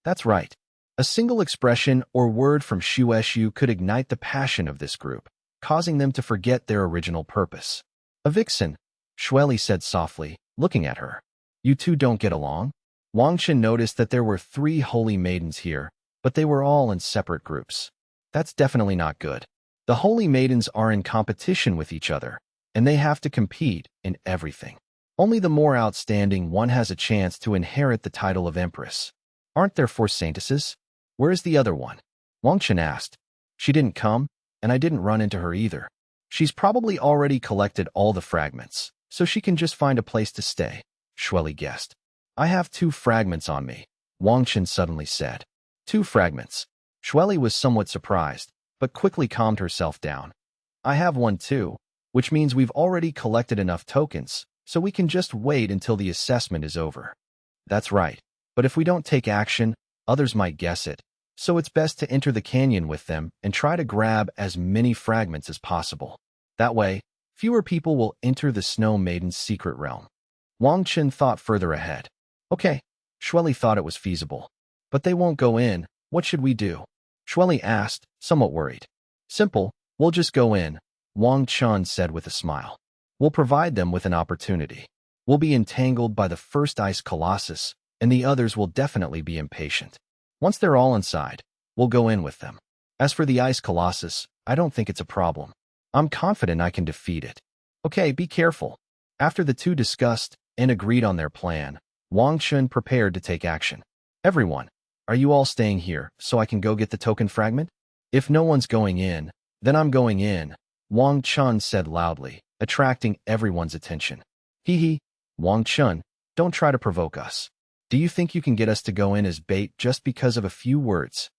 that's right. A single expression or word from Xuesu could ignite the passion of this group, causing them to forget their original purpose. A vixen, Shueli said softly, looking at her. You two don't get along? Wang Chen noticed that there were 3 holy maidens here, but they were all in separate groups. That's definitely not good. The holy maidens are in competition with each other, and they have to compete in everything. Only the more outstanding one has a chance to inherit the title of empress. Aren't there 4 saintesses? Where is the other one? Wang Chen asked. She didn't come, and I didn't run into her either. She's probably already collected all the fragments, so she can just find a place to stay, Shueli guessed. I have 2 fragments on me, Wang Chen suddenly said. 2 fragments. Shueli was somewhat surprised, but quickly calmed herself down. I have one too, which means we've already collected enough tokens, so we can just wait until the assessment is over. That's right, but if we don't take action, others might guess it, so it's best to enter the canyon with them and try to grab as many fragments as possible. That way, fewer people will enter the Snow Maiden's secret realm. Wang Chen thought further ahead. Okay, Shueli thought it was feasible. But they won't go in. What should we do? Shueli asked, somewhat worried. Simple, we'll just go in, Wang Chen said with a smile. We'll provide them with an opportunity. We'll be entangled by the first ice colossus, and the others will definitely be impatient. Once they're all inside, we'll go in with them. As for the ice colossus, I don't think it's a problem. I'm confident I can defeat it. Okay, be careful. After the two discussed and agreed on their plan, Wang Chen prepared to take action. Everyone, are you all staying here so I can go get the token fragment? If no one's going in, then I'm going in, Wang Chen said loudly, attracting everyone's attention. Hee hee, Wang Chen, don't try to provoke us. Do you think you can get us to go in as bait just because of a few words?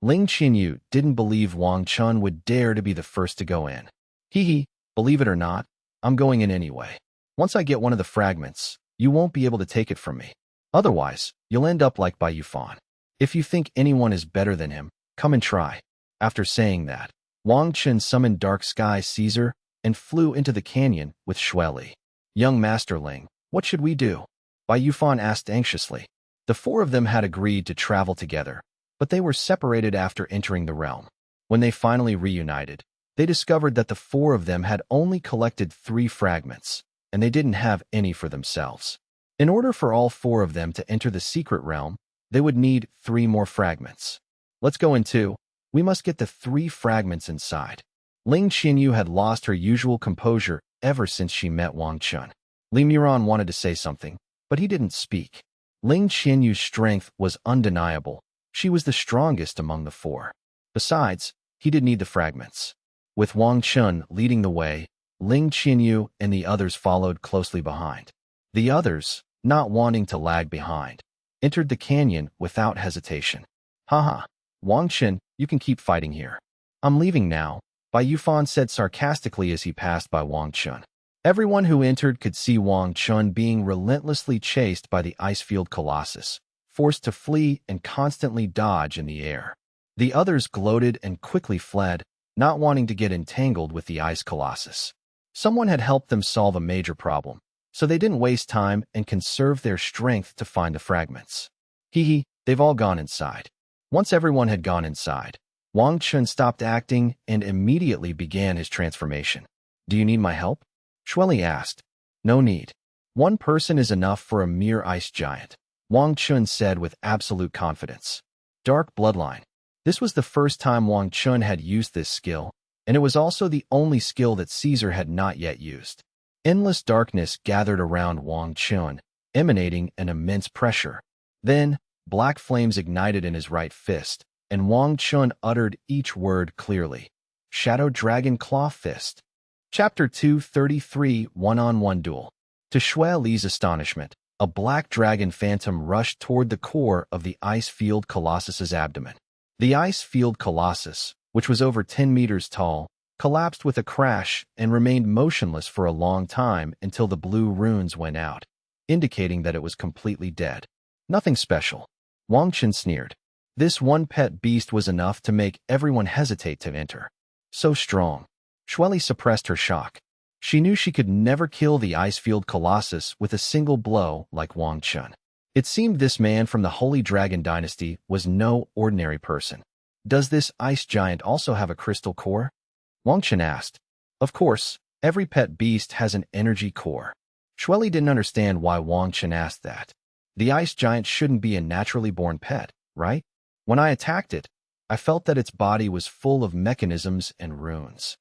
Lingmu Yu didn't believe Wang Chen would dare to be the first to go in. Hee hee, believe it or not, I'm going in anyway. Once I get one of the fragments, you won't be able to take it from me. Otherwise, you'll end up like Bai Yufan. If you think anyone is better than him, come and try. After saying that, Wang Chen summoned Dark Sky Caesar and flew into the canyon with Shueli. Young Master Ling, what should we do? Bai Yufan asked anxiously. The four of them had agreed to travel together, but they were separated after entering the realm. When they finally reunited, they discovered that the four of them had only collected 3 fragments, and they didn't have any for themselves. In order for all 4 of them to enter the secret realm, they would need 3 more fragments. Let's go in too. We must get the 3 fragments inside. Lingmu Yu had lost her usual composure ever since she met Wang Chen. Li Muran wanted to say something, but he didn't speak. Lingmu Yu's strength was undeniable. She was the strongest among the 4. Besides, he did need the fragments. With Wang Chen leading the way, Lingmu Yu and the others followed closely behind. The others, not wanting to lag behind, entered the canyon without hesitation. Haha, Wang Chen, you can keep fighting here. I'm leaving now, Bai Yufan said sarcastically as he passed by Wang Chen. Everyone who entered could see Wang Chen being relentlessly chased by the ice-field colossus, forced to flee and constantly dodge in the air. The others gloated and quickly fled, not wanting to get entangled with the ice colossus. Someone had helped them solve a major problem, so they didn't waste time and conserved their strength to find the fragments. Hee hee, they've all gone inside. Once everyone had gone inside, Wang Chen stopped acting and immediately began his transformation. Do you need my help? Shueli asked. No need. One person is enough for a mere ice giant, Wang Chen said with absolute confidence. Dark Bloodline. This was the first time Wang Chen had used this skill, and it was also the only skill that Caesar had not yet used. Endless darkness gathered around Wang Chen, emanating an immense pressure. Then, black flames ignited in his right fist, and Wang Chen uttered each word clearly. Shadow Dragon Claw Fist. Chapter 233 One-on-One Duel. To Shueli's astonishment, a black dragon phantom rushed toward the core of the ice-field colossus's abdomen. The ice-field colossus, which was over 10 meters tall, collapsed with a crash and remained motionless for a long time until the blue runes went out, indicating that it was completely dead. Nothing special. Wang Chen sneered. This one pet beast was enough to make everyone hesitate to enter. So strong. Shueli suppressed her shock. She knew she could never kill the ice-field colossus with a single blow like Wang Chen. It seemed this man from the Holy Dragon Dynasty was no ordinary person. Does this ice giant also have a crystal core? Wang Chen asked. Of course, every pet beast has an energy core. Shueli didn't understand why Wang Chen asked that. The ice giant shouldn't be a naturally born pet, right? When I attacked it, I felt that its body was full of mechanisms and runes.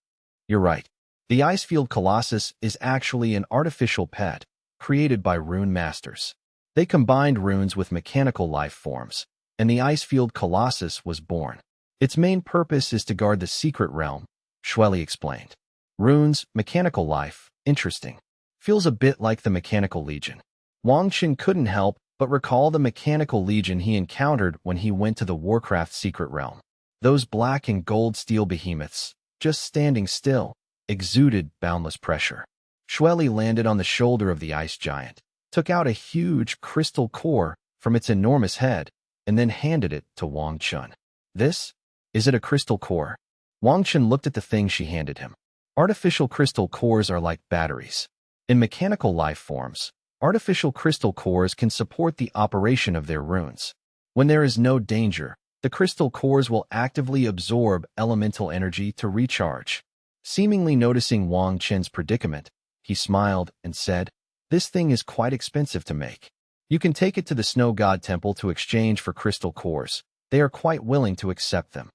You're right. The ice-field colossus is actually an artificial pet, created by rune masters. They combined runes with mechanical life forms, and the ice-field colossus was born. Its main purpose is to guard the secret realm, Shueli explained. Runes, mechanical life, interesting. Feels a bit like the Mechanical Legion. Wang Chen couldn't help but recall the Mechanical Legion he encountered when he went to the Warcraft secret realm. Those black and gold steel behemoths, just standing still, exuded boundless pressure. Shueli landed on the shoulder of the ice giant, took out a huge crystal core from its enormous head, and then handed it to Wang Chen. This? Is it a crystal core? Wang Chen looked at the thing she handed him. Artificial crystal cores are like batteries. In mechanical life forms, artificial crystal cores can support the operation of their runes. When there is no danger, the crystal cores will actively absorb elemental energy to recharge. Seemingly noticing Wang Chen's predicament, he smiled and said, "This thing is quite expensive to make. You can take it to the Snow God Temple to exchange for crystal cores. They are quite willing to accept them."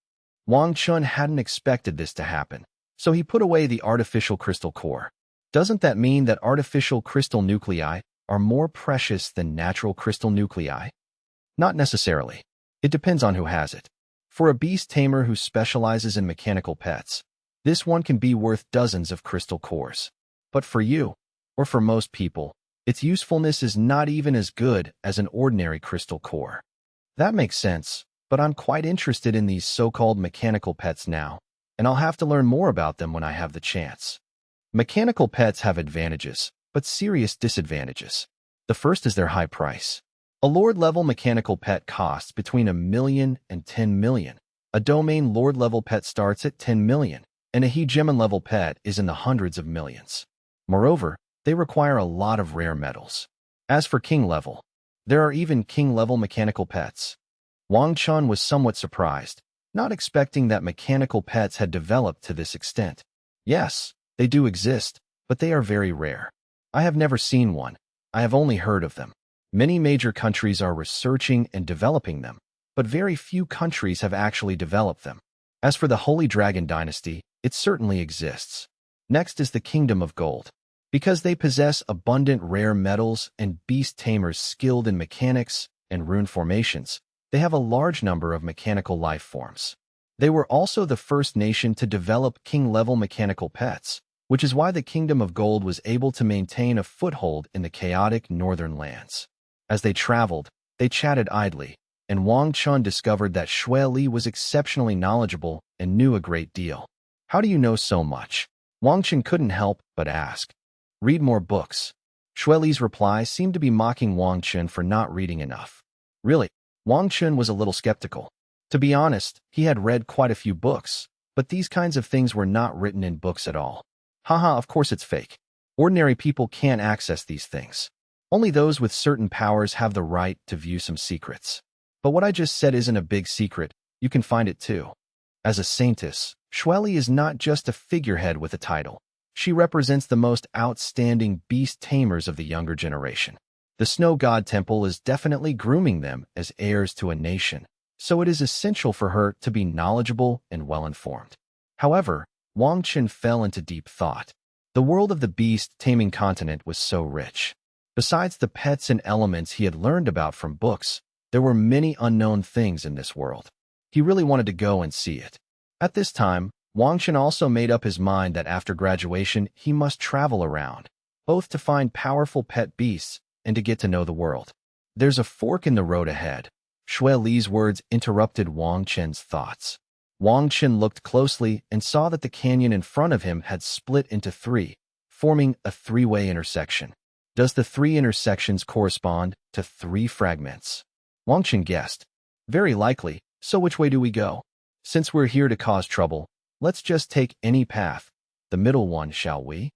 Wang Chen hadn't expected this to happen, so he put away the artificial crystal core. Doesn't that mean that artificial crystal nuclei are more precious than natural crystal nuclei? Not necessarily. It depends on who has it. For a beast tamer who specializes in mechanical pets, this one can be worth dozens of crystal cores. But for you, or for most people, its usefulness is not even as good as an ordinary crystal core. That makes sense, but I'm quite interested in these so-called mechanical pets now, and I'll have to learn more about them when I have the chance. Mechanical pets have advantages, but serious disadvantages. The first is their high price. A Lord-level mechanical pet costs between $1 million and $10 million. A domain Lord-level pet starts at $10 million, and a hegemon-level pet is in the hundreds of millions. Moreover, they require a lot of rare metals. As for King-level, there are even King-level mechanical pets. Wang Chen was somewhat surprised, not expecting that mechanical pets had developed to this extent. Yes, they do exist, but they are very rare. I have never seen one. I have only heard of them. Many major countries are researching and developing them, but very few countries have actually developed them. As for the Holy Dragon Dynasty, it certainly exists. Next is the Kingdom of Gold. Because they possess abundant rare metals and beast tamers skilled in mechanics and rune formations, they have a large number of mechanical life forms. They were also the first nation to develop king-level mechanical pets, which is why the Kingdom of Gold was able to maintain a foothold in the chaotic northern lands. As they traveled, they chatted idly, and Wang Chen discovered that Xue Li was exceptionally knowledgeable and knew a great deal. "How do you know so much?" Wang Chen couldn't help but ask. "Read more books." Xue Li's reply seemed to be mocking Wang Chen for not reading enough. Really, Wang Chen was a little skeptical. To be honest, he had read quite a few books, but these kinds of things were not written in books at all. Haha, of course it's fake. Ordinary people can't access these things. Only those with certain powers have the right to view some secrets. But what I just said isn't a big secret. You can find it too. As a saintess, Xue Li is not just a figurehead with a title. She represents the most outstanding beast tamers of the younger generation. The Snow God Temple is definitely grooming them as heirs to a nation, so it is essential for her to be knowledgeable and well-informed. However, Wang Chen fell into deep thought. The world of the beast taming continent was so rich. Besides the pets and elements he had learned about from books, there were many unknown things in this world. He really wanted to go and see it. At this time, Wang Chen also made up his mind that after graduation he must travel around, both to find powerful pet beasts and to get to know the world. There's a fork in the road ahead. Xue Li's words interrupted Wang Chen's thoughts. Wang Chen looked closely and saw that the canyon in front of him had split into three, forming a three-way intersection. Does the three intersections correspond to three fragments? Wang Chen guessed. Very likely, so which way do we go? Since we're here to cause trouble, let's just take any path. The middle one, shall we?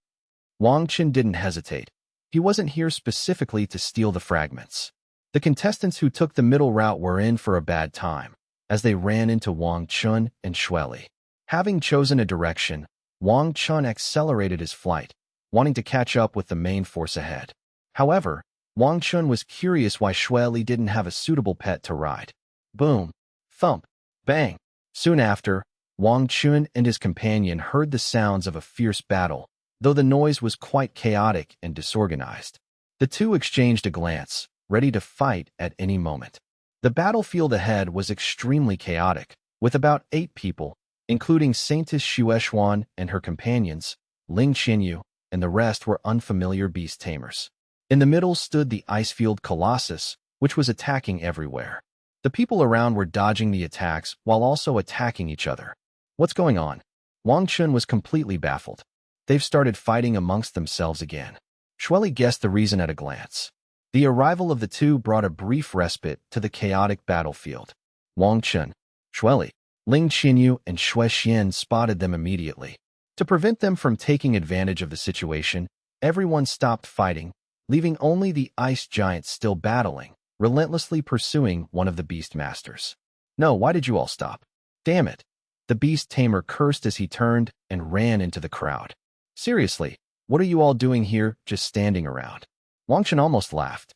Wang Chen didn't hesitate. He wasn't here specifically to steal the fragments. The contestants who took the middle route were in for a bad time, as they ran into Wang Chen and Xue Li. Having chosen a direction, Wang Chen accelerated his flight, wanting to catch up with the main force ahead. However, Wang Chen was curious why Xue Li didn't have a suitable pet to ride. Boom, thump, bang. Soon after, Wang Chen and his companion heard the sounds of a fierce battle, though the noise was quite chaotic and disorganized. The two exchanged a glance, ready to fight at any moment. The battlefield ahead was extremely chaotic, with about 8 people, including Saintess Xueshuan and her companions, Lingmu City, and the rest were unfamiliar beast tamers. In the middle stood the Icefield Colossus, which was attacking everywhere. The people around were dodging the attacks while also attacking each other. What's going on? Wang Chen was completely baffled. They've started fighting amongst themselves again. Xue Li guessed the reason at a glance. The arrival of the two brought a brief respite to the chaotic battlefield. Wang Chen, Xue Li, Lingmu City, and Xue Xian spotted them immediately. To prevent them from taking advantage of the situation, everyone stopped fighting, leaving only the ice giants still battling, relentlessly pursuing one of the beast masters. No, why did you all stop? Damn it. The beast tamer cursed as he turned and ran into the crowd. Seriously, what are you all doing here, just standing around? Wang Chen almost laughed.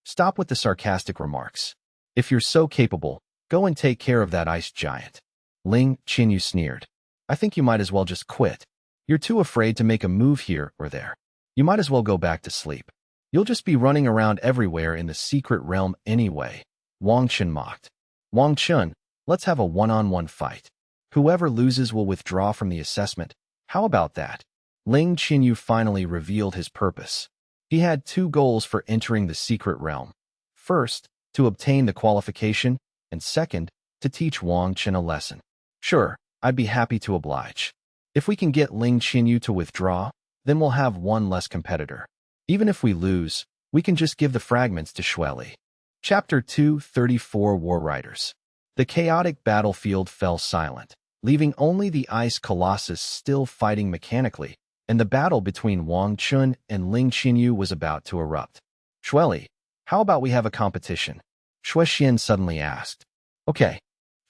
Stop with the sarcastic remarks. If you're so capable, go and take care of that ice giant. Lingmu Yu sneered. I think you might as well just quit. You're too afraid to make a move here or there. You might as well go back to sleep. You'll just be running around everywhere in the secret realm anyway. Wang Chen mocked. Wang Chen, let's have a one-on-one fight. Whoever loses will withdraw from the assessment. How about that? Lingmu Yu finally revealed his purpose. He had two goals for entering the secret realm. First, to obtain the qualification, and second, to teach Wang Chen a lesson. Sure, I'd be happy to oblige. If we can get Lingmu Yu to withdraw, then we'll have one less competitor. Even if we lose, we can just give the fragments to Xueli. Chapter 234 War Riders. The chaotic battlefield fell silent, leaving only the ice colossus still fighting mechanically, and the battle between Wang Chen and Lingmu Yu was about to erupt. Xueli, how about we have a competition? Xuexian suddenly asked. Okay.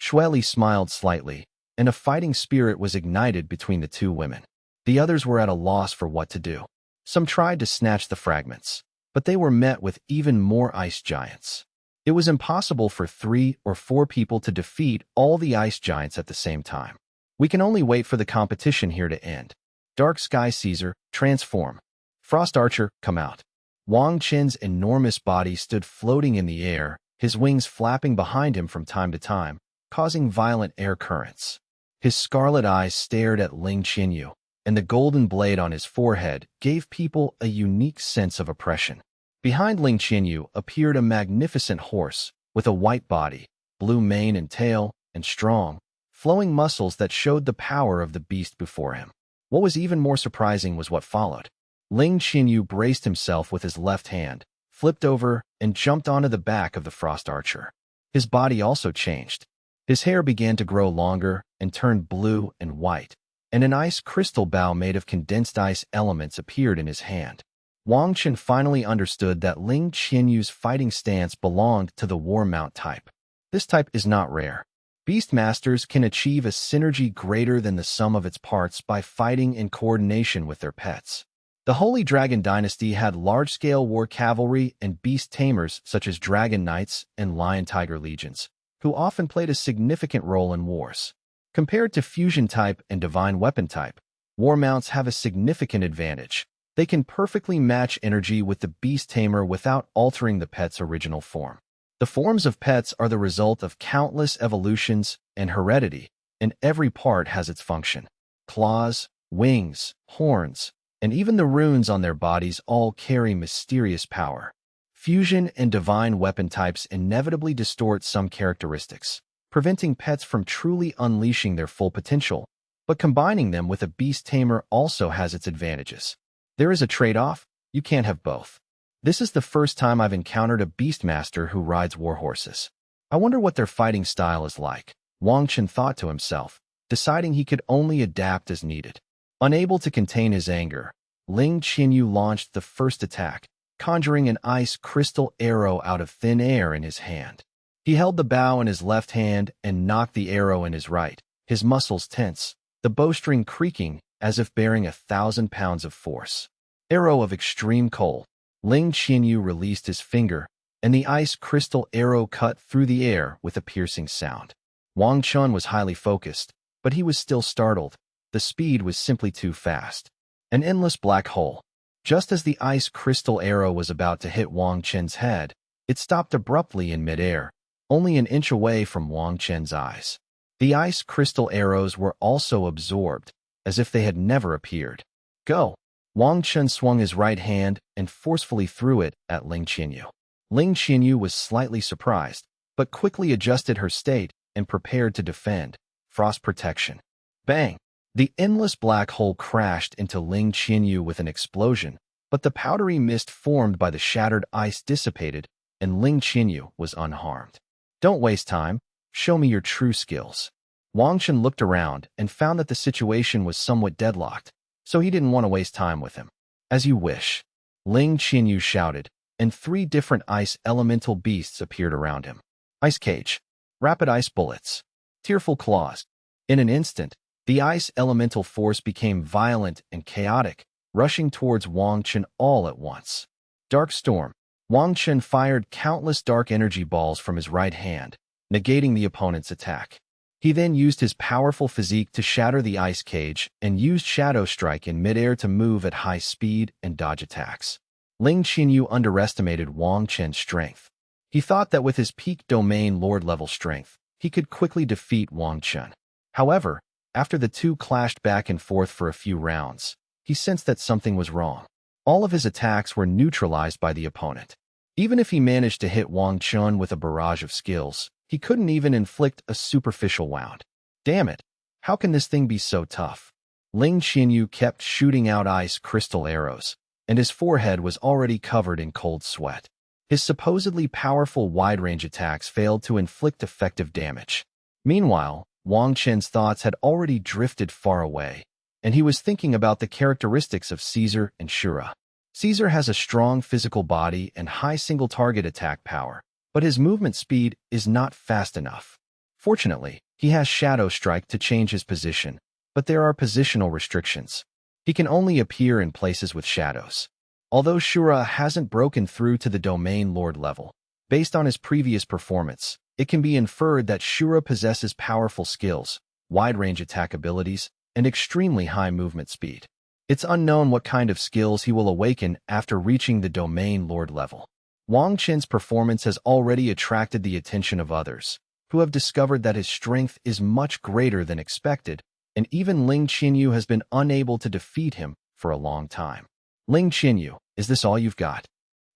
Xueli smiled slightly, and a fighting spirit was ignited between the two women. The others were at a loss for what to do. Some tried to snatch the fragments, but they were met with even more ice giants. It was impossible for 3 or 4 people to defeat all the ice giants at the same time. We can only wait for the competition here to end. Dark Sky Caesar, transform. Frost Archer, come out. Wang Chen's enormous body stood floating in the air, his wings flapping behind him from time to time, causing violent air currents. His scarlet eyes stared at Lingmu Yu, and the golden blade on his forehead gave people a unique sense of oppression. Behind Lingmu Yu appeared a magnificent horse with a white body, blue mane and tail, and strong, flowing muscles that showed the power of the beast before him. What was even more surprising was what followed. Lingmu Yu braced himself with his left hand, flipped over, and jumped onto the back of the Frost Archer. His body also changed. His hair began to grow longer and turned blue and white, and an ice crystal bow made of condensed ice elements appeared in his hand. Wang Chen finally understood that Lingmu Yu's fighting stance belonged to the War Mount type. This type is not rare. Beast Masters can achieve a synergy greater than the sum of its parts by fighting in coordination with their pets. The Holy Dragon Dynasty had large-scale war cavalry and beast tamers such as Dragon Knights and Lion Tiger Legions, who often played a significant role in wars. Compared to Fusion type and Divine Weapon type, War Mounts have a significant advantage. They can perfectly match energy with the beast tamer without altering the pet's original form. The forms of pets are the result of countless evolutions and heredity, and every part has its function. Claws, wings, horns, and even the runes on their bodies all carry mysterious power. Fusion and divine weapon types inevitably distort some characteristics, preventing pets from truly unleashing their full potential, but combining them with a beast tamer also has its advantages. There is a trade-off. You can't have both. This is the first time I've encountered a beastmaster who rides warhorses. I wonder what their fighting style is like, Wang Chen thought to himself, deciding he could only adapt as needed. Unable to contain his anger, Lingmu Yu launched the first attack, conjuring an ice crystal arrow out of thin air in his hand. He held the bow in his left hand and knocked the arrow in his right, his muscles tense, the bowstring creaking as if bearing 1,000 pounds of force. Arrow of extreme cold. Lingmu Yu released his finger, and the ice crystal arrow cut through the air with a piercing sound. Wang Chen was highly focused, but he was still startled. The speed was simply too fast. An endless black hole. Just as the ice crystal arrow was about to hit Wang Chen's head, it stopped abruptly in midair, only an inch away from Wang Chen's eyes. The ice crystal arrows were also absorbed, as if they had never appeared. Go! Wang Chen swung his right hand and forcefully threw it at Lingmu Yu. Lingmu Yu was slightly surprised, but quickly adjusted her state and prepared to defend. Frost protection. Bang! The endless black hole crashed into Lingmu Yu with an explosion, but the powdery mist formed by the shattered ice dissipated, and Lingmu Yu was unharmed. Don't waste time. Show me your true skills. Wang Chen looked around and found that the situation was somewhat deadlocked, so he didn't want to waste time with him. As you wish, Ling Qianyu shouted, and 3 different ice elemental beasts appeared around him. Ice cage, rapid ice bullets, tearful claws. In an instant, the ice elemental force became violent and chaotic, rushing towards Wang Chen all at once. Dark storm. Wang Chen fired countless dark energy balls from his right hand, negating the opponent's attack. He then used his powerful physique to shatter the ice cage and used Shadow Strike in midair to move at high speed and dodge attacks. Ling Qianyu underestimated Wang Chen's strength. He thought that with his peak domain lord-level strength, he could quickly defeat Wang Chen. However, after the two clashed back and forth for a few rounds, he sensed that something was wrong. All of his attacks were neutralized by the opponent. Even if he managed to hit Wang Chen with a barrage of skills, he couldn't even inflict a superficial wound. Damn it! How can this thing be so tough? Ling Qianyu kept shooting out ice crystal arrows, and his forehead was already covered in cold sweat. His supposedly powerful wide-range attacks failed to inflict effective damage. Meanwhile, Wang Chen's thoughts had already drifted far away, and he was thinking about the characteristics of Caesar and Shura. Caesar has a strong physical body and high single-target attack power, but his movement speed is not fast enough. Fortunately, he has Shadow Strike to change his position, but there are positional restrictions. He can only appear in places with shadows. Although Shura hasn't broken through to the Domain Lord level, based on his previous performance, it can be inferred that Shura possesses powerful skills, wide-range attack abilities, and extremely high movement speed. It's unknown what kind of skills he will awaken after reaching the Domain Lord level. Wang Chen's performance has already attracted the attention of others, who have discovered that his strength is much greater than expected, and even Ling Qianyu has been unable to defeat him for a long time. Ling Qianyu, is this all you've got?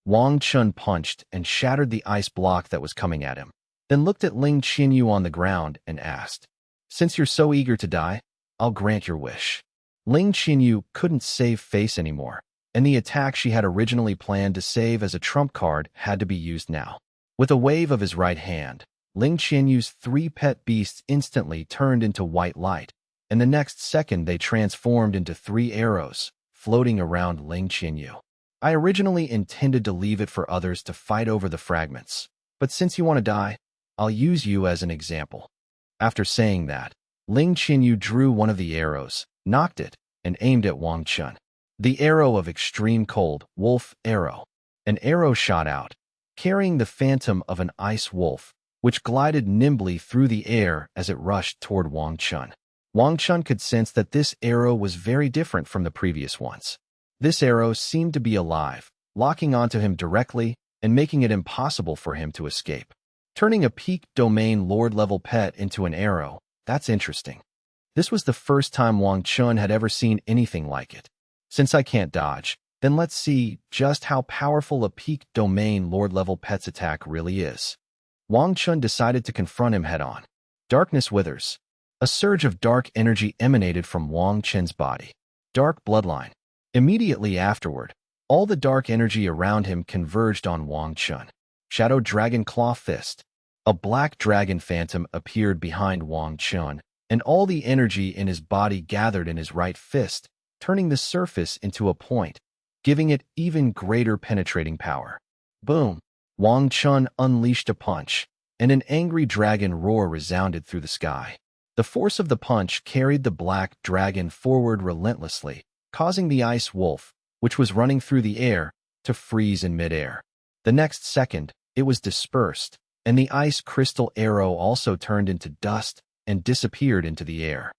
Wang Chen punched and shattered the ice block that was coming at him, then looked at Ling Qianyu on the ground and asked, "Since you're so eager to die, I'll grant your wish." Ling Qianyu couldn't save face anymore, and the attack she had originally planned to save as a trump card had to be used now. With a wave of his right hand, Ling Qianyu's 3 pet beasts instantly turned into white light, and the next second they transformed into 3 arrows, floating around Ling Qianyu. I originally intended to leave it for others to fight over the fragments, but since you want to die, I'll use you as an example. After saying that, Ling Qianyu drew one of the arrows, knocked it, and aimed at Wang Chen. The arrow of extreme cold, wolf arrow. An arrow shot out, carrying the phantom of an ice wolf, which glided nimbly through the air as it rushed toward Wang Chen. Wang Chen could sense that this arrow was very different from the previous ones. This arrow seemed to be alive, locking onto him directly and making it impossible for him to escape. Turning a peak domain lord-level pet into an arrow, that's interesting. This was the first time Wang Chen had ever seen anything like it. Since I can't dodge, then let's see just how powerful a peak domain lord-level pet's attack really is. Wang Chen decided to confront him head-on. Darkness withers. A surge of dark energy emanated from Wang Chen's body. Dark bloodline. Immediately afterward, all the dark energy around him converged on Wang Chen. Shadow Dragon Claw Fist. A black dragon phantom appeared behind Wang Chen, and all the energy in his body gathered in his right fist, turning the surface into a point, giving it even greater penetrating power. Boom! Wang Chen unleashed a punch, and an angry dragon roar resounded through the sky. The force of the punch carried the black dragon forward relentlessly, causing the ice wolf, which was running through the air, to freeze in midair. The next second, it was dispersed, and the ice crystal arrow also turned into dust and disappeared into the air.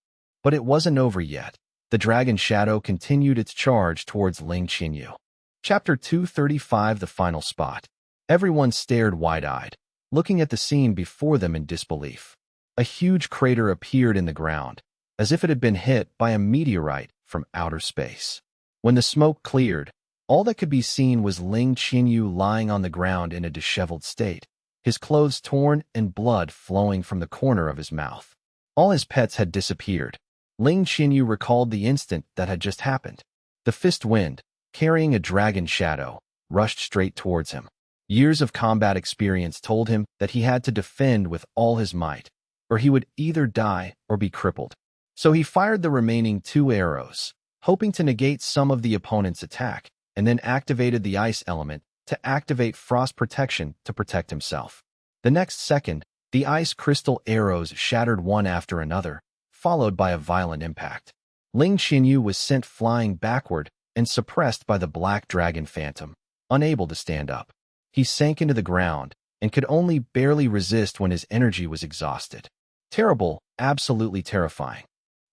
But it wasn't over yet. The dragon shadow continued its charge towards Ling Qianyu. Chapter 235, The Final Spot. Everyone stared wide-eyed, looking at the scene before them in disbelief. A huge crater appeared in the ground, as if it had been hit by a meteorite from outer space. When the smoke cleared, all that could be seen was Ling Qianyu lying on the ground in a disheveled state, his clothes torn and blood flowing from the corner of his mouth. All his pets had disappeared. Ling Qianyu recalled the instant that had just happened. The fist wind, carrying a dragon shadow, rushed straight towards him. Years of combat experience told him that he had to defend with all his might. or he would either die or be crippled. So he fired the remaining 2 arrows, hoping to negate some of the opponent's attack, and then activated the ice element to activate frost protection to protect himself. The next second, the ice crystal arrows shattered one after another, followed by a violent impact. Ling Xinyu was sent flying backward and suppressed by the black dragon phantom, unable to stand up. He sank into the ground and could only barely resist when his energy was exhausted. Terrible, absolutely terrifying.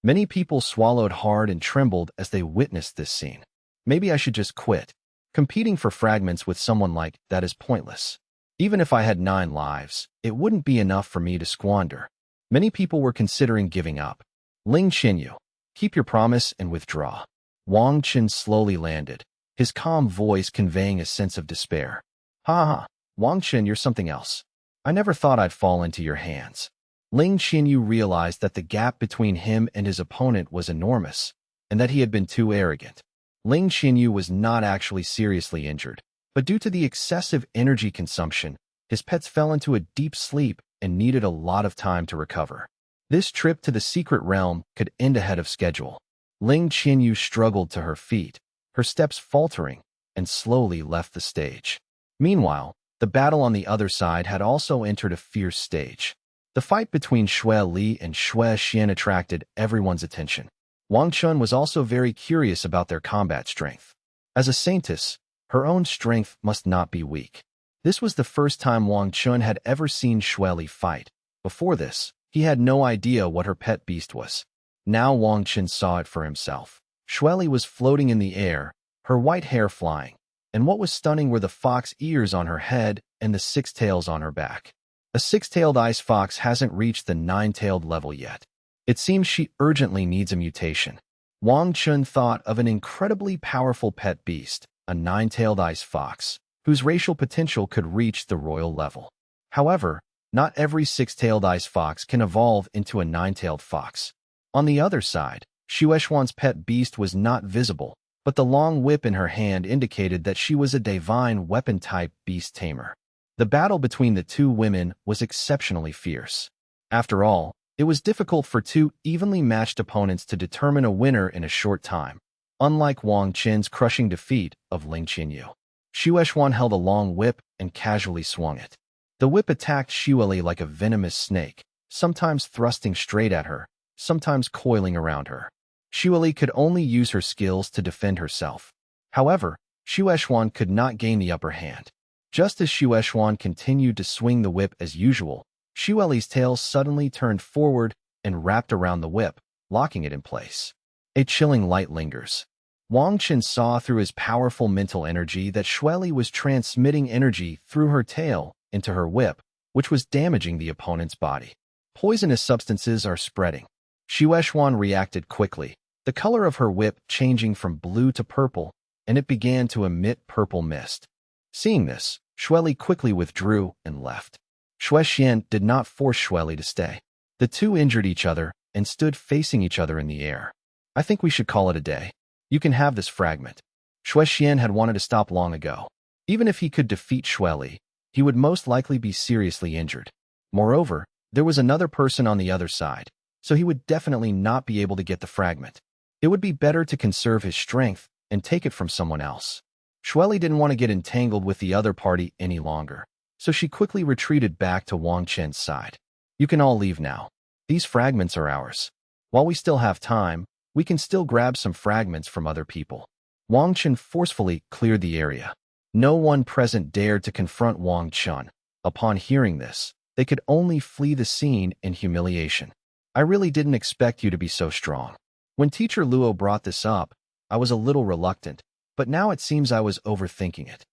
Many people swallowed hard and trembled as they witnessed this scene. Maybe I should just quit. Competing for fragments with someone like that is pointless. Even if I had 9 lives, it wouldn't be enough for me to squander. Many people were considering giving up. Ling Xinyu, keep your promise and withdraw. Wang Chen slowly landed, his calm voice conveying a sense of despair. Ha ha, Wang Chen, you're something else. I never thought I'd fall into your hands. Ling Xinyu realized that the gap between him and his opponent was enormous, and that he had been too arrogant. Ling Xinyu was not actually seriously injured, but due to the excessive energy consumption, his pets fell into a deep sleep and needed a lot of time to recover. This trip to the secret realm could end ahead of schedule. Ling Xinyu struggled to her feet, her steps faltering, and slowly left the stage. Meanwhile, the battle on the other side had also entered a fierce stage. The fight between Xue Li and Xue Xian attracted everyone's attention. Wang Chen was also very curious about their combat strength. As a saintess, her own strength must not be weak. This was the first time Wang Chen had ever seen Xue Li fight. Before this, he had no idea what her pet beast was. Now Wang Chen saw it for himself. Xue Li was floating in the air, her white hair flying, and what was stunning were the fox ears on her head and the 6 tails on her back. A 6-tailed ice fox hasn't reached the 9-tailed level yet. It seems she urgently needs a mutation. Wang Chen thought of an incredibly powerful pet beast, a 9-tailed ice fox, whose racial potential could reach the royal level. However, not every 6-tailed ice fox can evolve into a 9-tailed fox. On the other side, Xuexuan's pet beast was not visible, but the long whip in her hand indicated that she was a divine weapon-type beast tamer. The battle between the 2 women was exceptionally fierce. After all, it was difficult for 2 evenly matched opponents to determine a winner in a short time, unlike Wang Chen's crushing defeat of Ling Xinyu. Xuexuan held a long whip and casually swung it. The whip attacked Xue Li like a venomous snake, sometimes thrusting straight at her, sometimes coiling around her. Xue Li could only use her skills to defend herself. However, Xuexuan could not gain the upper hand. Just as Xuexuan continued to swing the whip as usual, Xue Li's tail suddenly turned forward and wrapped around the whip, locking it in place. A chilling light lingers. Wang Chen saw through his powerful mental energy that Xue Li was transmitting energy through her tail into her whip, which was damaging the opponent's body. Poisonous substances are spreading. Xuexuan reacted quickly, the color of her whip changing from blue to purple, and it began to emit purple mist. Seeing this, Xue Li quickly withdrew and left. Xue Xian did not force Xue Li to stay. The 2 injured each other and stood facing each other in the air. I think we should call it a day. You can have this fragment. Xue Xian had wanted to stop long ago. Even if he could defeat Xue Li, he would most likely be seriously injured. Moreover, there was another person on the other side, so he would definitely not be able to get the fragment. It would be better to conserve his strength and take it from someone else. Xue Li didn't want to get entangled with the other party any longer, so she quickly retreated back to Wang Chen's side. You can all leave now. These fragments are ours. While we still have time, we can still grab some fragments from other people. Wang Chen forcefully cleared the area. No one present dared to confront Wang Chen. Upon hearing this, they could only flee the scene in humiliation. I really didn't expect you to be so strong. When Teacher Luo brought this up, I was a little reluctant, but now it seems I was overthinking it.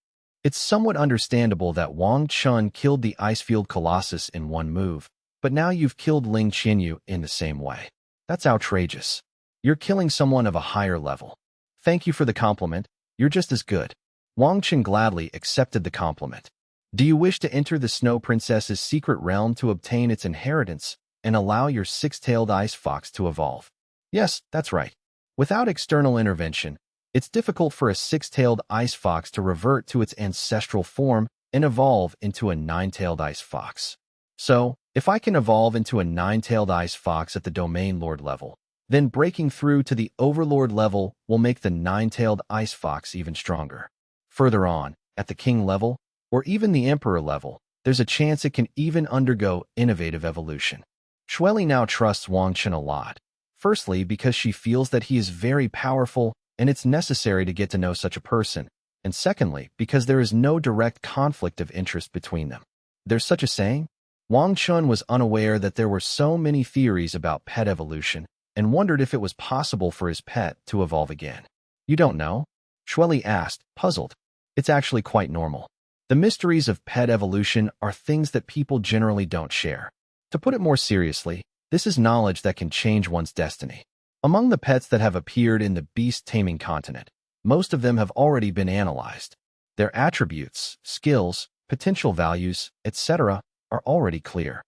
It's somewhat understandable that Wang Chen killed the Icefield Colossus in one move, but now you've killed Ling Xinyu in the same way. That's outrageous. You're killing someone of a higher level. Thank you for the compliment. You're just as good. Wang Chen gladly accepted the compliment. Do you wish to enter the Snow Princess's secret realm to obtain its inheritance and allow your 6-tailed ice fox to evolve? Yes, that's right. Without external intervention, it's difficult for a 6-tailed ice fox to revert to its ancestral form and evolve into a 9-tailed ice fox. So, If I can evolve into a nine-tailed ice fox at the domain lord level, then breaking through to the overlord level will make the nine-tailed ice fox even stronger. Further on, at the king level, or even the emperor level, there's a chance it can even undergo innovative evolution. Shueli now trusts Wang Chen a lot. Firstly, because she feels that he is very powerful and it's necessary to get to know such a person. And secondly, because there is no direct conflict of interest between them. There's such a saying? Wang Chen was unaware that there were so many theories about pet evolution and wondered if it was possible for his pet to evolve again. You don't know? Shueli asked, puzzled. It's actually quite normal. The mysteries of pet evolution are things that people generally don't share. To put it more seriously, this is knowledge that can change one's destiny. Among the pets that have appeared in the Beast Taming continent, most of them have already been analyzed. Their attributes, skills, potential values, etc. are already clear.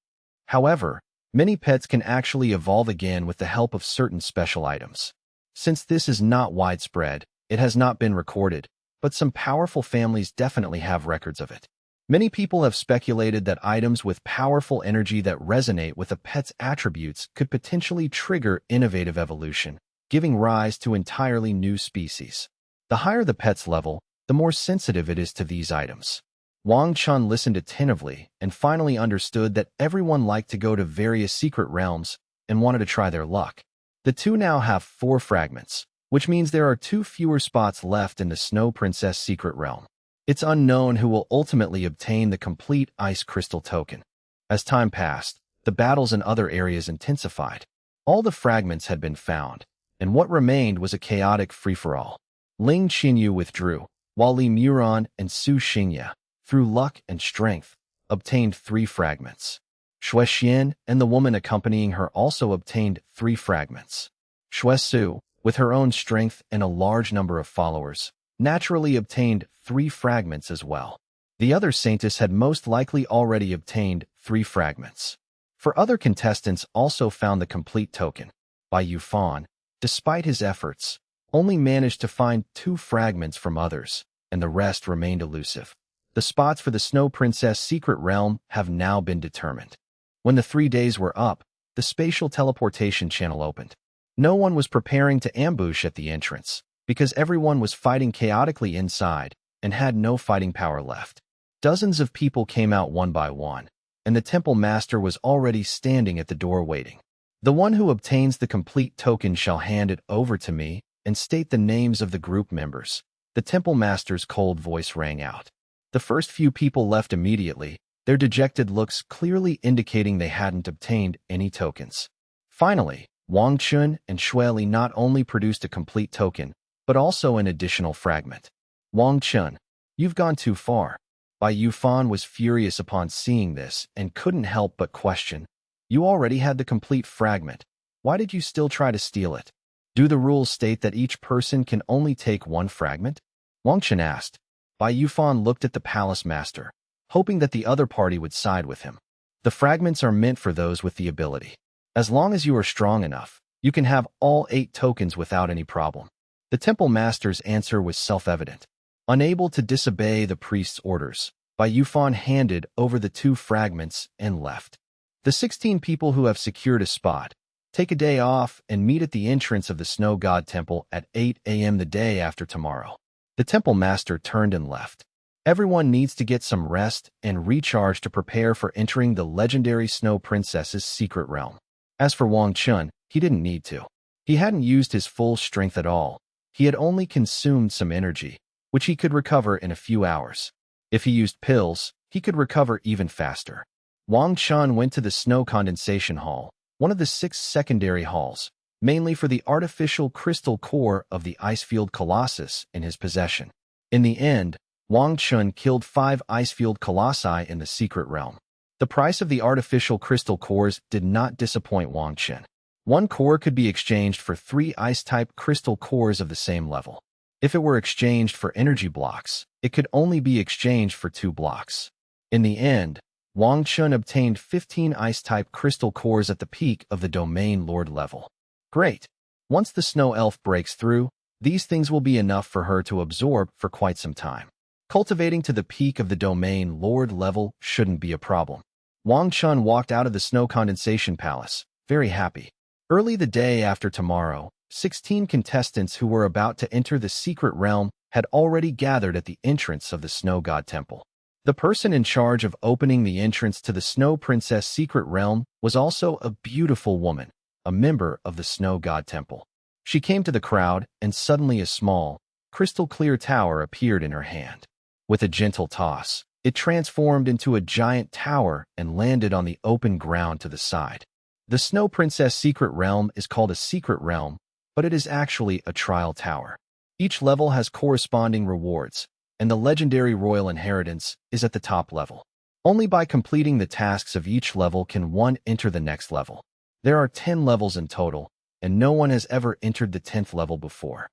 However, many pets can actually evolve again with the help of certain special items. Since this is not widespread, it has not been recorded, but some powerful families definitely have records of it. Many people have speculated that items with powerful energy that resonate with a pet's attributes could potentially trigger innovative evolution, giving rise to entirely new species. The higher the pet's level, the more sensitive it is to these items. Wang Chen listened attentively and finally understood that everyone liked to go to various secret realms and wanted to try their luck. The two now have 4 fragments, which means there are 2 fewer spots left in the Snow Princess secret realm. It's unknown who will ultimately obtain the complete ice crystal token. As time passed, the battles in other areas intensified. All the fragments had been found, and what remained was a chaotic free-for-all. Lingmu City withdrew, while Li Muran and Su Xingye, through luck and strength, obtained 3 fragments. Shui Xian and the woman accompanying her also obtained 3 fragments. Shui Su, with her own strength and a large number of followers, naturally obtained 3 fragments as well. The other saintess had most likely already obtained 3 fragments. For other contestants also found the complete token. Bai Yufan, despite his efforts, only managed to find 2 fragments from others, and the rest remained elusive. The spots for the Snow Princess secret realm have now been determined. When the 3 days were up, the spatial teleportation channel opened. No one was preparing to ambush at the entrance, because everyone was fighting chaotically inside and had no fighting power left. Dozens of people came out one by one, and the temple master was already standing at the door waiting. The one who obtains the complete token shall hand it over to me and state the names of the group members. The temple master's cold voice rang out. The first few people left immediately, their dejected looks clearly indicating they hadn't obtained any tokens. Finally, Wang Chen and Shueli not only produced a complete token, but also an additional fragment. Wang Chen, you've gone too far. Bai Yufan was furious upon seeing this and couldn't help but question. You already had the complete fragment. Why did you still try to steal it? Do the rules state that each person can only take 1 fragment? Wang Chen asked. Bai Yufan looked at the palace master, hoping that the other party would side with him. The fragments are meant for those with the ability. As long as you are strong enough, you can have all 8 tokens without any problem. The temple master's answer was self-evident. Unable to disobey the priest's orders, Bai Yufan handed over the 2 fragments and left. The 16 people who have secured a spot, take a day off and meet at the entrance of the Snow God Temple at 8 a.m. the day after tomorrow. The temple master turned and left. Everyone needs to get some rest and recharge to prepare for entering the legendary Snow Princess's secret realm. As for Wang Chen, he didn't need to. He hadn't used his full strength at all. He had only consumed some energy, which he could recover in a few hours. If he used pills, he could recover even faster. Wang Chen went to the Snow Condensation Hall, one of the 6 secondary halls, mainly for the artificial crystal core of the Icefield Colossus in his possession. In the end, Wang Chen killed 5 Icefield Colossi in the secret realm. The price of the artificial crystal cores did not disappoint Wang Chen. 1 core could be exchanged for 3 ice-type crystal cores of the same level. If it were exchanged for energy blocks, it could only be exchanged for 2 blocks. In the end, Wang Chen obtained 15 ice-type crystal cores at the peak of the domain lord level. Great! Once the snow elf breaks through, these things will be enough for her to absorb for quite some time. Cultivating to the peak of the domain lord level shouldn't be a problem. Wang Chen walked out of the snow condensation palace, very happy. Early the day after tomorrow, 16 contestants who were about to enter the secret realm had already gathered at the entrance of the Snow God Temple. The person in charge of opening the entrance to the Snow Princess secret realm was also a beautiful woman, a member of the Snow God Temple. She came to the crowd, and suddenly a small, crystal-clear tower appeared in her hand. With a gentle toss, it transformed into a giant tower and landed on the open ground to the side. The Snow Princess secret realm is called a secret realm, but it is actually a trial tower. Each level has corresponding rewards, and the legendary royal inheritance is at the top level. Only by completing the tasks of each level can one enter the next level. There are 10 levels in total, and no one has ever entered the 10th level before.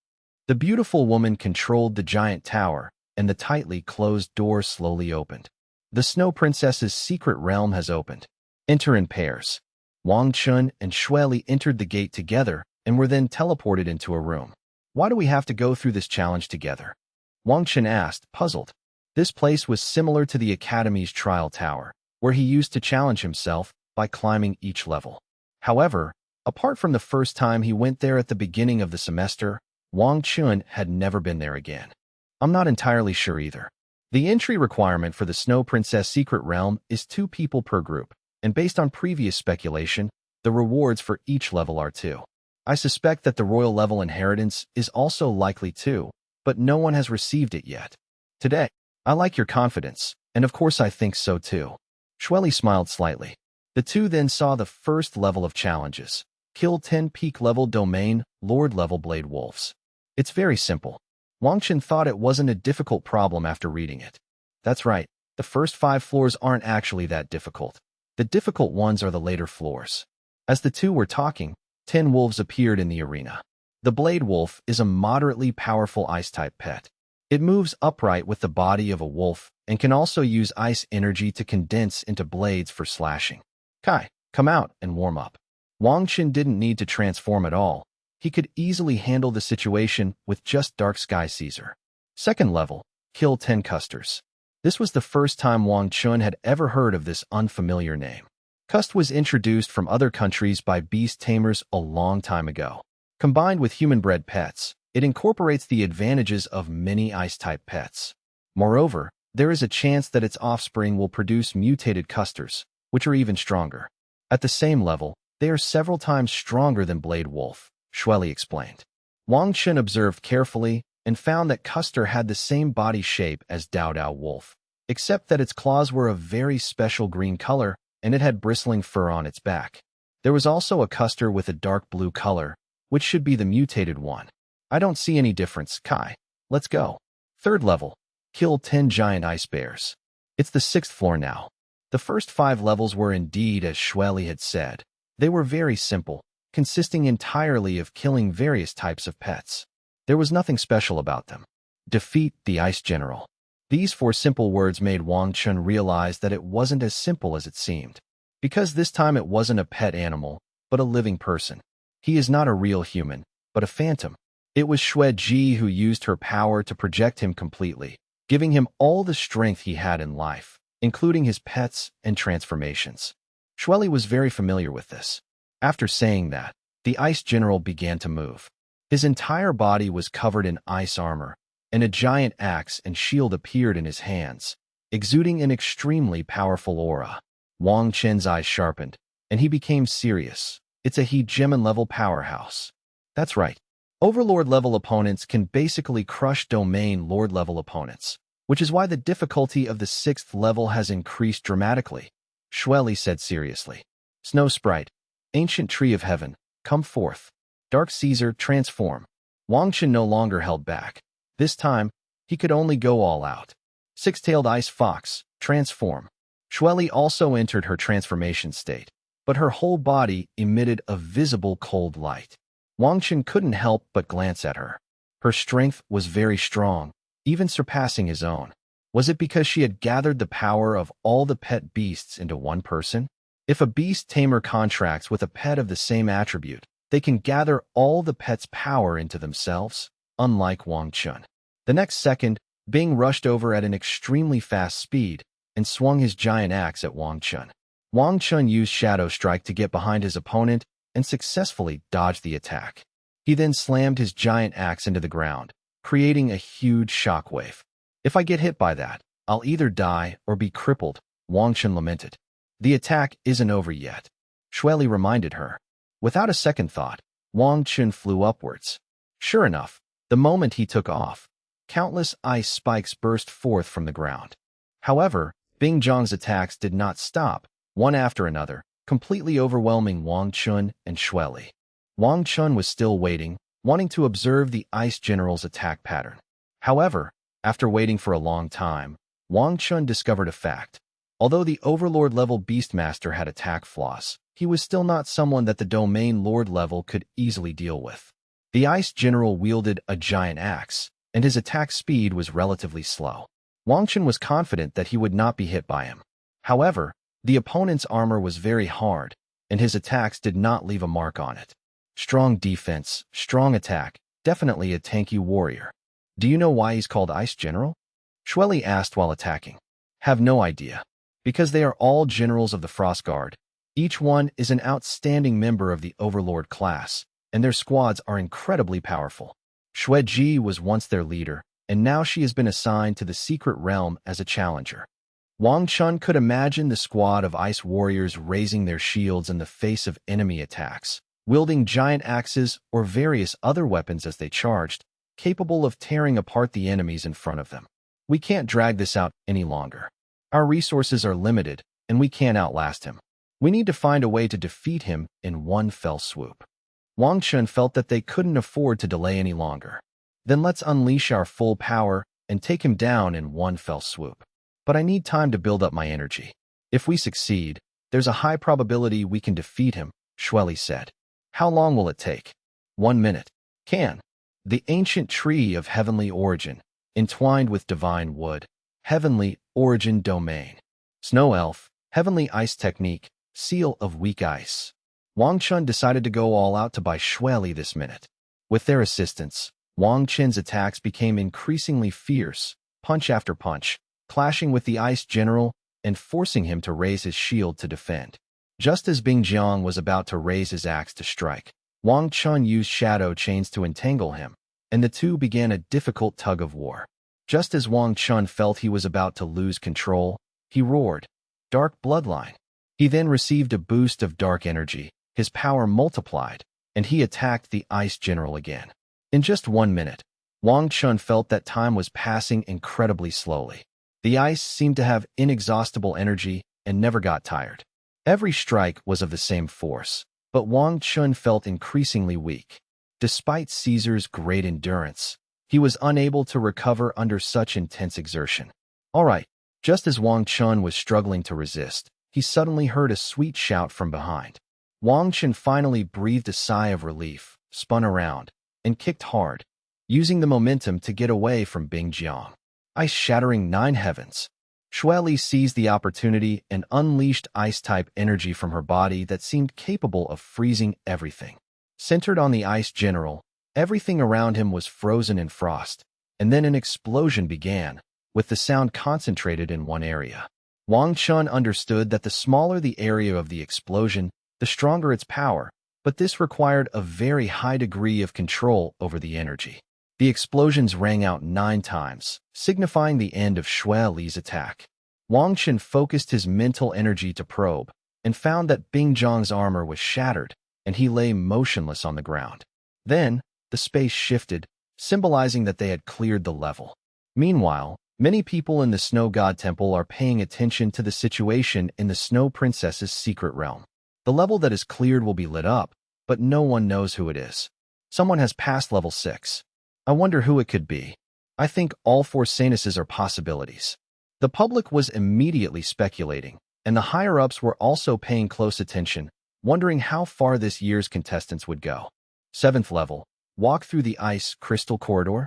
The beautiful woman controlled the giant tower, and the tightly closed door slowly opened. The Snow Princess's secret realm has opened. Enter in pairs. Wang Chen and Shueli entered the gate together and were then teleported into a room. Why do we have to go through this challenge together? Wang Chen asked, puzzled. This place was similar to the Academy's trial tower, where he used to challenge himself by climbing each level. However, apart from the first time he went there at the beginning of the semester, Wang Chen had never been there again. I'm not entirely sure either. The entry requirement for the Snow Princess secret realm is 2 people per group, and based on previous speculation, the rewards for each level are 2. I suspect that the royal level inheritance is also likely 2, but no one has received it yet. Today, I like your confidence, and of course I think so too. Shueli smiled slightly. The two then saw the first level of challenges. Kill 10 peak-level domain, Lord-level Blade Wolves. It's very simple. Wang Chen thought it wasn't a difficult problem after reading it. That's right, the first 5 floors aren't actually that difficult. The difficult ones are the later floors. As the two were talking, 10 wolves appeared in the arena. The Blade Wolf is a moderately powerful ice-type pet. It moves upright with the body of a wolf and can also use ice energy to condense into blades for slashing. Kai, come out and warm up. Wang Chen didn't need to transform at all. He could easily handle the situation with just Dark Sky Caesar. Second level, kill 10 custers. This was the first time Wang Chen had ever heard of this unfamiliar name. Cust was introduced from other countries by beast tamers a long time ago. Combined with human-bred pets, it incorporates the advantages of many ice-type pets. Moreover, there is a chance that its offspring will produce mutated custers, which are even stronger. At the same level, they are several times stronger than Blade Wolf, Shueli explained. Wang Chen observed carefully and found that Custer had the same body shape as Dao Dao Wolf, except that its claws were a very special green color and it had bristling fur on its back. There was also a Custer with a dark blue color, which should be the mutated one. I don't see any difference, Kai. Let's go. Third level, kill 10 giant ice bears. It's the 6th floor now. The first 5 levels were indeed as Shueli had said. They were very simple, consisting entirely of killing various types of pets. There was nothing special about them. Defeat the Ice General. These 4 simple words made Wang Chen realize that it wasn't as simple as it seemed. Because this time it wasn't a pet animal, but a living person. He is not a real human, but a phantom. It was Xue Ji who used her power to project him completely, giving him all the strength he had in life, including his pets and transformations. Shueli was very familiar with this. After saying that, the Ice General began to move. His entire body was covered in ice armor, and a giant axe and shield appeared in his hands, exuding an extremely powerful aura. Wang Chen's eyes sharpened, and he became serious. It's a Hegemon-level powerhouse. That's right. Overlord-level opponents can basically crush Domain Lord-level opponents, which is why the difficulty of the 6th level has increased dramatically, Shueli said seriously. Snow Sprite, Ancient Tree of Heaven, come forth. Dark Caesar, transform. Wang Chen no longer held back. This time, he could only go all out. Six-tailed Ice Fox, transform. Shueli also entered her transformation state, but her whole body emitted a visible cold light. Wang Chen couldn't help but glance at her. Her strength was very strong, even surpassing his own. Was it because she had gathered the power of all the pet beasts into one person? If a beast tamer contracts with a pet of the same attribute, they can gather all the pet's power into themselves, unlike Wang Chen. The next second, Bing rushed over at an extremely fast speed and swung his giant axe at Wang Chen. Wang Chen used Shadow Strike to get behind his opponent and successfully dodged the attack. He then slammed his giant axe into the ground, creating a huge shockwave. If I get hit by that, I'll either die or be crippled, Wang Chen lamented. The attack isn't over yet, Shueli reminded her. Without a second thought, Wang Chen flew upwards. Sure enough, the moment he took off, countless ice spikes burst forth from the ground. However, Bing Zhang's attacks did not stop, one after another, completely overwhelming Wang Chen and Shueli. Wang Chen was still waiting, wanting to observe the Ice General's attack pattern. However, after waiting for a long time, Wang Chen discovered a fact. Although the Overlord-level Beastmaster had attack flaws, he was still not someone that the Domain Lord level could easily deal with. The Ice General wielded a giant axe, and his attack speed was relatively slow. Wang Chen was confident that he would not be hit by him. However, the opponent's armor was very hard, and his attacks did not leave a mark on it. Strong defense, strong attack, definitely a tanky warrior. Do you know why he's called Ice General? Shueli asked while attacking. Have no idea. Because they are all generals of the Frost Guard. Each one is an outstanding member of the Overlord class, and their squads are incredibly powerful. Shueji was once their leader, and now she has been assigned to the Secret Realm as a challenger. Wang Chen could imagine the squad of ice warriors raising their shields in the face of enemy attacks, wielding giant axes or various other weapons as they charged, capable of tearing apart the enemies in front of them. We can't drag this out any longer. Our resources are limited, and we can't outlast him. We need to find a way to defeat him in one fell swoop. Wang Chen felt that they couldn't afford to delay any longer. Then let's unleash our full power and take him down in one fell swoop. But I need time to build up my energy. If we succeed, there's a high probability we can defeat him, Shueli said. How long will it take? 1 minute. Can. The ancient tree of heavenly origin, entwined with divine wood, heavenly origin domain. Snow elf, heavenly ice technique, seal of weak ice. Wang Chen decided to go all out to buy Shueli this minute. With their assistance, Wang Chen's attacks became increasingly fierce, punch after punch, clashing with the Ice General and forcing him to raise his shield to defend. Just as Bing Jiang was about to raise his axe to strike, Wang Chen used shadow chains to entangle him, and the two began a difficult tug of war. Just as Wang Chen felt he was about to lose control, he roared, "Dark Bloodline." He then received a boost of dark energy, his power multiplied, and he attacked the Ice General again. In just 1 minute, Wang Chen felt that time was passing incredibly slowly. The ice seemed to have inexhaustible energy and never got tired. Every strike was of the same force, but Wang Chen felt increasingly weak. Despite Caesar's great endurance, he was unable to recover under such intense exertion. All right, just as Wang Chen was struggling to resist, he suddenly heard a sweet shout from behind. Wang Chen finally breathed a sigh of relief, spun around, and kicked hard, using the momentum to get away from Bing Jiang. Ice-shattering 9 heavens. Shueli seized the opportunity and unleashed ice-type energy from her body that seemed capable of freezing everything. Centered on the Ice General, everything around him was frozen in frost, and then an explosion began, with the sound concentrated in one area. Wang Chen understood that the smaller the area of the explosion, the stronger its power, but this required a very high degree of control over the energy. The explosions rang out 9 times, signifying the end of Shueli's attack. Wang Chen focused his mental energy to probe, and found that Bing Zhang's armor was shattered, and he lay motionless on the ground. Then, the space shifted, symbolizing that they had cleared the level. Meanwhile, many people in the Snow God Temple are paying attention to the situation in the Snow Princess's secret realm. The level that is cleared will be lit up, but no one knows who it is. Someone has passed level 6. I wonder who it could be. I think all 4 sanuses are possibilities. The public was immediately speculating, and the higher-ups were also paying close attention, wondering how far this year's contestants would go. 7th level, walk through the ice crystal corridor.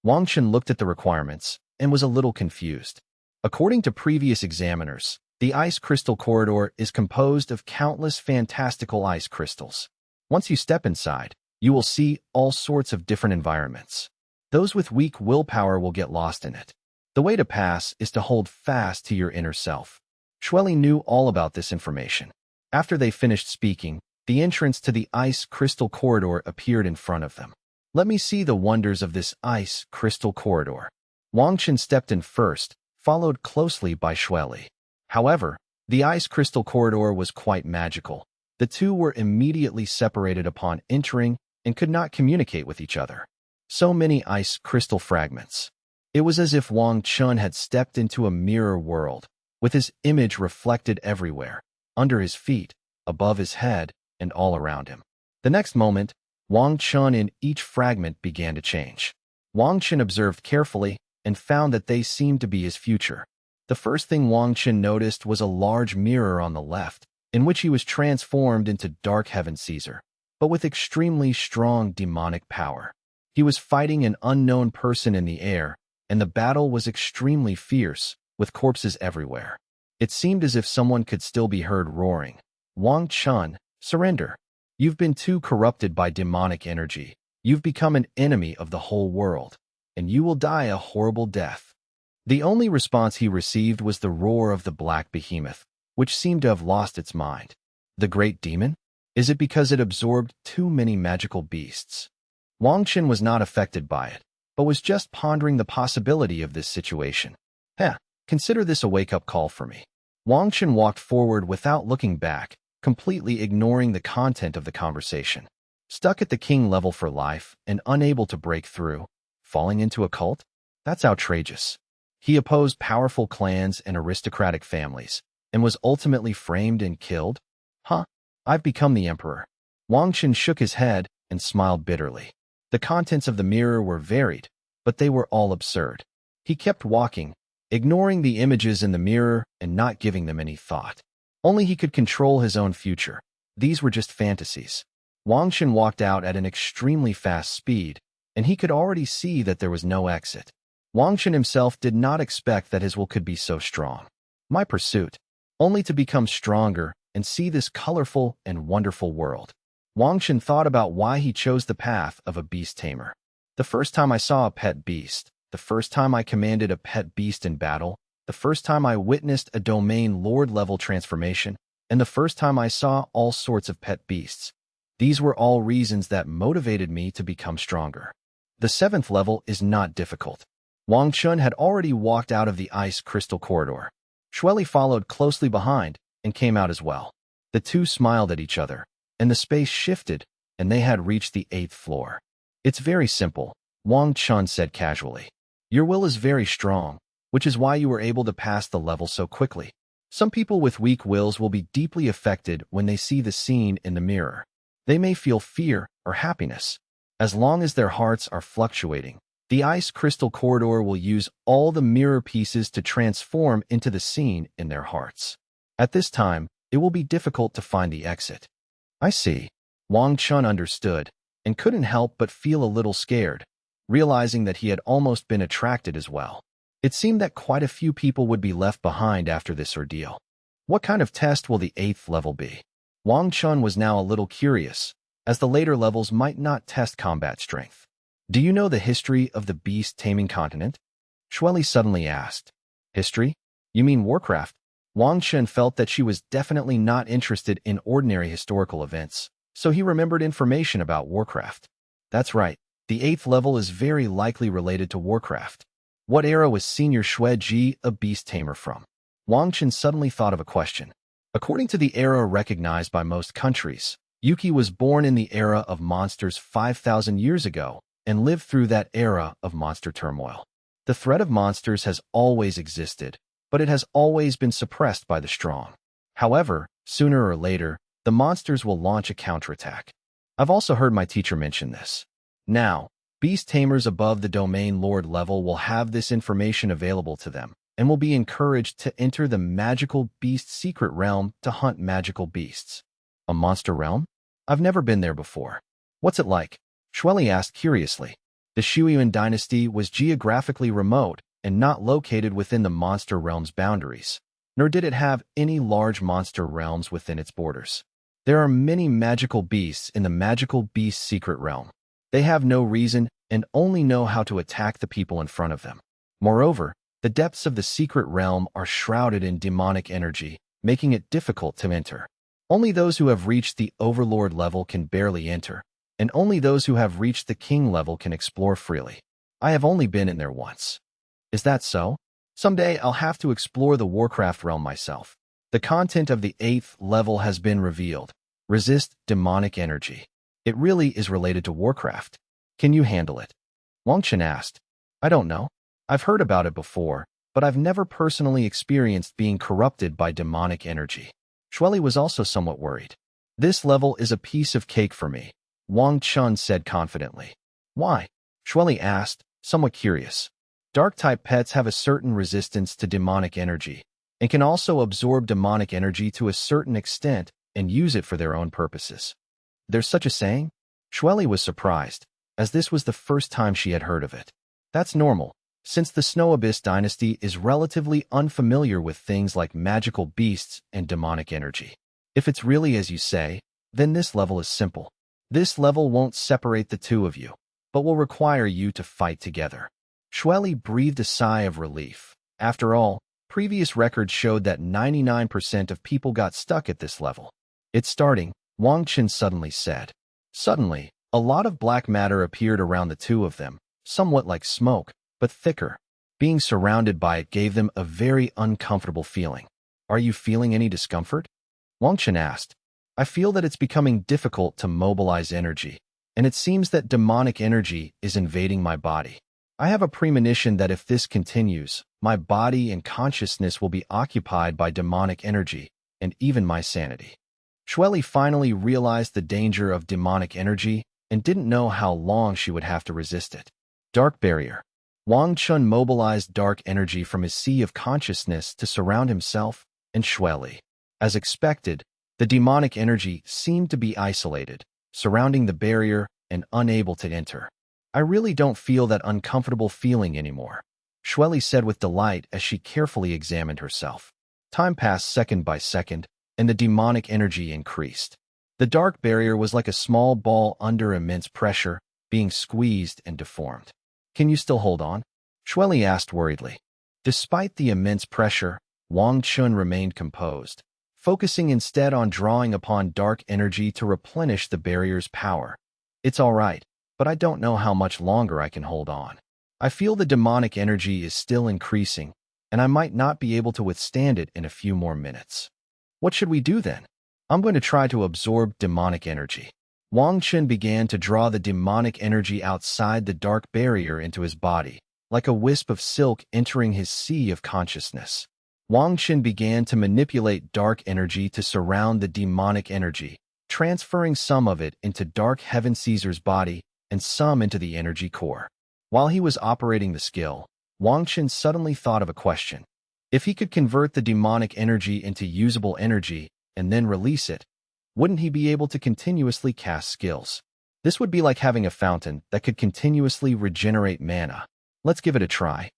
Wang Chen looked at the requirements and was a little confused. According to previous examiners, the ice crystal corridor is composed of countless fantastical ice crystals. Once you step inside, you will see all sorts of different environments. Those with weak willpower will get lost in it. The way to pass is to hold fast to your inner self. Shueli knew all about this information. After they finished speaking, the entrance to the ice crystal corridor appeared in front of them. Let me see the wonders of this ice crystal corridor. Wang Chen stepped in first, followed closely by Shueli. However, the ice crystal corridor was quite magical. The two were immediately separated upon entering and could not communicate with each other. So many ice crystal fragments. It was as if Wang Chen had stepped into a mirror world, with his image reflected everywhere, under his feet, above his head, and all around him. The next moment, Wang Chen in each fragment began to change. Wang Chen observed carefully and found that they seemed to be his future. The first thing Wang Chen noticed was a large mirror on the left, in which he was transformed into Dark Heaven Caesar, but with extremely strong demonic power. He was fighting an unknown person in the air, and the battle was extremely fierce, with corpses everywhere. It seemed as if someone could still be heard roaring, "Wang Chen, surrender. You've been too corrupted by demonic energy. You've become an enemy of the whole world, and you will die a horrible death." The only response he received was the roar of the black behemoth, which seemed to have lost its mind. The great demon? Is it because it absorbed too many magical beasts? Wang Chen was not affected by it, but was just pondering the possibility of this situation. Consider this a wake-up call for me. Wang Chen walked forward without looking back, completely ignoring the content of the conversation. Stuck at the king level for life and unable to break through, falling into a cult? That's outrageous. He opposed powerful clans and aristocratic families, and was ultimately framed and killed? I've become the emperor. Wang Chen shook his head and smiled bitterly. The contents of the mirror were varied, but they were all absurd. He kept walking, ignoring the images in the mirror and not giving them any thought. Only he could control his own future. These were just fantasies. Wang Chen walked out at an extremely fast speed, and he could already see that there was no exit. Wang Chen himself did not expect that his will could be so strong. My pursuit, only to become stronger and see this colorful and wonderful world. Wang Chen thought about why he chose the path of a beast tamer. The first time I saw a pet beast, the first time I commanded a pet beast in battle, the first time I witnessed a domain lord-level transformation, and the first time I saw all sorts of pet beasts. These were all reasons that motivated me to become stronger. The 7th level is not difficult. Wang Chen had already walked out of the ice crystal corridor. Shueli followed closely behind and came out as well. The two smiled at each other, and the space shifted, and they had reached the 8th floor. It's very simple, Wang Chen said casually. Your will is very strong, which is why you were able to pass the level so quickly. Some people with weak wills will be deeply affected when they see the scene in the mirror. They may feel fear or happiness. As long as their hearts are fluctuating, the ice crystal corridor will use all the mirror pieces to transform into the scene in their hearts. At this time, it will be difficult to find the exit. I see. Wang Chen understood, and couldn't help but feel a little scared, realizing that he had almost been attracted as well. It seemed that quite a few people would be left behind after this ordeal. What kind of test will the 8th level be? Wang Chen was now a little curious, as the later levels might not test combat strength. Do you know the history of the Beast Taming continent? Shueli suddenly asked. History? You mean Warcraft? Wang Chen felt that she was definitely not interested in ordinary historical events, so he remembered information about Warcraft. That's right, the 8th level is very likely related to Warcraft. What era was Senior Shueji a beast tamer from? Wang Chen suddenly thought of a question. According to the era recognized by most countries, Yuki was born in the era of monsters 5,000 years ago and lived through that era of monster turmoil. The threat of monsters has always existed, but it has always been suppressed by the strong. However, sooner or later, the monsters will launch a counterattack. I've also heard my teacher mention this. Now, beast tamers above the domain lord level will have this information available to them and will be encouraged to enter the magical beast secret realm to hunt magical beasts. A monster realm? I've never been there before. What's it like? Shueli asked curiously. The Xiuyuan dynasty was geographically remote and not located within the monster realm's boundaries, nor did it have any large monster realms within its borders. There are many magical beasts in the magical beast secret realm. They have no reason and only know how to attack the people in front of them. Moreover, The depths of the secret realm are shrouded in demonic energy, making it difficult to enter. Only those who have reached the overlord level can barely enter, and only those who have reached the king level can explore freely. I have only been in there once. Is that so? Someday I'll have to explore the Warcraft realm myself. The content of the 8th level has been revealed. Resist demonic energy. It really is related to Warcraft. Can you handle it? Wang Chen asked. I don't know. I've heard about it before, but I've never personally experienced being corrupted by demonic energy. Shueli was also somewhat worried. This level is a piece of cake for me, Wang Chen said confidently. Why? Shueli asked, somewhat curious. Dark-type pets have a certain resistance to demonic energy, and can also absorb demonic energy to a certain extent and use it for their own purposes. There's such a saying? Shueli was surprised, as this was the first time she had heard of it. That's normal, since the Snow Abyss dynasty is relatively unfamiliar with things like magical beasts and demonic energy. If it's really as you say, then this level is simple. This level won't separate the two of you, but will require you to fight together. Shueli breathed a sigh of relief. After all, previous records showed that 99% of people got stuck at this level. It's starting, Wang Chen suddenly said. Suddenly, a lot of black matter appeared around the two of them, somewhat like smoke, but thicker. Being surrounded by it gave them a very uncomfortable feeling. Are you feeling any discomfort? Wang Chen asked. I feel that it's becoming difficult to mobilize energy, and it seems that demonic energy is invading my body. I have a premonition that if this continues, my body and consciousness will be occupied by demonic energy, and even my sanity. Shueli finally realized the danger of demonic energy and didn't know how long she would have to resist it. Dark barrier. Wang Chen mobilized dark energy from his sea of consciousness to surround himself and Shueli. As expected, the demonic energy seemed to be isolated, surrounding the barrier and unable to enter. I really don't feel that uncomfortable feeling anymore, Shueli said with delight as she carefully examined herself. Time passed second by second, and the demonic energy increased. The dark barrier was like a small ball under immense pressure, being squeezed and deformed. Can you still hold on? Shueli asked worriedly. Despite the immense pressure, Wang Chen remained composed, focusing instead on drawing upon dark energy to replenish the barrier's power. It's all right, but I don't know how much longer I can hold on. I feel the demonic energy is still increasing, and I might not be able to withstand it in a few more minutes. What should we do then? I'm going to try to absorb demonic energy. Wang Chen began to draw the demonic energy outside the dark barrier into his body, like a wisp of silk entering his sea of consciousness. Wang Chen began to manipulate dark energy to surround the demonic energy, transferring some of it into Dark Heaven Caesar's body and some into the energy core. While he was operating the skill, Wang Chen suddenly thought of a question. If he could convert the demonic energy into usable energy and then release it, wouldn't he be able to continuously cast skills? This would be like having a fountain that could continuously regenerate mana. Let's give it a try.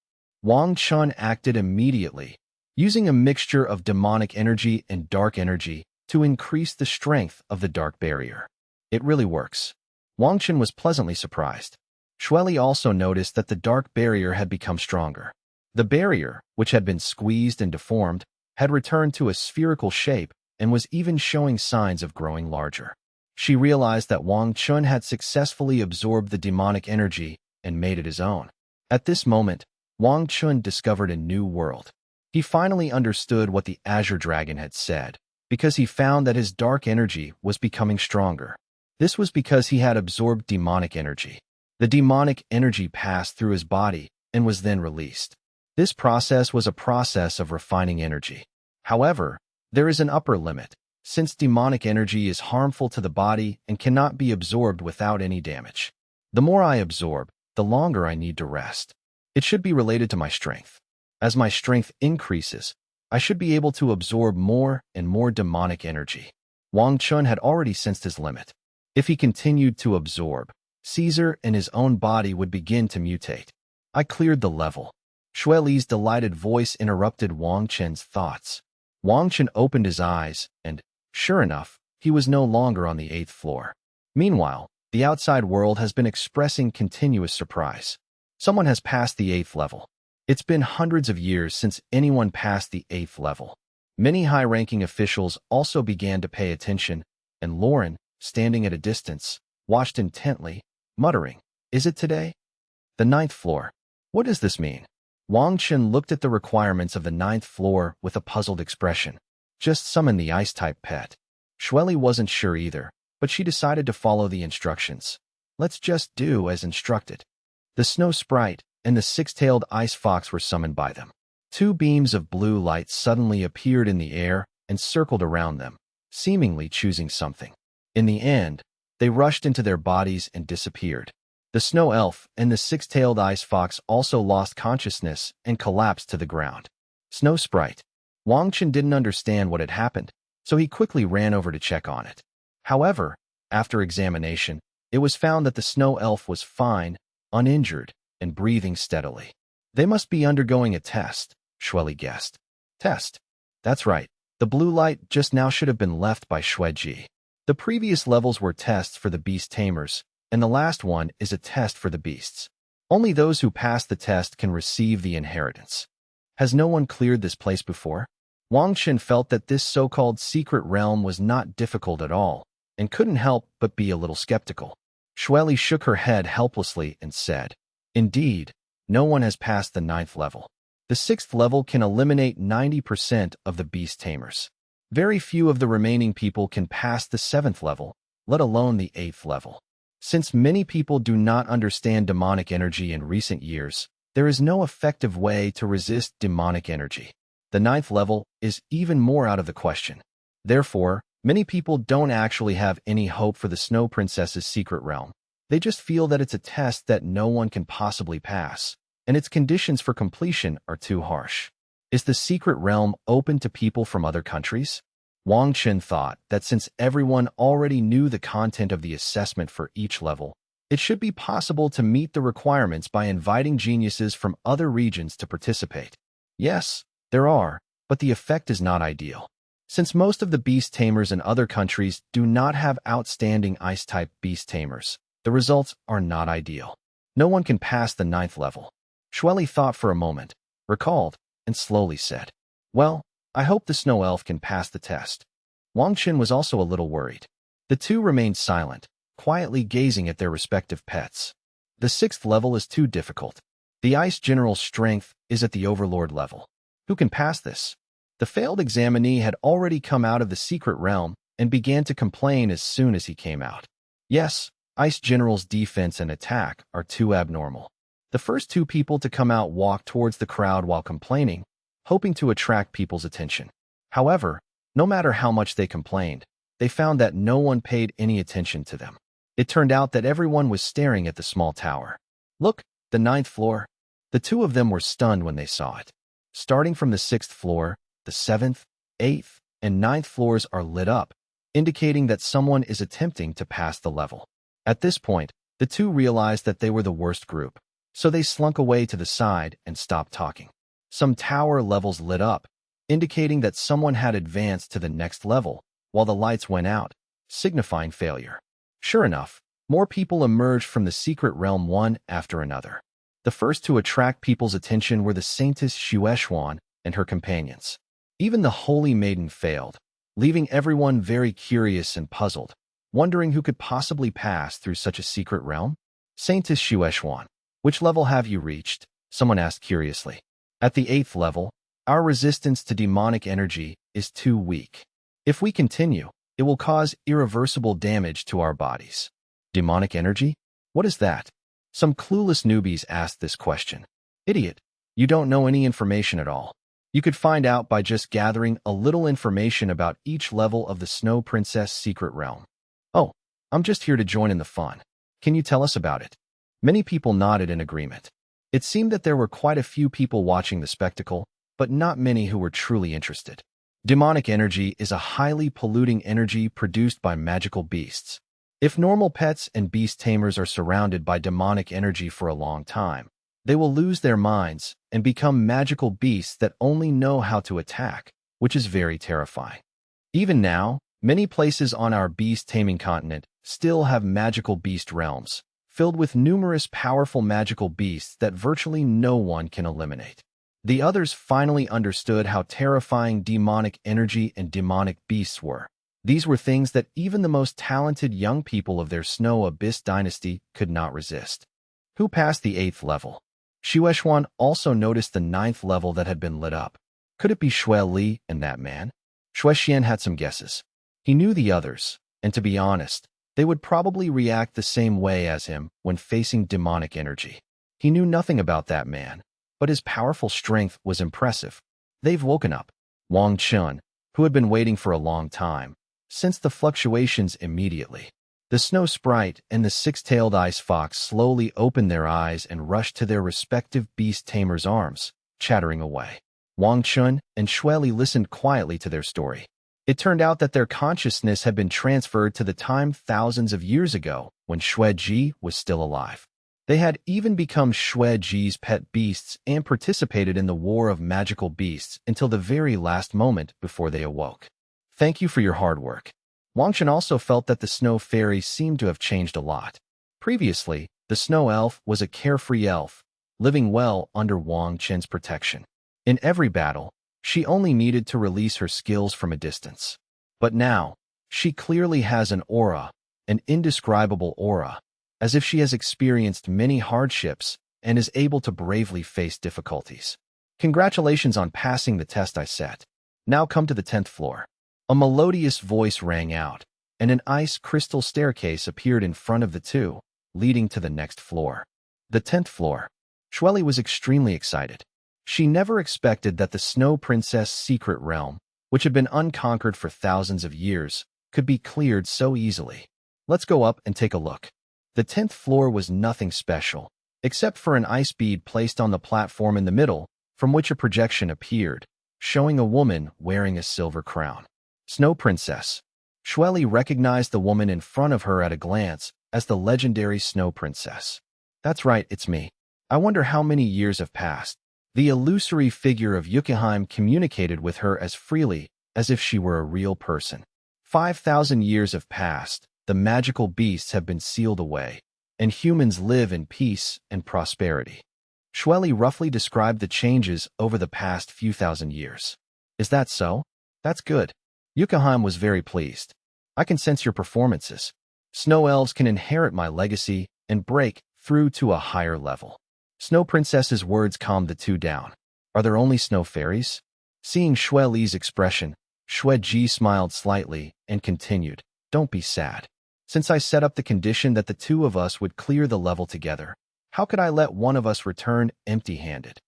Wang Chen acted immediately, using a mixture of demonic energy and dark energy to increase the strength of the dark barrier. It really works. Wang Chen was pleasantly surprised. Shueli also noticed that the dark barrier had become stronger. The barrier, which had been squeezed and deformed, had returned to a spherical shape and was even showing signs of growing larger. She realized that Wang Chen had successfully absorbed the demonic energy and made it his own. At this moment, Wang Chen discovered a new world. He finally understood what the Azure Dragon had said, because he found that his dark energy was becoming stronger. This was because he had absorbed demonic energy. The demonic energy passed through his body and was then released. This process was a process of refining energy. However, there is an upper limit, since demonic energy is harmful to the body and cannot be absorbed without any damage. The more I absorb, the longer I need to rest. It should be related to my strength. As my strength increases, I should be able to absorb more and more demonic energy. Wang Chen had already sensed his limit. If he continued to absorb, Caesar and his own body would begin to mutate. I cleared the level. Shueli's delighted voice interrupted Wang Chen's thoughts. Wang Chen opened his eyes, and, sure enough, he was no longer on the 8th floor. Meanwhile, the outside world has been expressing continuous surprise. Someone has passed the 8th level. It's been hundreds of years since anyone passed the 8th level. Many high-ranking officials also began to pay attention, and Lauren, standing at a distance, watched intently, muttering, "Is it today? The 9th floor. What does this mean?" Wang Chen looked at the requirements of the 9th floor with a puzzled expression. Just summon the ice-type pet. Shueli wasn't sure either, but she decided to follow the instructions. Let's just do as instructed. The snow sprite and the six-tailed ice fox were summoned by them. Two beams of blue light suddenly appeared in the air and circled around them, seemingly choosing something. In the end, they rushed into their bodies and disappeared. The snow elf and the six-tailed ice fox also lost consciousness and collapsed to the ground. Snow sprite. Wang Chen didn't understand what had happened, so he quickly ran over to check on it. However, after examination, it was found that the snow elf was fine, uninjured, and breathing steadily. They must be undergoing a test, Shueli guessed. Test? That's right. The blue light just now should have been left by Xueji. The previous levels were tests for the beast tamers, and the last one is a test for the beasts. Only those who pass the test can receive the inheritance. Has no one cleared this place before? Wang Chen felt that this so-called secret realm was not difficult at all, and couldn't help but be a little skeptical. Shueli shook her head helplessly and said, "Indeed, no one has passed the 9th level. The 6th level can eliminate 90% of the beast tamers. Very few of the remaining people can pass the 7th level, let alone the 8th level. Since many people do not understand demonic energy in recent years, there is no effective way to resist demonic energy. The 9th level is even more out of the question. Therefore, many people don't actually have any hope for the Snow Princess's secret realm. They just feel that it's a test that no one can possibly pass, and its conditions for completion are too harsh. Is the secret realm open to people from other countries?" Wang Chen thought that since everyone already knew the content of the assessment for each level, it should be possible to meet the requirements by inviting geniuses from other regions to participate. Yes, there are, but the effect is not ideal. Since most of the beast tamers in other countries do not have outstanding ice-type beast tamers, the results are not ideal. No one can pass the 9th level. Shueli thought for a moment, recalled, and slowly said, "Well, I hope the snow elf can pass the test." Wang Chen was also a little worried. The two remained silent, quietly gazing at their respective pets. The 6th level is too difficult. The ice general's strength is at the overlord level. Who can pass this? The failed examinee had already come out of the secret realm and began to complain as soon as he came out. Yes, Ice General's defense and attack are too abnormal. The first two people to come out walked towards the crowd while complaining, hoping to attract people's attention. However, no matter how much they complained, they found that no one paid any attention to them. It turned out that everyone was staring at the small tower. "Look, the 9th floor." The two of them were stunned when they saw it. Starting from the 6th floor, the 7th, 8th, and 9th floors are lit up, indicating that someone is attempting to pass the level. At this point, the two realized that they were the worst group, so they slunk away to the side and stopped talking. Some tower levels lit up, indicating that someone had advanced to the next level, while the lights went out, signifying failure. Sure enough, more people emerged from the secret realm one after another. The first to attract people's attention were the Saintess Xueshuan and her companions. Even the Holy Maiden failed, leaving everyone very curious and puzzled, wondering who could possibly pass through such a secret realm. "Saintess Xueshuan, which level have you reached?" someone asked curiously. "At the 8th level, our resistance to demonic energy is too weak. If we continue, it will cause irreversible damage to our bodies." Demonic energy? What is that? Some clueless newbies asked this question. "Idiot, you don't know any information at all. You could find out by just gathering a little information about each level of the Snow Princess secret realm." "Oh, I'm just here to join in the fun. Can you tell us about it?" Many people nodded in agreement. It seemed that there were quite a few people watching the spectacle, but not many who were truly interested. Demonic energy is a highly polluting energy produced by magical beasts. If normal pets and beast tamers are surrounded by demonic energy for a long time, they will lose their minds and become magical beasts that only know how to attack, which is very terrifying. Even now, many places on our beast taming continent still have magical beast realms, filled with numerous powerful magical beasts that virtually no one can eliminate. The others finally understood how terrifying demonic energy and demonic beasts were. These were things that even the most talented young people of their Snow Abyss dynasty could not resist. Who passed the 8th level? Xuexuan also noticed the 9th level that had been lit up. Could it be Xue Li and that man? Xuexian had some guesses. He knew the others, and to be honest, they would probably react the same way as him when facing demonic energy. He knew nothing about that man, but his powerful strength was impressive. They've woken up. Wang Chen, who had been waiting for a long time, sensed the fluctuations immediately. The snow sprite and the six-tailed ice fox slowly opened their eyes and rushed to their respective beast tamers' arms, chattering away. Wang Chen and Xue Li listened quietly to their story. It turned out that their consciousness had been transferred to the time thousands of years ago when Xue Ji was still alive. They had even become Xue Ji's pet beasts and participated in the war of magical beasts until the very last moment before they awoke. Thank you for your hard work. Wang Chen also felt that the snow fairy seemed to have changed a lot. Previously, the snow elf was a carefree elf, living well under Wang Chen's protection. In every battle, she only needed to release her skills from a distance. But now, she clearly has an aura, an indescribable aura, as if she has experienced many hardships and is able to bravely face difficulties. Congratulations on passing the test I set. Now come to the 10th floor. A melodious voice rang out, and an ice crystal staircase appeared in front of the two, leading to the next floor. The 10th floor. Xue Li was extremely excited. She never expected that the Snow Princess' secret realm, which had been unconquered for thousands of years, could be cleared so easily. Let's go up and take a look. The 10th floor was nothing special, except for an ice bead placed on the platform in the middle, from which a projection appeared, showing a woman wearing a silver crown. Snow Princess. Xue Li recognized the woman in front of her at a glance as the legendary Snow Princess. That's right, it's me. I wonder how many years have passed. The illusory figure of Yangcheng communicated with her as freely as if she were a real person. 5,000 years have passed, the magical beasts have been sealed away, and humans live in peace and prosperity. Xue Li roughly described the changes over the past few thousand years. Is that so? That's good. Yangcheng was very pleased. I can sense your performances. Snow elves can inherit my legacy and break through to a higher level. Snow Princess's words calmed the two down. Are there only snow fairies? Seeing Xue Li's expression, Xue Ji smiled slightly and continued, Don't be sad. Since I set up the condition that the two of us would clear the level together, how could I let one of us return empty-handed?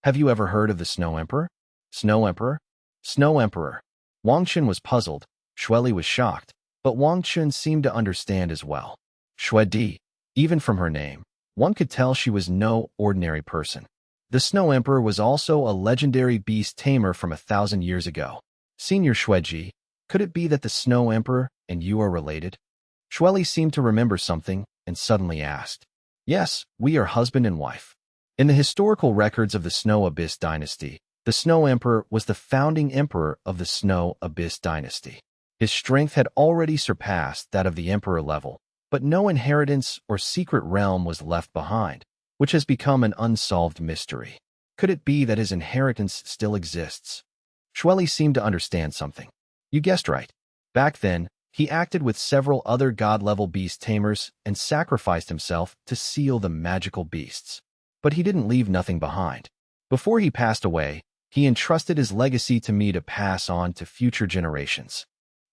Have you ever heard of the Snow Emperor? Snow Emperor? Snow Emperor. Wang Chen was puzzled, Xue Li was shocked, but Wang Chen seemed to understand as well. Xue Di, even from her name, one could tell she was no ordinary person. The Snow Emperor was also a legendary beast tamer from 1,000 years ago. Senior Xue Ji, could it be that the Snow Emperor and you are related? Xue Li seemed to remember something and suddenly asked. Yes, we are husband and wife. In the historical records of the Snow Abyss dynasty, the Snow Emperor was the founding emperor of the Snow Abyss dynasty. His strength had already surpassed that of the emperor level, but no inheritance or secret realm was left behind, which has become an unsolved mystery. Could it be that his inheritance still exists? Xue Li seemed to understand something. You guessed right. Back then, he acted with several other god-level beast tamers and sacrificed himself to seal the magical beasts. But he didn't leave nothing behind. Before he passed away, he entrusted his legacy to me to pass on to future generations.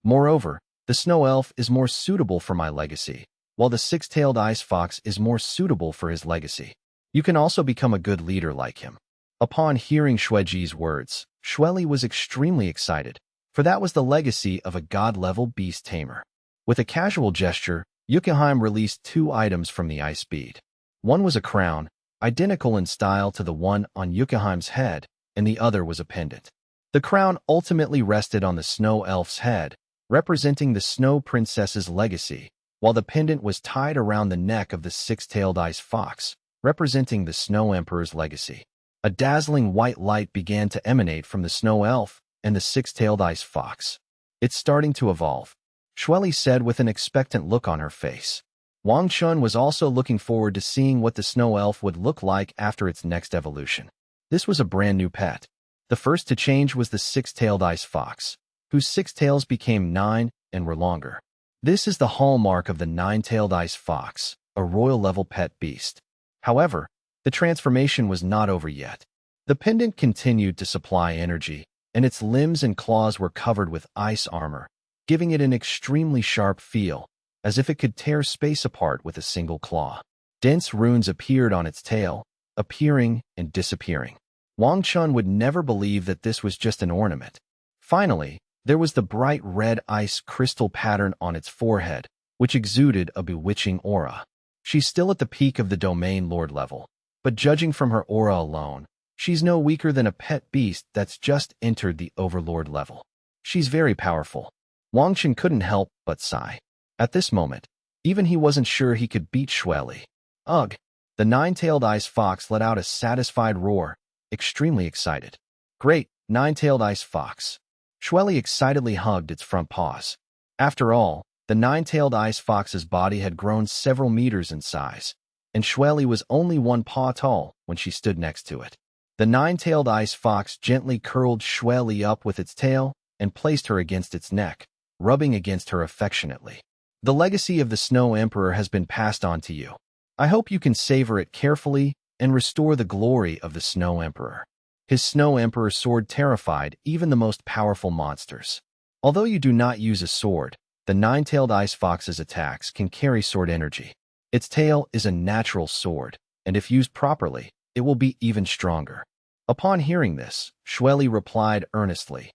Moreover, the snow elf is more suitable for my legacy, while the six-tailed ice fox is more suitable for his legacy. You can also become a good leader like him. Upon hearing Xue Ji's words, Xue Li was extremely excited, for that was the legacy of a god-level beast tamer. With a casual gesture, Yangcheng released 2 items from the ice bead. One was a crown, identical in style to the one on Yangcheng's head, and the other was a pendant. The crown ultimately rested on the snow elf's head, representing the Snow Princess's legacy, while the pendant was tied around the neck of the six-tailed ice fox, representing the Snow Emperor's legacy. A dazzling white light began to emanate from the snow elf and the six-tailed ice fox. It's starting to evolve, Xue Li said with an expectant look on her face. Wang Chen was also looking forward to seeing what the snow elf would look like after its next evolution. This was a brand new pet. The first to change was the six-tailed ice fox, whose 6 tails became 9 and were longer. This is the hallmark of the 9-tailed ice fox, a royal-level pet beast. However, the transformation was not over yet. The pendant continued to supply energy, and its limbs and claws were covered with ice armor, giving it an extremely sharp feel, as if it could tear space apart with a single claw. Dense runes appeared on its tail, appearing and disappearing. Wang Chen would never believe that this was just an ornament. Finally, there was the bright red ice crystal pattern on its forehead, which exuded a bewitching aura. She's still at the peak of the domain lord level, but judging from her aura alone, she's no weaker than a pet beast that's just entered the overlord level. She's very powerful. Wang Chen couldn't help but sigh. At this moment, even he wasn't sure he could beat Xueli. Ugh! The 9-tailed ice fox let out a satisfied roar, extremely excited. Great, 9-tailed ice fox. Xueli excitedly hugged its front paws. After all, the 9-tailed ice fox's body had grown several meters in size, and Xueli was only 1 paw tall when she stood next to it. The 9-tailed ice fox gently curled Xueli up with its tail and placed her against its neck, rubbing against her affectionately. The legacy of the Snow Emperor has been passed on to you. I hope you can savor it carefully and restore the glory of the Snow Emperor. His Snow Emperor sword terrified even the most powerful monsters. Although you do not use a sword, the 9-tailed ice fox's attacks can carry sword energy. Its tail is a natural sword, and if used properly, it will be even stronger. Upon hearing this, Xueli replied earnestly,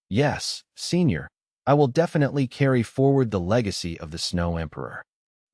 "Yes, Senior, I will definitely carry forward the legacy of the Snow Emperor."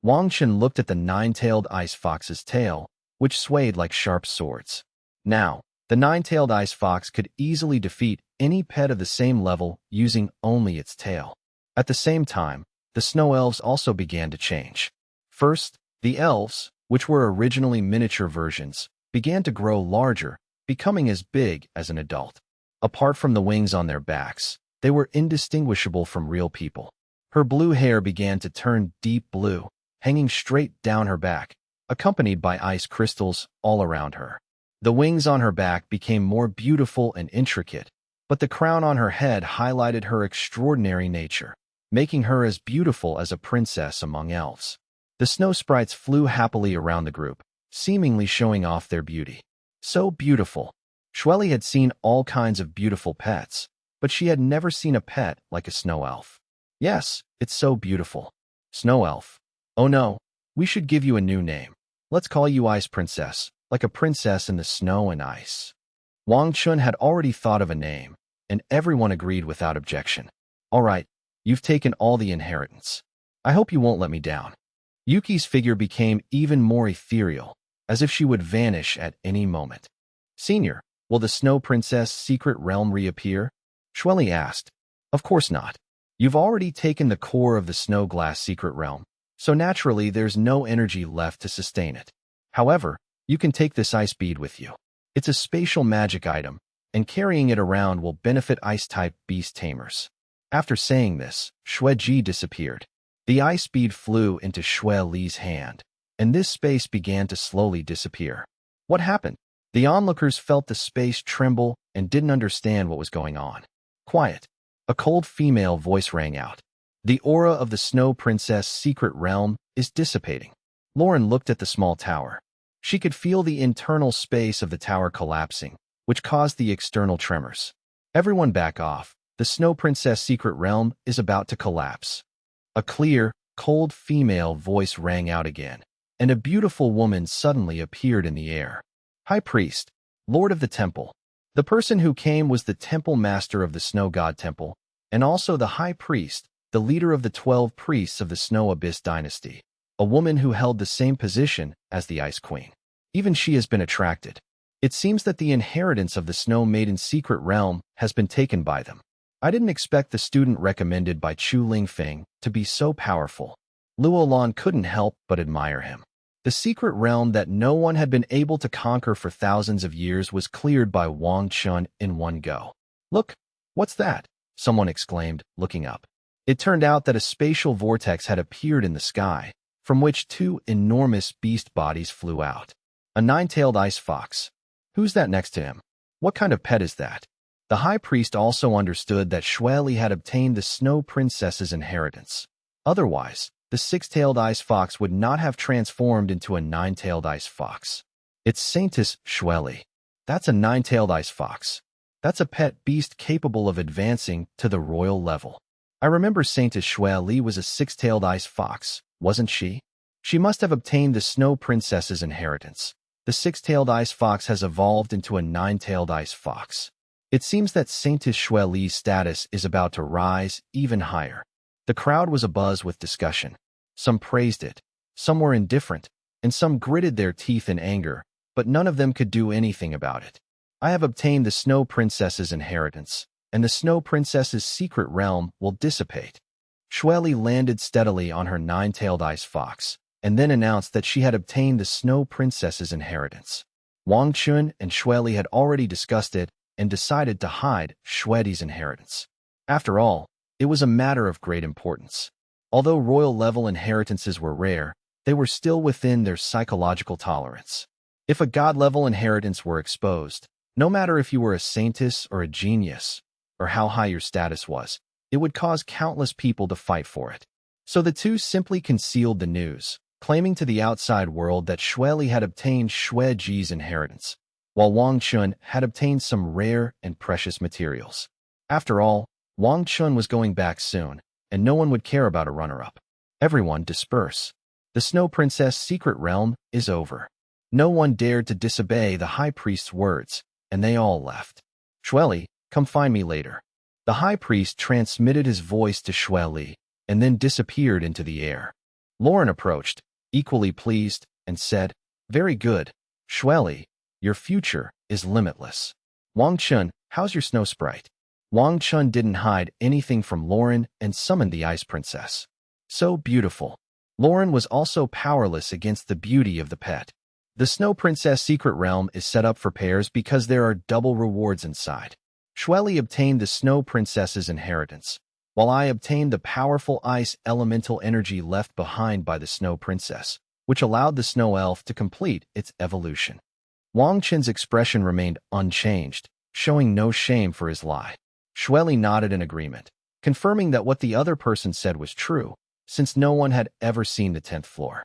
Wang Chen looked at the 9-tailed ice fox's tail, which swayed like sharp swords. Now, the 9-tailed ice fox could easily defeat any pet of the same level using only its tail. At the same time, the snow elves also began to change. First, the elves, which were originally miniature versions, began to grow larger, becoming as big as an adult. Apart from the wings on their backs, they were indistinguishable from real people. Her blue hair began to turn deep blue, hanging straight down her back, accompanied by ice crystals all around her. The wings on her back became more beautiful and intricate, but the crown on her head highlighted her extraordinary nature, making her as beautiful as a princess among elves. The snow sprites flew happily around the group, seemingly showing off their beauty. So beautiful. Xueli had seen all kinds of beautiful pets, but she had never seen a pet like a snow elf. Yes, it's so beautiful. Snow elf. Oh no, we should give you a new name. Let's call you Ice Princess, like a princess in the snow and ice. Wang Chen had already thought of a name, and everyone agreed without objection. All right, you've taken all the inheritance. I hope you won't let me down. Yuki's figure became even more ethereal, as if she would vanish at any moment. Senior, will the Snow Princess' secret realm reappear? Xueli asked. Of course not. You've already taken the core of the Snow Glass secret realm, so naturally there's no energy left to sustain it. However, you can take this ice bead with you. It's a spatial magic item, and carrying it around will benefit ice-type beast tamers. After saying this, Xueji disappeared. The ice bead flew into Xueli's hand, and this space began to slowly disappear. What happened? The onlookers felt the space tremble and didn't understand what was going on. Quiet. A cold female voice rang out. The aura of the Snow Princess' secret realm is dissipating. Lauren looked at the small tower. She could feel the internal space of the tower collapsing, which caused the external tremors. Everyone back off. The Snow Princess' secret realm is about to collapse. A clear, cold female voice rang out again, and a beautiful woman suddenly appeared in the air. High Priest, Lord of the Temple. The person who came was the Temple Master of the Snow God Temple, and also the High Priest, the leader of the 12 priests of the Snow Abyss dynasty, a woman who held the same position as the Ice Queen. Even she has been attracted. It seems that the inheritance of the Snow Maiden's secret realm has been taken by them. I didn't expect the student recommended by Chu Lingfeng to be so powerful. Luolan couldn't help but admire him. The secret realm that no one had been able to conquer for thousands of years was cleared by Wang Chen in one go. Look, what's that? Someone exclaimed, looking up. It turned out that a spatial vortex had appeared in the sky, from which two enormous beast bodies flew out. A nine-tailed ice fox. Who's that next to him? What kind of pet is that? The high priest also understood that Xueli had obtained the Snow Princess's inheritance. Otherwise, the six-tailed ice fox would not have transformed into a nine-tailed ice fox. It's Saintess Xueli. That's a nine-tailed ice fox. That's a pet beast capable of advancing to the royal level. I remember Saintess Xueli was a six-tailed ice fox, wasn't she? She must have obtained the Snow Princess's inheritance. The six-tailed ice fox has evolved into a nine-tailed ice fox. It seems that Saintess Xueli's status is about to rise even higher. The crowd was abuzz with discussion. Some praised it, some were indifferent, and some gritted their teeth in anger, but none of them could do anything about it. I have obtained the Snow Princess's inheritance, and the Snow Princess's secret realm will dissipate. Xueli landed steadily on her nine-tailed ice fox, and then announced that she had obtained the Snow Princess's inheritance. Wang Chen and Xueli had already discussed it and decided to hide Xueli's inheritance. After all, it was a matter of great importance. Although royal-level inheritances were rare, they were still within their psychological tolerance. If a god-level inheritance were exposed, no matter if you were a saintess or a genius, or how high your status was, it would cause countless people to fight for it. So the two simply concealed the news, claiming to the outside world that Xueli had obtained Xueji's inheritance, while Wang Chen had obtained some rare and precious materials. After all, Wang Chen was going back soon, and no one would care about a runner-up. Everyone disperse. The Snow Princess' secret realm is over. No one dared to disobey the high priest's words, and they all left. Xueli, come find me later. The high priest transmitted his voice to Xueli, and then disappeared into the air. Lauren approached, equally pleased, and said, "Very good, Xueli, your future is limitless." Wang Chen, how's your snow sprite? Wang Chen didn't hide anything from Lauren and summoned the Ice Princess. So beautiful. Lauren was also powerless against the beauty of the pet. The Snow Princess secret realm is set up for pairs because there are double rewards inside. Xueli obtained the Snow Princess's inheritance, while I obtained the powerful ice elemental energy left behind by the Snow Princess, which allowed the Snow Elf to complete its evolution. Wang Chen's expression remained unchanged, showing no shame for his lie. Xueli nodded in agreement, confirming that what the other person said was true, since no one had ever seen the 10th floor.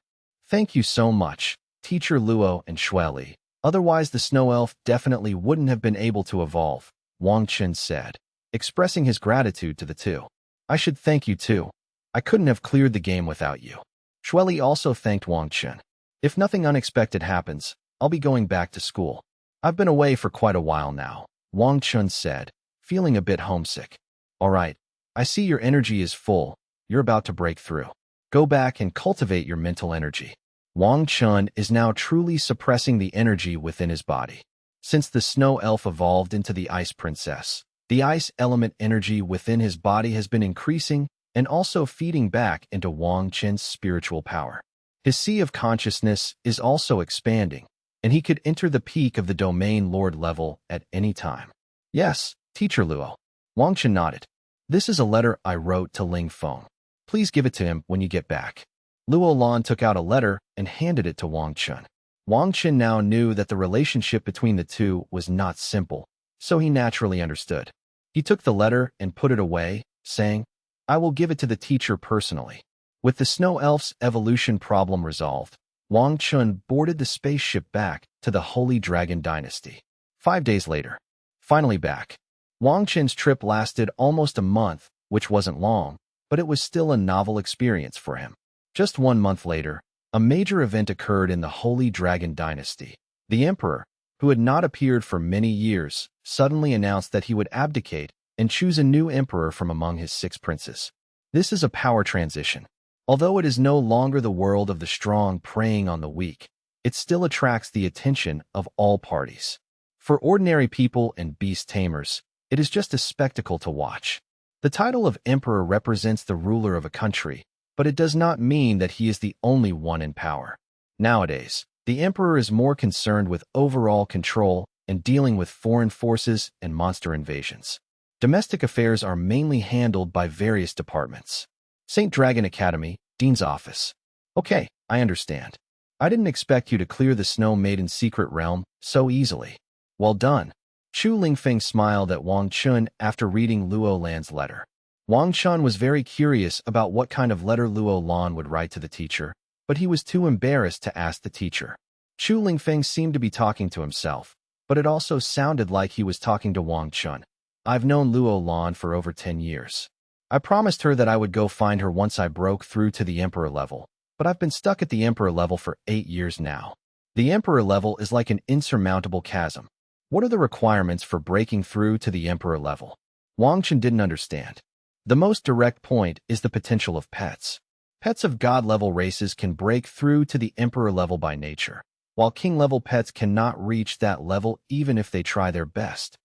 Thank you so much, Teacher Luo and Xueli. Otherwise the Snow Elf definitely wouldn't have been able to evolve, Wang Chen said, expressing his gratitude to the two. I should thank you too. I couldn't have cleared the game without you. Xueli also thanked Wang Chen. If nothing unexpected happens, I'll be going back to school. I've been away for quite a while now, Wang Chen said, feeling a bit homesick. All right, I see your energy is full. You're about to break through. Go back and cultivate your mental energy. Wang Chen is now truly suppressing the energy within his body. Since the Snow Elf evolved into the Ice Princess, the ice element energy within his body has been increasing and also feeding back into Wang Chen's spiritual power. His sea of consciousness is also expanding, and he could enter the peak of the Domain Lord level at any time. Yes, Teacher Luo. Wang Chen nodded. This is a letter I wrote to Ling Feng. Please give it to him when you get back. Luo Lan took out a letter and handed it to Wang Chen. Wang Chen now knew that the relationship between the two was not simple, so he naturally understood. He took the letter and put it away, saying, I will give it to the teacher personally. With the Snow Elf's evolution problem resolved, Wang Chen boarded the spaceship back to the Holy Dragon Dynasty. 5 days later. Finally back. Wang Chen's trip lasted almost a month, which wasn't long, but it was still a novel experience for him. Just 1 month later, a major event occurred in the Holy Dragon Dynasty. The emperor, who had not appeared for many years, suddenly announced that he would abdicate and choose a new emperor from among his 6 princes. This is a power transition. Although it is no longer the world of the strong preying on the weak, it still attracts the attention of all parties. For ordinary people and beast tamers, it is just a spectacle to watch. The title of emperor represents the ruler of a country, but it does not mean that he is the only one in power. Nowadays, the emperor is more concerned with overall control and dealing with foreign forces and monster invasions. Domestic affairs are mainly handled by various departments. St. Dragon Academy, Dean's Office. Okay, I understand. I didn't expect you to clear the Snow Maiden's secret realm so easily. Well done. Chu Lingfeng smiled at Wang Chen after reading Luo Lan's letter. Wang Chen was very curious about what kind of letter Luo Lan would write to the teacher, but he was too embarrassed to ask the teacher. Chu Lingfeng seemed to be talking to himself, but it also sounded like he was talking to Wang Chen. I've known Luo Lan for over 10 years. I promised her that I would go find her once I broke through to the Emperor level, but I've been stuck at the Emperor level for 8 years now. The Emperor level is like an insurmountable chasm. What are the requirements for breaking through to the Emperor level? Wang Chen didn't understand. The most direct point is the potential of pets. Pets of God-level races can break through to the Emperor level by nature, while King-level pets cannot reach that level even if they try their best.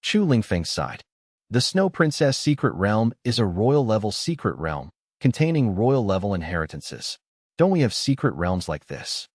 Chu Lingfeng sighed. The Snow Princess Secret Realm is a royal-level secret realm, containing royal-level inheritances. Don't we have secret realms like this?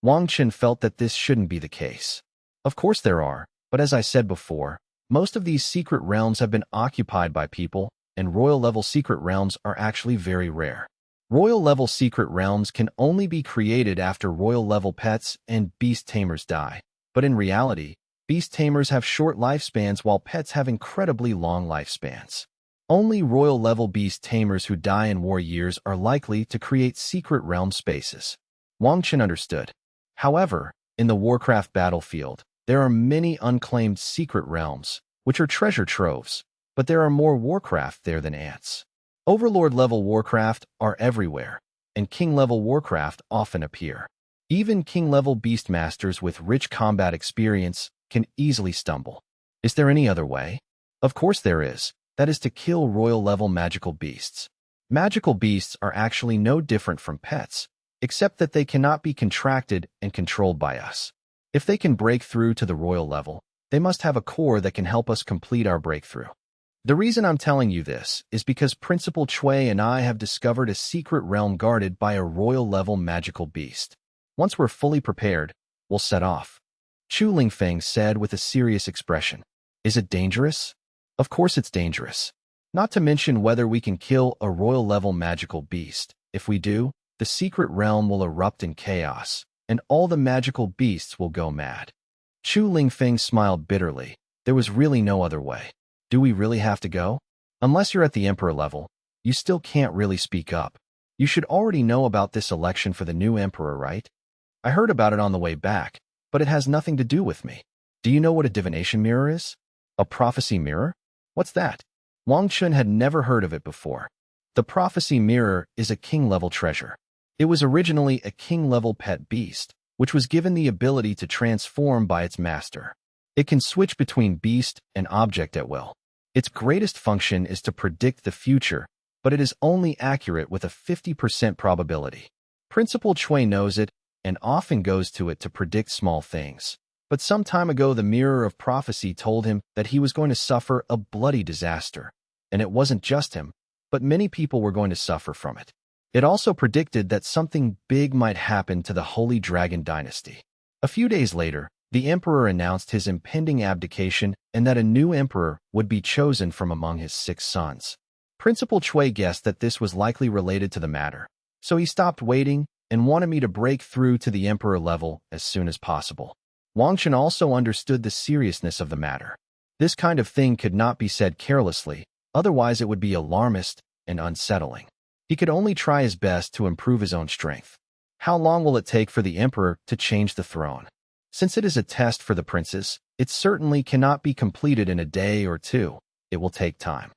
Wang Chen felt that this shouldn't be the case. Of course there are, but as I said before, most of these secret realms have been occupied by people, and royal-level secret realms are actually very rare. Royal-level secret realms can only be created after royal-level pets and beast tamers die. But in reality, beast tamers have short lifespans while pets have incredibly long lifespans. Only royal-level beast tamers who die in war years are likely to create secret realm spaces. Wang Chen understood. However, in the Warcraft battlefield, there are many unclaimed secret realms, which are treasure troves, but there are more Warcraft there than ants. Overlord-level Warcraft are everywhere, and King-level Warcraft often appear. Even King-level Beastmasters with rich combat experience can easily stumble. Is there any other way? Of course there is. That is to kill royal-level magical beasts. Magical beasts are actually no different from pets, except that they cannot be contracted and controlled by us. If they can break through to the royal level, they must have a core that can help us complete our breakthrough. The reason I'm telling you this is because Principal Chui and I have discovered a secret realm guarded by a royal-level magical beast. Once we're fully prepared, we'll set off. Chu Lingfeng said with a serious expression. Is it dangerous? Of course it's dangerous. Not to mention whether we can kill a royal-level magical beast. If we do, the secret realm will erupt in chaos, and all the magical beasts will go mad. Chu Lingfeng smiled bitterly. There was really no other way. Do we really have to go? Unless you're at the Emperor level, you still can't really speak up. You should already know about this election for the new Emperor, right? I heard about it on the way back, but it has nothing to do with me. Do you know what a divination mirror is? A prophecy mirror? What's that? Wang Chen had never heard of it before. The prophecy mirror is a king-level treasure. It was originally a king-level pet beast, which was given the ability to transform by its master. It can switch between beast and object at will. Its greatest function is to predict the future, but it is only accurate with a 50% probability. Principal Chui knows it and often goes to it to predict small things. But some time ago the Mirror of Prophecy told him that he was going to suffer a bloody disaster. And it wasn't just him, but many people were going to suffer from it. It also predicted that something big might happen to the Holy Dragon Dynasty. A few days later, the emperor announced his impending abdication and that a new emperor would be chosen from among his 6 sons. Principal Chui guessed that this was likely related to the matter, so he stopped waiting and wanted me to break through to the emperor level as soon as possible. Wang Chen also understood the seriousness of the matter. This kind of thing could not be said carelessly, otherwise it would be alarmist and unsettling. He could only try his best to improve his own strength. How long will it take for the emperor to change the throne? Since it is a test for the princes, it certainly cannot be completed in a day or 2. It will take time.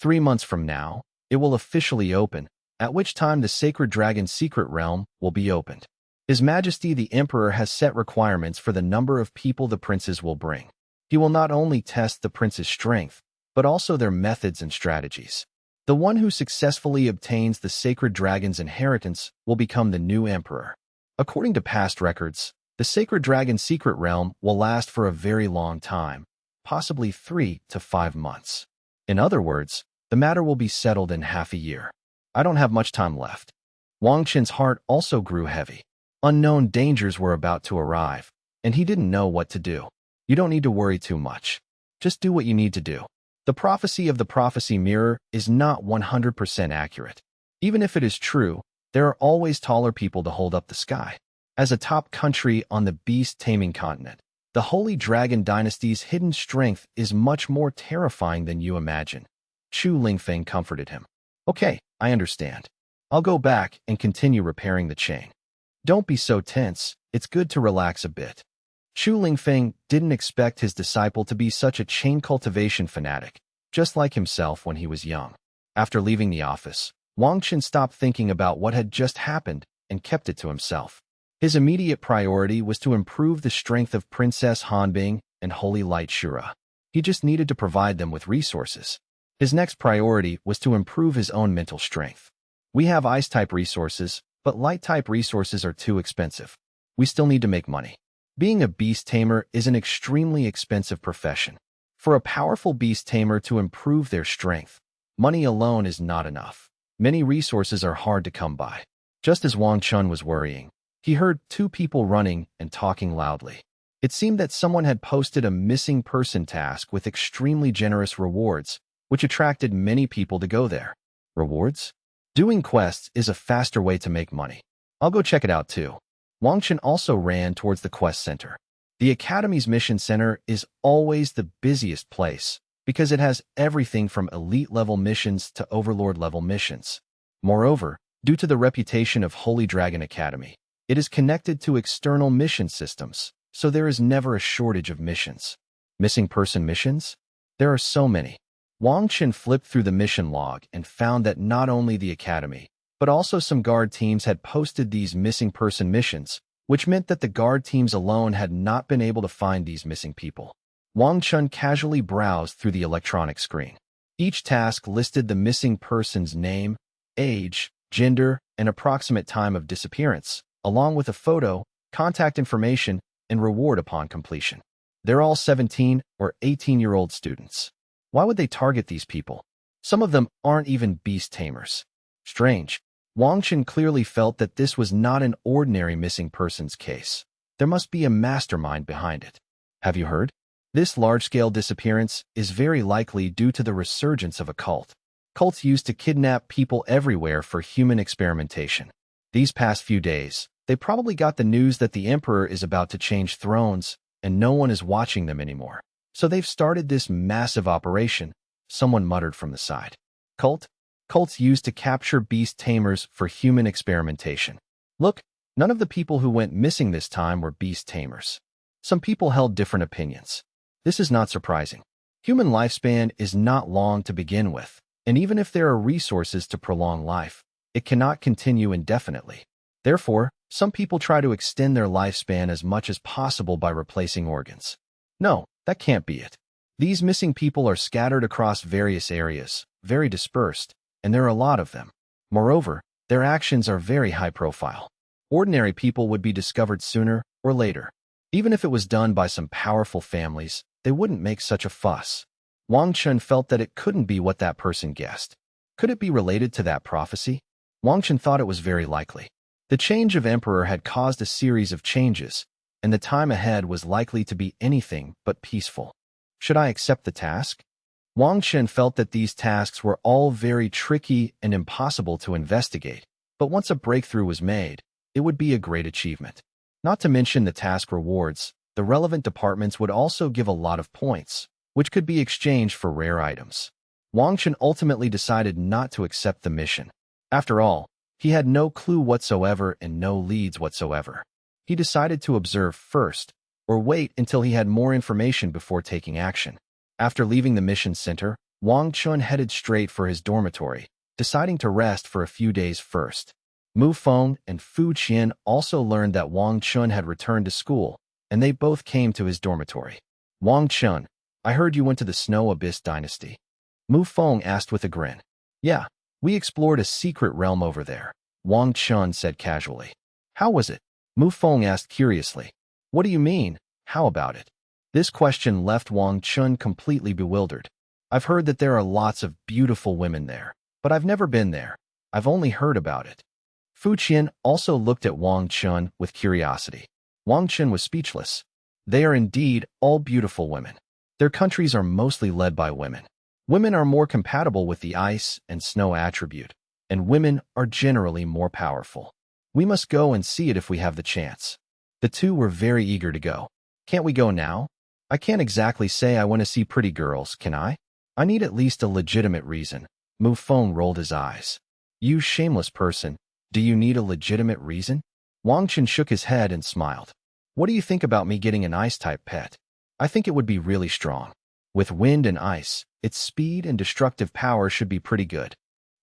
3 months from now, it will officially open, at which time the Sacred Dragon's secret realm will be opened. His Majesty the Emperor has set requirements for the number of people the princes will bring. He will not only test the princes' strength, but also their methods and strategies. The one who successfully obtains the Sacred Dragon's inheritance will become the new emperor. According to past records, the Sacred Dragon's secret realm will last for a very long time, possibly 3 to 5 months. In other words, the matter will be settled in half a year. I don't have much time left. Wang Chen's heart also grew heavy. Unknown dangers were about to arrive, and he didn't know what to do. You don't need to worry too much. Just do what you need to do. The prophecy of the prophecy mirror is not 100% accurate. Even if it is true, There are always taller people to hold up the sky. As a top country on the Beast Taming continent, the Holy Dragon Dynasty's hidden strength is much more terrifying than you imagine. Chu Lingfeng comforted him. Okay, I understand. I'll go back and continue repairing the chain. Don't be so tense, it's good to relax a bit. Chu Lingfeng didn't expect his disciple to be such a chain cultivation fanatic, just like himself when he was young. After leaving the office, Wang Chen stopped thinking about what had just happened and kept it to himself. His immediate priority was to improve the strength of Princess Hanbing and Holy Light Shura. He just needed to provide them with resources. His next priority was to improve his own mental strength. We have ice-type resources, but light-type resources are too expensive. We still need to make money. Being a beast tamer is an extremely expensive profession. For a powerful beast tamer to improve their strength, money alone is not enough. Many resources are hard to come by. Just as Wang Chen was worrying, he heard two people running and talking loudly. It seemed that someone had posted a missing person task with extremely generous rewards, which attracted many people to go there. Rewards? Doing quests is a faster way to make money. I'll go check it out too. Wang Chen also ran towards the quest center. The Academy's mission center is always the busiest place because it has everything from elite-level missions to overlord-level missions. Moreover, due to the reputation of Holy Dragon Academy, it is connected to external mission systems, so there is never a shortage of missions. Missing person missions? There are so many. Wang Chen flipped through the mission log and found that not only the Academy, but also some guard teams had posted these missing person missions, which meant that the guard teams alone had not been able to find these missing people. Wang Chen casually browsed through the electronic screen. Each task listed the missing person's name, age, gender, and approximate time of disappearance, along with a photo, contact information, and reward upon completion. They're all 17 or 18-year-old students. Why would they target these people? Some of them aren't even beast tamers. Strange. Wang Chen clearly felt that this was not an ordinary missing persons case. There must be a mastermind behind it. Have you heard? This large-scale disappearance is very likely due to the resurgence of a cult. Cults used to kidnap people everywhere for human experimentation. These past few days, they probably got the news that the emperor is about to change thrones, and no one is watching them anymore. So they've started this massive operation, someone muttered from the side. Cult? Cults used to capture beast tamers for human experimentation. Look, none of the people who went missing this time were beast tamers. Some people held different opinions. This is not surprising. Human lifespan is not long to begin with, and even if there are resources to prolong life, it cannot continue indefinitely. Therefore, some people try to extend their lifespan as much as possible by replacing organs. No, that can't be it. These missing people are scattered across various areas, very dispersed, and there are a lot of them. Moreover, their actions are very high profile. Ordinary people would be discovered sooner or later. Even if it was done by some powerful families, they wouldn't make such a fuss. Wang Chen felt that it couldn't be what that person guessed. Could it be related to that prophecy? Wang Chen thought it was very likely. The change of emperor had caused a series of changes, and the time ahead was likely to be anything but peaceful. Should I accept the task? Wang Chen felt that these tasks were all very tricky and impossible to investigate, but once a breakthrough was made, it would be a great achievement. Not to mention the task rewards, the relevant departments would also give a lot of points, which could be exchanged for rare items. Wang Chen ultimately decided not to accept the mission. After all, he had no clue whatsoever and no leads whatsoever. He decided to observe first, or wait until he had more information before taking action. After leaving the mission center, Wang Chen headed straight for his dormitory, deciding to rest for a few days first. Mu Feng and Fu Qian also learned that Wang Chen had returned to school, and they both came to his dormitory. Wang Chen, I heard you went to the Snow Abyss Dynasty. Mu Feng asked with a grin. Yeah, we explored a secret realm over there, Wang Chen said casually. How was it? Mu Feng asked curiously. What do you mean, how about it? This question left Wang Chen completely bewildered. I've heard that there are lots of beautiful women there, but I've never been there. I've only heard about it. Fu Qian also looked at Wang Chen with curiosity. Wang Chen was speechless. They are indeed all beautiful women. Their countries are mostly led by women. Women are more compatible with the ice and snow attribute. and women are generally more powerful. We must go and see it if we have the chance. The two were very eager to go. Can't we go now? I can't exactly say I want to see pretty girls, can I? I need at least a legitimate reason. Mu Feng rolled his eyes. You shameless person, do you need a legitimate reason? Wang Chen shook his head and smiled. What do you think about me getting an ice-type pet? I think it would be really strong. With wind and ice, its speed and destructive power should be pretty good.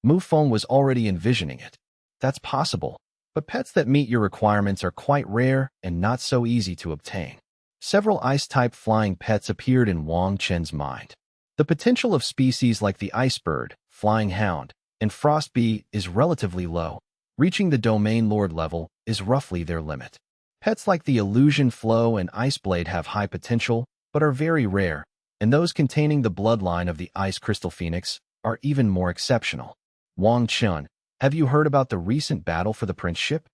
Mu Feng was already envisioning it. That's possible, but pets that meet your requirements are quite rare and not so easy to obtain. Several ice-type flying pets appeared in Wang Chen's mind. The potential of species like the icebird, flying hound, and frost bee is relatively low. Reaching the domain lord level is roughly their limit. Pets like the illusion flow and iceblade have high potential, but are very rare, and those containing the bloodline of the ice crystal phoenix are even more exceptional. Wang Chen, have you heard about the recent battle for the princeship?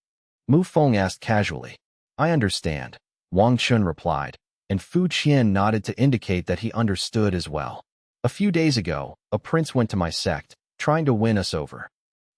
Mu Feng asked casually. I understand, Wang Chen replied, and Fu Qian nodded to indicate that he understood as well. A few days ago, a prince went to my sect, trying to win us over.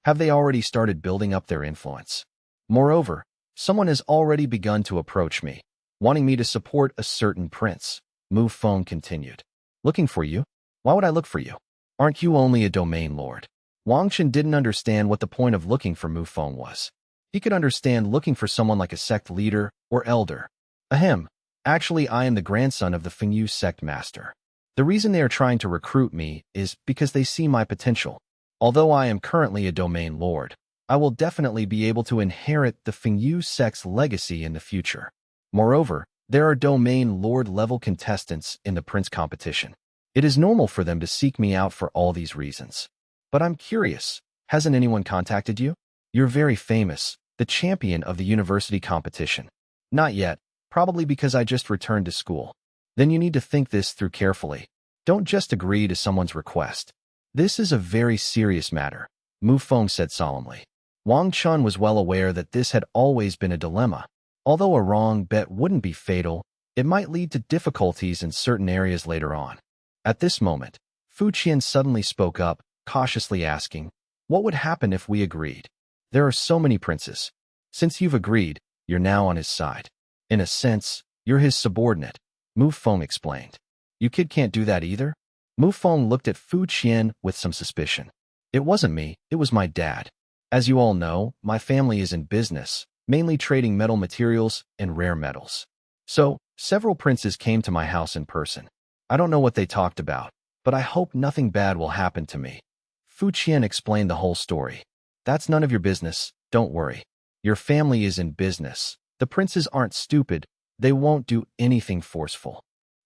Have they already started building up their influence? Moreover, someone has already begun to approach me, wanting me to support a certain prince. Mu Feng continued. Looking for you? Why would I look for you? Aren't you only a domain lord? Wang Chen didn't understand what the point of looking for Mu Feng was. He could understand looking for someone like a sect leader or elder. Ahem. Actually, I am the grandson of the Fengyu sect master. The reason they are trying to recruit me is because they see my potential. Although I am currently a domain lord, I will definitely be able to inherit the Fengyu sect's legacy in the future. Moreover, there are domain lord-level contestants in the prince competition. It is normal for them to seek me out for all these reasons. But I'm curious, hasn't anyone contacted you? You're very famous, the champion of the university competition. Not yet, probably because I just returned to school. Then you need to think this through carefully. Don't just agree to someone's request. This is a very serious matter, Mu Feng said solemnly. Wang Chen was well aware that this had always been a dilemma. Although a wrong bet wouldn't be fatal, it might lead to difficulties in certain areas later on. At this moment, Fu Qian suddenly spoke up, cautiously asking, what would happen if we agreed? There are so many princes. Since you've agreed, you're now on his side. In a sense, you're his subordinate, Mu Feng explained. You kid can't do that either? Mu Feng looked at Fu Qian with some suspicion. It wasn't me, it was my dad. As you all know, my family is in business, mainly trading metal materials and rare metals. So, several princes came to my house in person. I don't know what they talked about, but I hope nothing bad will happen to me. Fu Qian explained the whole story. That's none of your business, don't worry. Your family is in business. The princes aren't stupid, they won't do anything forceful.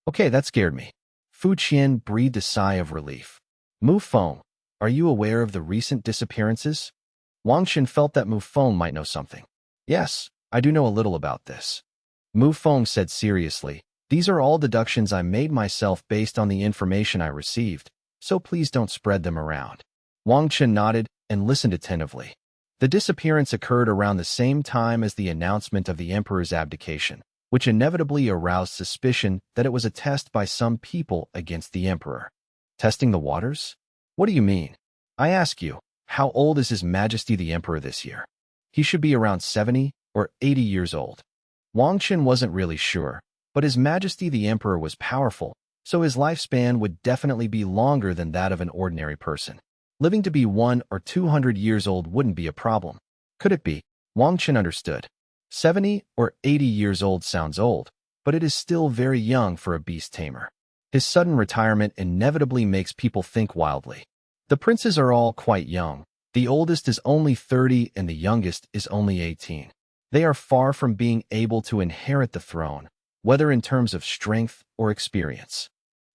Okay, that scared me. Fu Qian breathed a sigh of relief. Mu Feng, are you aware of the recent disappearances? Wang Chen felt that Mu Feng might know something. Yes, I do know a little about this. Mu Feng said seriously, these are all deductions I made myself based on the information I received, so please don't spread them around. Wang Chen nodded and listened attentively. The disappearance occurred around the same time as the announcement of the emperor's abdication, which inevitably aroused suspicion that it was a test by some people against the emperor. Testing the waters? What do you mean? I ask you, how old is His Majesty the Emperor this year? He should be around 70 or 80 years old. Wang Chen wasn't really sure, but His Majesty the Emperor was powerful, so his lifespan would definitely be longer than that of an ordinary person. Living to be 100 or 200 years old wouldn't be a problem. Could it be? Wang Chen understood. 70 or 80 years old sounds old, but it is still very young for a beast tamer. His sudden retirement inevitably makes people think wildly. The princes are all quite young. The oldest is only 30 and the youngest is only 18. They are far from being able to inherit the throne, whether in terms of strength or experience.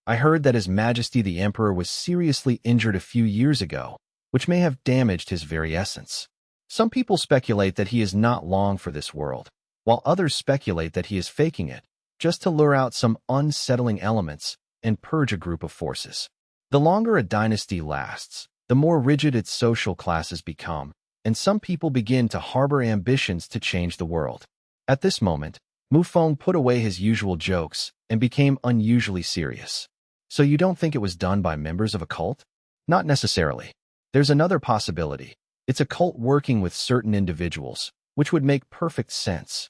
I heard that His Majesty the Emperor was seriously injured a few years ago, which may have damaged his very essence. Some people speculate that he is not long for this world, while others speculate that he is faking it, just to lure out some unsettling elements and purge a group of forces. The longer a dynasty lasts, the more rigid its social classes become, and some people begin to harbor ambitions to change the world. At this moment, Mu Feng put away his usual jokes and became unusually serious. So you don't think it was done by members of a cult? Not necessarily. There's another possibility. It's a cult working with certain individuals, which would make perfect sense.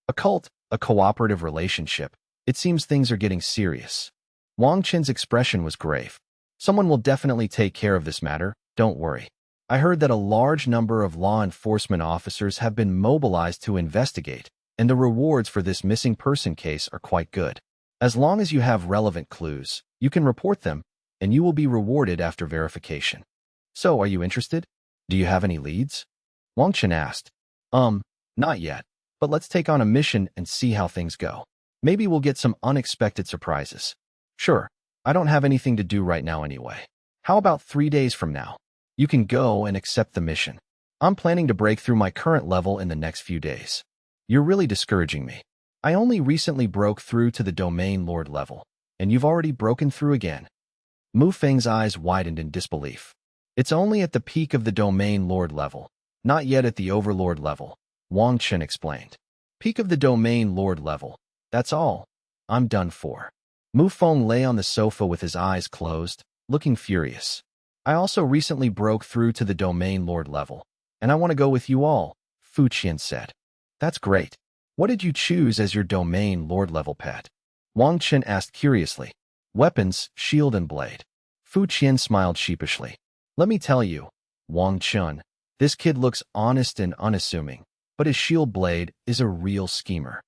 A cult, a cooperative relationship. It seems things are getting serious. Wang Chen's expression was grave. Someone will definitely take care of this matter, don't worry. I heard that a large number of law enforcement officers have been mobilized to investigate, and the rewards for this missing person case are quite good. As long as you have relevant clues, you can report them, and you will be rewarded after verification. So, are you interested? Do you have any leads? Wang Chen asked. Not yet, but let's take on a mission and see how things go. Maybe we'll get some unexpected surprises. Sure, I don't have anything to do right now anyway. How about 3 days from now? You can go and accept the mission. I'm planning to break through my current level in the next few days. You're really discouraging me. I only recently broke through to the Domain Lord level, and you've already broken through again. Mu Feng's eyes widened in disbelief. It's only at the peak of the Domain Lord level, not yet at the Overlord level, Wang Chen explained. Peak of the Domain Lord level, that's all. I'm done for. Mu Feng lay on the sofa with his eyes closed, looking furious. I also recently broke through to the Domain Lord level, and I want to go with you all, Fu Qian said. That's great. What did you choose as your Domain Lord level pet? Wang Chen asked curiously. Weapons, shield and blade. Fu Qian smiled sheepishly. Let me tell you, Wang Chen, this kid looks honest and unassuming, but his shield blade is a real schemer.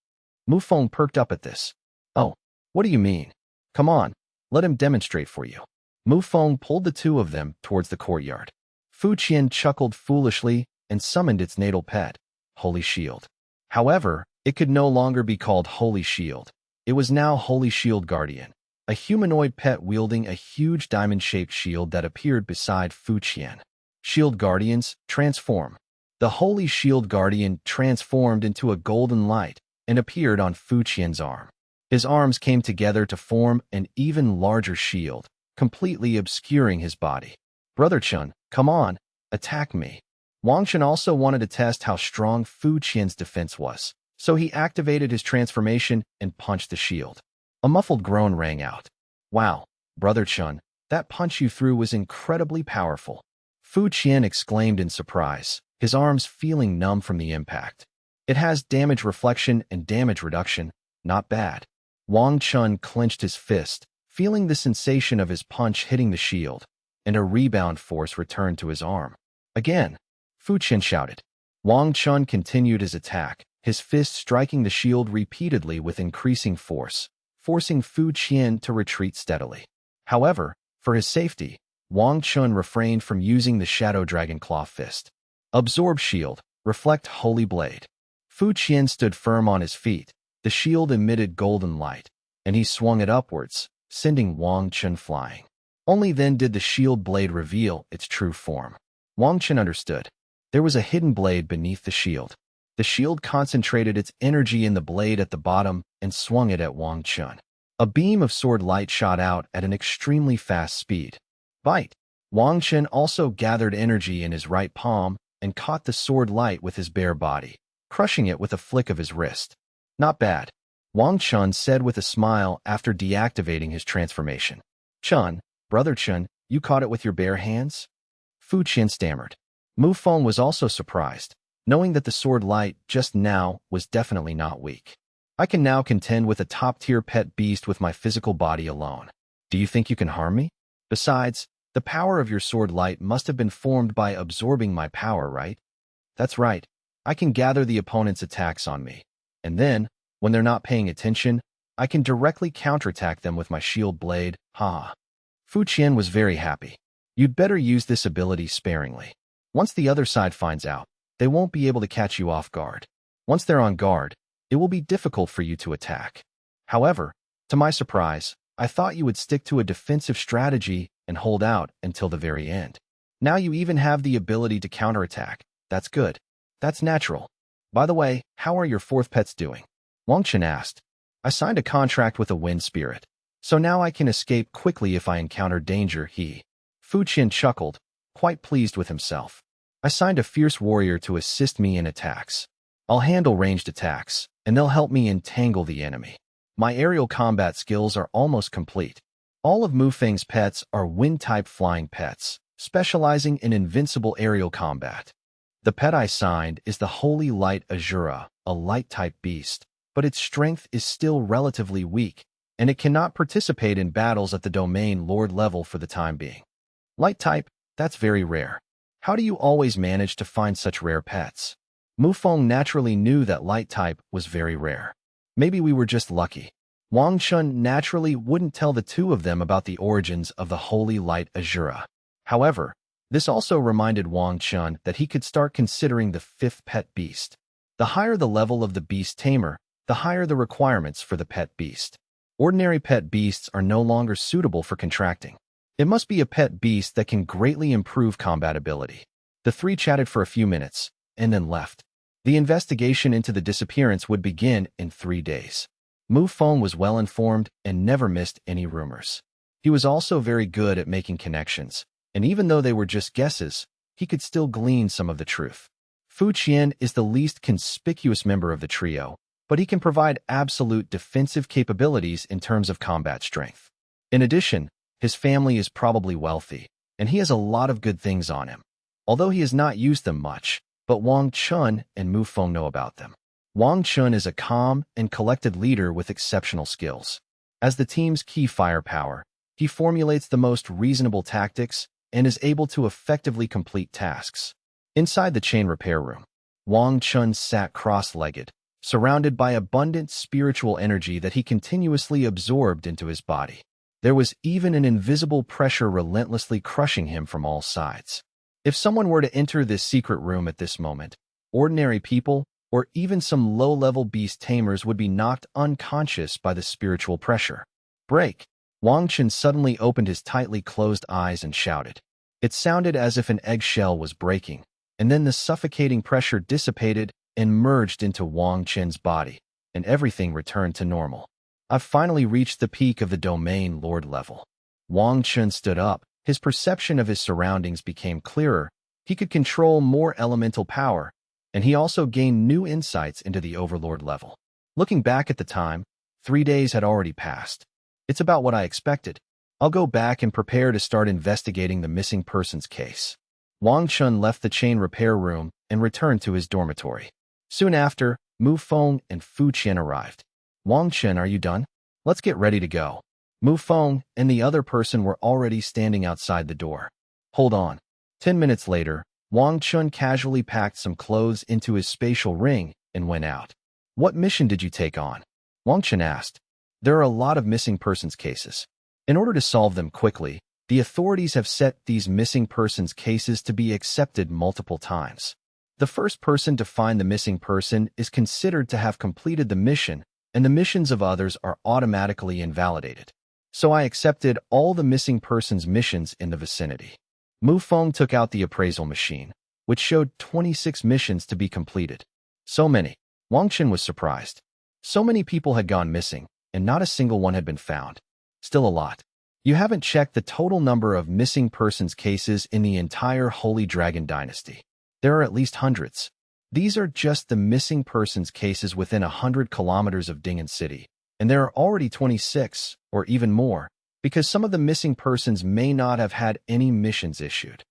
Mu Feng perked up at this. Oh, what do you mean? Come on, let him demonstrate for you. Mu Feng pulled the two of them towards the courtyard. Fu Qian chuckled foolishly and summoned its natal pet, Holy Shield. However, it could no longer be called Holy Shield. It was now Holy Shield Guardian, a humanoid pet wielding a huge diamond-shaped shield that appeared beside Fu Qian. Shield Guardians, transform. The Holy Shield Guardian transformed into a golden light and appeared on Fu Qian's arm. His arms came together to form an even larger shield, completely obscuring his body. Brother Chen, come on, attack me. Wang Chen also wanted to test how strong Fu Qian's defense was, so he activated his transformation and punched the shield. A muffled groan rang out. Wow, Brother Chen, that punch you threw was incredibly powerful. Fu Qian exclaimed in surprise, his arms feeling numb from the impact. It has damage reflection and damage reduction, not bad. Wang Chen clenched his fist, feeling the sensation of his punch hitting the shield, and a rebound force returned to his arm. Again, Fu Qian shouted. Wang Chen continued his attack, his fist striking the shield repeatedly with increasing force, forcing Fu Qian to retreat steadily. However, for his safety, Wang Chen refrained from using the Shadow Dragon Claw Fist. Absorb Shield, Reflect Holy Blade. Fu Qian stood firm on his feet. The shield emitted golden light, and he swung it upwards, sending Wang Chen flying. Only then did the shield blade reveal its true form. Wang Chen understood. There was a hidden blade beneath the shield. The shield concentrated its energy in the blade at the bottom and swung it at Wang Chen. A beam of sword light shot out at an extremely fast speed. Bite! Wang Chen also gathered energy in his right palm and caught the sword light with his bare body, crushing it with a flick of his wrist. Not bad, Wang Chen said with a smile after deactivating his transformation. Chen, Brother Chen, you caught it with your bare hands? Fu Qian stammered. Mu Feng was also surprised, knowing that the sword light just now was definitely not weak. I can now contend with a top-tier pet beast with my physical body alone. Do you think you can harm me? Besides, the power of your sword light must have been formed by absorbing my power, right? That's right. I can gather the opponent's attacks on me. And then, when they're not paying attention, I can directly counterattack them with my shield blade, haha. Fu Qian was very happy. You'd better use this ability sparingly. Once the other side finds out, they won't be able to catch you off guard. Once they're on guard, it will be difficult for you to attack. However, to my surprise, I thought you would stick to a defensive strategy and hold out until the very end. Now you even have the ability to counterattack. That's good. That's natural. By the way, how are your fourth pets doing? Wang Chen asked. I signed a contract with a wind spirit, so now I can escape quickly if I encounter danger, Fu Qian chuckled, quite pleased with himself. I signed a fierce warrior to assist me in attacks. I'll handle ranged attacks, and they'll help me entangle the enemy. My aerial combat skills are almost complete. All of Mu Feng's pets are wind-type flying pets, specializing in invincible aerial combat. The pet I signed is the Holy Light Azura, a light-type beast, but its strength is still relatively weak, and it cannot participate in battles at the domain lord level for the time being. Light type, that's very rare. How do you always manage to find such rare pets? Mufeng naturally knew that light type was very rare. Maybe we were just lucky. Wang Chen naturally wouldn't tell the two of them about the origins of the Holy Light Azura. However, this also reminded Wang Chen that he could start considering the fifth pet beast. The higher the level of the beast tamer, the higher the requirements for the pet beast. Ordinary pet beasts are no longer suitable for contracting. It must be a pet beast that can greatly improve combat ability. The three chatted for a few minutes, and then left. The investigation into the disappearance would begin in 3 days. Mu Feng was well informed and never missed any rumors. He was also very good at making connections, and even though they were just guesses, he could still glean some of the truth. Fu Qian is the least conspicuous member of the trio, but he can provide absolute defensive capabilities in terms of combat strength. In addition, his family is probably wealthy, and he has a lot of good things on him. Although he has not used them much, but Wang Chen and Mu Feng know about them. Wang Chen is a calm and collected leader with exceptional skills. As the team's key firepower, he formulates the most reasonable tactics and is able to effectively complete tasks. Inside the chain repair room, Wang Chen sat cross-legged, surrounded by abundant spiritual energy that he continuously absorbed into his body. There was even an invisible pressure relentlessly crushing him from all sides. If someone were to enter this secret room at this moment, ordinary people, or even some low-level beast tamers would be knocked unconscious by the spiritual pressure. Break! Wang Chen suddenly opened his tightly closed eyes and shouted. It sounded as if an eggshell was breaking, and then the suffocating pressure dissipated and merged into Wang Chen's body, and everything returned to normal. I've finally reached the peak of the domain lord level. Wang Chen stood up. His perception of his surroundings became clearer. He could control more elemental power, and he also gained new insights into the overlord level. Looking back at the time, 3 days had already passed. It's about what I expected. I'll go back and prepare to start investigating the missing persons case. Wang Chen left the chain repair room and returned to his dormitory. Soon after, Mu Feng and Fu Qian arrived. Wang Chen, are you done? Let's get ready to go. Mu Feng and the other person were already standing outside the door. Hold on. 10 minutes later, Wang Chen casually packed some clothes into his spatial ring and went out. What mission did you take on? Wang Chen asked. There are a lot of missing persons cases. In order to solve them quickly, the authorities have set these missing persons cases to be accepted multiple times. The first person to find the missing person is considered to have completed the mission, and the missions of others are automatically invalidated. So I accepted all the missing persons missions in the vicinity. Mu Feng took out the appraisal machine, which showed 26 missions to be completed. So many. Wang Chen was surprised. So many people had gone missing, and not a single one had been found. Still a lot. You haven't checked the total number of missing persons cases in the entire Holy Dragon Dynasty. There are at least hundreds. These are just the missing persons cases within 100 kilometers of Lingmu City, and there are already 26, or even more, because some of the missing persons may not have had any missions issued.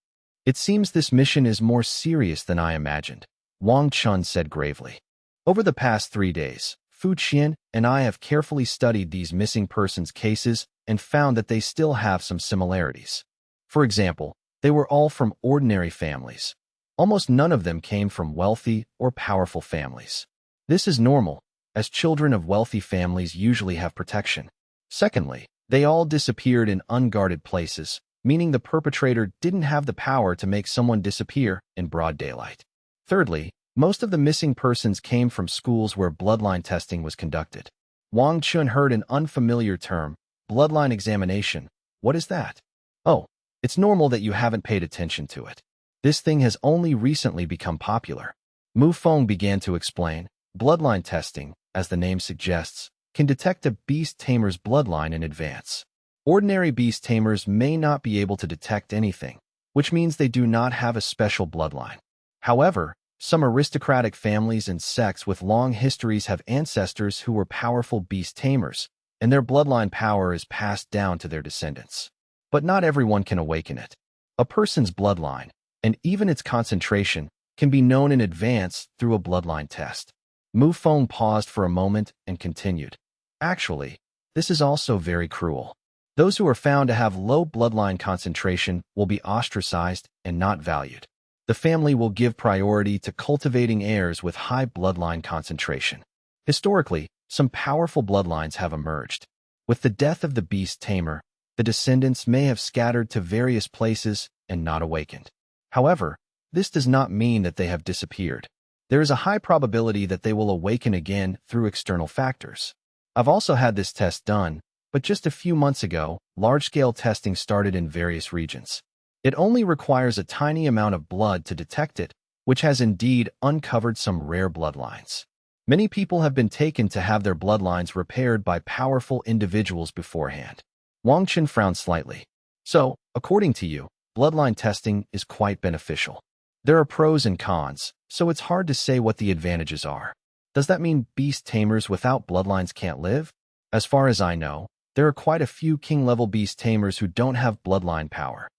It seems this mission is more serious than I imagined, Wang Chen said gravely. Over the past 3 days, Fu Qian and I have carefully studied these missing persons cases and found that they still have some similarities. For example, they were all from ordinary families. Almost none of them came from wealthy or powerful families. This is normal, as children of wealthy families usually have protection. Secondly, they all disappeared in unguarded places, meaning the perpetrator didn't have the power to make someone disappear in broad daylight. Thirdly, most of the missing persons came from schools where bloodline testing was conducted. Wang Chen heard an unfamiliar term, bloodline examination. What is that? Oh, it's normal that you haven't paid attention to it. This thing has only recently become popular. Mu Feng began to explain. Bloodline testing, as the name suggests, can detect a beast tamer's bloodline in advance. Ordinary beast tamers may not be able to detect anything, which means they do not have a special bloodline. However, some aristocratic families and sects with long histories have ancestors who were powerful beast tamers, and their bloodline power is passed down to their descendants. But not everyone can awaken it. A person's bloodline, and even its concentration, can be known in advance through a bloodline test. Mu Feng paused for a moment and continued. Actually, this is also very cruel. Those who are found to have low bloodline concentration will be ostracized and not valued. The family will give priority to cultivating heirs with high bloodline concentration. Historically, some powerful bloodlines have emerged. With the death of the Beast Tamer, the descendants may have scattered to various places and not awakened. However, this does not mean that they have disappeared. There is a high probability that they will awaken again through external factors. I've also had this test done, but just a few months ago, large-scale testing started in various regions. It only requires a tiny amount of blood to detect it, which has indeed uncovered some rare bloodlines. Many people have been taken to have their bloodlines repaired by powerful individuals beforehand. Wang Chen frowned slightly. So, according to you, bloodline testing is quite beneficial. There are pros and cons, so it's hard to say what the advantages are. Does that mean beast tamers without bloodlines can't live? As far as I know, there are quite a few king-level beast tamers who don't have bloodline power.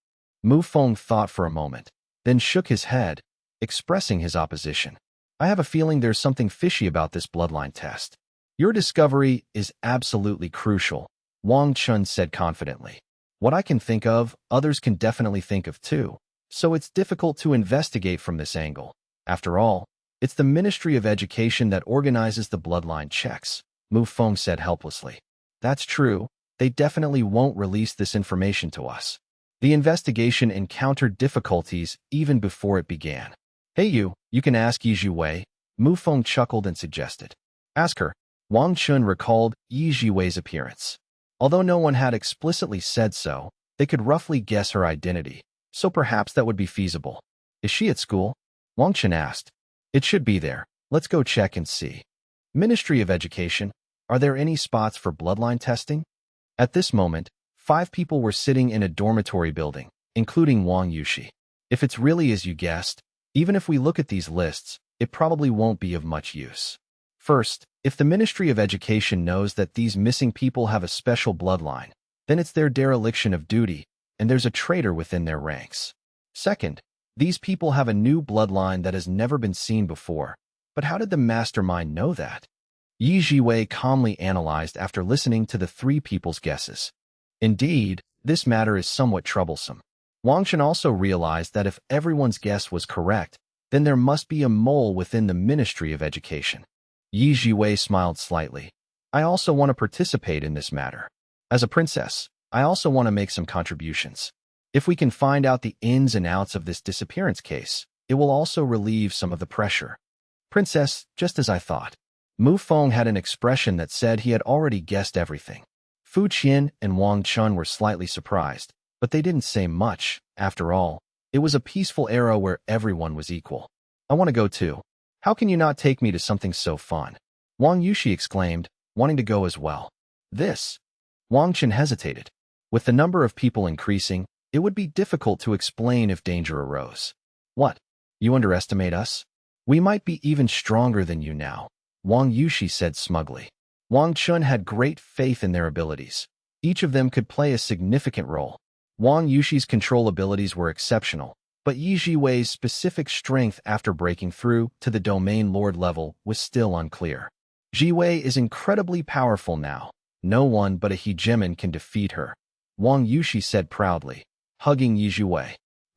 Mu Feng thought for a moment, then shook his head, expressing his opposition. I have a feeling there's something fishy about this bloodline test. Your discovery is absolutely crucial, Wang Chen said confidently. What I can think of, others can definitely think of too, so it's difficult to investigate from this angle. After all, it's the Ministry of Education that organizes the bloodline checks, Mu Feng said helplessly. That's true, they definitely won't release this information to us. The investigation encountered difficulties even before it began. Hey you can ask Zhi Yu, Mu Feng chuckled and suggested. Ask her. Wang Chen recalled Zhi Yu's appearance. Although no one had explicitly said so, they could roughly guess her identity, so perhaps that would be feasible. Is she at school? Wang Chen asked. It should be there. Let's go check and see. Ministry of Education, are there any spots for bloodline testing? At this moment, 5 people were sitting in a dormitory building, including Wang Yushi. If it's really as you guessed, even if we look at these lists, it probably won't be of much use. First, if the Ministry of Education knows that these missing people have a special bloodline, then it's their dereliction of duty, and there's a traitor within their ranks. Second, these people have a new bloodline that has never been seen before. But how did the mastermind know that? Zhi Yu calmly analyzed after listening to the 3 people's guesses. Indeed, this matter is somewhat troublesome. Wang Chen also realized that if everyone's guess was correct, then there must be a mole within the Ministry of Education. Zhi Yu smiled slightly. I also want to participate in this matter. As a princess, I also want to make some contributions. If we can find out the ins and outs of this disappearance case, it will also relieve some of the pressure. Princess, just as I thought. Mu Feng had an expression that said he had already guessed everything. Fu Qian and Wang Chen were slightly surprised, but they didn't say much. After all, it was a peaceful era where everyone was equal. I want to go too. How can you not take me to something so fun? Wang Yushi exclaimed, wanting to go as well. This? Wang Chen hesitated. With the number of people increasing, it would be difficult to explain if danger arose. What? You underestimate us? We might be even stronger than you now, Wang Yushi said smugly. Wang Chen had great faith in their abilities. Each of them could play a significant role. Wang Yushi's control abilities were exceptional, but Zhi Yu's specific strength after breaking through to the domain lord level was still unclear. Zhi Yu is incredibly powerful now. No one but a hegemon can defeat her, Wang Yushi said proudly, hugging Zhi Yu.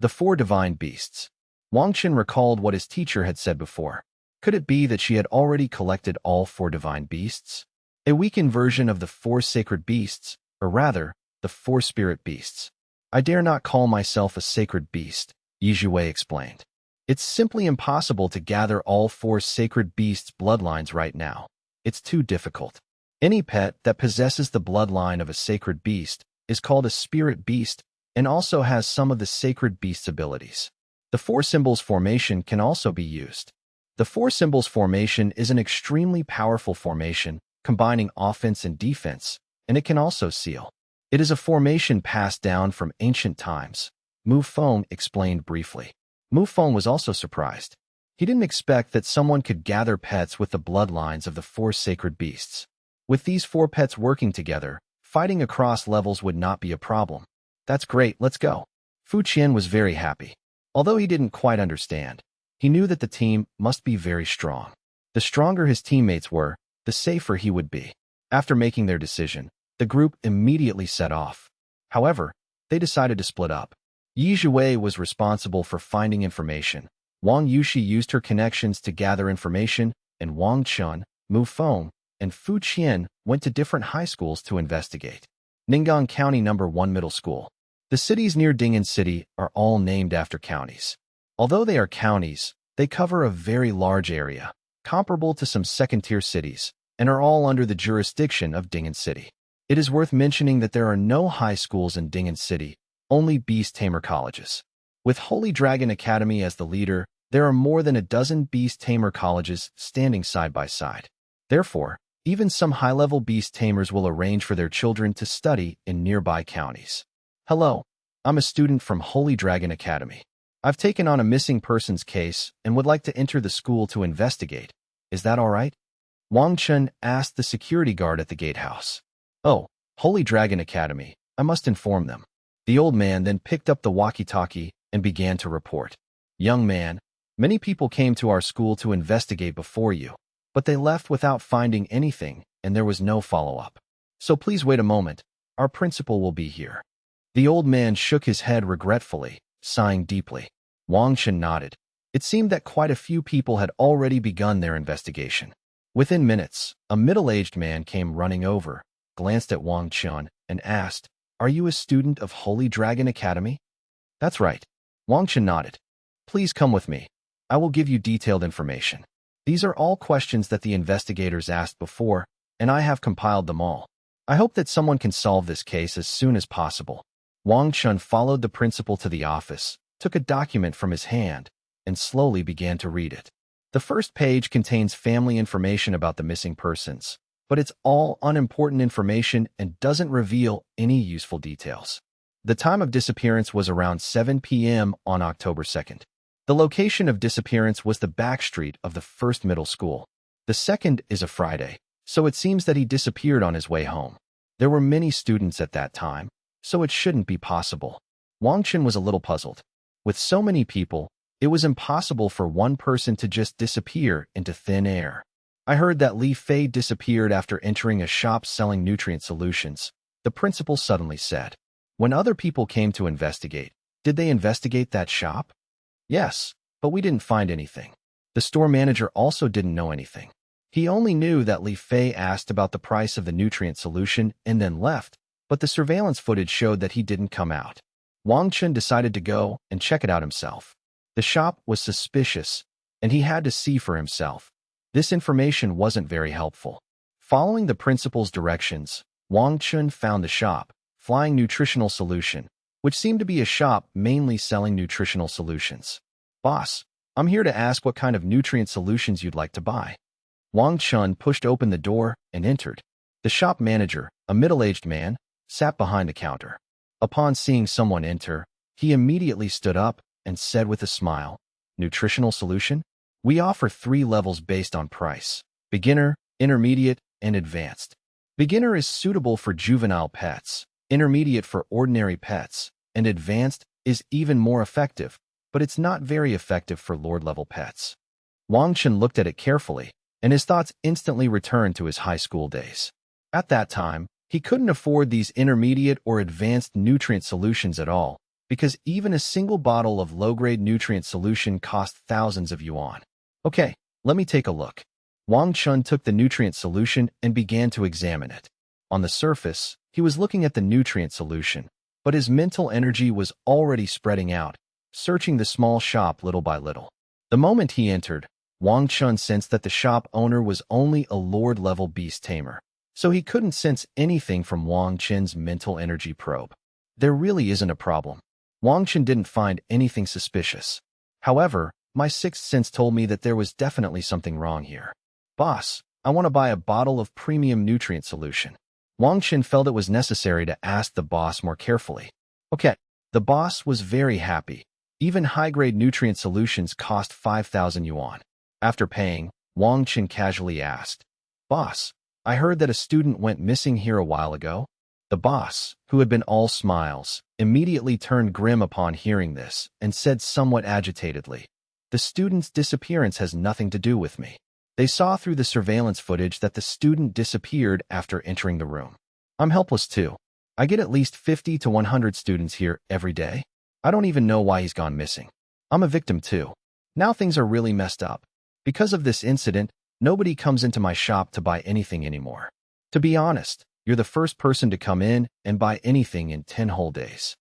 The 4 divine beasts. Wang Chen recalled what his teacher had said before. Could it be that she had already collected all 4 divine beasts? A weakened version of the 4 sacred beasts, or rather, the 4 spirit beasts. I dare not call myself a sacred beast, Zhi Yu explained. It's simply impossible to gather all 4 sacred beasts' bloodlines right now. It's too difficult. Any pet that possesses the bloodline of a sacred beast is called a spirit beast and also has some of the sacred beast's abilities. The 4 symbols formation can also be used. The 4 symbols formation is an extremely powerful formation, combining offense and defense, and it can also seal. It is a formation passed down from ancient times, Mu Feng explained briefly. Mu Feng was also surprised. He didn't expect that someone could gather pets with the bloodlines of the 4 sacred beasts. With these 4 pets working together, fighting across levels would not be a problem. That's great, let's go. Fu Qian was very happy. Although he didn't quite understand, he knew that the team must be very strong. The stronger his teammates were, the safer he would be. After making their decision, the group immediately set off. However, they decided to split up. Yi Zhiwei was responsible for finding information. Wang Yushi used her connections to gather information, and Wang Chen, Mu Feng, and Fu Qian went to different high schools to investigate. Ninggang County No. 1 Middle School. The cities near Lingmu City are all named after counties. Although they are counties, they cover a very large area, comparable to some second-tier cities, and are all under the jurisdiction of Lingmu City. It is worth mentioning that there are no high schools in Lingmu City, only Beast Tamer colleges. With Holy Dragon Academy as the leader, there are more than a dozen Beast Tamer colleges standing side by side. Therefore, even some high-level Beast Tamers will arrange for their children to study in nearby counties. Hello, I'm a student from Holy Dragon Academy. I've taken on a missing persons case and would like to enter the school to investigate. Is that all right? Wang Chen asked the security guard at the gatehouse. Oh, Holy Dragon Academy, I must inform them. The old man then picked up the walkie-talkie and began to report. Young man, many people came to our school to investigate before you, but they left without finding anything and there was no follow-up. So please wait a moment, our principal will be here. The old man shook his head regretfully, sighing deeply. Wang Chen nodded. It seemed that quite a few people had already begun their investigation. Within minutes, a middle-aged man came running over, glanced at Wang Chen, and asked, "Are you a student of Holy Dragon Academy?" "That's right." Wang Chen nodded. "Please come with me. I will give you detailed information. These are all questions that the investigators asked before, and I have compiled them all. I hope that someone can solve this case as soon as possible." Wang Chen followed the principal to the office, took a document from his hand, and slowly began to read it. The first page contains family information about the missing persons, but it's all unimportant information and doesn't reveal any useful details. The time of disappearance was around 7 p.m. on October 2nd. The location of disappearance was the back street of the first middle school. The second is a Friday, so it seems that he disappeared on his way home. There were many students at that time, so it shouldn't be possible. Wang Chen was a little puzzled. With so many people, it was impossible for one person to just disappear into thin air. I heard that Li Fei disappeared after entering a shop selling nutrient solutions, the principal suddenly said. When other people came to investigate, did they investigate that shop? Yes, but we didn't find anything. The store manager also didn't know anything. He only knew that Li Fei asked about the price of the nutrient solution and then left, but the surveillance footage showed that he didn't come out. Wang Chen decided to go and check it out himself. The shop was suspicious, and he had to see for himself. This information wasn't very helpful. Following the principal's directions, Wang Chen found the shop, Flying Nutritional Solution, which seemed to be a shop mainly selling nutritional solutions. "Boss, I'm here to ask what kind of nutrient solutions you'd like to buy." Wang Chen pushed open the door and entered. The shop manager, a middle-aged man, sat behind the counter. Upon seeing someone enter, he immediately stood up and said with a smile, "Nutritional solution? We offer 3 levels based on price: beginner, intermediate, and advanced. Beginner is suitable for juvenile pets, intermediate for ordinary pets, and advanced is even more effective, but it's not very effective for lord-level pets." Wang Chen looked at it carefully, and his thoughts instantly returned to his high school days. At that time, he couldn't afford these intermediate or advanced nutrient solutions at all, because even a single bottle of low-grade nutrient solution cost thousands of yuan. "Okay, let me take a look." Wang Chen took the nutrient solution and began to examine it. On the surface, he was looking at the nutrient solution, but his mental energy was already spreading out, searching the small shop little by little. The moment he entered, Wang Chen sensed that the shop owner was only a lord-level beast tamer, so he couldn't sense anything from Wang Chen's mental energy probe. There really isn't a problem. Wang Chen didn't find anything suspicious. However, my sixth sense told me that there was definitely something wrong here. "Boss, I want to buy a bottle of premium nutrient solution." Wang Chen felt it was necessary to ask the boss more carefully. "Okay." The boss was very happy. Even high-grade nutrient solutions cost 5,000 yuan. After paying, Wang Chen casually asked, "Boss, I heard that a student went missing here a while ago." The boss, who had been all smiles, immediately turned grim upon hearing this and said somewhat agitatedly, "The student's disappearance has nothing to do with me. They saw through the surveillance footage that the student disappeared after entering the room. I'm helpless too. I get at least 50 to 100 students here every day. I don't even know why he's gone missing. I'm a victim too. Now things are really messed up. Because of this incident, nobody comes into my shop to buy anything anymore. To be honest, you're the first person to come in and buy anything in 10 whole days."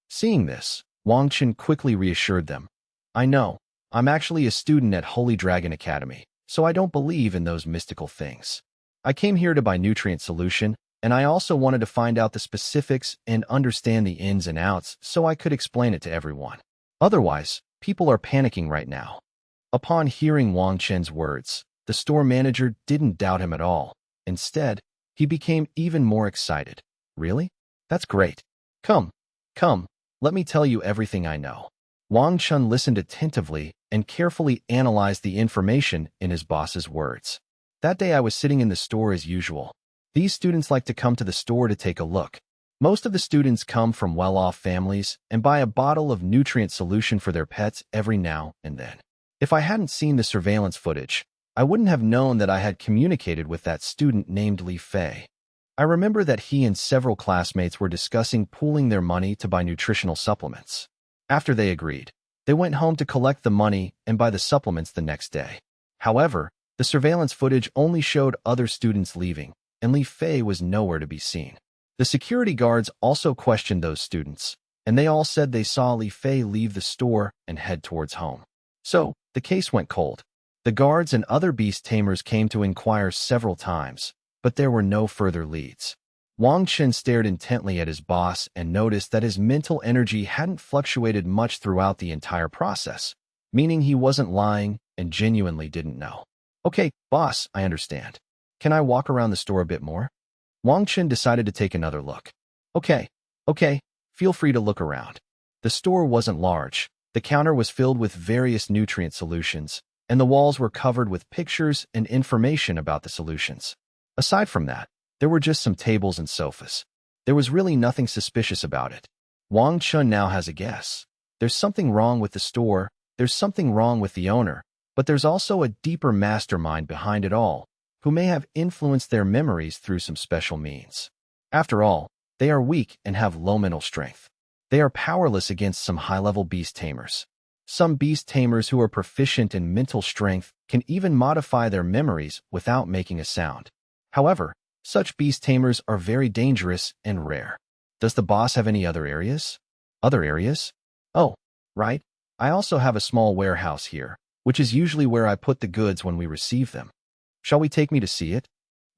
Seeing this, Wang Chen quickly reassured them. "I know. I'm actually a student at Holy Dragon Academy, so I don't believe in those mystical things. I came here to buy nutrient solution, and I also wanted to find out the specifics and understand the ins and outs so I could explain it to everyone. Otherwise, people are panicking right now." Upon hearing Wang Chen's words, the store manager didn't doubt him at all. Instead, he became even more excited. "Really? That's great. Come, let me tell you everything I know." Wang Chen listened attentively and carefully analyzed the information in his boss's words. "That day I was sitting in the store as usual. These students like to come to the store to take a look. Most of the students come from well-off families and buy a bottle of nutrient solution for their pets every now and then. If I hadn't seen the surveillance footage, I wouldn't have known that I had communicated with that student named Li Fei. I remember that he and several classmates were discussing pooling their money to buy nutritional supplements. After they agreed, they went home to collect the money and buy the supplements the next day. However, the surveillance footage only showed other students leaving, and Li Fei was nowhere to be seen. The security guards also questioned those students, and they all said they saw Li Fei leave the store and head towards home. So, the case went cold. The guards and other beast tamers came to inquire several times, but there were no further leads. Wang Chen stared intently at his boss and noticed that his mental energy hadn't fluctuated much throughout the entire process, meaning he wasn't lying and genuinely didn't know. "Okay, boss, I understand. Can I walk around the store a bit more?" Wang Chen decided to take another look. Okay, feel free to look around." The store wasn't large. The counter was filled with various nutrient solutions, and the walls were covered with pictures and information about the solutions. Aside from that, there were just some tables and sofas. There was really nothing suspicious about it. Wang Chen now has a guess. There's something wrong with the store, there's something wrong with the owner, but there's also a deeper mastermind behind it all, who may have influenced their memories through some special means. After all, they are weak and have low mental strength. They are powerless against some high-level beast tamers. Some beast tamers who are proficient in mental strength can even modify their memories without making a sound. However, such beast tamers are very dangerous and rare. Does the boss have any other areas? Other areas? Oh, right. I also have a small warehouse here, which is usually where I put the goods when we receive them. Shall we take me to see it?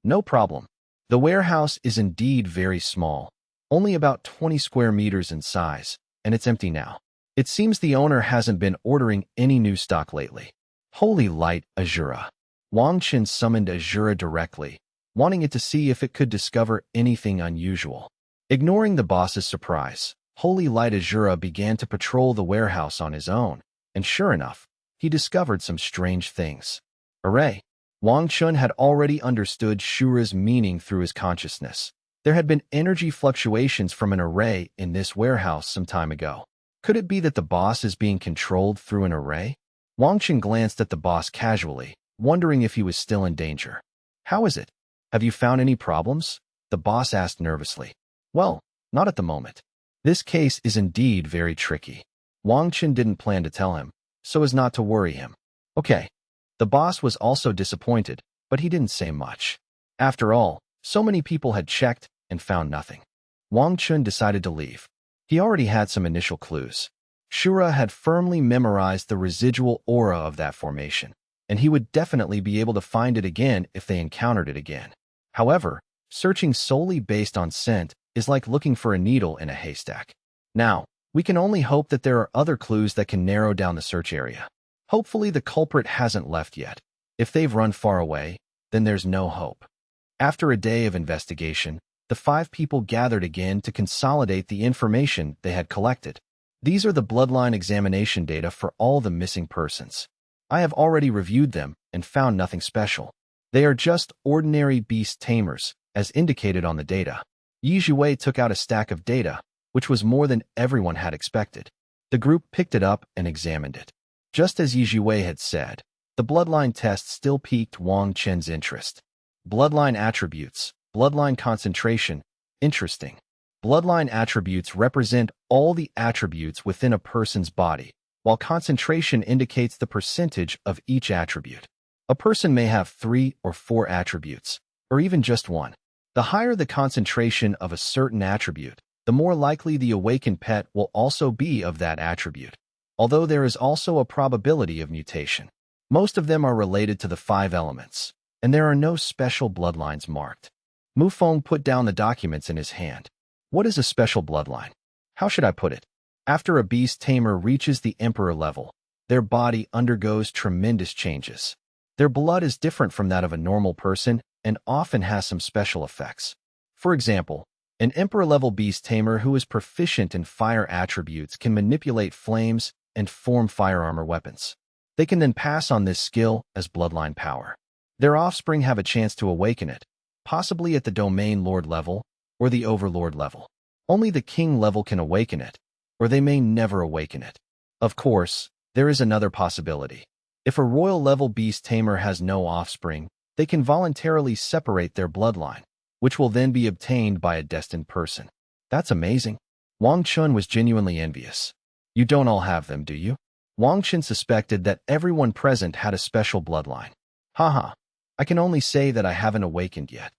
No problem. The warehouse is indeed very small, only about 20 square meters in size, and it's empty now. It seems the owner hasn't been ordering any new stock lately. Holy Light Azura. Wang Chen summoned Azura directly, wanting it to see if it could discover anything unusual. Ignoring the boss's surprise, Holy Light Azura began to patrol the warehouse on his own, and sure enough, he discovered some strange things. Hooray! Wang Chen had already understood Shura's meaning through his consciousness. There had been energy fluctuations from an array in this warehouse some time ago. Could it be that the boss is being controlled through an array? Wang Chen glanced at the boss casually, wondering if he was still in danger. "How is it? Have you found any problems?" the boss asked nervously. "Well, not at the moment. This case is indeed very tricky." Wang Chen didn't plan to tell him, so as not to worry him. Okay. The boss was also disappointed, but he didn't say much. After all, so many people had checked and found nothing. Wang Chen decided to leave. He already had some initial clues. Shura had firmly memorized the residual aura of that formation, and he would definitely be able to find it again if they encountered it again. However, searching solely based on scent is like looking for a needle in a haystack. Now, we can only hope that there are other clues that can narrow down the search area. Hopefully the culprit hasn't left yet. If they've run far away, then there's no hope. After a day of investigation, the 5 people gathered again to consolidate the information they had collected. These are the bloodline examination data for all the missing persons. I have already reviewed them and found nothing special. They are just ordinary beast tamers, as indicated on the data. Yi Zhiwei took out a stack of data, which was more than everyone had expected. The group picked it up and examined it. Just as Yi Zhiwei had said, the bloodline test still piqued Wang Chen's interest. Bloodline attributes, bloodline concentration, interesting. Bloodline attributes represent all the attributes within a person's body, while concentration indicates the percentage of each attribute. A person may have 3 or 4 attributes, or even just one. The higher the concentration of a certain attribute, the more likely the awakened pet will also be of that attribute, although there is also a probability of mutation. Most of them are related to the 5 elements, and there are no special bloodlines marked. Mu Feng put down the documents in his hand. What is a special bloodline? How should I put it? After a beast tamer reaches the emperor level, their body undergoes tremendous changes. Their blood is different from that of a normal person and often has some special effects. For example, an emperor-level beast tamer who is proficient in fire attributes can manipulate flames and form firearm or weapons. They can then pass on this skill as bloodline power. Their offspring have a chance to awaken it, possibly at the domain lord level or the overlord level. Only the king level can awaken it, or they may never awaken it. Of course, there is another possibility. If a royal-level beast tamer has no offspring, they can voluntarily separate their bloodline, which will then be obtained by a destined person. That's amazing. Wang Chen was genuinely envious. You don't all have them, do you? Wang Chen suspected that everyone present had a special bloodline. Haha, I can only say that I haven't awakened yet.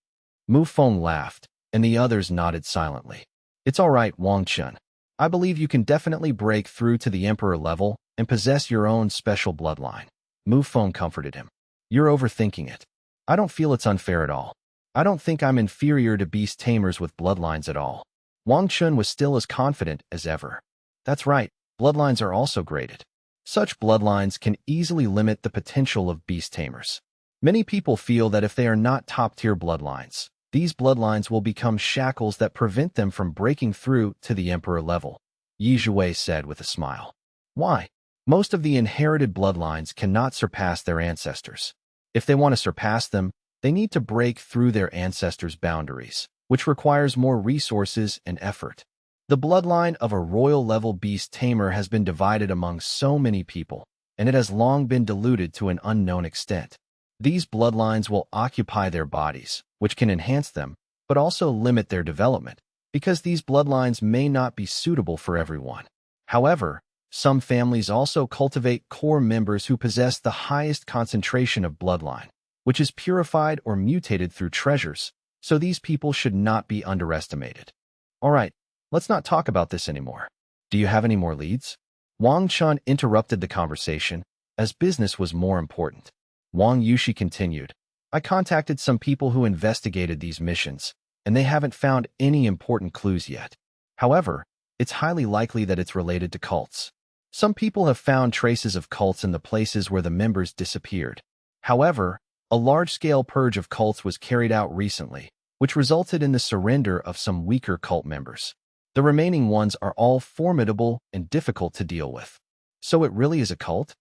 Mu Feng laughed, and the others nodded silently. It's all right, Wang Chen. I believe you can definitely break through to the emperor level and possess your own special bloodline. Mu Feng comforted him. You're overthinking it. I don't feel it's unfair at all. I don't think I'm inferior to beast tamers with bloodlines at all. Wang Chen was still as confident as ever. That's right, bloodlines are also graded. Such bloodlines can easily limit the potential of beast tamers. Many people feel that if they are not top-tier bloodlines, these bloodlines will become shackles that prevent them from breaking through to the emperor level, Yi Zhiwei said with a smile. Why? Most of the inherited bloodlines cannot surpass their ancestors. If they want to surpass them, they need to break through their ancestors' boundaries, which requires more resources and effort. The bloodline of a royal-level beast tamer has been divided among so many people, and it has long been diluted to an unknown extent. These bloodlines will occupy their bodies, which can enhance them, but also limit their development, because these bloodlines may not be suitable for everyone. However, some families also cultivate core members who possess the highest concentration of bloodline, which is purified or mutated through treasures, so these people should not be underestimated. All right, let's not talk about this anymore. Do you have any more leads? Wang Chen interrupted the conversation, as business was more important. Wang Yushi continued, I contacted some people who investigated these missions, and they haven't found any important clues yet. However, it's highly likely that it's related to cults. Some people have found traces of cults in the places where the members disappeared. However, a large-scale purge of cults was carried out recently, which resulted in the surrender of some weaker cult members. The remaining ones are all formidable and difficult to deal with. So it really is a cult?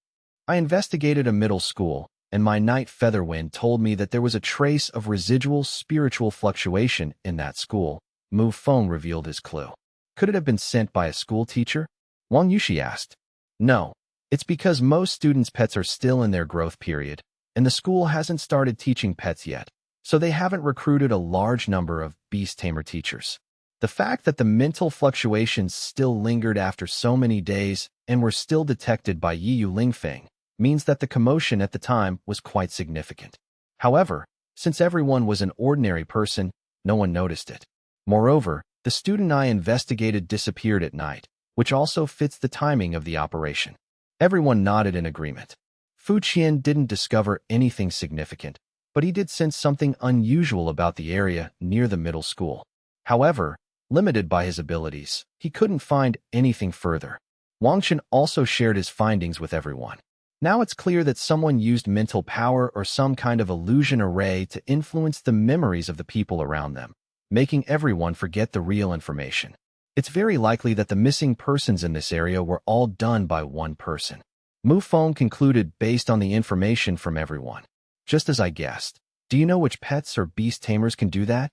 I investigated a middle school, and my Knight Featherwind told me that there was a trace of residual spiritual fluctuation in that school. Mu Feng revealed his clue. Could it have been sent by a school teacher? Wang Yushi asked. No, it's because most students' pets are still in their growth period, and the school hasn't started teaching pets yet, so they haven't recruited a large number of beast tamer teachers. The fact that the mental fluctuations still lingered after so many days and were still detected by Yiyu Lingfeng means that the commotion at the time was quite significant. However, since everyone was an ordinary person, no one noticed it. Moreover, the student I investigated disappeared at night, which also fits the timing of the operation. Everyone nodded in agreement. Fu Qian didn't discover anything significant, but he did sense something unusual about the area near the middle school. However, limited by his abilities, he couldn't find anything further. Wang Chen also shared his findings with everyone. Now it's clear that someone used mental power or some kind of illusion array to influence the memories of the people around them, making everyone forget the real information. It's very likely that the missing persons in this area were all done by one person. Mu Feng concluded based on the information from everyone. Just as I guessed. Do you know which pets or beast tamers can do that?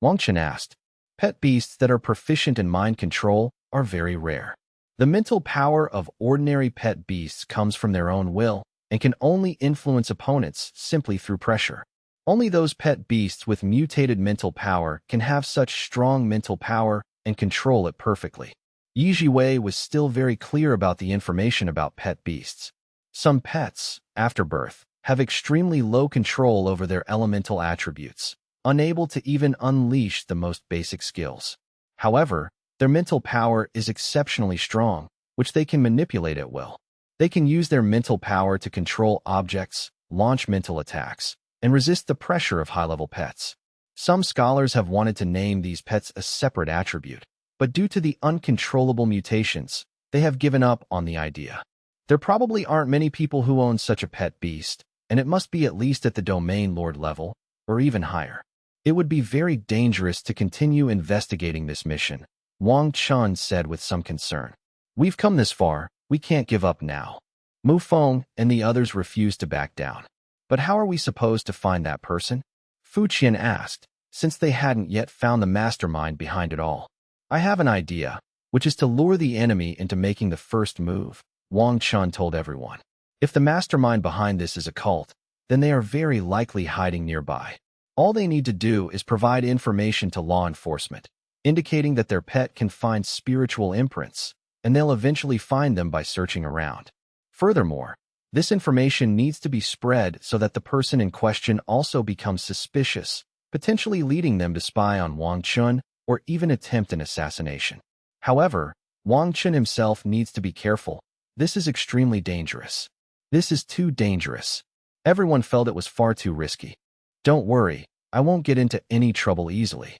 Wang Chen asked. Pet beasts that are proficient in mind control are very rare. The mental power of ordinary pet beasts comes from their own will and can only influence opponents simply through pressure. Only those pet beasts with mutated mental power can have such strong mental power and control it perfectly. Yi Wei was still very clear about the information about pet beasts. Some pets, after birth, have extremely low control over their elemental attributes, unable to even unleash the most basic skills. However, their mental power is exceptionally strong, which they can manipulate at will. They can use their mental power to control objects, launch mental attacks, and resist the pressure of high-level pets. Some scholars have wanted to name these pets a separate attribute, but due to the uncontrollable mutations, they have given up on the idea. There probably aren't many people who own such a pet beast, and it must be at least at the domain lord level, or even higher. It would be very dangerous to continue investigating this mission, Wang Chen said with some concern. We've come this far, we can't give up now. Mu Feng and the others refused to back down. But how are we supposed to find that person? Fu Qian asked, since they hadn't yet found the mastermind behind it all. I have an idea, which is to lure the enemy into making the first move, Wang Chen told everyone. If the mastermind behind this is a cult, then they are very likely hiding nearby. All they need to do is provide information to law enforcement, indicating that their pet can find spiritual imprints, and they'll eventually find them by searching around. Furthermore, this information needs to be spread so that the person in question also becomes suspicious, potentially leading them to spy on Wang Chen or even attempt an assassination. However, Wang Chen himself needs to be careful. This is extremely dangerous. This is too dangerous. Everyone felt it was far too risky. Don't worry, I won't get into any trouble easily.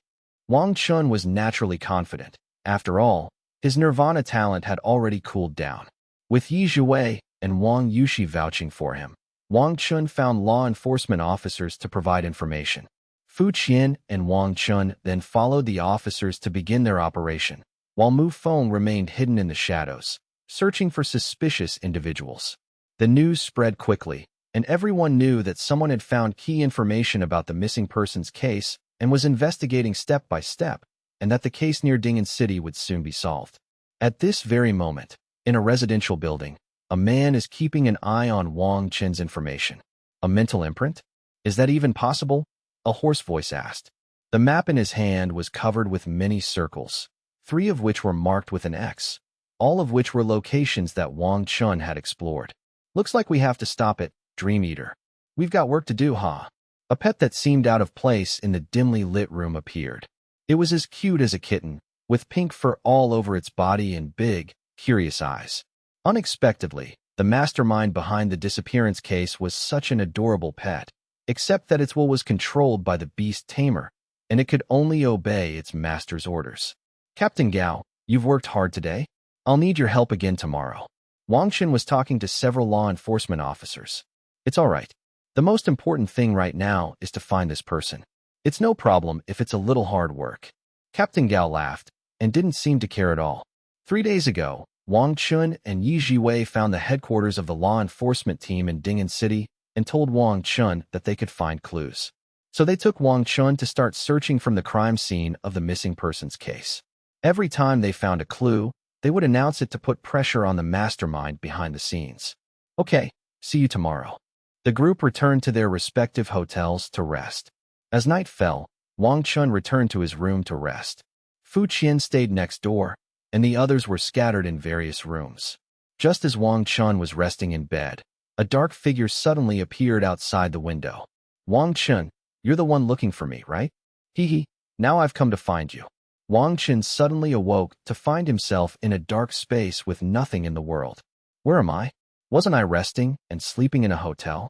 Wang Chen was naturally confident. After all, his nirvana talent had already cooled down. With Yi Wei and Wang Yushi vouching for him, Wang Chen found law enforcement officers to provide information. Fu Qian and Wang Chen then followed the officers to begin their operation, while Mu Feng remained hidden in the shadows, searching for suspicious individuals. The news spread quickly, and everyone knew that someone had found key information about the missing persons case and was investigating step by step, and that the case near Ding'an City would soon be solved. At this very moment, in a residential building, a man is keeping an eye on Wang Chen's information. A mental imprint? Is that even possible? A hoarse voice asked. The map in his hand was covered with many circles, 3 of which were marked with an X, all of which were locations that Wang Chen had explored. Looks like we have to stop it, Dream Eater. We've got work to do, huh? A pet that seemed out of place in the dimly lit room appeared. It was as cute as a kitten, with pink fur all over its body and big, curious eyes. Unexpectedly, the mastermind behind the disappearance case was such an adorable pet, except that its will was controlled by the Beast Tamer, and it could only obey its master's orders. Captain Gao, you've worked hard today? I'll need your help again tomorrow. Wang Chen was talking to several law enforcement officers. It's all right. The most important thing right now is to find this person. It's no problem if it's a little hard work. Captain Gao laughed and didn't seem to care at all. 3 days ago, Wang Chen and Yi Wei found the headquarters of the law enforcement team in Ding'an City and told Wang Chen that they could find clues. So they took Wang Chen to start searching from the crime scene of the missing persons case. Every time they found a clue, they would announce it to put pressure on the mastermind behind the scenes. Okay, see you tomorrow. The group returned to their respective hotels to rest. As night fell, Wang Chen returned to his room to rest. Fu Qian stayed next door, and the others were scattered in various rooms. Just as Wang Chen was resting in bed, a dark figure suddenly appeared outside the window. Wang Chen, you're the one looking for me, right? Hee, now I've come to find you. Wang Chen suddenly awoke to find himself in a dark space with nothing in the world. Where am I? Wasn't I resting and sleeping in a hotel?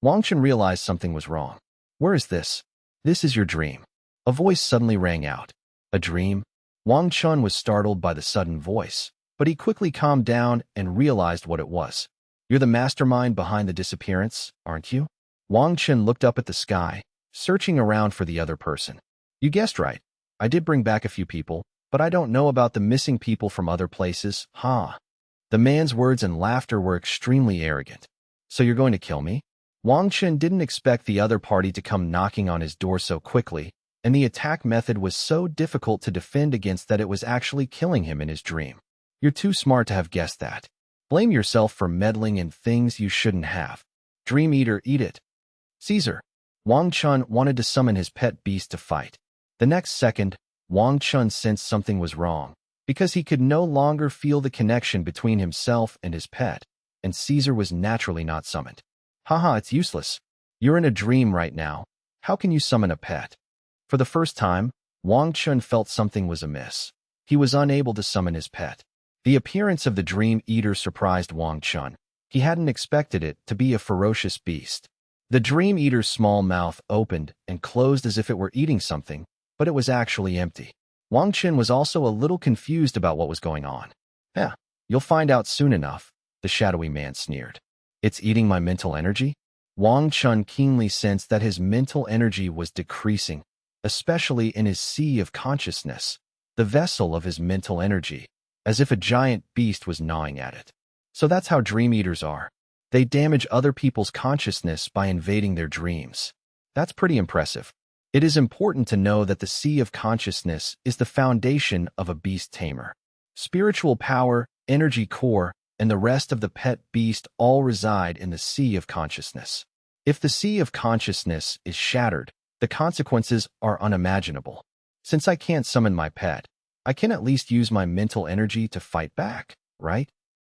Wang Chen realized something was wrong. Where is this? This is your dream. A voice suddenly rang out. A dream? Wang Chen was startled by the sudden voice, but he quickly calmed down and realized what it was. You're the mastermind behind the disappearance, aren't you? Wang Chen looked up at the sky, searching around for the other person. You guessed right. I did bring back a few people, but I don't know about the missing people from other places, huh? The man's words and laughter were extremely arrogant. So you're going to kill me? Wang Chen didn't expect the other party to come knocking on his door so quickly, and the attack method was so difficult to defend against that it was actually killing him in his dream. You're too smart to have guessed that. Blame yourself for meddling in things you shouldn't have. Dream Eater, eat it. Caesar. Wang Chen wanted to summon his pet beast to fight. The next second, Wang Chen sensed something was wrong, because he could no longer feel the connection between himself and his pet, and Caesar was naturally not summoned. Haha, it's useless. You're in a dream right now. How can you summon a pet? For the first time, Wang Chen felt something was amiss. He was unable to summon his pet. The appearance of the Dream Eater surprised Wang Chen. He hadn't expected it to be a ferocious beast. The Dream Eater's small mouth opened and closed as if it were eating something, but it was actually empty. Wang Chen was also a little confused about what was going on. Yeah, you'll find out soon enough, the shadowy man sneered. It's eating my mental energy? Wang Chen keenly sensed that his mental energy was decreasing, especially in his sea of consciousness, the vessel of his mental energy, as if a giant beast was gnawing at it. So that's how Dream Eaters are. They damage other people's consciousness by invading their dreams. That's pretty impressive. It is important to know that the sea of consciousness is the foundation of a beast tamer. Spiritual power, energy core, and the rest of the pet beast all reside in the sea of consciousness. If the sea of consciousness is shattered, the consequences are unimaginable. Since I can't summon my pet, I can at least use my mental energy to fight back, right?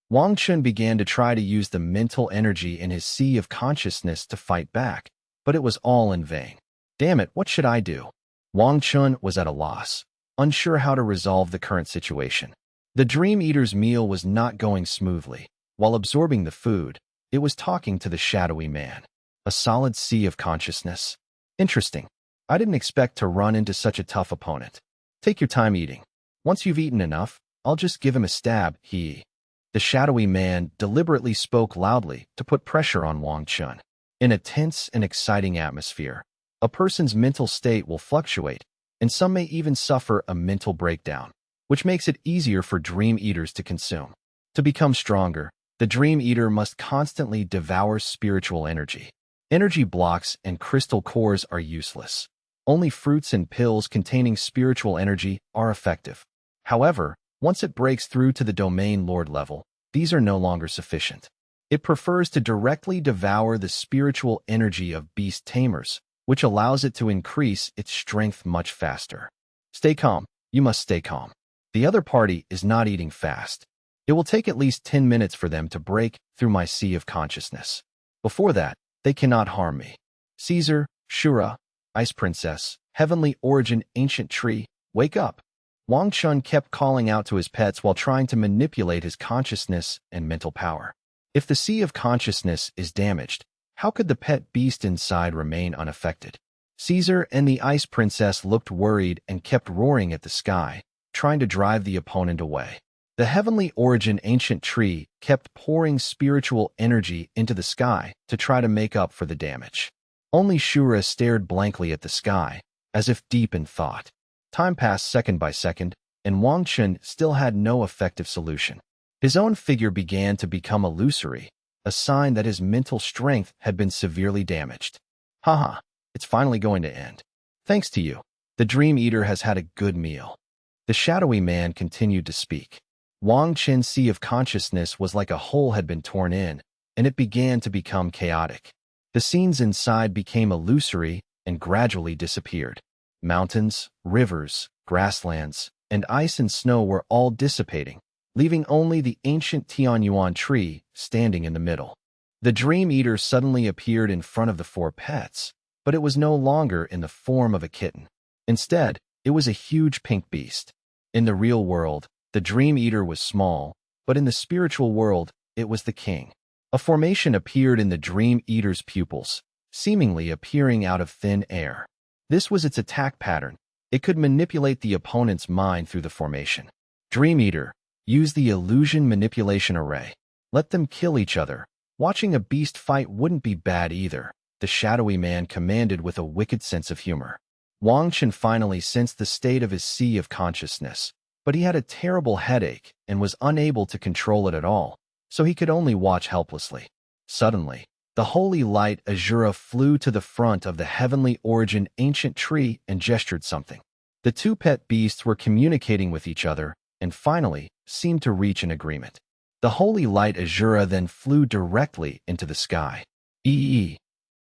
Wang Chen began to try to use the mental energy in his sea of consciousness to fight back, but it was all in vain. Damn it, what should I do? Wang Chen was at a loss, unsure how to resolve the current situation. The Dream Eater's meal was not going smoothly. While absorbing the food, it was talking to the shadowy man. A solid sea of consciousness. Interesting. I didn't expect to run into such a tough opponent. Take your time eating. Once you've eaten enough, I'll just give him a stab, The shadowy man deliberately spoke loudly to put pressure on Wang Chen. In a tense and exciting atmosphere, a person's mental state will fluctuate, and some may even suffer a mental breakdown, which makes it easier for Dream Eaters to consume. To become stronger, the Dream Eater must constantly devour spiritual energy. Energy blocks and crystal cores are useless. Only fruits and pills containing spiritual energy are effective. However, once it breaks through to the Domain Lord level, these are no longer sufficient. It prefers to directly devour the spiritual energy of beast tamers, which allows it to increase its strength much faster. Stay calm. You must stay calm. The other party is not eating fast. It will take at least 10 minutes for them to break through my sea of consciousness. Before that, they cannot harm me. Caesar, Shura, Ice Princess, Heavenly Origin, Ancient Tree, wake up. Wang Chen kept calling out to his pets while trying to manipulate his consciousness and mental power. If the sea of consciousness is damaged, how could the pet beast inside remain unaffected? Caesar and the Ice Princess looked worried and kept roaring at the sky, trying to drive the opponent away. The Heavenly Origin Ancient Tree kept pouring spiritual energy into the sky to try to make up for the damage. Only Shura stared blankly at the sky, as if deep in thought. Time passed second by second, and Wang Chen still had no effective solution. His own figure began to become illusory, a sign that his mental strength had been severely damaged. Haha, it's finally going to end. Thanks to you, the Dream Eater has had a good meal. The shadowy man continued to speak. Wang Chen's sea of consciousness was like a hole had been torn in, and it began to become chaotic. The scenes inside became illusory and gradually disappeared. Mountains, rivers, grasslands, and ice and snow were all dissipating, leaving only the ancient Tianyuan tree standing in the middle. The Dream Eater suddenly appeared in front of the four pets, but it was no longer in the form of a kitten. Instead, it was a huge pink beast. In the real world, the Dream Eater was small, but in the spiritual world, it was the king. A formation appeared in the Dream Eater's pupils, seemingly appearing out of thin air. This was its attack pattern. It could manipulate the opponent's mind through the formation. Dream Eater, use the illusion manipulation array. Let them kill each other. Watching a beast fight wouldn't be bad either, the shadowy man commanded with a wicked sense of humor. Wang Chen finally sensed the state of his sea of consciousness, but he had a terrible headache and was unable to control it at all, so he could only watch helplessly. Suddenly, The holy light Azura flew to the front of the heavenly origin ancient tree and gestured something. The two pet beasts were communicating with each other and finally seemed to reach an agreement. The holy light Azura then flew directly into the sky. Ee!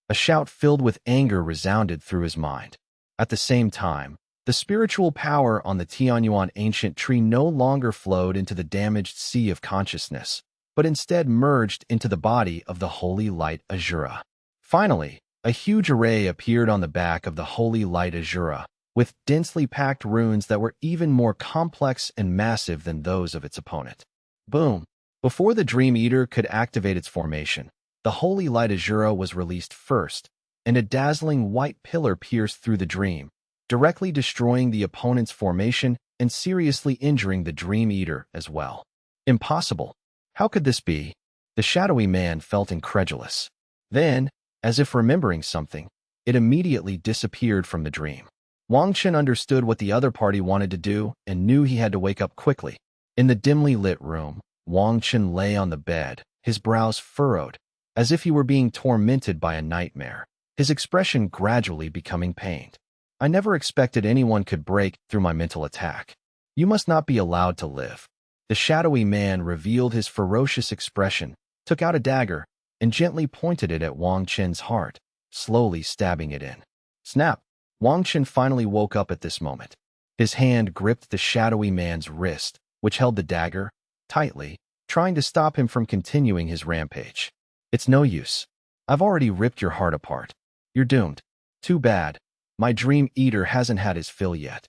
A shout filled with anger resounded through his mind. At the same time, the spiritual power on the Tianyuan ancient tree no longer flowed into the damaged sea of consciousness, but instead merged into the body of the holy light Azura. Finally, a huge array appeared on the back of the holy light Azura, with densely packed runes that were even more complex and massive than those of its opponent. Boom! Before the Dream Eater could activate its formation, the holy light Azura was released first, and a dazzling white pillar pierced through the dream, directly destroying the opponent's formation and seriously injuring the Dream Eater as well. Impossible! How could this be? The shadowy man felt incredulous. Then, as if remembering something, it immediately disappeared from the dream. Wang Chen understood what the other party wanted to do and knew he had to wake up quickly. In the dimly lit room, Wang Chen lay on the bed, his brows furrowed, as if he were being tormented by a nightmare, his expression gradually becoming pained. I never expected anyone could break through my mental attack. You must not be allowed to live. The shadowy man revealed his ferocious expression, took out a dagger, and gently pointed it at Wang Chen's heart, slowly stabbing it in. Snap! Wang Chen finally woke up at this moment. His hand gripped the shadowy man's wrist, which held the dagger, tightly, trying to stop him from continuing his rampage. It's no use. I've already ripped your heart apart. You're doomed. Too bad. My Dream Eater hasn't had his fill yet.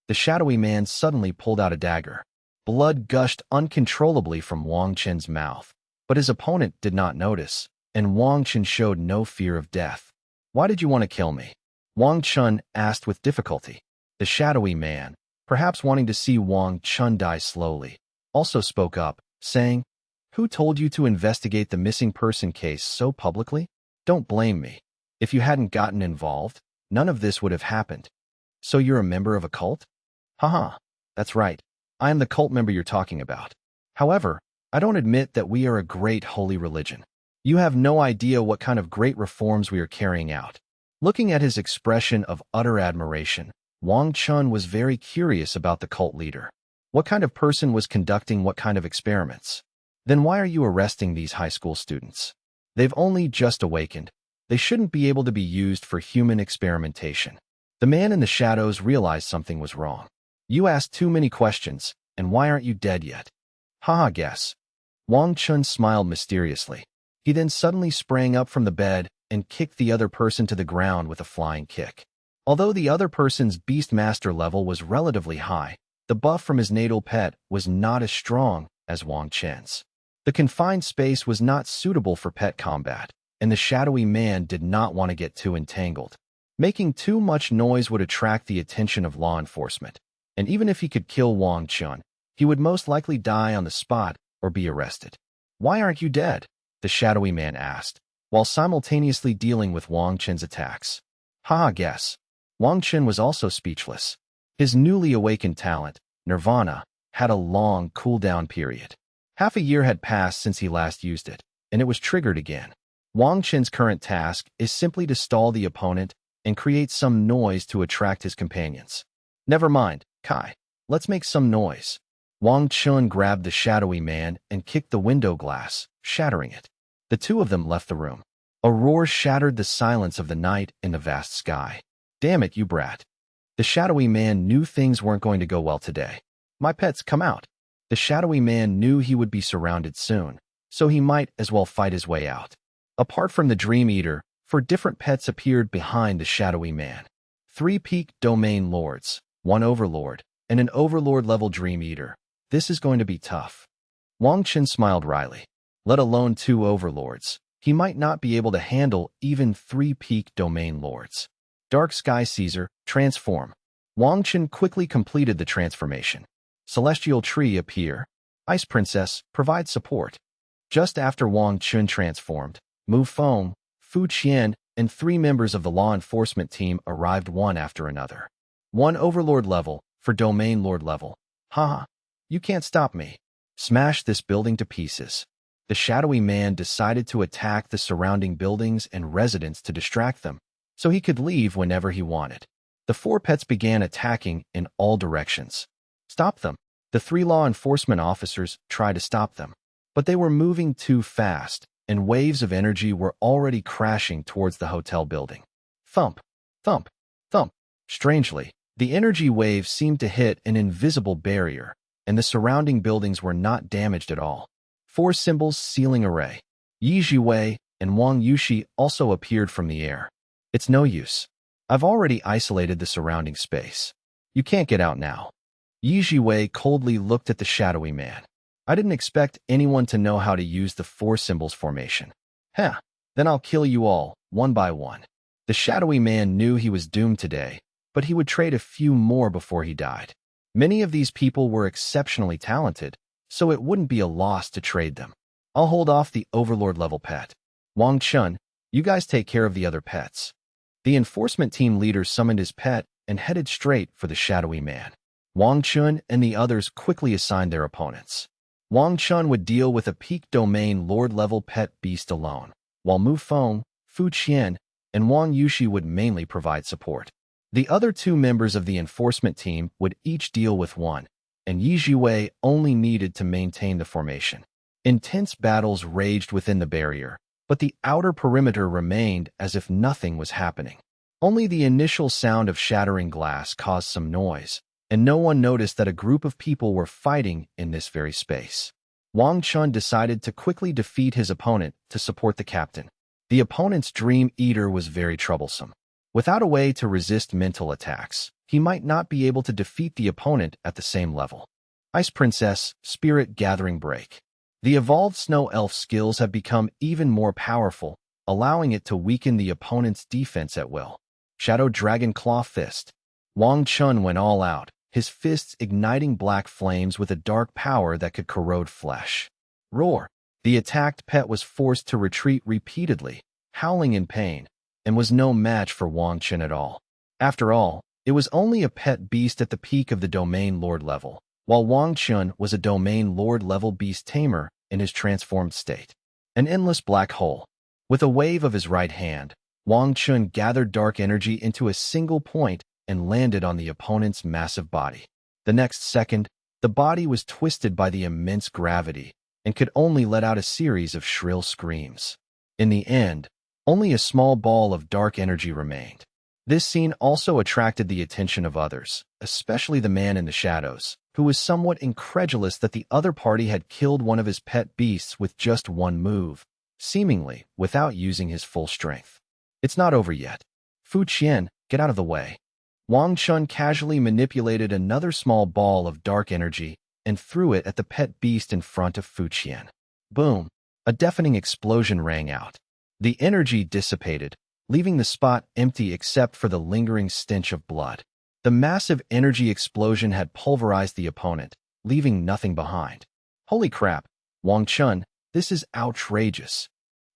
The shadowy man suddenly pulled out a dagger. Blood gushed uncontrollably from Wang Chen's mouth, but his opponent did not notice, and Wang Chen showed no fear of death. Why did you want to kill me? Wang Chen asked with difficulty. The shadowy man, perhaps wanting to see Wang Chen die slowly, also spoke up, saying, "Who told you to investigate the missing person case so publicly? Don't blame me. If you hadn't gotten involved, none of this would have happened. So you're a member of a cult?" Haha, that's right. I am the cult member you're talking about. However, I don't admit that we are a great holy religion. You have no idea what kind of great reforms we are carrying out. Looking at his expression of utter admiration, Wang Chen was very curious about the cult leader. What kind of person was conducting what kind of experiments? Then why are you arresting these high school students? They've only just awakened. They shouldn't be able to be used for human experimentation. The man in the shadows realized something was wrong. You asked too many questions, and why aren't you dead yet? Haha, guess. Wang Chen smiled mysteriously. He then suddenly sprang up from the bed and kicked the other person to the ground with a flying kick. Although the other person's Beast Master level was relatively high, the buff from his natal pet was not as strong as Wang Chen's. The confined space was not suitable for pet combat, and the shadowy man did not want to get too entangled. Making too much noise would attract the attention of law enforcement, and even if he could kill Wang Chen, he would most likely die on the spot or be arrested. Why aren't you dead? The shadowy man asked, while simultaneously dealing with Wang Chen's attacks. Haha, guess. Wang Chen was also speechless. His newly awakened talent, Nirvana, had a long cooldown period. Half a year had passed since he last used it, and it was triggered again. Wang Chen's current task is simply to stall the opponent and create some noise to attract his companions. Never mind, Kai. Let's make some noise. Wang Chen grabbed the shadowy man and kicked the window glass, shattering it. The two of them left the room. A roar shattered the silence of the night in the vast sky. Damn it, you brat. The shadowy man knew things weren't going to go well today. My pets, come out. The shadowy man knew he would be surrounded soon, so he might as well fight his way out. Apart from the Dream Eater, 4 different pets appeared behind the shadowy man. 3 peak domain lords, 1 overlord, and an overlord-level Dream Eater. This is going to be tough. Wang Chen smiled wryly. Let alone 2 overlords, he might not be able to handle even 3 peak domain lords. Dark Sky Caesar, transform. Wang Chen quickly completed the transformation. Celestial Tree appear. Ice Princess, provide support. Just after Wang Chen transformed, Mu Feng, Fu Qian, and 3 members of the law enforcement team arrived one after another. 1 overlord level, for domain lord level. Haha, you can't stop me. Smash this building to pieces. the shadowy man decided to attack the surrounding buildings and residents to distract them, so he could leave whenever he wanted. The four pets began attacking in all directions. Stop them! The three law enforcement officers tried to stop them, but they were moving too fast, and waves of energy were already crashing towards the hotel building. Thump! Thump! Thump! Strangely, the energy waves seemed to hit an invisible barrier, and the surrounding buildings were not damaged at all. Four symbols sealing array. Yi Jiwei and Wang Yushi also appeared from the air. It's no use. I've already isolated the surrounding space. You can't get out now. Yi Jiwei coldly looked at the shadowy man. I didn't expect anyone to know how to use the four symbols formation. Heh, then I'll kill you all, one by one. The shadowy man knew he was doomed today, but he would trade a few more before he died. Many of these people were exceptionally talented, so it wouldn't be a loss to trade them. I'll hold off the overlord-level pet. Wang Chen, you guys take care of the other pets. The enforcement team leader summoned his pet and headed straight for the shadowy man. Wang Chen and the others quickly assigned their opponents. Wang Chen would deal with a peak domain lord-level pet beast alone, while Mu Feng, Fu Qian, and Wang Yushi would mainly provide support. The other two members of the enforcement team would each deal with one, and Yi Jiwei only needed to maintain the formation. Intense battles raged within the barrier, but the outer perimeter remained as if nothing was happening. Only the initial sound of shattering glass caused some noise, and no one noticed that a group of people were fighting in this very space. Wang Chen decided to quickly defeat his opponent to support the captain. The opponent's Dream Eater was very troublesome. Without a way to resist mental attacks, he might not be able to defeat the opponent at the same level. Ice Princess, Spirit Gathering Break. The evolved Snow Elf skills have become even more powerful, allowing it to weaken the opponent's defense at will. Shadow Dragon Claw Fist. Wang Chen went all out, his fists igniting black flames with a dark power that could corrode flesh. Roar! The attacked pet was forced to retreat repeatedly, howling in pain, and was no match for Wang Chen at all. After all, it was only a pet beast at the peak of the Domain Lord level, while Wang Chen was a Domain Lord level beast tamer in his transformed state. An endless black hole. With a wave of his right hand, Wang Chen gathered dark energy into a single point and landed on the opponent's massive body. The next second, the body was twisted by the immense gravity and could only let out a series of shrill screams. In the end, only a small ball of dark energy remained. This scene also attracted the attention of others, especially the man in the shadows, who was somewhat incredulous that the other party had killed one of his pet beasts with just one move, seemingly without using his full strength. It's not over yet. Fu Qian, get out of the way. Wang Chen casually manipulated another small ball of dark energy and threw it at the pet beast in front of Fu Qian. Boom! A deafening explosion rang out. The energy dissipated, leaving the spot empty except for the lingering stench of blood. The massive energy explosion had pulverized the opponent, leaving nothing behind. Holy crap, Wang Chen, this is outrageous.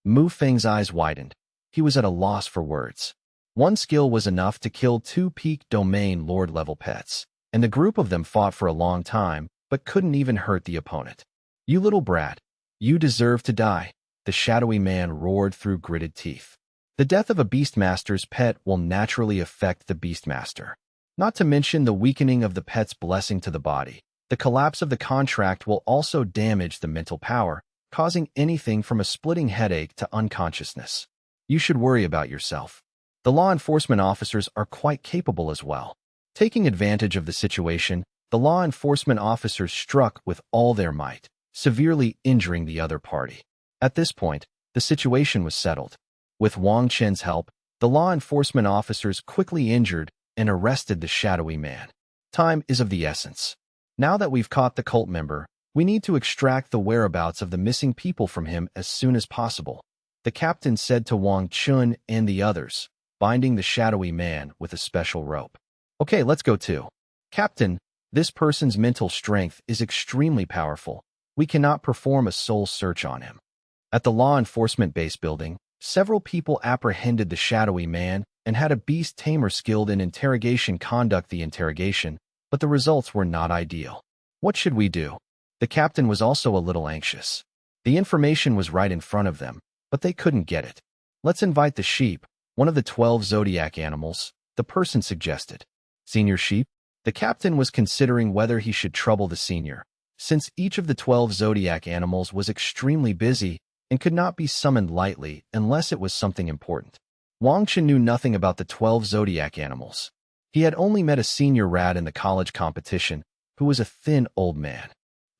Mu Feng's eyes widened. He was at a loss for words. One skill was enough to kill two peak domain lord-level pets, and the group of them fought for a long time, but couldn't even hurt the opponent. You little brat, you deserve to die, the shadowy man roared through gritted teeth. The death of a Beastmaster's pet will naturally affect the Beastmaster. Not to mention the weakening of the pet's blessing to the body. The collapse of the contract will also damage the mental power, causing anything from a splitting headache to unconsciousness. You should worry about yourself. The law enforcement officers are quite capable as well. Taking advantage of the situation, the law enforcement officers struck with all their might, severely injuring the other party. At this point, the situation was settled. With Wang Chen's help, the law enforcement officers quickly injured and arrested the shadowy man. Time is of the essence. Now that we've caught the cult member, we need to extract the whereabouts of the missing people from him as soon as possible, the captain said to Wang Chen and the others, binding the shadowy man with a special rope. Okay, let's go too. Captain, this person's mental strength is extremely powerful. We cannot perform a soul search on him. At the law enforcement base building, several people apprehended the shadowy man and had a beast tamer skilled in interrogation conduct the interrogation, but the results were not ideal. What should we do? The captain was also a little anxious. The information was right in front of them, but they couldn't get it. Let's invite the sheep, one of the 12 zodiac animals, the person suggested. Senior sheep? The captain was considering whether he should trouble the senior, since each of the 12 zodiac animals was extremely busy and could not be summoned lightly unless it was something important. Wang Chen knew nothing about the 12 zodiac animals. He had only met a senior rat in the college competition, who was a thin old man.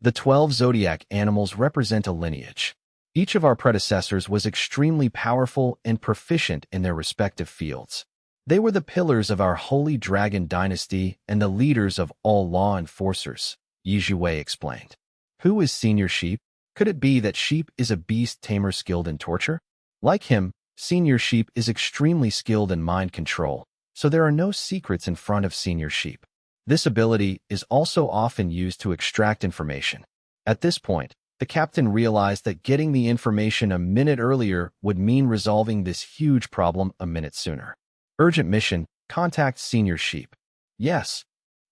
The 12 zodiac animals represent a lineage. Each of our predecessors was extremely powerful and proficient in their respective fields. They were the pillars of our holy dragon dynasty and the leaders of all law enforcers, Zhi Yu explained. Who is Senior Sheep? Could it be that Sheep is a beast tamer skilled in torture? Like him, Senior Sheep is extremely skilled in mind control, so there are no secrets in front of Senior Sheep. This ability is also often used to extract information. At this point, the captain realized that getting the information a minute earlier would mean resolving this huge problem a minute sooner. Urgent mission, contact Senior Sheep. Yes.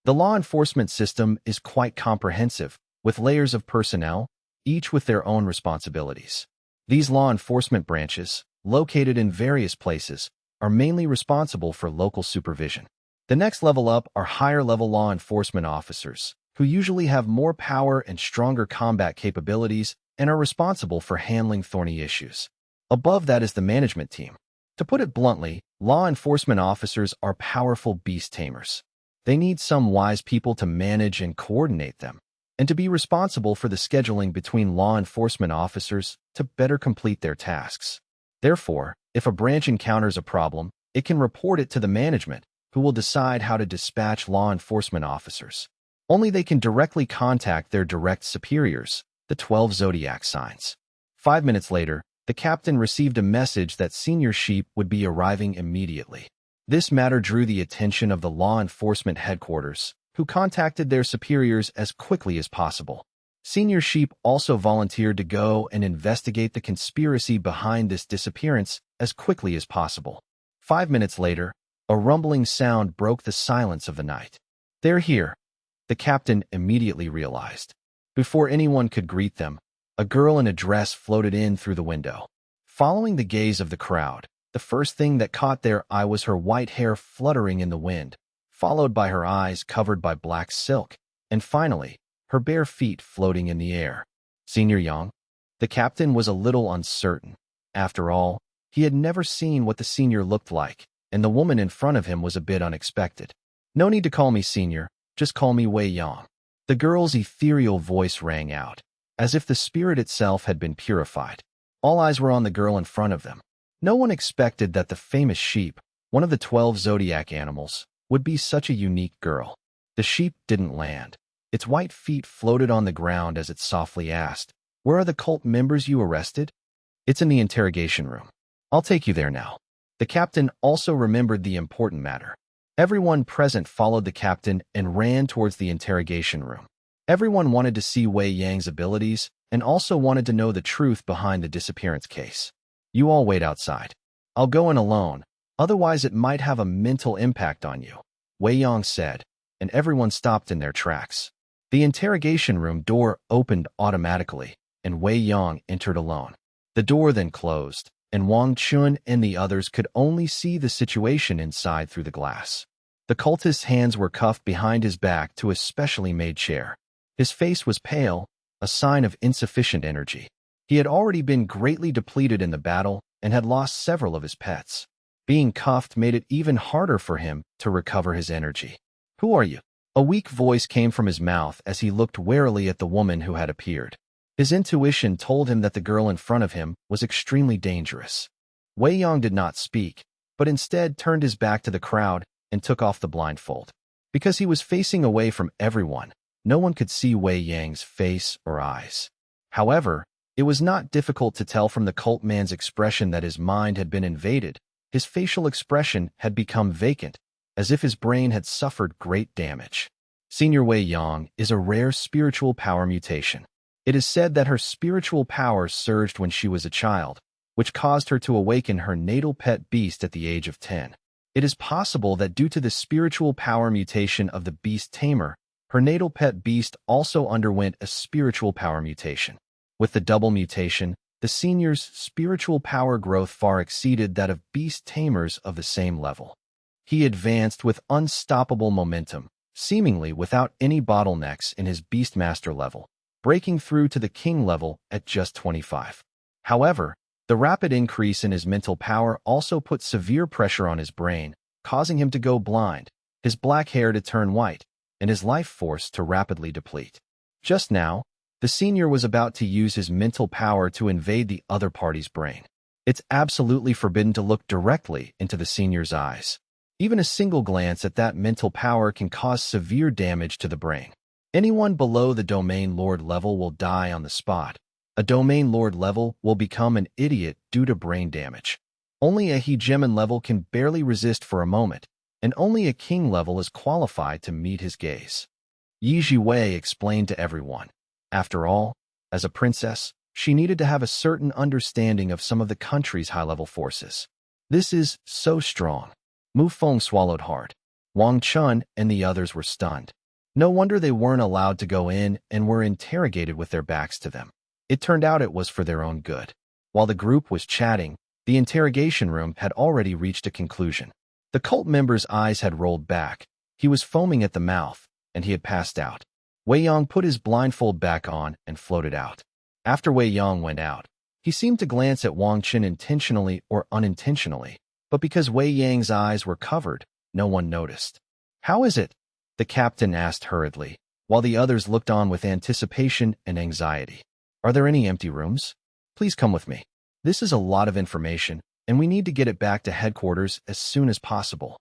The law enforcement system is quite comprehensive, with layers of personnel, each with their own responsibilities. These law enforcement branches, located in various places, are mainly responsible for local supervision. The next level up are higher-level law enforcement officers, who usually have more power and stronger combat capabilities and are responsible for handling thorny issues. Above that is the management team. To put it bluntly, law enforcement officers are powerful beast tamers. They need some wise people to manage and coordinate them, and to be responsible for the scheduling between law enforcement officers to better complete their tasks. Therefore, if a branch encounters a problem, it can report it to the management, who will decide how to dispatch law enforcement officers. Only they can directly contact their direct superiors, the 12 zodiac signs. 5 minutes later, the captain received a message that Senior Sheep would be arriving immediately. This matter drew the attention of the law enforcement headquarters, who contacted their superiors as quickly as possible. Senior Sheep also volunteered to go and investigate the conspiracy behind this disappearance as quickly as possible. 5 minutes later, a rumbling sound broke the silence of the night. They're here, the captain immediately realized. Before anyone could greet them, a girl in a dress floated in through the window. Following the gaze of the crowd, the first thing that caught their eye was her white hair fluttering in the wind, followed by her eyes covered by black silk, and finally, her bare feet floating in the air. Senior Yang? The captain was a little uncertain. After all, he had never seen what the senior looked like, and the woman in front of him was a bit unexpected. No need to call me senior, just call me Wei Yang. The girl's ethereal voice rang out, as if the spirit itself had been purified. All eyes were on the girl in front of them. No one expected that the famous sheep, one of the 12 zodiac animals, would be such a unique girl. The sheep didn't land. Its white feet floated on the ground as it softly asked, "Where are the cult members you arrested?" "It's in the interrogation room. I'll take you there now." The captain also remembered the important matter. Everyone present followed the captain and ran towards the interrogation room. Everyone wanted to see Wei Yang's abilities and also wanted to know the truth behind the disappearance case. "You all wait outside. I'll go in alone, otherwise it might have a mental impact on you," Wei Yang said, and everyone stopped in their tracks. The interrogation room door opened automatically, and Wei Yang entered alone. The door then closed, and Wang Chen and the others could only see the situation inside through the glass. The cultist's hands were cuffed behind his back to a specially made chair. His face was pale, a sign of insufficient energy. He had already been greatly depleted in the battle and had lost several of his pets. Being cuffed made it even harder for him to recover his energy. "Who are you?" A weak voice came from his mouth as he looked warily at the woman who had appeared. His intuition told him that the girl in front of him was extremely dangerous. Wei Yang did not speak, but instead turned his back to the crowd and took off the blindfold. Because he was facing away from everyone, no one could see Wei Yang's face or eyes. However, it was not difficult to tell from the cult man's expression that his mind had been invaded. His facial expression had become vacant, as if his brain had suffered great damage. Senior Wei Yang is a rare spiritual power mutation. It is said that her spiritual power surged when she was a child, which caused her to awaken her natal pet beast at the age of 10. It is possible that due to the spiritual power mutation of the beast tamer, her natal pet beast also underwent a spiritual power mutation. With the double mutation, the senior's spiritual power growth far exceeded that of beast tamers of the same level. He advanced with unstoppable momentum, seemingly without any bottlenecks in his beastmaster level, breaking through to the king level at just 25. However, the rapid increase in his mental power also put severe pressure on his brain, causing him to go blind, his black hair to turn white, and his life force to rapidly deplete. Just now, the senior was about to use his mental power to invade the other party's brain. It's absolutely forbidden to look directly into the senior's eyes. Even a single glance at that mental power can cause severe damage to the brain. Anyone below the Domain Lord level will die on the spot. A Domain Lord level will become an idiot due to brain damage. Only a hegemon level can barely resist for a moment, and only a king level is qualified to meet his gaze. Zhi Yu explained to everyone. After all, as a princess, she needed to have a certain understanding of some of the country's high-level forces. This is so strong. Mu Feng swallowed hard. Wang Chen and the others were stunned. No wonder they weren't allowed to go in and were interrogated with their backs to them. It turned out it was for their own good. While the group was chatting, the interrogation room had already reached a conclusion. The cult member's eyes had rolled back. He was foaming at the mouth, and he had passed out. Wei Yang put his blindfold back on and floated out. After Wei Yang went out, he seemed to glance at Wang Chen intentionally or unintentionally, but because Wei Yang's eyes were covered, no one noticed. "How is it?" the captain asked hurriedly, while the others looked on with anticipation and anxiety. "Are there any empty rooms? Please come with me. This is a lot of information, and we need to get it back to headquarters as soon as possible."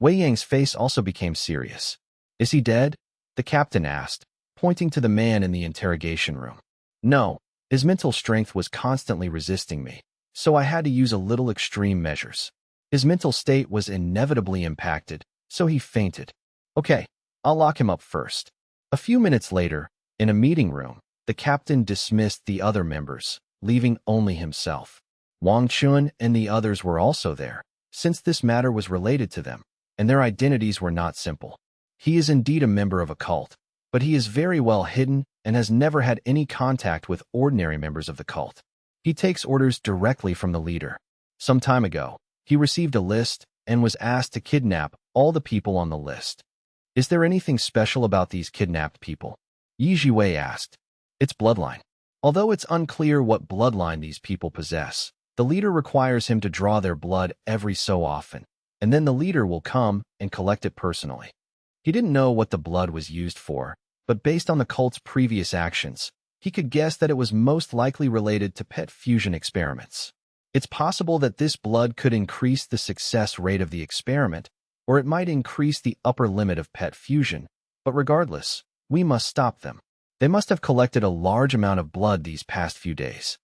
Wei Yang's face also became serious. "Is he dead?" the captain asked, pointing to the man in the interrogation room. "No, his mental strength was constantly resisting me, so I had to use a little extreme measures. His mental state was inevitably impacted, so he fainted. Okay, I'll lock him up first." A few minutes later, in a meeting room, the captain dismissed the other members, leaving only himself. Wang Chen and the others were also there, since this matter was related to them, and their identities were not simple. He is indeed a member of a cult, but he is very well hidden and has never had any contact with ordinary members of the cult. He takes orders directly from the leader. Some time ago, he received a list and was asked to kidnap all the people on the list. "Is there anything special about these kidnapped people?" Zhi Yu asked. "It's bloodline. Although it's unclear what bloodline these people possess, the leader requires him to draw their blood every so often, and then the leader will come and collect it personally." He didn't know what the blood was used for, but based on the cult's previous actions, he could guess that it was most likely related to pet fusion experiments. It's possible that this blood could increase the success rate of the experiment, or it might increase the upper limit of pet fusion, but regardless, we must stop them. They must have collected a large amount of blood these past few days.